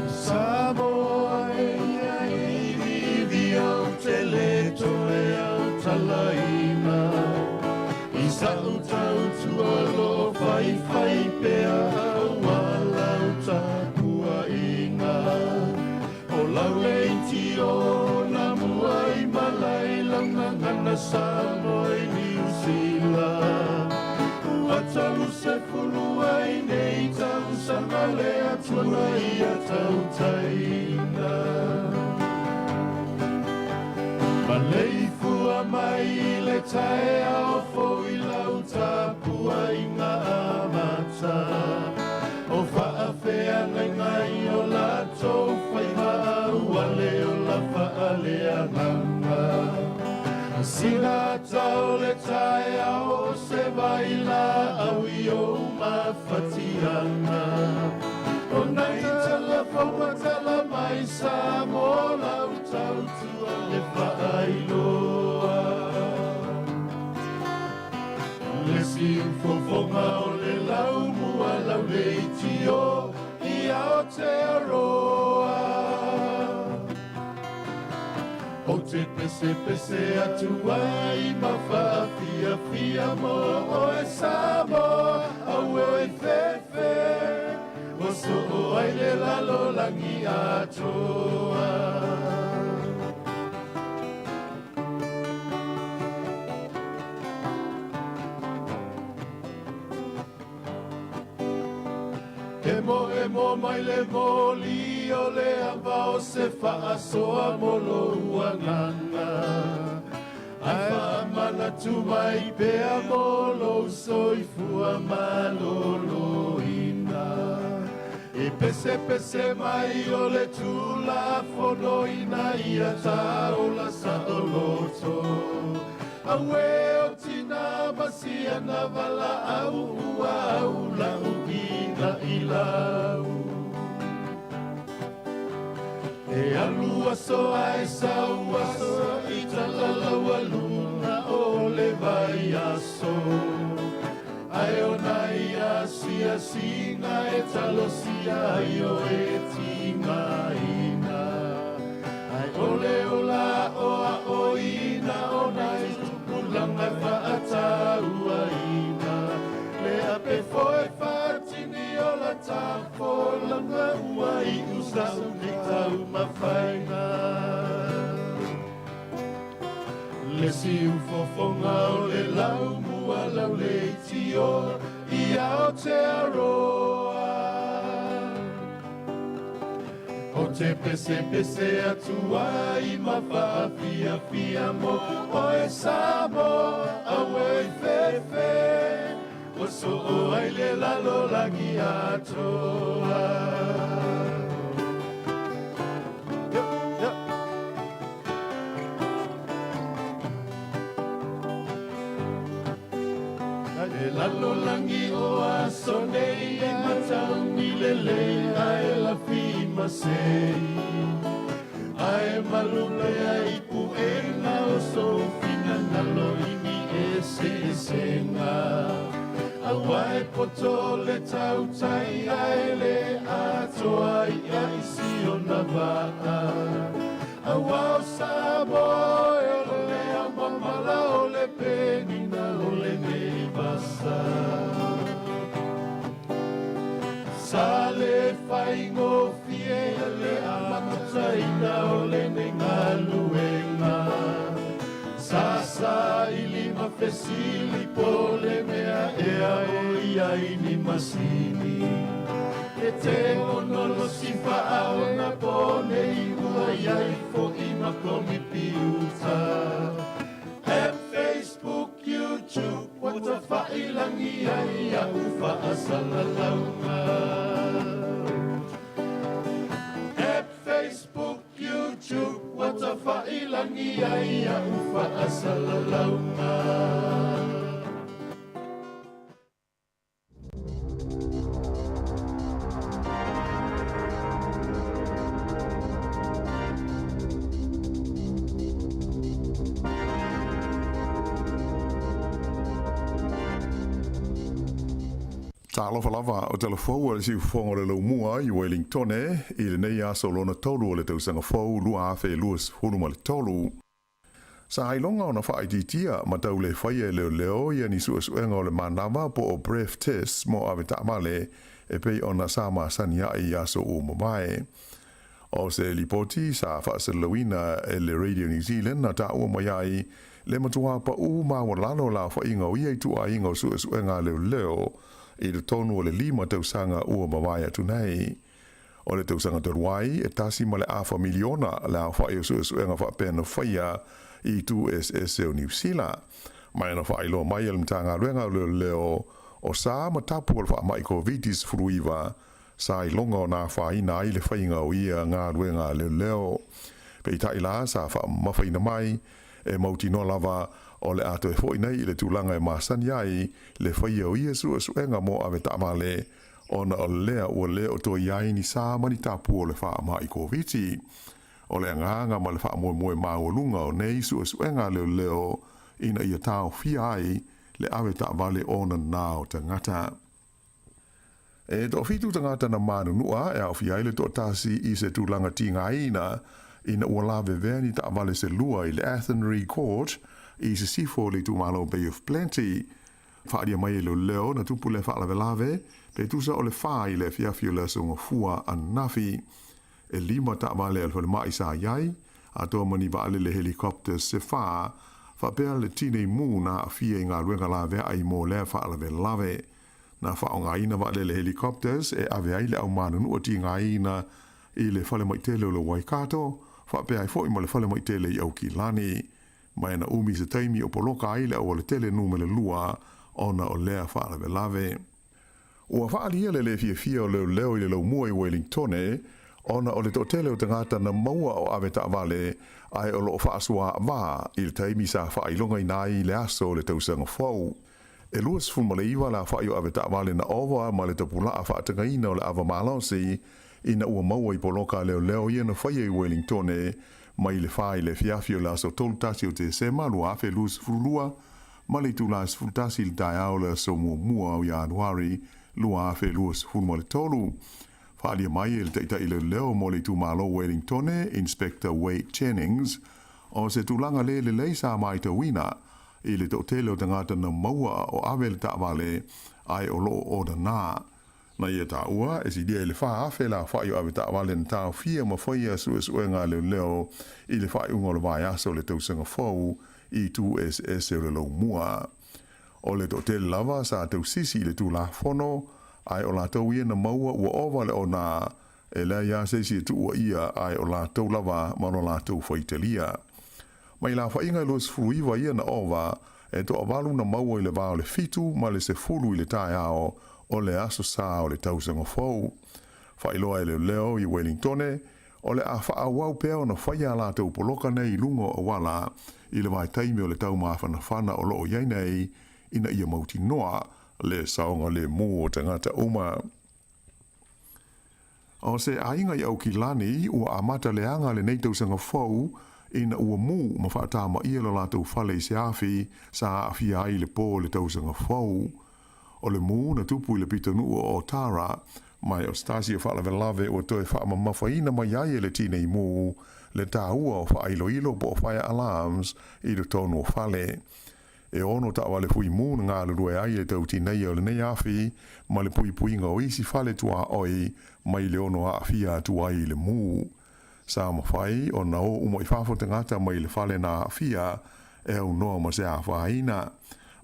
Samoa e vivi au te leto e au talaina I sa'u tau tua lo fai pea au walau tapua inga o lau leiti o na muai malai langa ngana Samoa i New Zealand Atalu se fulu ai nei tau sanale atuna I a tau taina Malei fua mai le Taeao fo I lau tapua I ngā amata O whaafea ngai ngai o lātou whai mau ale o la whaalea nganga Sina tau le Taeao se vaila au I o mawhatiana O nei tala whaua tala mai Samoa lau tau tua le whaailoa Le siufofonga o le lau mua lau leiti o I Aotearoa O te pese atua I mawhaafia fia mo o e Samoa au e fefe O so o ai le lalo langi atoa E mo mai le moli o le ava o se whaasoa molo uanganga Ai whaamana tu mai pea molo soifua malolo ina E pese mai o le tula fono ina ia taola sa o loto Awe o tina masia na vala au ua au la uina I lau E alua so ai saua so I talalaua luna o le vai aso Ai o nai asia singa e talosia I o e tinga ina Ai ole o la o a o ina o nai tupulanga whaataua ina Le ape foe whaatini o la tāko langa ua I usau ni tau mawhaina Le siufofonga o le lau mua lau leiti o I Aotearoa O te pese atua I mawhaafia mo o e Samoa au e fefe O so o ai le lalo lagi atoa E lalo langi o aso nei e matau ni lele ai la fi masei Ai malule ai puena o so fina nalo ini e se nga Awai poto le tau tai ai le atoa I si o na vaa Awau Samoa e o le amamala o le penina o le nevasa Sale whaingo fie le amataina o le nengaluenga Sasa I lima fesili po le mea ea o ia ini masini E te onolo si whaao na pone I ua iai fo I makomi piuta Facebook, YouTube, what a whailangi ai a uwha asalalaunga Facebook, YouTube, what a whailangi ai a uwha asalalaunga alofa lava o telefou le si fonga le mua i Wellington i le nei aso lona tolu le tausanga fau lua afe luas hunuma le tolu. Sa hailonga o na whaititia ma tau le whaia leo ia ni suenga o le manama po o breath test mo ave taamale e pei o na sama sania i aso o mamae. O se lipoti sa whaasalawina e le Radio New Zealand na Taeao mai le matua pa ma walano la whainga o ia i tu a inga o suenga leo i le tonu o le 5 tausanga ua mawai atu nei. O le tausanga taruai e tasi ma le afa miliona le a whai o suenga whapena whaia i tu SS o New Zealand. Mai na whailo mai al mtanga ruenga leo o sa matapu al wha mai COVID-19 fruiva sa i longa o na whaina i le whainga o ia ngā ruenga leo. Pei tai la sa wha mawhaina mai e mauti no lava o le ato e fwoi nei i le tūlanga e māsani ai le whaia o ia suenga mo ave taamale o na o lea ua leo to iai ni sa mani tapu o le wha mai COVID-19. O le nganga ma le wha moe maolunga o nei suenga leo ina ia tau fia ai le ave taamale o na nao tangata. E to fitu tangata na manu nua e au fia ai le to tasi i se tūlanga tinga ina ua lawe veni taamale se lua i le Athenry Court i se sifo le tumalo Bay of Plenty. Whaadia mai leo na tupu le whaalawe lawe, pe tusa o le wha i le fiafio le songa fua anafi. E 5 taamale alfa le mai sa iai, a toa mani vaale le helikopter se wha, whapea le tine mu na a fia i ngā ruenga lawe ai mo le whaalawe lawe. Na wha o ngā ina vaale le helikopters e ave ai le au manu nua ti ngā ina i le whale mai tele o le Waikato, whapea ai fwoi ma le whale mai tele i au ki lani. Mai na umi se taimi o poloka ai le au le tele numele lua ona o lea whaalawe lawe. Ua whaalia le fia o leo i le lau mua i Wellington ona o le to tele o tangata na maua o ave taawale ai o loo whaasua wā i le taimi sa whaailonga i nai le aso le tausanga fau. E luas fulmale iwa la whaio ave taawale na owa ma le tapula a whaatanga ina o le ava malosi ina ua maua i poloka leo i na whaia i Wellington mai le whai le fiafio la so tolu tasi o te sema lua afe luas fulua ma le tula fultasi le Taeao le so mua o Januari lua afe luas fulma le tolu. Whaalia mai e le teita i leo mo le tumalo Wellington Inspector Wade Jennings o se tulanga le leisa mai te wina i le totele o tangata na maua o ave le taawale ai o loo o da nā. Na ia taua e si dia i le wha afe la whaio ave taawale na tau fia ma whaia suenga leo i le whai unga le vai aso le tausanga fau i tu SS o le lau mua. O le totele lava sa tau sisi le tu la fono ai o la tau ia na maua ua ova le o nā e lea ia se si tu ua ia ai o la tau lava ma no la tau whaitelia. Mai la whainga luas fuiwa ia na ova e to avalu na maua i le vao le fitu ma le se fulu i le Taeao o le aso sa o le tausanga fau. Whailoa e leo i Wellington o le a whaawau peo na whaia la tau poloka nei lungo o wala i le vai taimi o le tau maafana whana o loo iai nei ina ia mauti noa le saonga le mo o tangata oma. O se ainga i au ki lani ua amata le anga le nei tausanga fau ina ua mu ma whaatama ia lo lātou whale i se awhi sa awhi ai le pō le tausanga fau. O le mu na tupu i le pitanua o Tara mai o stasi o whaalawe lawe o toe whaama mawhaina mai ai e le tine i mu le tāua o whailo ilo po o whaia alarms i le tonu o whale. E ono tawa le fui mu ngā lurue ai le tau tinei o le nei awhi ma le pui puinga o isi whale tua oi mai le ono awhia tua i le mu. Sa mawhai o na o umo i whafo tangata mai le whale na awhia e au noa ma se a whaina.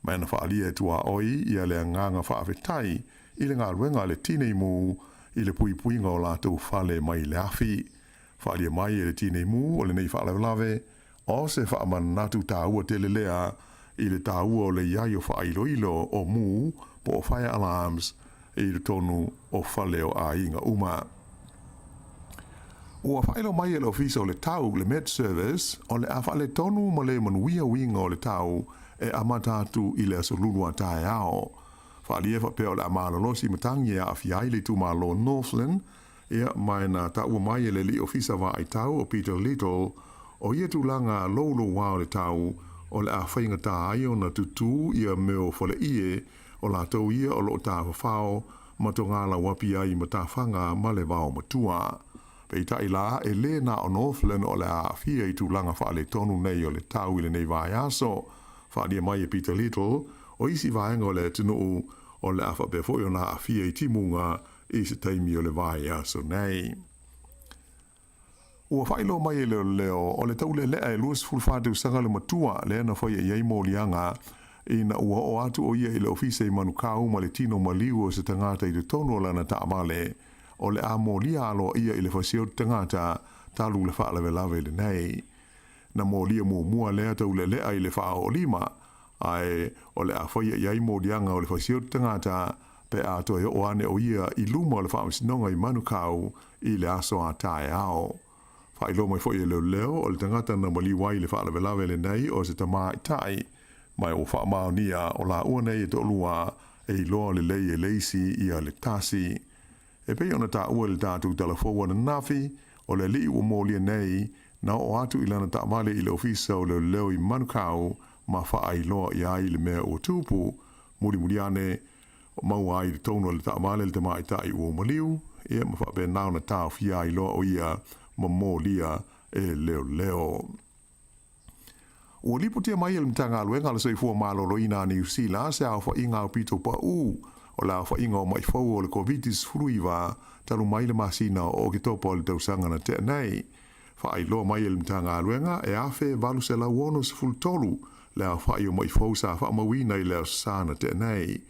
Mai na whaalia tua oi ia le nganga whaafetai i le ngā ruenga le tinei mu i le pui puinga o lātou whale mai le awhi. Whaalia mai e le tinei mu o le nei whaalawe o se whaamanatu tāua te le lea i le tāua o le iai o whaailoilo o mu po o fire alarms i le tonu o whale o a inga uma. Ua whaelo mai e le ofisa o le tau le Med Service o le awha le tonu ma le manuia winga o le tau e amatatu i le asolunua Taeao. Whaalia whapea o le amalolosi matangi a awhiai le tumalo Northland ia mai na taua mai e le li ofisa wa ai tau o Peter Little o ia tūlanga lolo wao le tau o le a whainga tā ai o na tutu ia meo whale ie o lātou ia o lo tā whao ma to ngā la wapi ai ma tā whanga ma le wao matua. Pei tai la e le na o Northland o le a fia i tūlanga wha le tonu nei o le tau i le nei vai aso. Wha lia mai e Peter Little o isi vaenga o le tunu o le awha pe foi o na a fia i timunga i se taimi o le vai aso nei. Ua whailo mai e leo o le tau le lea e luas fulwhāteu sanga le matua le ana whai e iei mōlianga ina ua o atu o ia i le ofise i manukau ma le tino maliu o se tangata i le tono lana ta amale o le a mōlia alo ia i le whasio tangata talu le whaalawe lawe le nei. Na mōlia mua lea tau le lea i le wha o lima ai o le a whai e iei mōlianga o le whasio tangata pe a toi o ane o ia i luma o le wha amsinonga i manukau i le aso a Taeao. Whailo mai foi e leo o le tangata na mali wai le whaalawe lawe le nei o se tamā i tai mai o wha maonia o la ua nei e tolua e loa le lei e leisi i a le tasi. E pei ona ta ua le tātou talafoua na nafi o le li ua mōlia nei na o atu i lana ta male i le ofisa o le leo i manukau ma wha ai loa i ai le mea o tūpu muri ane o mau ai le tono le ta male le tamā i tai ua maliu e ma wha pe nao na tāo fia i loa o ia ma mōlia e leo. Ua liputia mai ele mtanga aluenga le soifua malolo ina New Zealand se au wha inga o pito pa o la wha inga o maifau o le COVID-19 fruiva talu mai le masina o ki topa o le tausanga na te nei. Wha ai loa mai ele mtanga aluenga e afe valu se la uono se fultolu le au wha i o maifau sa wha mawina i leo sa na te nei.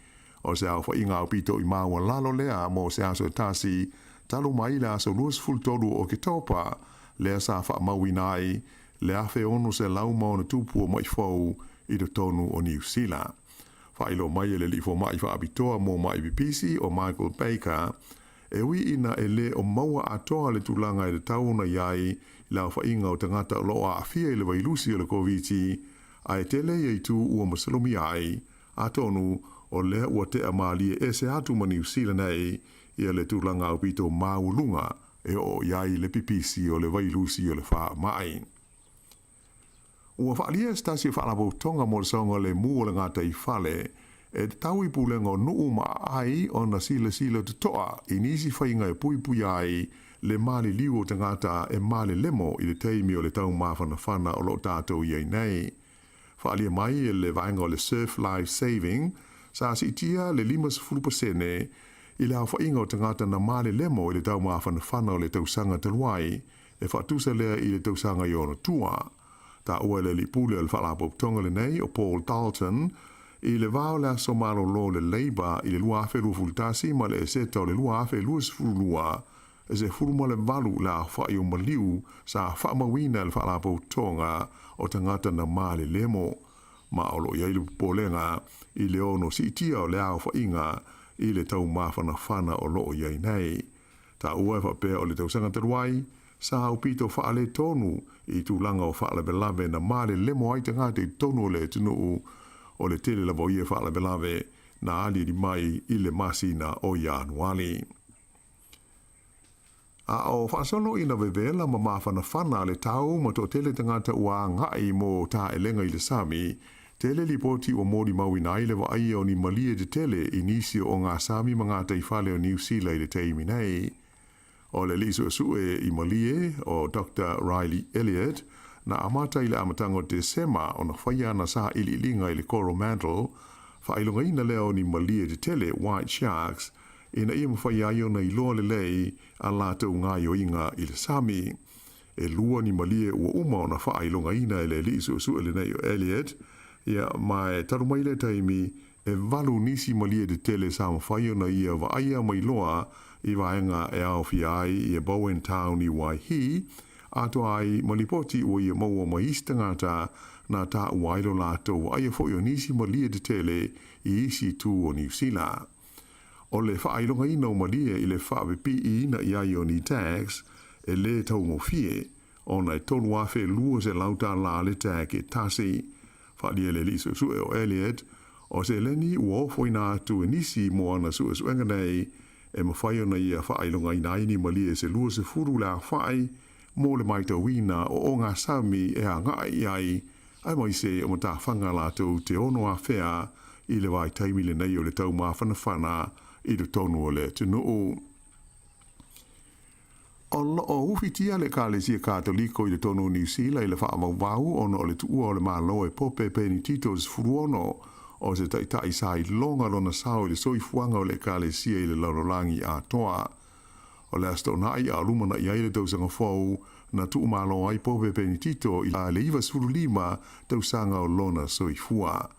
O se au wha inga o pito i maua lalo lea mo se aso tasi talu mai le aso luas fultolu o ki topa lea sa wha mawina ai le afe ono se lauma o na tupu o maifau i do tonu o New Zealand. Whailo mai e le lifo mai wha abitoa mo mai vipisi o Michael Baker, e ui ina e le o maua atoa le tulanga i le tauna iai la wha inga o tangata loa a fia i le wailusi o le koviti, a e tele i tu ua masalomi ai, a tonu o le ua te amali e se atu ma New Zealand ei, i le tulanga o pito maulunga e o iai le pipisi o le wailusi o le wha mai. Ua whaalia stasi whaalabo tonga mo le saunga le mua le ngata i whale, e te tau i pulenga o nuu ma ai o na sila te toa i nisi whainga e pui ai le mali liu o te ngata e mali lemo i le teimi o le tau mawhana whana o lo tātou i ai nei. Whaalia mai e le vaenga o le Surf Life Saving, sa si tia le 5% i le au whainga o te ngata na mali lemo i le tau mawhana whana o le tausanga te luai, e whaatusa lea i le tausanga i ona tua. Ta ua le lipule al whalapo tonga le nei o Paul Dalton i le vao le aso malo lo le Labour i le lua afe lua fultasi ma le eseta o le lua afe lua sifurulua e se furuma le valu la whai o maliu sa whamawina al whalapo tonga o tangata na male lemo ma o lo iailu polenga i le ono si tia o le au whainga i le tau mawhana whana o lo iai nei. Ta ua whapea o le tausanga taruai sa au pito whaale tonu i tūlanga o whaale belave na male lemo ai tangata i tonu o le tunu o le tele lavo ia whaale belave na ali di mai i le masina o Ianuali. A o whaasolo ina vevela ma mawhana whana le tau ma to tele tangata ua ngai mo ta elenga i le Sami, tele li poti o mori maui na ile wa ai o ni malie de tele i nisi o ngā Sami mangata i whale o New Zealand i le teimi nei. O le liso sue i malie o Dr. Riley Elliott na amata i le amatango te sema o na whaia na sa ili linga i le Coromandel, whailunga ina leo ni malie de tele White Sharks, ina ia mawhaia i ona i loa le lei a lātou ngā o inga i le Sami. E lua ni malie ua uma o na whailunga ina i le liso sue le nei o Elliott, ia mai tarumai le taimi e valu nisi malie de tele sa mawhaia na ia wa aia mai loa i vaenga e au fiai i e Bowen Town i Waihi, ato ai manipoti o i e maua mai istangata na ta uailo lato ai e foi o nisi malie de tele i isi tu o New Zealand. O le whailonga ina o malie i le whawepi i na i ai o ni tax e le tau mo fie, o na e tonu afe lua se lauta la le tag e tasi, whalia le liso sue o Elliott, o se leni ua ofo ina atu e nisi mo ana sue suenga nei, e mawhai ona ia whailonga ina ini malie se lua se furu la whai, mo le maita wina o ngā Sami e a ngai ai, ai mai se o mata whanga lātou te ono a whea i le vai taimi le nei o le tau mawhanawhana i le tonu o le tunu. O ufitia le Kalesia Katoliko i le tonu New Zealand i le whaamau ono o le tuua o le malo e pope penititos furuono o se taitai sai longa lona sao i le soifuanga o le Kalesia i le laurolangi Atua. O le astonai a lumana i aile tausanga fau na tuu malo ai pope penitito i le iwa surulima tausanga o lona soifua.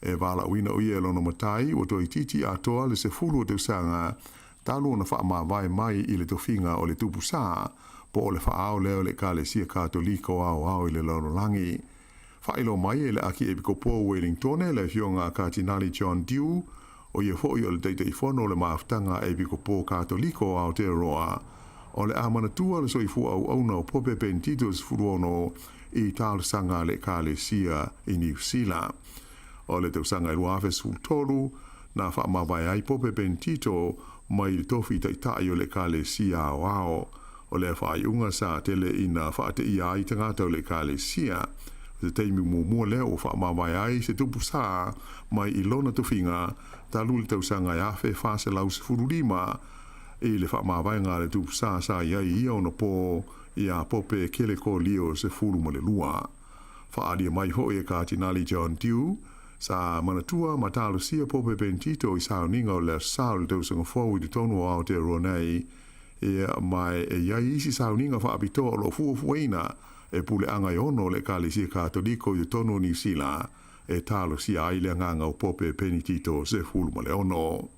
E wala uina o ia lona matai o toi titi Atua le se fulu o tausanga talu na whaamawai mai i le tofinga o le tupusa po o le whaao leo le Kalesia Katoliko au i le laurolangi. Whailo mai e le aki e pikopo Wellingtone le fionga Kardinali John Dew o ia fo'i o le teitei fono le maaftanga e pikopo Katoliko au te roa. O le amanatua le soifu au na o pope penititos furuono i tālusanga le Kalesia i New Zealand. O le tausanga i luafe sultolu na whaamawai ai pope penitito mai le tofi taitai o le Kalesia ao. O le whaaiunga sa tele ina whaate ia ai tangata o le Kalesia. Se teimi mua leo o whaamawai ai se tupu sa mai i lona tofinga talu le tausanga i afe whase lau se furulima i le whaamawai ngā le tupu sa iai ia ona po i a pope kele ko lio se furu ma le lua. Whaadia mai ho e Kardinali John Dew sa manatua matalo sia pope penitito i sauninga o le sao le tausanga fau i te tonu o Aotearoa nei e mai e iai isi sauninga whaapito o lo fuafuaina e pule anga i ono le Kalesia Katoliko i te tonu New Zealand e talo sia aile nganga o pope penitito se fulu ma le ono.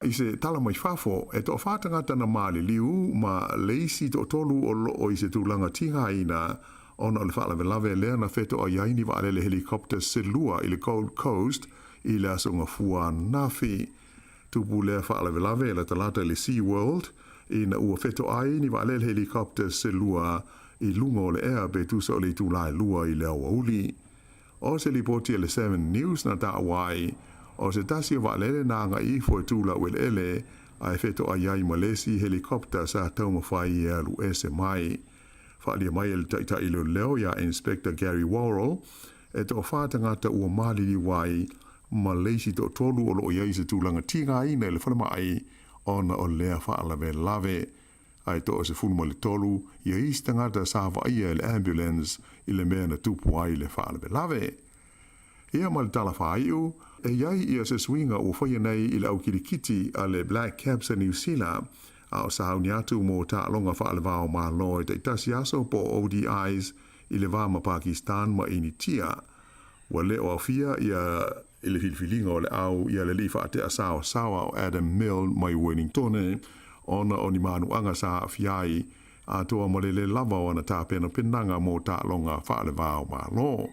I se tala mai fafo e to whātangata na maali liu ma leisi to tolu o loo i se tūlanga tinga ina ona le whaalawe lawe lea na wheto a iaini wa alele helikopter se lua i le Gold Coast i le asunga fua nafi. Tupu lea whaalawe lawe le talata le Sea World i na ua wheto aini wa alele helikopter se lua i lunga o le ea be tusa o le tūlai lua i le awa uli. O se lipoti le 7 News na taawai, o se tasi o waalele na nga i fo tūla o ele ai wheto a iai malesi helikopter sa tauma whai i alu ese mai. Whaalia mai e le taita ilo leo ia Inspector Gary Worrell e to whātangata ua malili wai malesi to tolu o lo iai se tūlanga tinga i na le whanamai ona o lea whaalawe lawe. Ai to se fulma le tolu, ia istangata sa ia le ambulance i le mea na tupu ai le whaalawe lawe. Ia ma le tala whaiu, e iai ia se swinga o whaia nei i le au kirikiti a le Black Caps a New Zealand, a o sa hauni atu mō ta longa whaalawa o maa loi te itasi aso po ODIs i le wāma Pakistan ma initia. Wa le o awhia ia i le filfilinga o le au ia le lifa te asawa sawa o Adam Mill mai Wellingtone, ona o ni manuanga sa afiai a toa malele lava o ana tāpena penanga mō tā longa whaalewa o maa lo.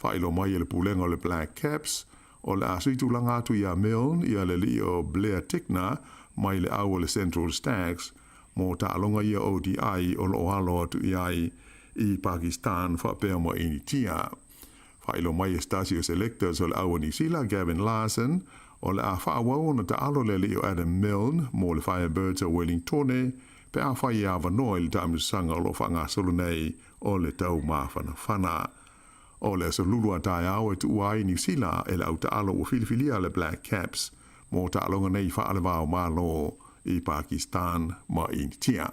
Whailo mai le pulenga o le Black Caps, o le asuitu langa atu ia Milne ia le li o Blair Tickner mai le au le Central Stags, mō tā longa ia ODI o lo alo atu iai i Pakistan whapea mo initia. Whailo mai Stasio Selectors o le au New Zealand Gavin Larson, o le a whaawau na ta alo le li o Adam Milne mō le Firebirds o Wellingtone, pe a whai a wanoa i le tamisanga o lo whanga solo nei o le tau mawhana whana. O le so lulu a Taeao e tua i New Zealand e le au ta alo o filifilia le Black Caps, mō ta alonga nei whaalewao malo i Pakistan ma initia.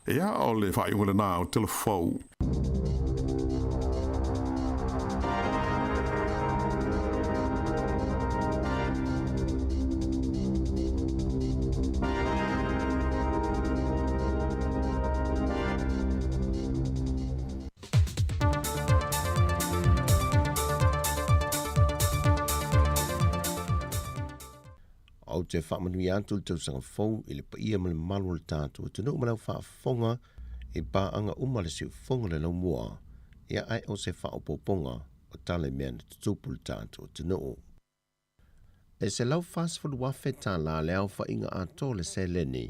Ea o le whaiunga le nā o telefou. Au te whamanui atu tau sanga fau i le paia ma le malu le tātua tunu umanau whaafonga e ba anga umale siu fonga le laumua ia ai o se whaapoponga o tale mea na tutupu le tātua tunu. E se lau whaasfulu wafe tā la le au whainga ato le se leni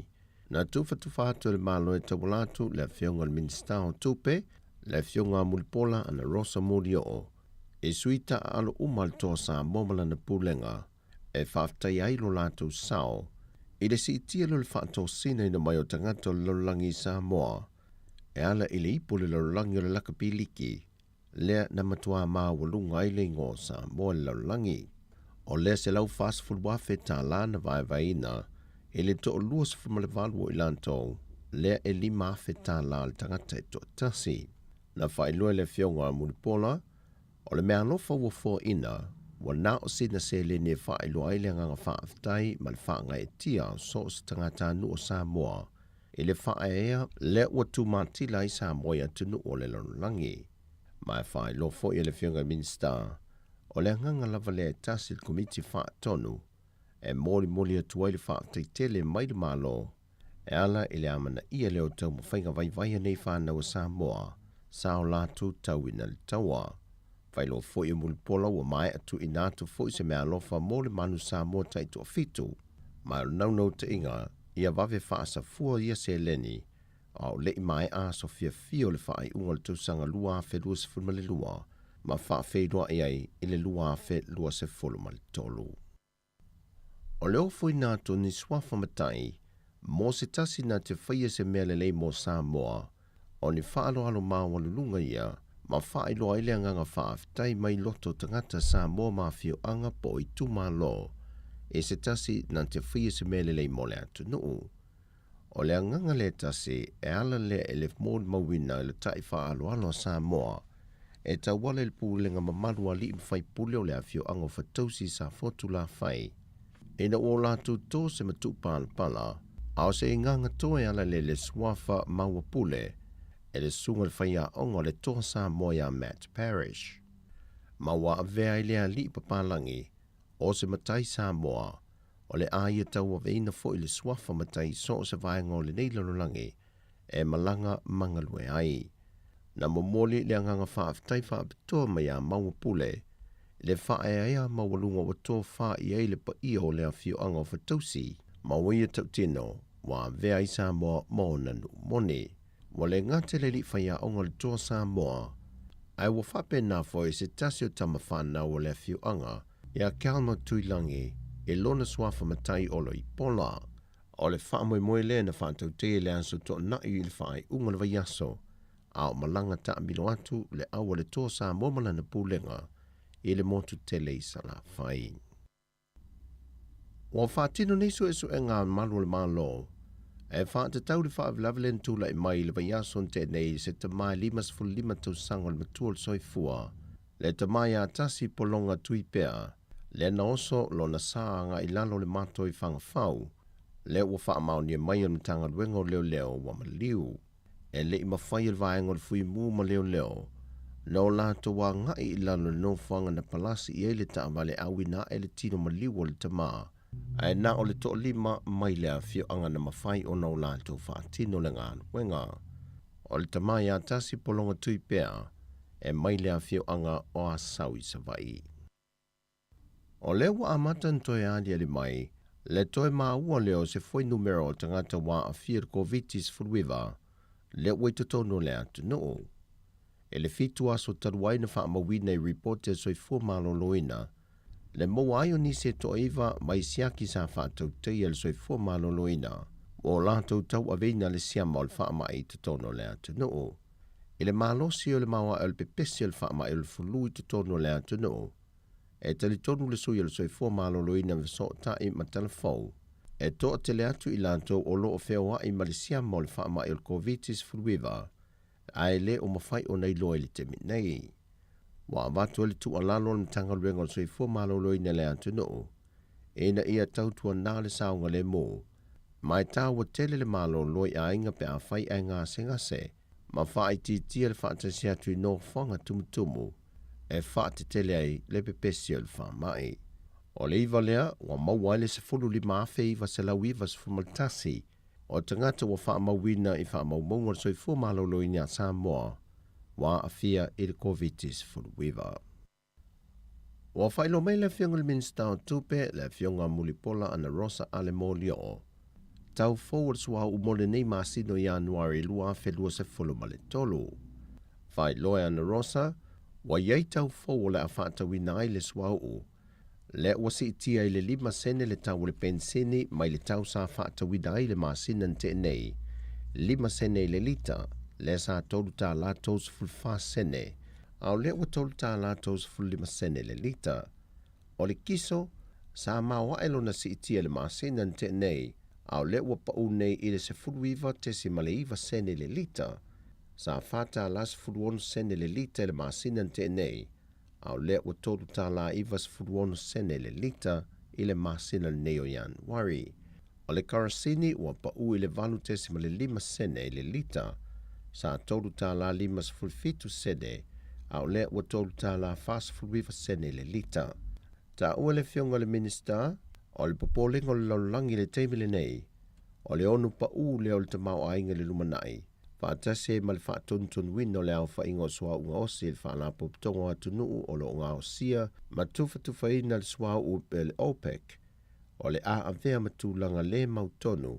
na tufa atu le malo e tawalatu le fionga le minista o tupe le fionga mulipola ana rosa mori o e suita alo umale toa sa momala na pulenga e whaftai ai lo lātou sao, i le si tia lo le whaato sina ina mai o tangata lo langi Samoa, e ala i le ipo le lo langi o le lakapiliki, lea na matua mawalunga i le ingo Samoa le laulangi. O lea se lau fast food wafe ta la na vaina, e le to lua se fumalevalu i lantou, lea e lima afe ta la le tangata e to tasi. Na whailua le fionga munipola, o le mea alofa ua ina, wa na o sina se le ne whailua i le nganga whaaftai ma le whaanga e tia so se tangata anu o Samoa, e le whaea le ua tu matila i Samoa i tunu o le laulangi. Mai whailua fo i le fionga minsta, o le nganga lava le tasi le komiti whaatonu, e mori atua i le whaaftai tele mai le malo, e ala i le amana ia leo tau mawhainga vai nei whanau o Samoa, sao latu tau ina le taua. Whailo fo i mulipola ua mai atu i nātu fo i se mea alofa mo le manu Samoa taitu o fitu, mai o naunau te inga, ia vave whaasa fua ia se leni, au le i mai a so fia le whaai unga le tausanga lua afe lua se fulma le lua, ma wha whaidua iai i le lua afe lua se fulma le tolu. O leo fo i nātu ni swafa matai, mo se tasi na te whaia se mea lelei mo Samoa, o ni whaalo mawalulunga ia, ma whaelo aile nganga whaaftai mai loto tangata Samoa mawhio anga po i tumalo, e se tasi na te whaia se mea lelei mo le atu nuu. O le nganga le tasi e ala le ele mod mawina le tai whaalo Samoa, e tawale le pūlenga mamalua li mwhai pule o le awhio anga whatausi sa fotu la whai. E na o la to se matu pala, au se inganga toe ala le swafa maua pule, e le sunga le whaia onga le toa Samoa ya Matt Parish. Maua avea i lea li papalangi, o se matai Samoa, o le aia tau aveina fo i le swafa matai so se vaenga o le neilarolangi, e malanga mangalue ai. Na momoli le anganga whaaftai whaapitoa mai a maua pule, le whaeaea mawalunga wa tō wha i eile pa ia o lea whio anga o whatausi, mawaia tau tino, wa vea i Samoa mo nanu moni. Wa le ngate le li whaia onga le tō Samoa, ai wa whape nā fo i se tasi o tama whana o lea whio anga, ia kalma tuilangi, e lona swafa matai olo i pola. O le wha le na whātau te le anso tō na i le whaai unga le vaiaso, au malanga ta amilo atu le awa le tō Samoa malana pūlenga, i le motu tele i sala whai. Wa whaatino niso esu e ngā malu le malo, e whaata tau le whaavilavelen tūla i mai le vaiason te nei se te mai 5.5 tau sango le matua le soifua, le te mai a tasi polonga tui pea, le na oso lo na saanga i lalo le mato i whanga whau, le ua wha mauni e mai am tanga luengo leo wa maliu, e le i mawhai le vaengo le fui mū ma leo, no la to wa ngai i lalo no whanga na palasi i ele ta amale awina e le tino maliu o le tama, ai na o le to lima mai lea fio anga na mawhai o no la to wha tino le ngānu wenga. O le tama ia tasi polonga tui pea, e mai lea fio anga o a sawi sa vai. O lewa amata ntoe adi ali mai, le toe maa ua leo se foi numero tangata wa a fir covitis furuiva, le ue totono le atu no. E le fitu aso taruai na wha mawina i reporte soi fua malo loina, le mo aio ni se to iwa mai siaki sa wha tau teia le soi fua malo loina, o la tau aveina le siama o le wha mai totono le atu no. E le malosi o le maua el pepesi o le wha mai o le fului totono le atu no. E tali tonu le sui o le soi fua malo loina viso tai ma telefou. E to te le atu i lanto o lo o feo i malisia mo le wha mai o le covitis furuiva, ai le o mawhai o nei loa le temi nei. Wa watu le tu alalo le tanga ruenga o soi fua malo loina le atu no. E na ia tautua nā le saunga le mo. Mai tā wa tele le malo loi a inga pe a whai a ngā se, ma whai tia le whaatasi atu i no whanga tumutumu, e whaate tele ai le pepesi o le wha mai. O le iwa lea, wa mauaile se fulu li maafe iwa se lau iwa se fumaltasi, o tangata wa wha mawina i wha maumonga soi fua malo loina a Samoa, wa a fia i le covitis fulu iwa. Wa whailo mai le fionga le minsta o tupe le fionga mulipola ana rosa ale molio. Tau forward swa umole nei masino Januari lua fe lua se fulu male tolu. Whai loe ana rosa, wa yei tau forward le a whaata wina ai le swa u. Le wasi itia i le 5 sene le tau le pensini mai le tau sa whaata wina ai le masina nte nei. 5 sene i le lita, le sa tolu ta la tos fulfa sene, au le ua tolu tā lātou 15 sene le lita. O le kiso, sa mawa e lona si itia le masina te nei, au le ua pau nei i le 10.9 sene le lita. Sa fata las 10 sene le lita le masina te nei, au le ua tolu tā la iwa 10 sene le lita i le masina le neo Januari. O le karasini ua pau i le 5 sene le lita, sa tolu tā la 5 sene, au le ua tolu tā la 5 sene le lita. Ta ua le fionga le minista, o le popolengo le laulangi le teimile nei, o le onu pa le o le tamau ainga le lumanai, whaatase ma le whaatontun wino le au whaingo sua unga osi le whaalapo ptongo atu nuu o lo ngā osia, ma tufa ina le sua u le OPEC, o le a avea matulanga le mautonu,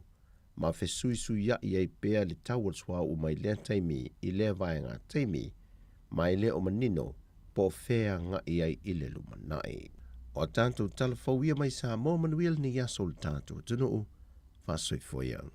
ma fe sui ya i pea le tau sua u mai lea taimi i lea vaenga taimi, mai le o manino, po fea nga i le lumanai. O tātou talafau ia mai Samoa manuia ni yasol tātou tunu fasoi foiang.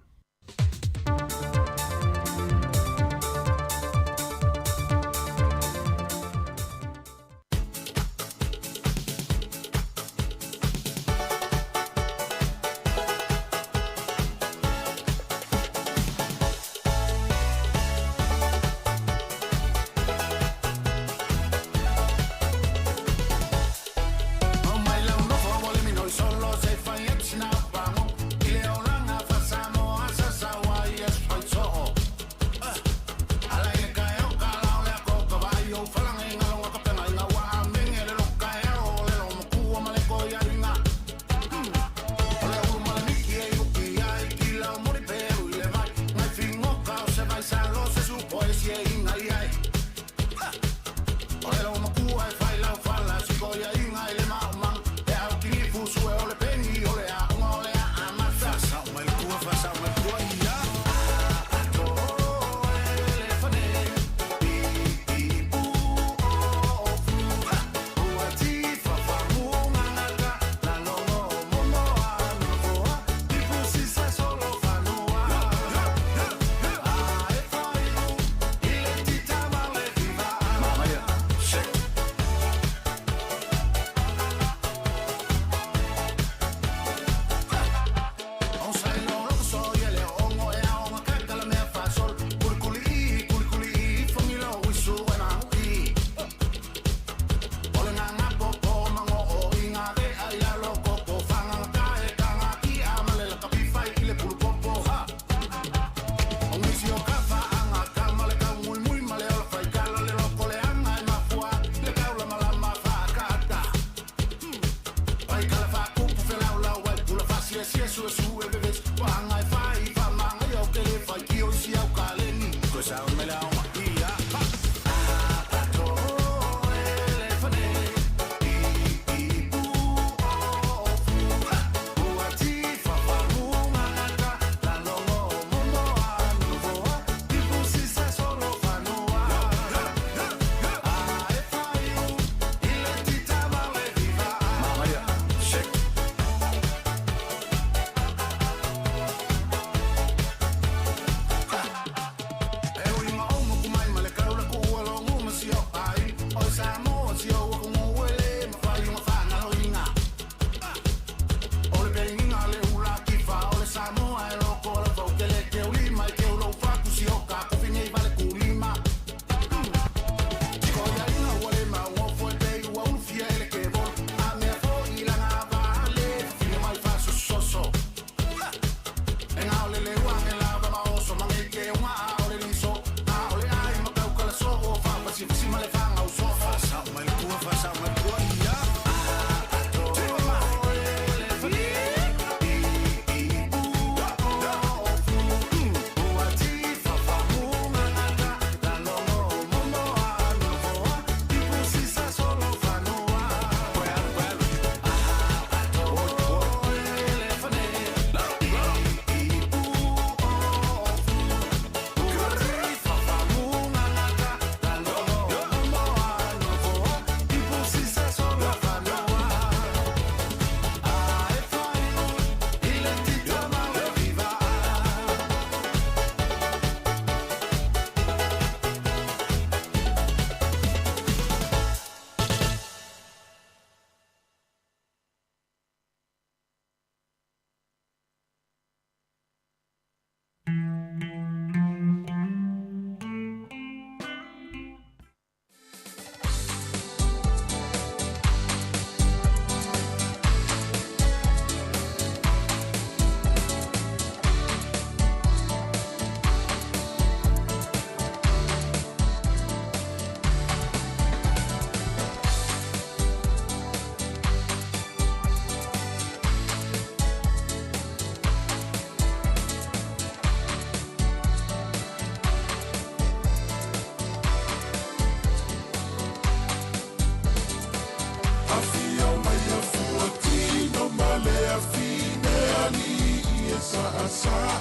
saa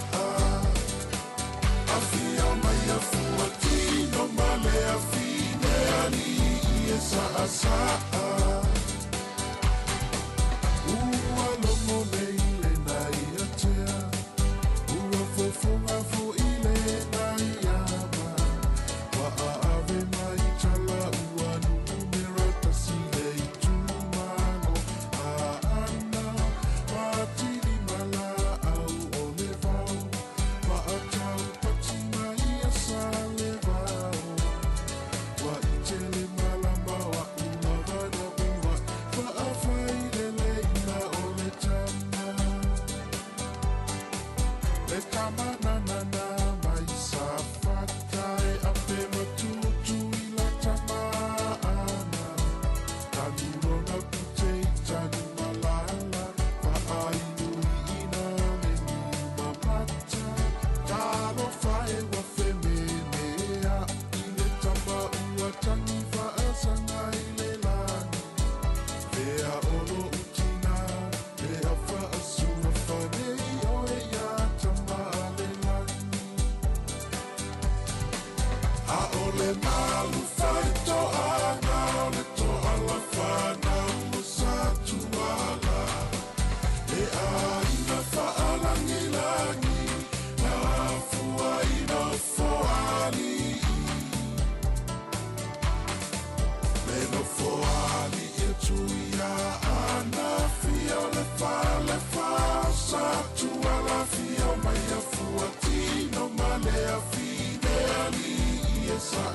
afia mai a fuatino male a fine ali e saa ua lomo nei le nai a tea ua fofonga fo i le nai ama wa a ave mai chala ua numera tasile i tumano a ana matiri mala au o le vau wa a tau pati mai a sa le vau wa i tele malama wa una vana uwa wa a fai le leina o le tama na na na mai sa fatai a pe matutu i la tama ana tanuro na pute i tani malala wa ai nui ina me ni mamata talo fae wa feme mea i le tama ua tangi wa asanga i le lani Vea olo utina, vea fa asuma fanei oe ya tama ale lani. A ole malu fai to ana, ole to ala fana musa tuala. E a ina fa alangi langi, na fua ina foali. Meno foali e tuia ana fia le fa sa tua la fia mai a fuatino male a fine ali e sa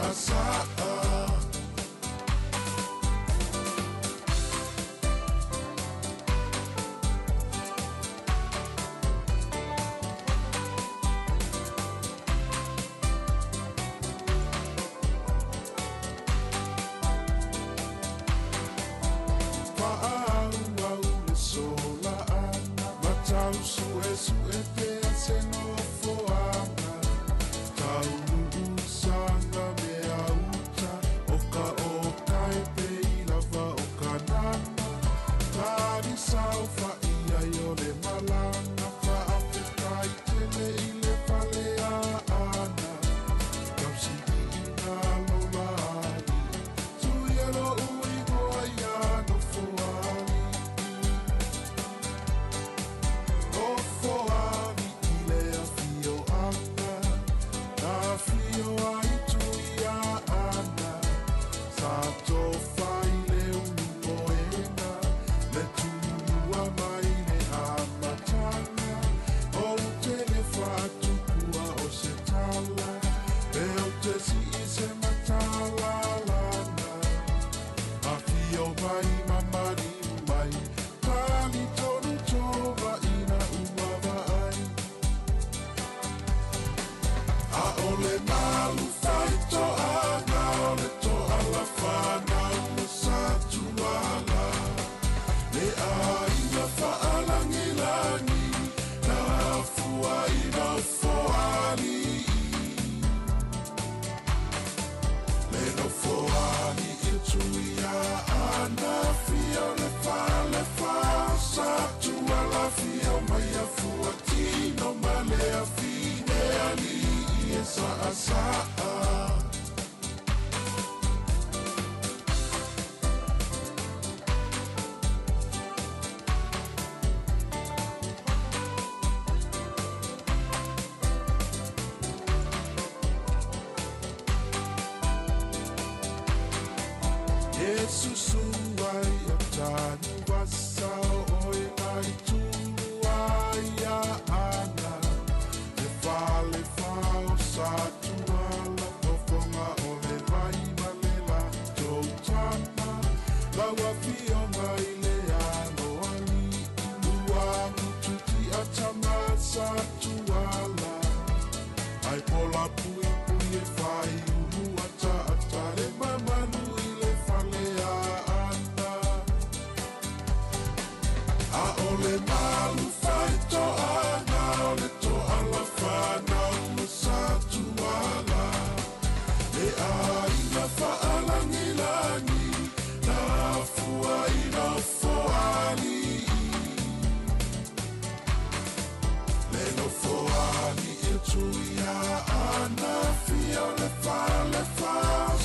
ana fia le fa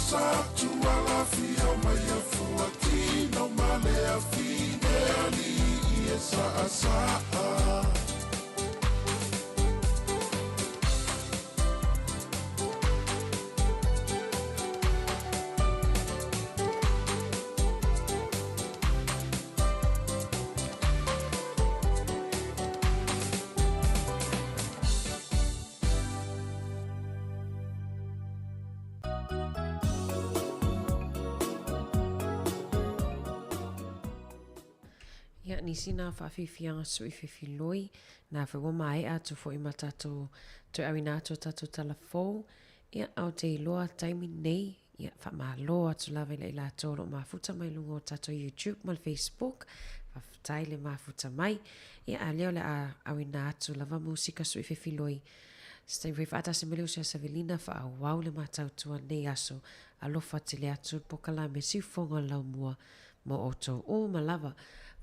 sa tua la fia mai a fuatino ma le a fine ali e sa Ia ni sina whawhiwhianga sui whiwhiloi nā whiwa mai atu fo I matato to awina atu tato talafou ia au te loa taimi nei ia wha loa atu lawe le ila tolo mafuta mai lungo tato YouTube mal Facebook whawhitai le mafuta mai ia a leo le a awina atu lava musika sui whiwhiloi Stai whewhata se meleo sia Savelina wha wau le matautua nei aso alofa te le atu pokala me siufonga lau mua mo oto o malava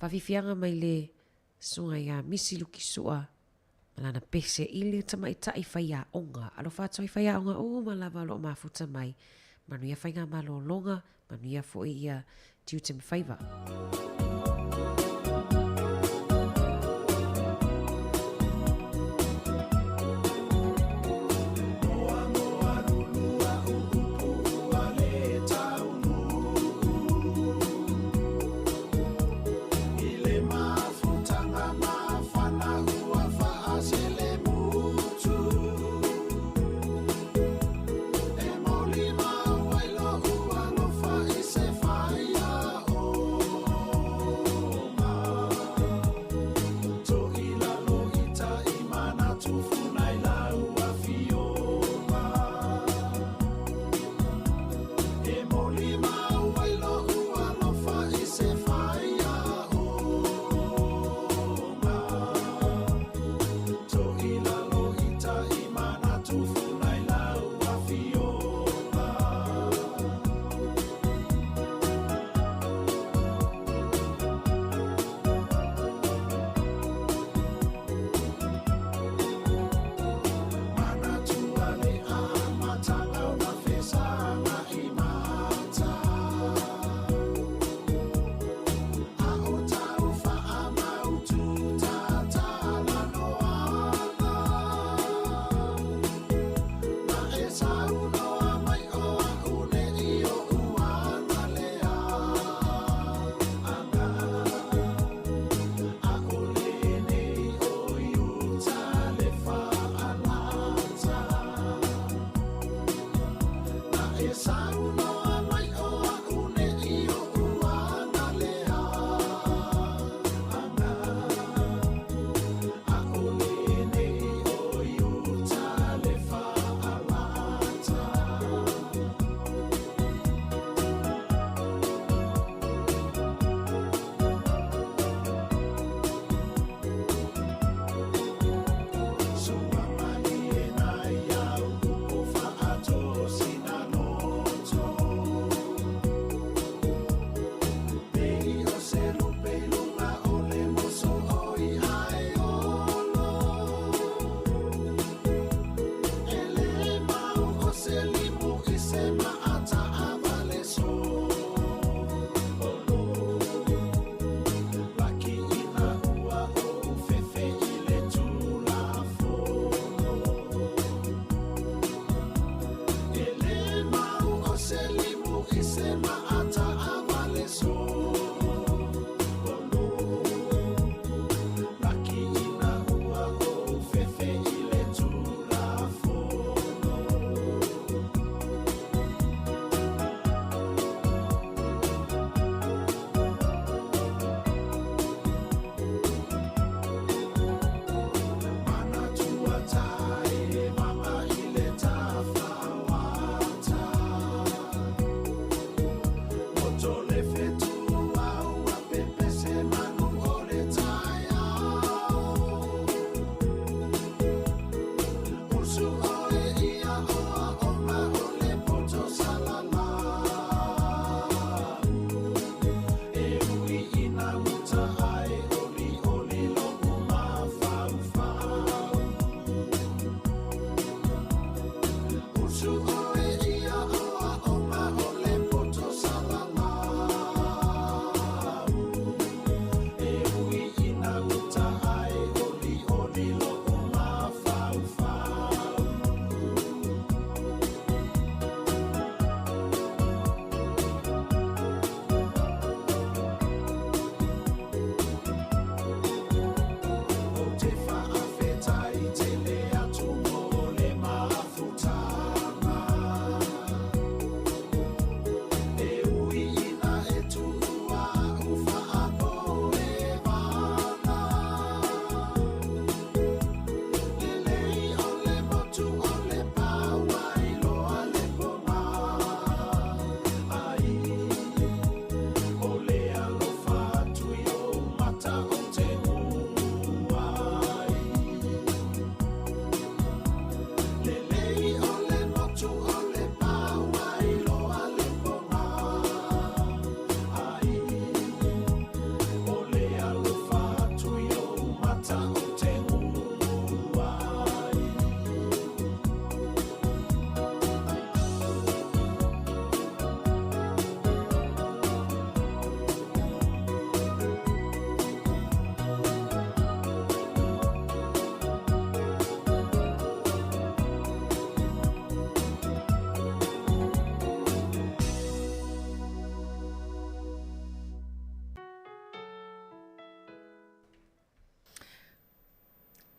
Whawhiwhianga mai le sunga ia misi luki sua malana pese ili tama itai whaia onga alo whātoi whaia onga o malawa lo mafuta mai manuia whainga malo longa manuia fo ia tiu te mwhaiva Oh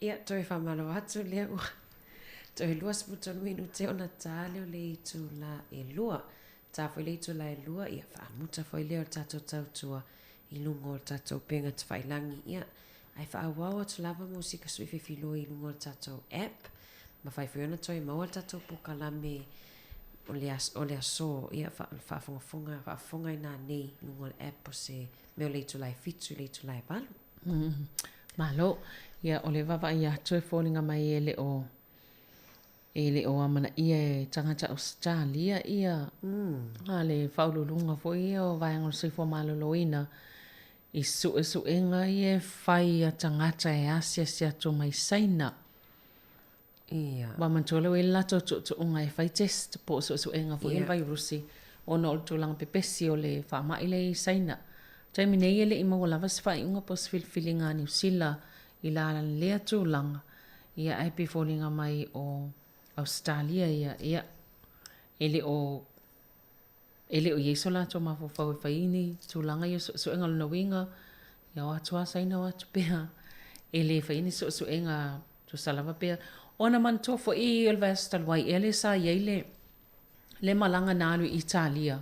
Ia, toi whamalo atu lea ua. Toi lua sputo nuinu te ona tāleo le i tu la e lua. Tā foi le i tu la e lua, ia whaamuta foi leo tātou tautua i lungo o tātou penga te whailangi. Ia, ai whaawau atu lava musika suife filo i lungo o tātou app. Ma whai foi ona toi maua tātou pukalame o le aso. Ia whaafonga ina nei lungo o app o se meo le i tu la e fitu, le i tu la e balu. Malo, ia o le wawa ia tue fōlinga mai e le o amana ia e tangata Australia ia. Le whaululunga fo ia o vai angol sifo maloloina i suenga ia whai a tangata e asia si atu mai saina. Ia. Wa mantolo e lato tu unga e whai test po suenga fo ia vai rusi o no o tulang pepesi o le whaama ile i saina. Taimi nei ele i mawalawa si whai unga pos filfilinga ni usila i la lea tūlanga ia aipi fōlinga mai o Australia ia ele o yeso la tō mawhawhau e whaini tūlanga ia suenga luna winga ia o atua saina o atu pēha ele whaini suenga tu salawa pēha ona man tō fo i olvesta luai ele sa iei le malanga nālu i Italia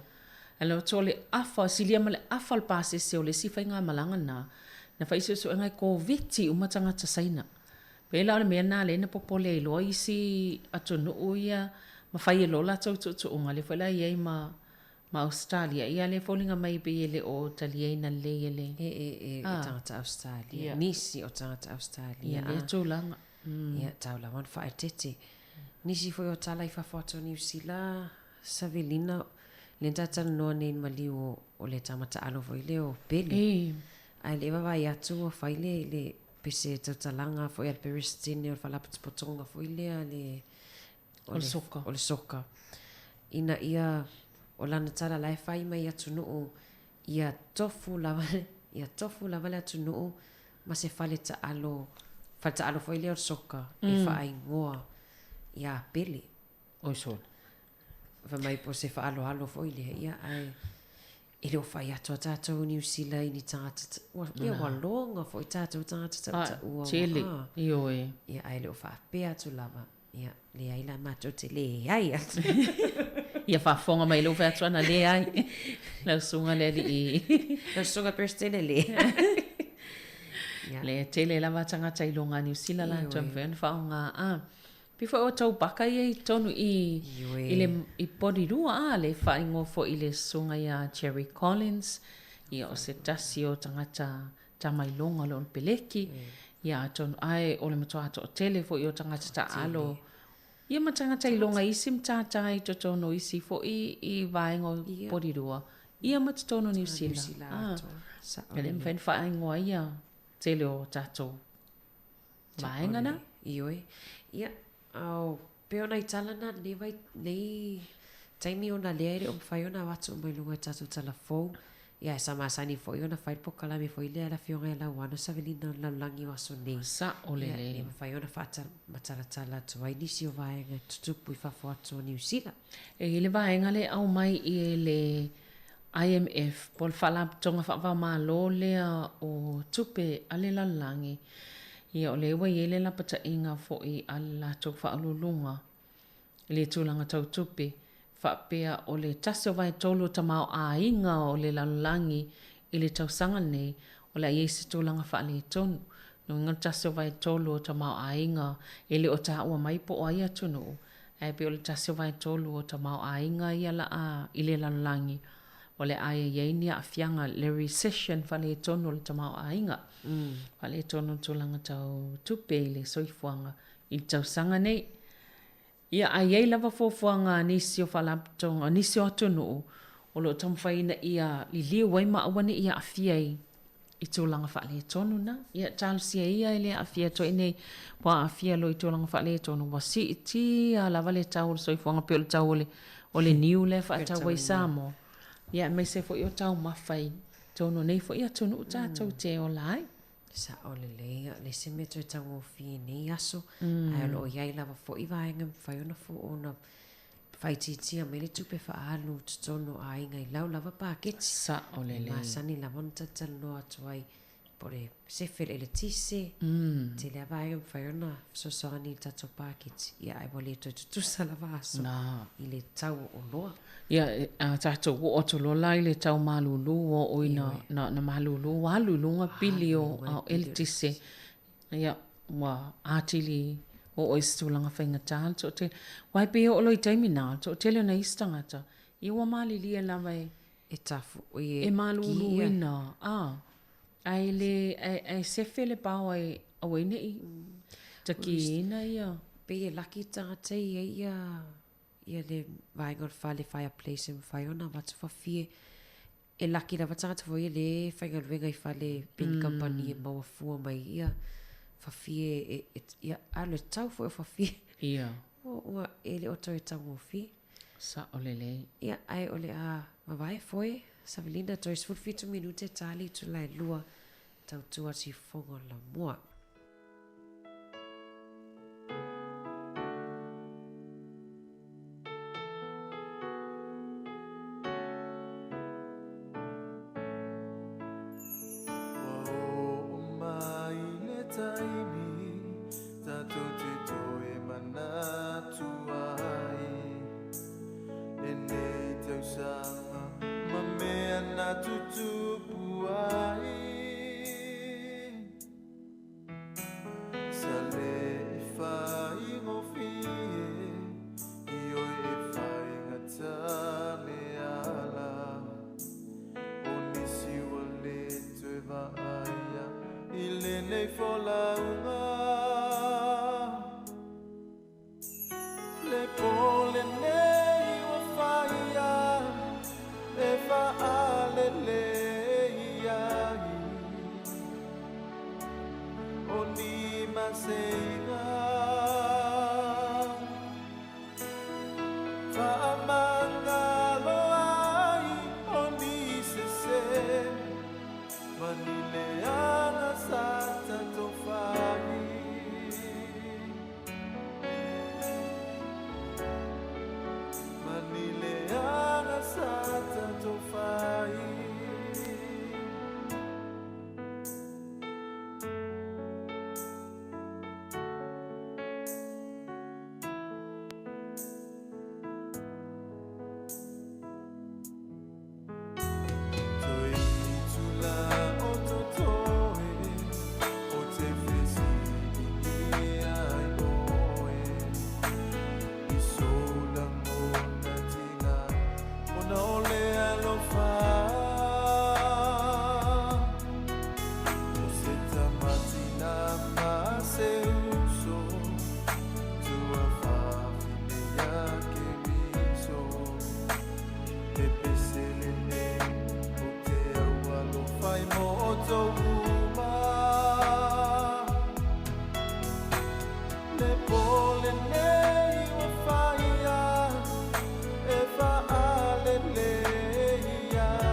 alo tō le afa silia ma le afa al pāse se o le sifa inga malanga na whaiso suenga i COVID umatanga ta saina pela o le mea nā le na popole i loa isi atu nuu ia ma whai e lola tau tu unga le whaila iei ma Australia ia le fōlinga mai be ele o talieina le ele e tangata Australia nisi o tangata Australia ia tūlanga ia tau la wan whae tete nisi foi o tala i whawhato New Zealand Savelina le tatala noa nei maliu o le tamata alo foi le o peli ai le wawa i atu o whaile le pese tautalanga foi al peristine o whalapatspotonga foi lea le o le soka ina ia o lana tala lai whai mai atu nuu ia tofu lava le atu nuu ma se whale ta alo foi lea o soka e whaai ngoa ia pele o sol mai po se alo foi lea ia ai e leo whai atu a tātou New Zealand ni tangata ia walonga foi tātou tangata ua tele io e ia ai leo whaapea atu lava ia le ai la mato te le ai atu ia whafonga mai lo whea tuana le ai lau sunga le li lau sunga perstene le le tele lava tangata i longa New Zealand la tuam whea whaonga Pifo o tau baka i tonu i porirua le whaingo fo i le sunga ia Jerry Collins ia o se tasi o tangata tamailonga lo peleki ia tonu ai o le matua ato o tele fo i o tangata ta alo ia ma tangata i longa isim tata i to tono isi fo i vaingo porirua ia ma tono New Zealand ele mwhen whaingo ia tele o tato vainga na ia au peona i talana nei taimi ona leere o mwhai ona watu o mailunga tatu tala fou ia e samasani fo i ona whai pokalame fo i lea la fionga e la wana Savelina la langi waso nei sa o lele ia mwhai ona whata mataratala tu ai nisi o vaenga tutupu i whafo atu o New Zealand e le vaenga le au mai i le IMF pol whalap tonga whawha maa lo lea o tupe ale la langi ia o le wa yele la pata inga fo i ala to fa alulunga le tulanga tau tupe fa pea o le taso vai tolu tamao a inga o le lalangi i le tau sanga nei o la yesi tulanga fa le tonu no ngal taso vai tolu tamao a inga i le o ta ua mai po o ia tunu ai pe o le taso vai tolu o tamao a inga i ala a i le lalangi o le aia yeini a fianga le recession fa le tonu le tamao a inga fa le tonu tulanga tau tupe le soifuanga i tau sanga nei ia a yei lava fofuanga nisi o falaptonga nisi o atunu o lo tamwhaina ia li liu wai maawane ia a fiai i tulanga fa le tonu na ia talsia ia ile a fia to ine wa a fia lo i tulanga fa le tonu wa si ti a lava le tau soifuanga pe o le tau o le niu le fa tau wai samo ia me se fo i o tau mawhai tonu nei fo i atunu tātou te o lai sa o le se me to tango fi nei aso ai lo ia lava fo i vaenga fai ona fo ona fai titi a mele tupe fa alu tono a inga i lau lava paketi sa o le ma sani la monta tal no atuai pore sefele ele tise te le vai o faiona so sani tato pakit ia ai wale tu sala vaso ile tau o loa ia tato o to lo lai le tau malulu o ina na malulu walulunga pili o ele tise ia wa atili o istulanga fainga tal so te wai pe o loi taimina so te le na istangata i wa mali lia la mai e tafu e malulu ina ai le ai se fele pau ai o ine i taki ina ia pe e laki tangata ia le vai ngor fale fireplace in faiona watu fafie e laki la watangata fo ia le whainga ruenga i fale pin company e maua fua mai ia fafie ia alo tau fo e fafie ia ua ele oto e tau ofi sa olele ia ai ole mawai foi Savelina tois fulfitu minute tali tu lai lua tau tua si fongo la mua. Yeah.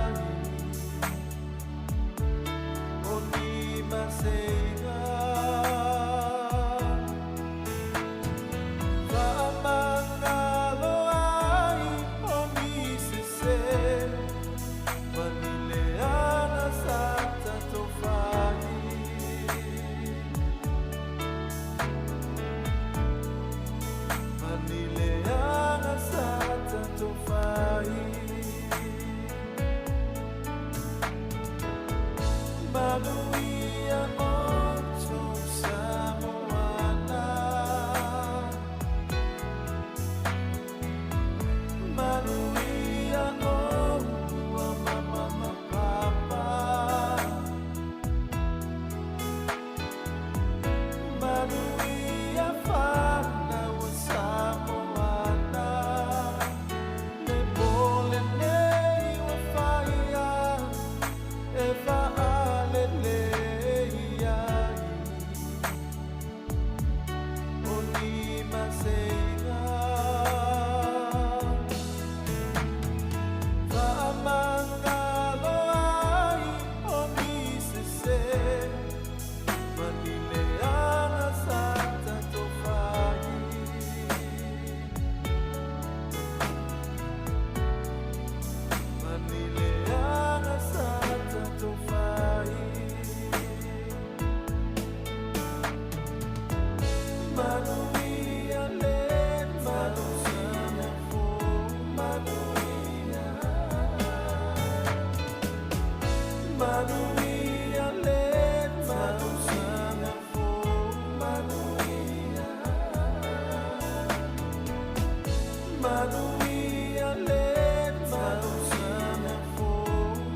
manuia le tau sana fo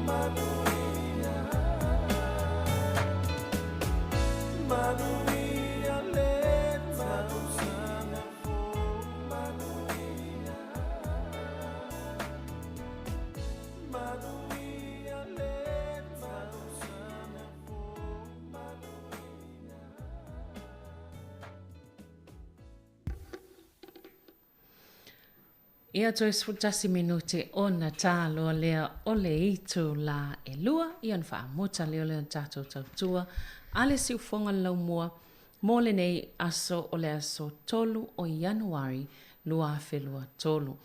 manuia manuia le tau sana fo manuia manuia le tau sana fo manuia. Ia toi sfutasi minute ona tālo lea ole itu la e lua, ian wha mota leo lea tātou tautua, ale si ufonga laumua, mole nei aso ole aso tolu o Januari, lua whelua tolu.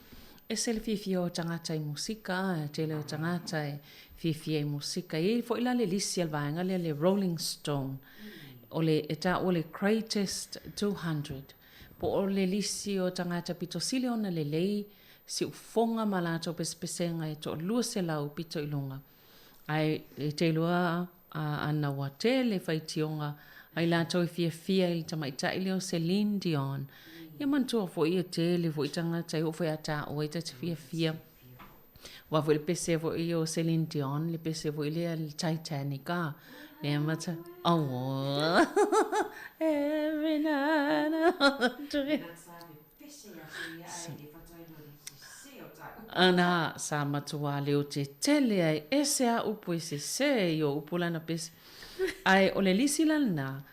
E sele fifi o tangata I musika, e tele o tangata e fifi e musika, e fo ila le lisi alvaenga le Rolling Stone, ole e ta ole Greatest 200, po o le lisi o tangata pito sile ona le lei, si ufonga malato pespesenga e to lua se lau pito ilunga. Ai e te lua ana wate le whaitionga, ai lato I fia I tamaita ili o Celine Dion. Ia mantua fo ia te le fo I tangata I ofo ata o ita te fia. Wa fo le pese fo I o Celine Dion, le pese fo I le Titanic a. Le mata, oh, every night Ana sa matua leo te tele ai ese a upu ese se yo upulana pese. Ai o le lisi lana,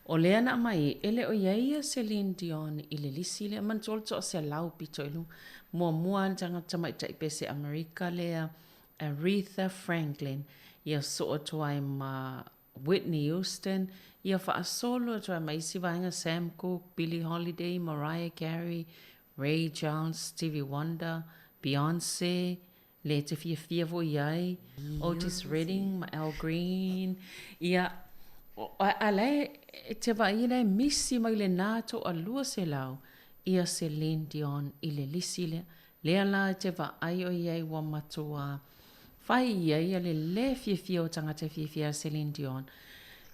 o le ana mai ele o iaia Celine Dion I le lisi le mantolto o se lau pito ilu. Mua tanga tamaita I pese Amerika lea Aretha Franklin. Ia so o tuai ma Whitney Houston. Ia wha solo tuai ma isi vainga Sam Cooke, Billie Holiday, Mariah Carey, Ray Charles, Stevie Wonder, Beyoncé, le te fia vo iai, Otis Redding, ma Al Green. Ia, ale te vai le misi mai le nato a lua se lau, ia Celine Dion I le lisi le la te va ai o iai wa matua. Fai iai le fia o tangata fia Celine Dion.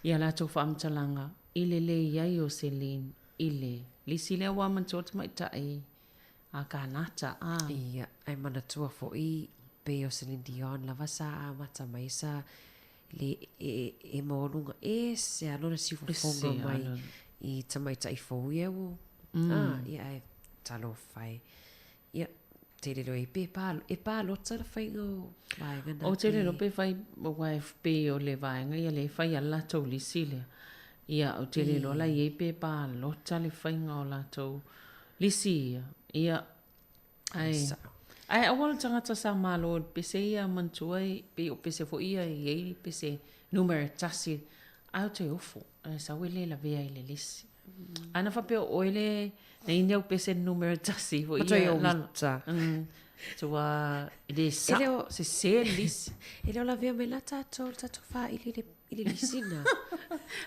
Ia la tau whaamtalanga, I le iai o Celine, I le lisi le wa mantot mai tai. A kanata a. Ia, ai manatua fo I pe o Celine Dion la vasa a mata mai sa le e maolunga se alona si fonga mai I tamaita I fo ia wo. Ia ai talo fai. Ia, te lelo e pa lota la fai o vaenga na. O te lelo pe fai wife pe o le vaenga ia le fai ala tau lisi le. Ia o te lelo la ie pe pa lota le fai o la tau lisi ia. Ia, ai awal tangata sa malo pese ia mantuai pe o pese fo ia I pese numero tasi au te ofo sa wele la vea I le lisi. Ana fa pe o ele na inau pese numero tasi fo ia lalo. Tua ele sa se lisi. Ele o la vea me la tato fa ili lisina.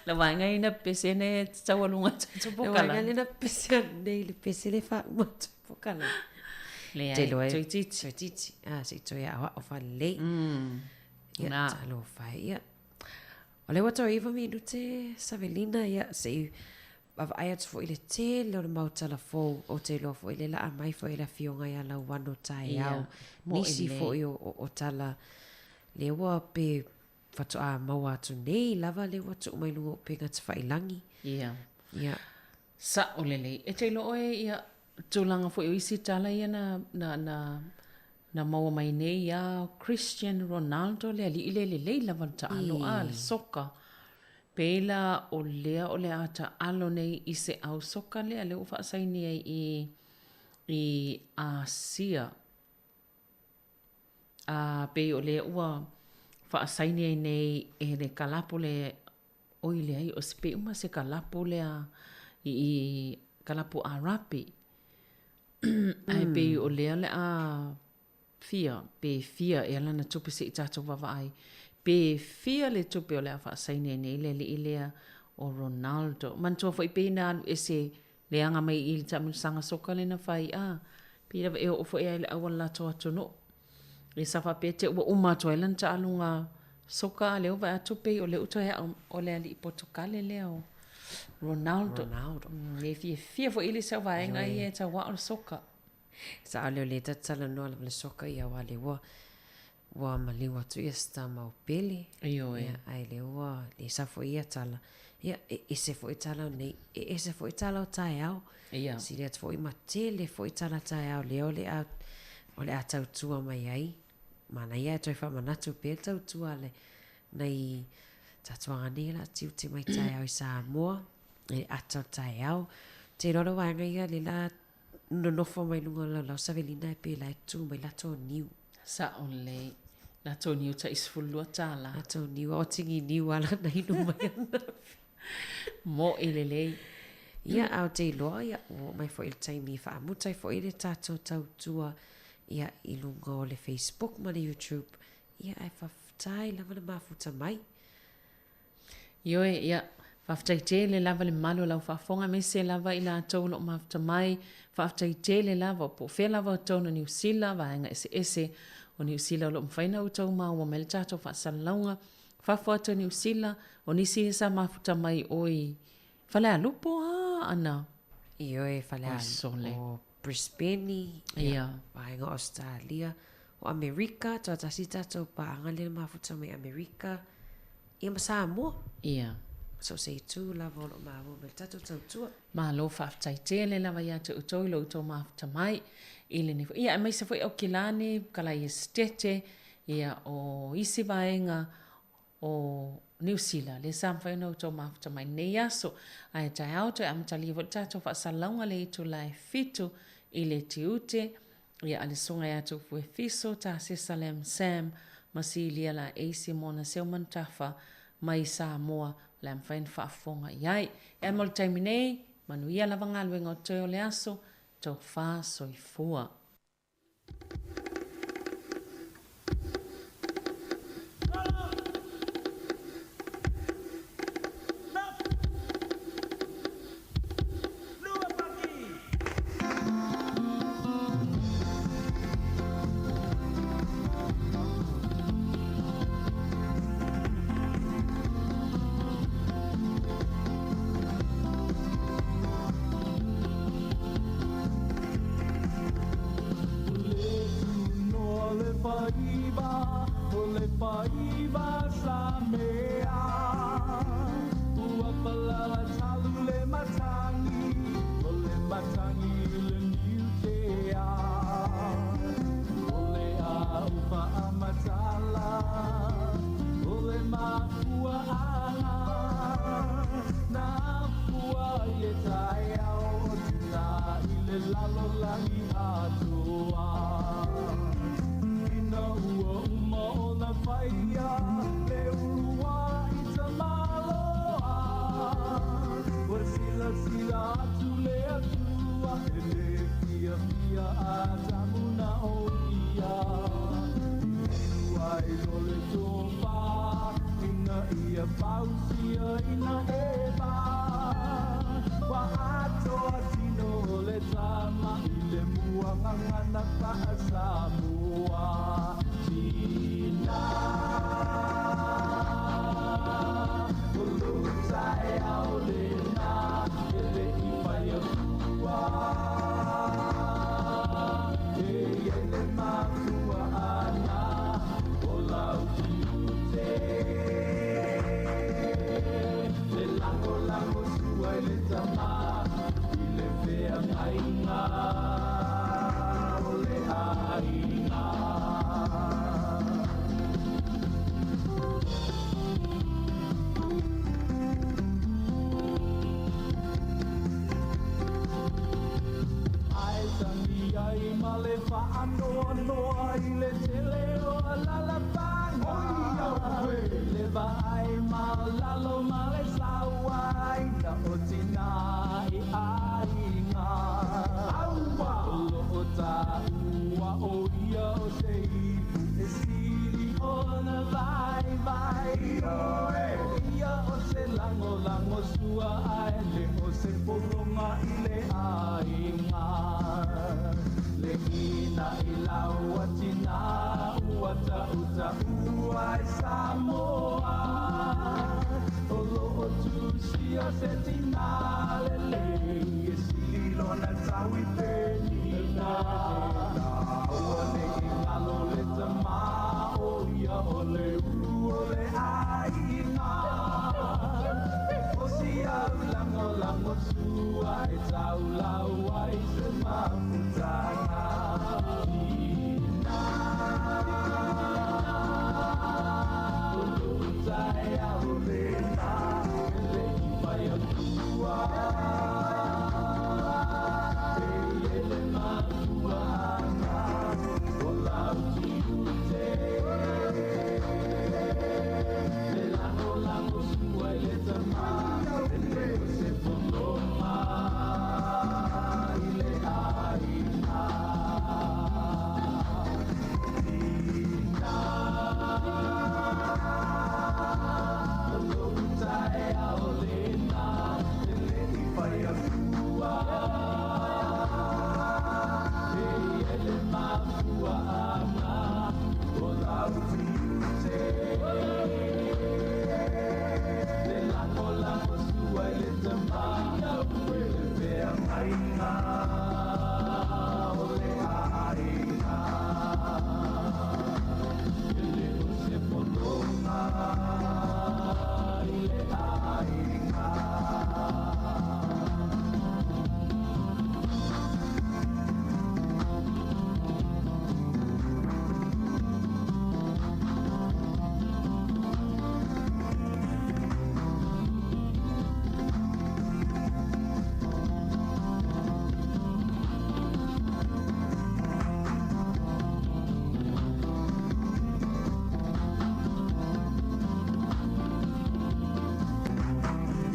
La vanga ina pese ne tawalunga tato pokala. La vanga ina pese ne le pese le fa uma pokala. Le ai toi titi. Si toi awa o fa le. Ia talo fai ia. O le wata iwa mi te Savelina ia se ava ai atu fo ile te leo le mautala fo o te lo fo ile la amai fo ile fionga ia la wano Taeao. Nisi fo o tala le wa pe fatu a maua atu nei lava le watu mai lungo pe ngata whailangi. Ia. Sa o lele. E te lo e ia tūlanga fo i isi tala ia na maua mai nei ia Cristiano Ronaldo le ali ile le lava ta alo a le soka. Pela o le ata alo nei I se au soka le o whaasaini ai I Asia. Pe o le ua whaasaini ai nei e le kalapo le oile ai o se pe uma se kalapo le I kalapo Arapi. Ai pe o le a fia e alana tupe se I tato wawai. Pe fia le tupe o le a whaasaini nei le ilea o Ronaldo. Mantua fo I pe na alu ese le anga mai I tamu sanga soka le na whai pe rawa e o fo e le awan lato atu no. E safa pe te ua umato e lanta alunga soka leo vai atupe o le utohea o le ali I Portugale leo. Ronaldo. Ne fia fo ili sa vaenga I e ta wa o soka. Sa ale le tatala no le soka ia wale wa maliwa tu ia sta mau pele. Io e. Ai le wa le safo ia tala. Ia se fo itala nei se fo itala o Taeao. Ia. Si le fo i matele fo itala Taeao le ole a tau tua mai ai. Mana ia toi fa manatu pe tau tua le nei tatuanga ni la tiu te mai Taeao i Samoa. E atau Taeao. Te roro wanga ia le la nonofo mai lunga la savelina e pe la tu mai la to niu. Sa ole la to niu ta isfulua tala. La to niu o tingi niu ala na inu mai ana. Mo ilelei. Ia au te loa ia o mai fo il taimi fa amutai fo ile tato tau tua ia ilunga o le Facebook ma le YouTube. Ia ai faftai lava le mafuta mai. Ioe ia whaftai le lava le malo lau whafonga me se lava i la tau no mafuta mai. Whaftai le lava po whea lava o tau na New Zealand vaenga ese o New Zealand o lo mwhaina o tau maa o mele tato whaasalaunga. Whafua tau New Zealand o nisi esa mafuta mai oi. Whale a lupo ana. Ioe whale a o Brisbane. Ia. Vaenga Australia. O Amerika, tau tasita tau paanga le mafuta mai Amerika. Ia Samoa. Ia. So say tu lava o lo mawo me tato tau tua. Ma lo whaftai le lava ia te utoi lo uto mafuta mai. Ile ni ia mai se foi o kilani kala ia stete ia o isi vaenga o New Zealand le samfai no to mafuta mai nei aso ai Taeao te amatali vo tato fa salonga le tu lai fitu ile tiute ia ale songa ia tu fu fiso ta se salem sam masilia la AC mona selman tafa mai Samoa la mfain fa fonga iai e mol taimine manuia la vangalwe ngo te ole aso to fa soifua. Samoa, o lo tu sia seti